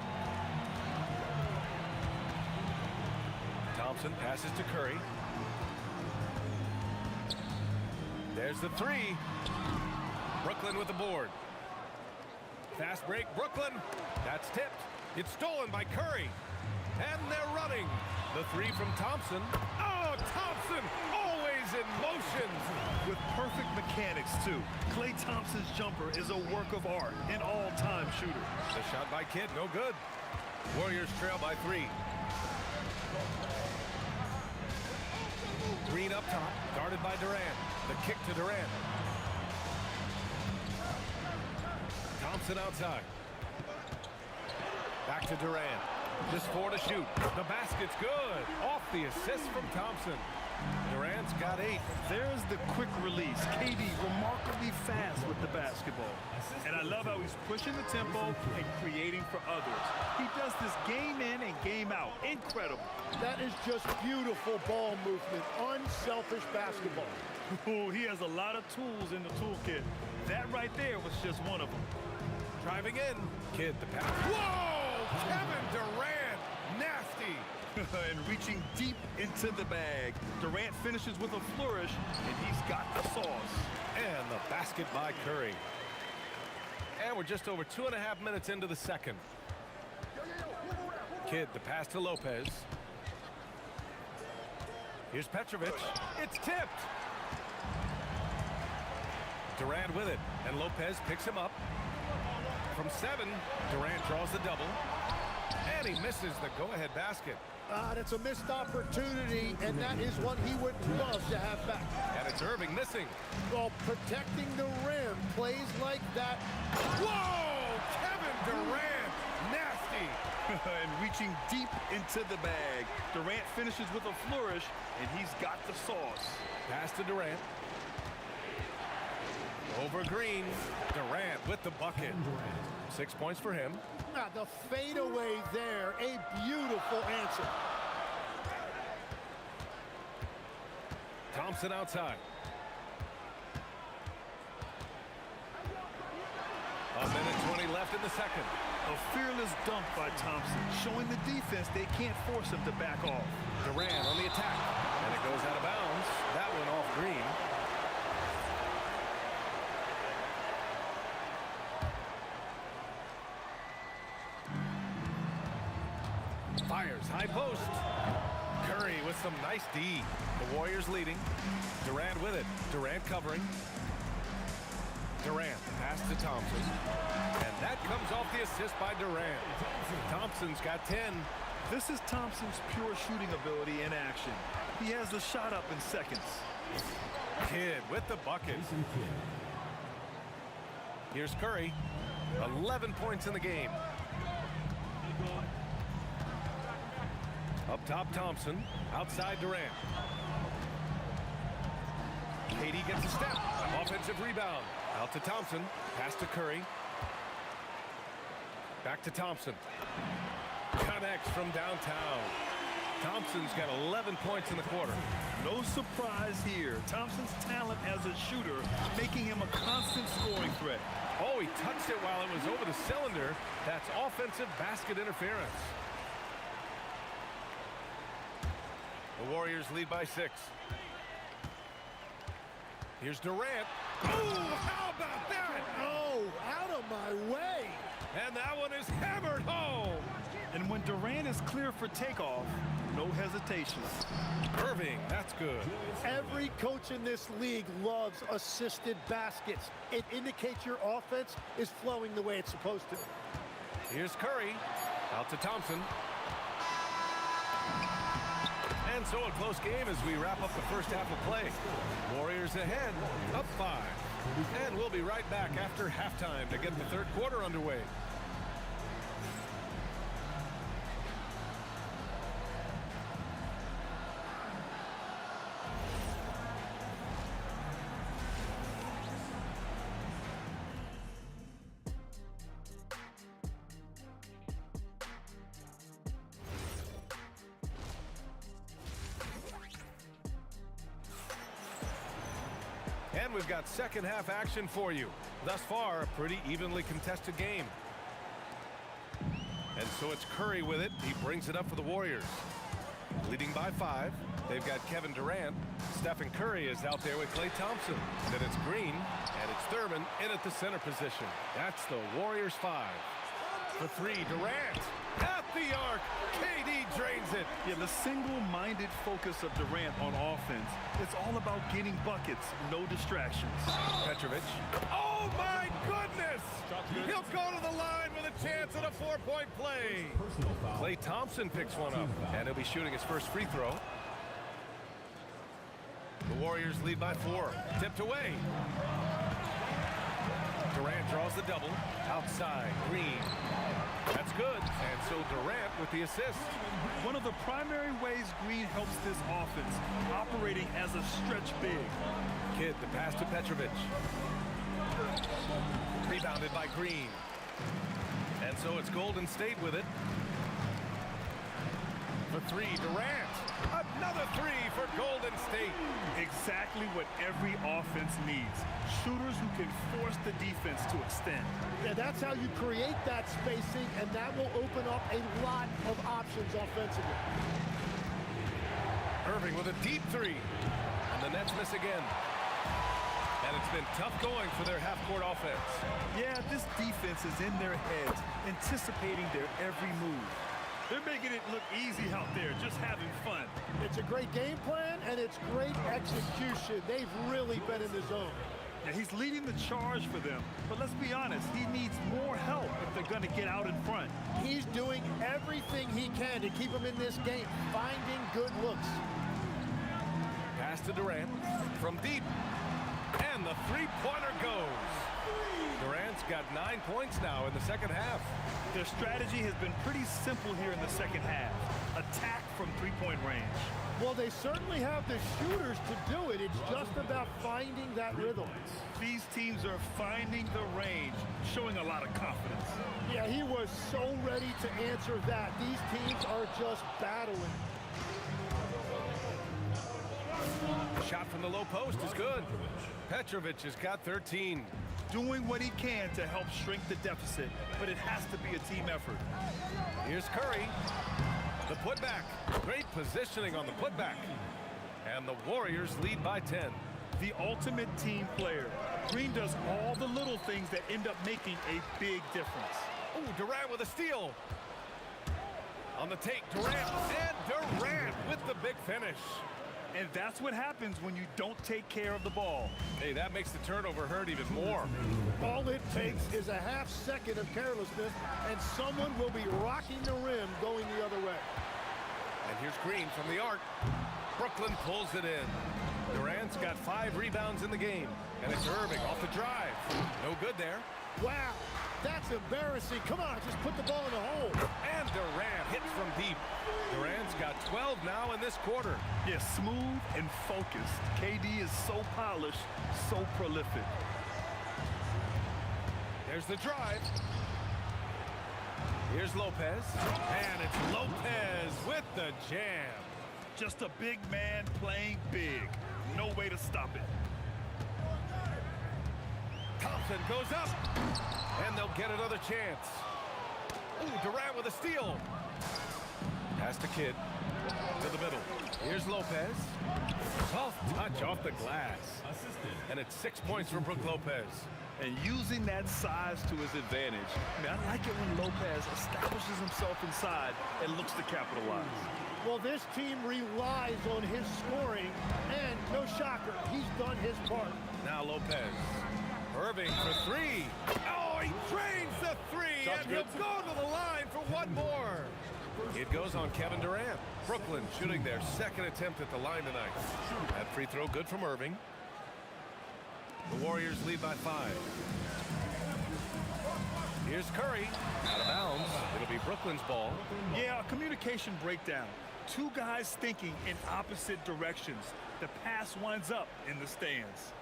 Thompson passes to Curry. There's the three. Brooklyn with the board. Fast break, Brooklyn. That's tipped. It's stolen by Curry. And they're running. The three from Thompson. Oh, Thompson always in motion. With perfect mechanics, too. Klay Thompson's jumper is a work of art, an all-time shooter. The shot by Kidd, no good. Warriors trail by 3. Green up top, guarded by Durant. The kick to Durant. Thompson outside. Back to Durant. Just 4 to shoot. The basket's good. Off the assist from Thompson. Durant's got 8. There's the quick release. KD remarkably fast with the basketball. And I love how he's pushing the tempo and creating for others. He does this game in and game out. Incredible. That is just beautiful ball movement. Unselfish basketball. Oh, he has a lot of tools in the toolkit. That right there was just one of them. Driving in. Kidd the pass. Whoa! Kevin Durant. Nasty. And reaching deep into the bag. Durant finishes with a flourish, and he's got the sauce. And the basket by Curry. And we're just over 2.5 minutes into the second. Kidd the pass to Lopez. Here's Petrovic. It's tipped. Durant with it, and Lopez picks him up. From 7, Durant draws the double. And he misses the go-ahead basket. That's a missed opportunity, and that is what he would love to have back. And it's Irving missing. Well, protecting the rim, plays like that. Whoa! Kevin Durant, nasty. And reaching deep into the bag. Durant finishes with a flourish, and he's got the sauce. Pass to Durant. Over Green. Durant with the bucket. 6 points for him. Now the fadeaway there, a beautiful answer. Thompson outside. A minute 20 left in the second. A fearless dunk by Thompson, showing the defense they can't force him to back off. Durant on the attack. And it goes out of bounds. That one off Green. Fires high post. Curry with some nice D. The Warriors leading. Durant with it. Durant covering. Durant pass to Thompson. And that comes off the assist by Durant. Thompson's got 10. This is Thompson's pure shooting ability in action. He has the shot up in seconds. Kidd with the bucket. Here's Curry. 11 points in the game. Up top, Thompson. Outside, Durant. KD gets a step. Offensive rebound. Out to Thompson. Pass to Curry. Back to Thompson. Connects from downtown. Thompson's got 11 points in the quarter. No surprise here. Thompson's talent as a shooter making him a constant scoring threat. Oh, he touched it while it was over the cylinder. That's offensive basket interference. The Warriors lead by 6. Here's Durant. Oh, how about that? Oh, out of my way. And that one is hammered home. And when Durant is clear for takeoff, no hesitation. Irving, that's good. Every coach in this league loves assisted baskets. It indicates your offense is flowing the way it's supposed to. Here's Curry. Out to Thompson. And so a close game as we wrap up the first half of play. Warriors ahead, up 5. And we'll be right back after halftime to get the third quarter underway. And we've got second half action for you. Thus far, a pretty evenly contested game. And so it's Curry with it. He brings it up for the Warriors. Leading by 5. They've got Kevin Durant. Stephen Curry is out there with Klay Thompson. Then it's Green, and it's Thurman in at the center position. That's the Warriors 5. For 3, Durant. At the arc. KD drains it. Yeah, the single-minded focus of Durant on offense. It's all about getting buckets, no distractions. Petrovic. Oh, my goodness! He'll go to the line with a chance at a 4-point play. Klay Thompson picks one up, and he'll be shooting his first free throw. The Warriors lead by 4. Tipped away. Durant draws the double. Outside, Green. That's good. And so Durant with the assist. One of the primary ways Green helps this offense, operating as a stretch big. Kidd, the pass to Petrovic. Rebounded by Green. And so it's Golden State with it. For 3, Durant. Another 3 for Golden State. Exactly what every offense needs. Shooters who can force the defense to extend. Yeah, that's how you create that spacing, and that will open up a lot of options offensively. Irving with a deep 3. And the Nets miss again. And it's been tough going for their half-court offense. Yeah, this defense is in their heads, anticipating their every move. They're making it look easy out there, just having fun. It's a great game plan, and it's great execution. They've really been in the zone. Yeah, he's leading the charge for them, but let's be honest, he needs more help if they're going to get out in front. He's doing everything he can to keep them in this game, finding good looks. Pass to Durant from deep, and the three-pointer goes. Durant's got 9 points now in the second half. Their strategy has been pretty simple here in the second half. attack from three-point range. Well, they certainly have the shooters to do it. It's just about finding that rhythm. These teams are finding the range, showing a lot of confidence. Yeah, he was so ready to answer that. These teams are just battling. Shot from the low post is good. Petrovic has got 13. Doing what he can to help shrink the deficit, but it has to be a team effort. Here's Curry. The putback. Great positioning on the putback. And the Warriors lead by 10. The ultimate team player. Green does all the little things that end up making a big difference. Ooh, Durant with a steal. On the take, Durant. And Durant with the big finish. And that's what happens when you don't take care of the ball. Hey, that makes the turnover hurt even more. All it takes is a half second of carelessness, and someone will be rocking the rim going the other way. And here's Green from the arc. Brooklyn pulls it in. Durant's got 5 rebounds in the game. And it's Irving off the drive. No good there. Wow, that's embarrassing. Come on, just put the ball in the hole. And Durant hits from deep. Durant's got 12 now in this quarter. Yeah, smooth and focused. KD is so polished, so prolific. There's the drive. Here's Lopez. And it's Lopez with the jam. Just a big man playing big. No way to stop it. Thompson goes up. And they'll get another chance. Ooh, Durant with a steal. Pass to Kidd. To the middle. Here's Lopez. Soft touch off the glass. And it's 6 points for Brook Lopez. And using that size to his advantage. I mean, I like it when Lopez establishes himself inside and looks to capitalize. Well, this team relies on his scoring, and no shocker, he's done his part. Now Lopez. Irving for 3. Oh, he drains the 3, and he'll go to the line for one more. It goes on Kevin Durant. Brooklyn shooting their second attempt at the line tonight. That free throw good from Irving. The Warriors lead by 5. Here's Curry. Out of bounds. It'll be Brooklyn's ball. Yeah, a communication breakdown. 2 guys thinking in opposite directions. The pass winds up in the stands.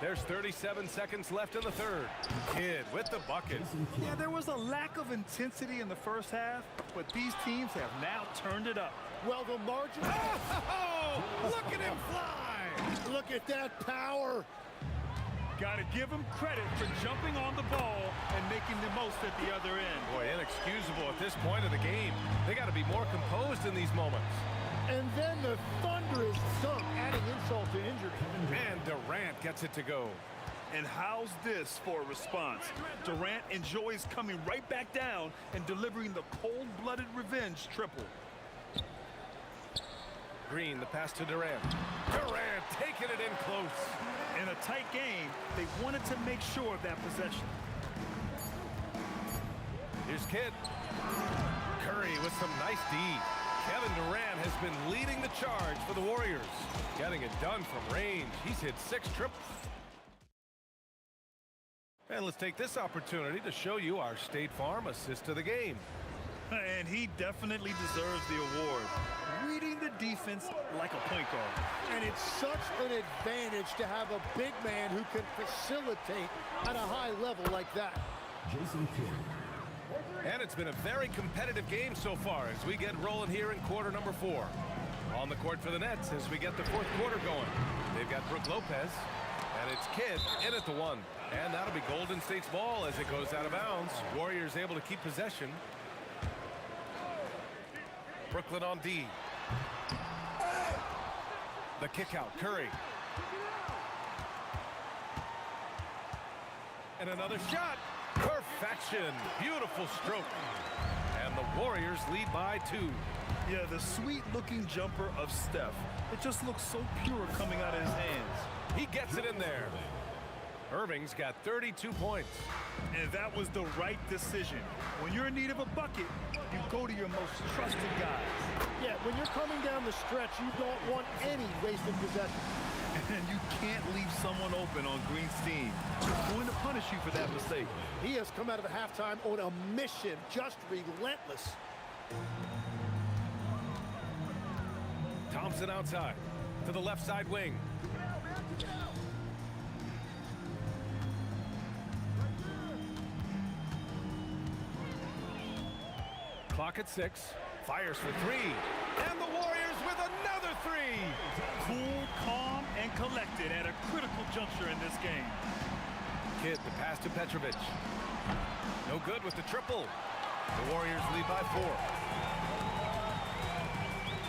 There's 37 seconds left in the third. Kidd with the bucket. Yeah, there was a lack of intensity in the first half, but these teams have now turned it up. Well, the margin... Oh, look at him fly! Look at that power! Got to give him credit for jumping on the ball and making the most at the other end. Boy, inexcusable at this point of the game. They got to be more composed in these moments. And then the thunderous dunk, adding insult to injury. And Durant gets it to go. And how's this for a response? Durant enjoys coming right back down and delivering the cold-blooded revenge triple. Green, the pass to Durant. Durant taking it in close. In a tight game, they wanted to make sure of that possession. Here's Kidd. Curry with some nice D. Kevin Durant has been leading the charge for the Warriors. Getting it done from range. He's hit 6 triples. And let's take this opportunity to show you our State Farm assist of the game. And he definitely deserves the award. Reading the defense like a point guard. And it's such an advantage to have a big man who can facilitate at a high level like that. Jason Kidd. And it's been a very competitive game so far as we get rolling here in quarter number 4. On the court for the Nets as we get the fourth quarter going. They've got Brook Lopez, and it's Kidd in at the 1. And that'll be Golden State's ball as it goes out of bounds. Warriors able to keep possession. Brooklyn on D. The kick out, Curry. And another shot. Perfection. Beautiful stroke. And the Warriors lead by 2. Yeah, the sweet-looking jumper of Steph. It just looks so pure coming out of his hands. He gets it in there. Irving's got 32 points. And that was the right decision. When you're in need of a bucket, you go to your most trusted guys. Yeah, when you're coming down the stretch, you don't want any wasted possession. And you can't leave someone open on Green's team. They're going to punish you for that mistake. He has come out of the halftime on a mission, just relentless. Thompson outside to the left side wing. Clock at 6. Fires for 3. And the Warriors with another 3. Cool, calm, and collected at a critical juncture in this game. Kidd, the pass to Petrovic. No good with the triple. The Warriors lead by 4.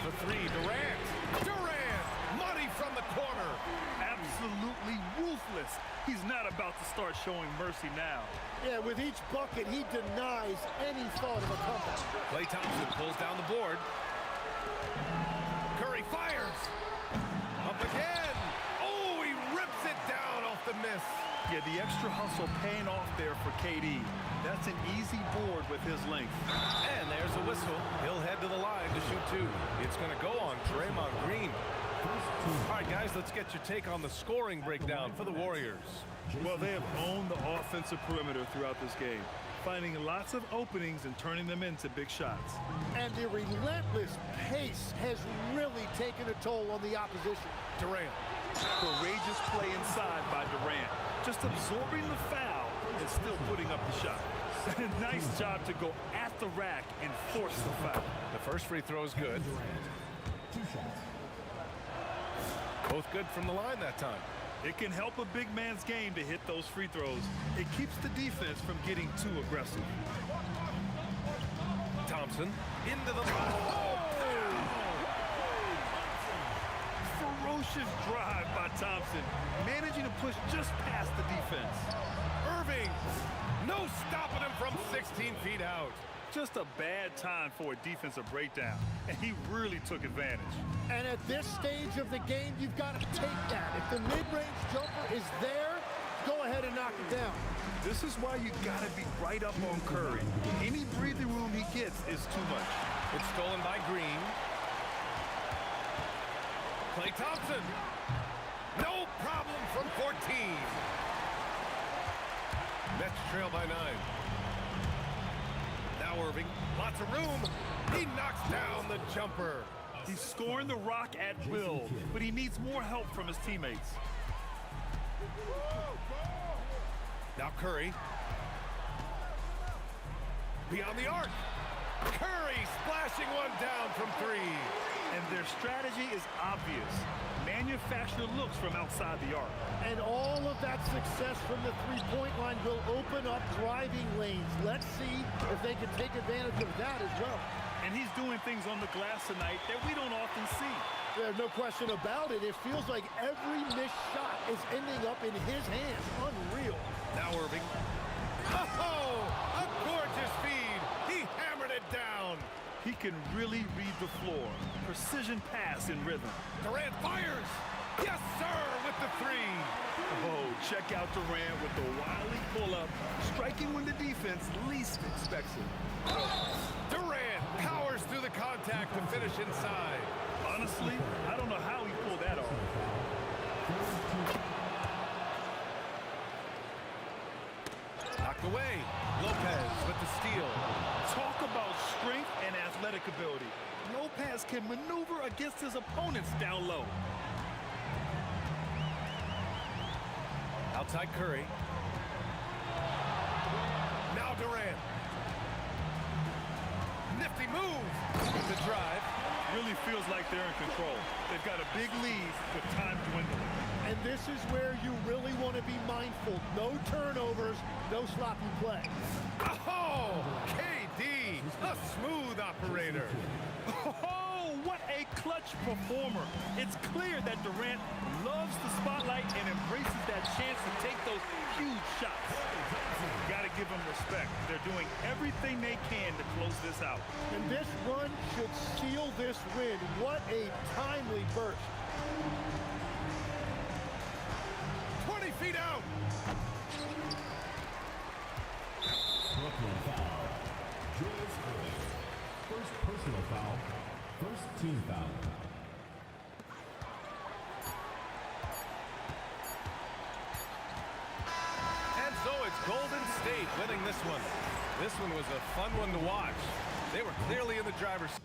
For 3, Durant. Durant! Money from the corner. Absolutely ruthless. He's not about to start showing mercy now. Yeah, with each bucket, he denies any thought of a comeback. Klay Thompson pulls down the board. Curry fires. Up again. Oh, he rips it down off the miss. Yeah, the extra hustle paying off there for KD. That's an easy board with his length. And there's a whistle. He'll head to the line to shoot 2. It's going to go on Draymond Green. All right, guys, let's get your take on the scoring breakdown for the Warriors. Well, they have owned the offensive perimeter throughout this game, finding lots of openings and turning them into big shots. And the relentless pace has really taken a toll on the opposition. Durant. Courageous play inside by Durant. Just absorbing the foul and still putting up the shot. Nice job to go at the rack and force the foul. The first free throw is good. Both good from the line that time. It can help a big man's game to hit those free throws. It keeps the defense from getting too aggressive. Thompson into the Ferocious drive by Thompson, managing to push just past the defense. Irving, no stopping him from 16 feet out. Just a bad time for a defensive breakdown, and he really took advantage. And at this stage of the game, you've got to take that. If the mid-range jumper is there, go ahead and knock it down. This is why you got to be right up on Curry. Any breathing room he gets is too much. It's stolen by Green. Klay Thompson. No problem from 14. Nets trail by 9. Now Irving, lots of room. He knocks down the jumper. He's scoring the rock at will, but he needs more help from his teammates. Now Curry. Beyond the arc. Curry splashing one down from 3. And their strategy is obvious. Manufacture looks from outside the arc. And all of that success from the three-point line will open up driving lanes. Let's see if they can take advantage of that as well. And he's doing things on the glass tonight that we don't often see. There's no question about it. It feels like every missed shot is ending up in his hands. Unreal. Now Irving. Oh, a gorgeous feed. He hammered it down. He can really read the floor. Precision pass in rhythm. Durant fires. Yes, sir, with the 3. Oh, check out Durant with the wily pull-up, striking when the defense least expects it. Durant powers through the contact to finish inside. Honestly, I don't know how he pulled that off. Knocked away. Lopez with the steal. Talk about strength and athletic ability. Lopez can maneuver against his opponents down low. Outside Curry. Now Durant. Nifty move. The drive. Really feels like they're in control. They've got a big lead with time dwindling. And this is where you really want to be mindful. No turnovers, no sloppy play. Oh, KD, a smooth operator. Oh, what a clutch performer. It's clear that Durant loves the spotlight and embraces that chance to take those huge shots. Got to give them respect. They're doing everything they can to close this out. And this run should seal this win. What a timely burst. 25 feet out. Brooklyn foul. Julius Early. First personal foul. First team foul. And so it's Golden State winning this one. This one was a fun one to watch. They were clearly in the driver's seat.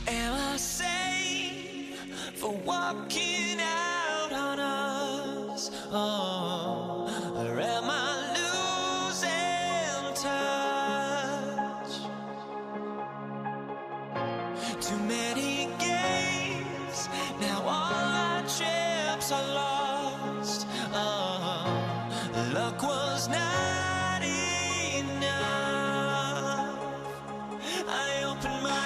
Am I sane for walking out on us? Oh, or am I losing touch? Too many games, now all our chips are lost. Oh, luck was not enough. I opened my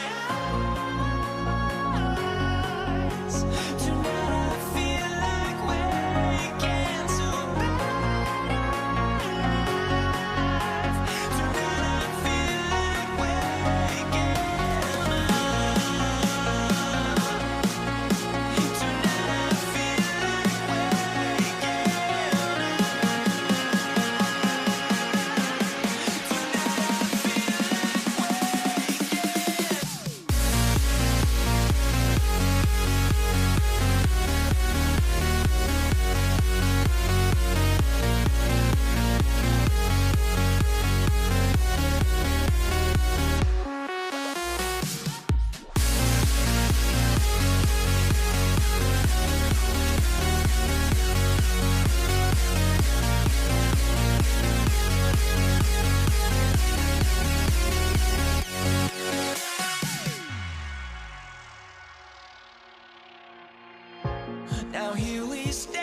now here we stand.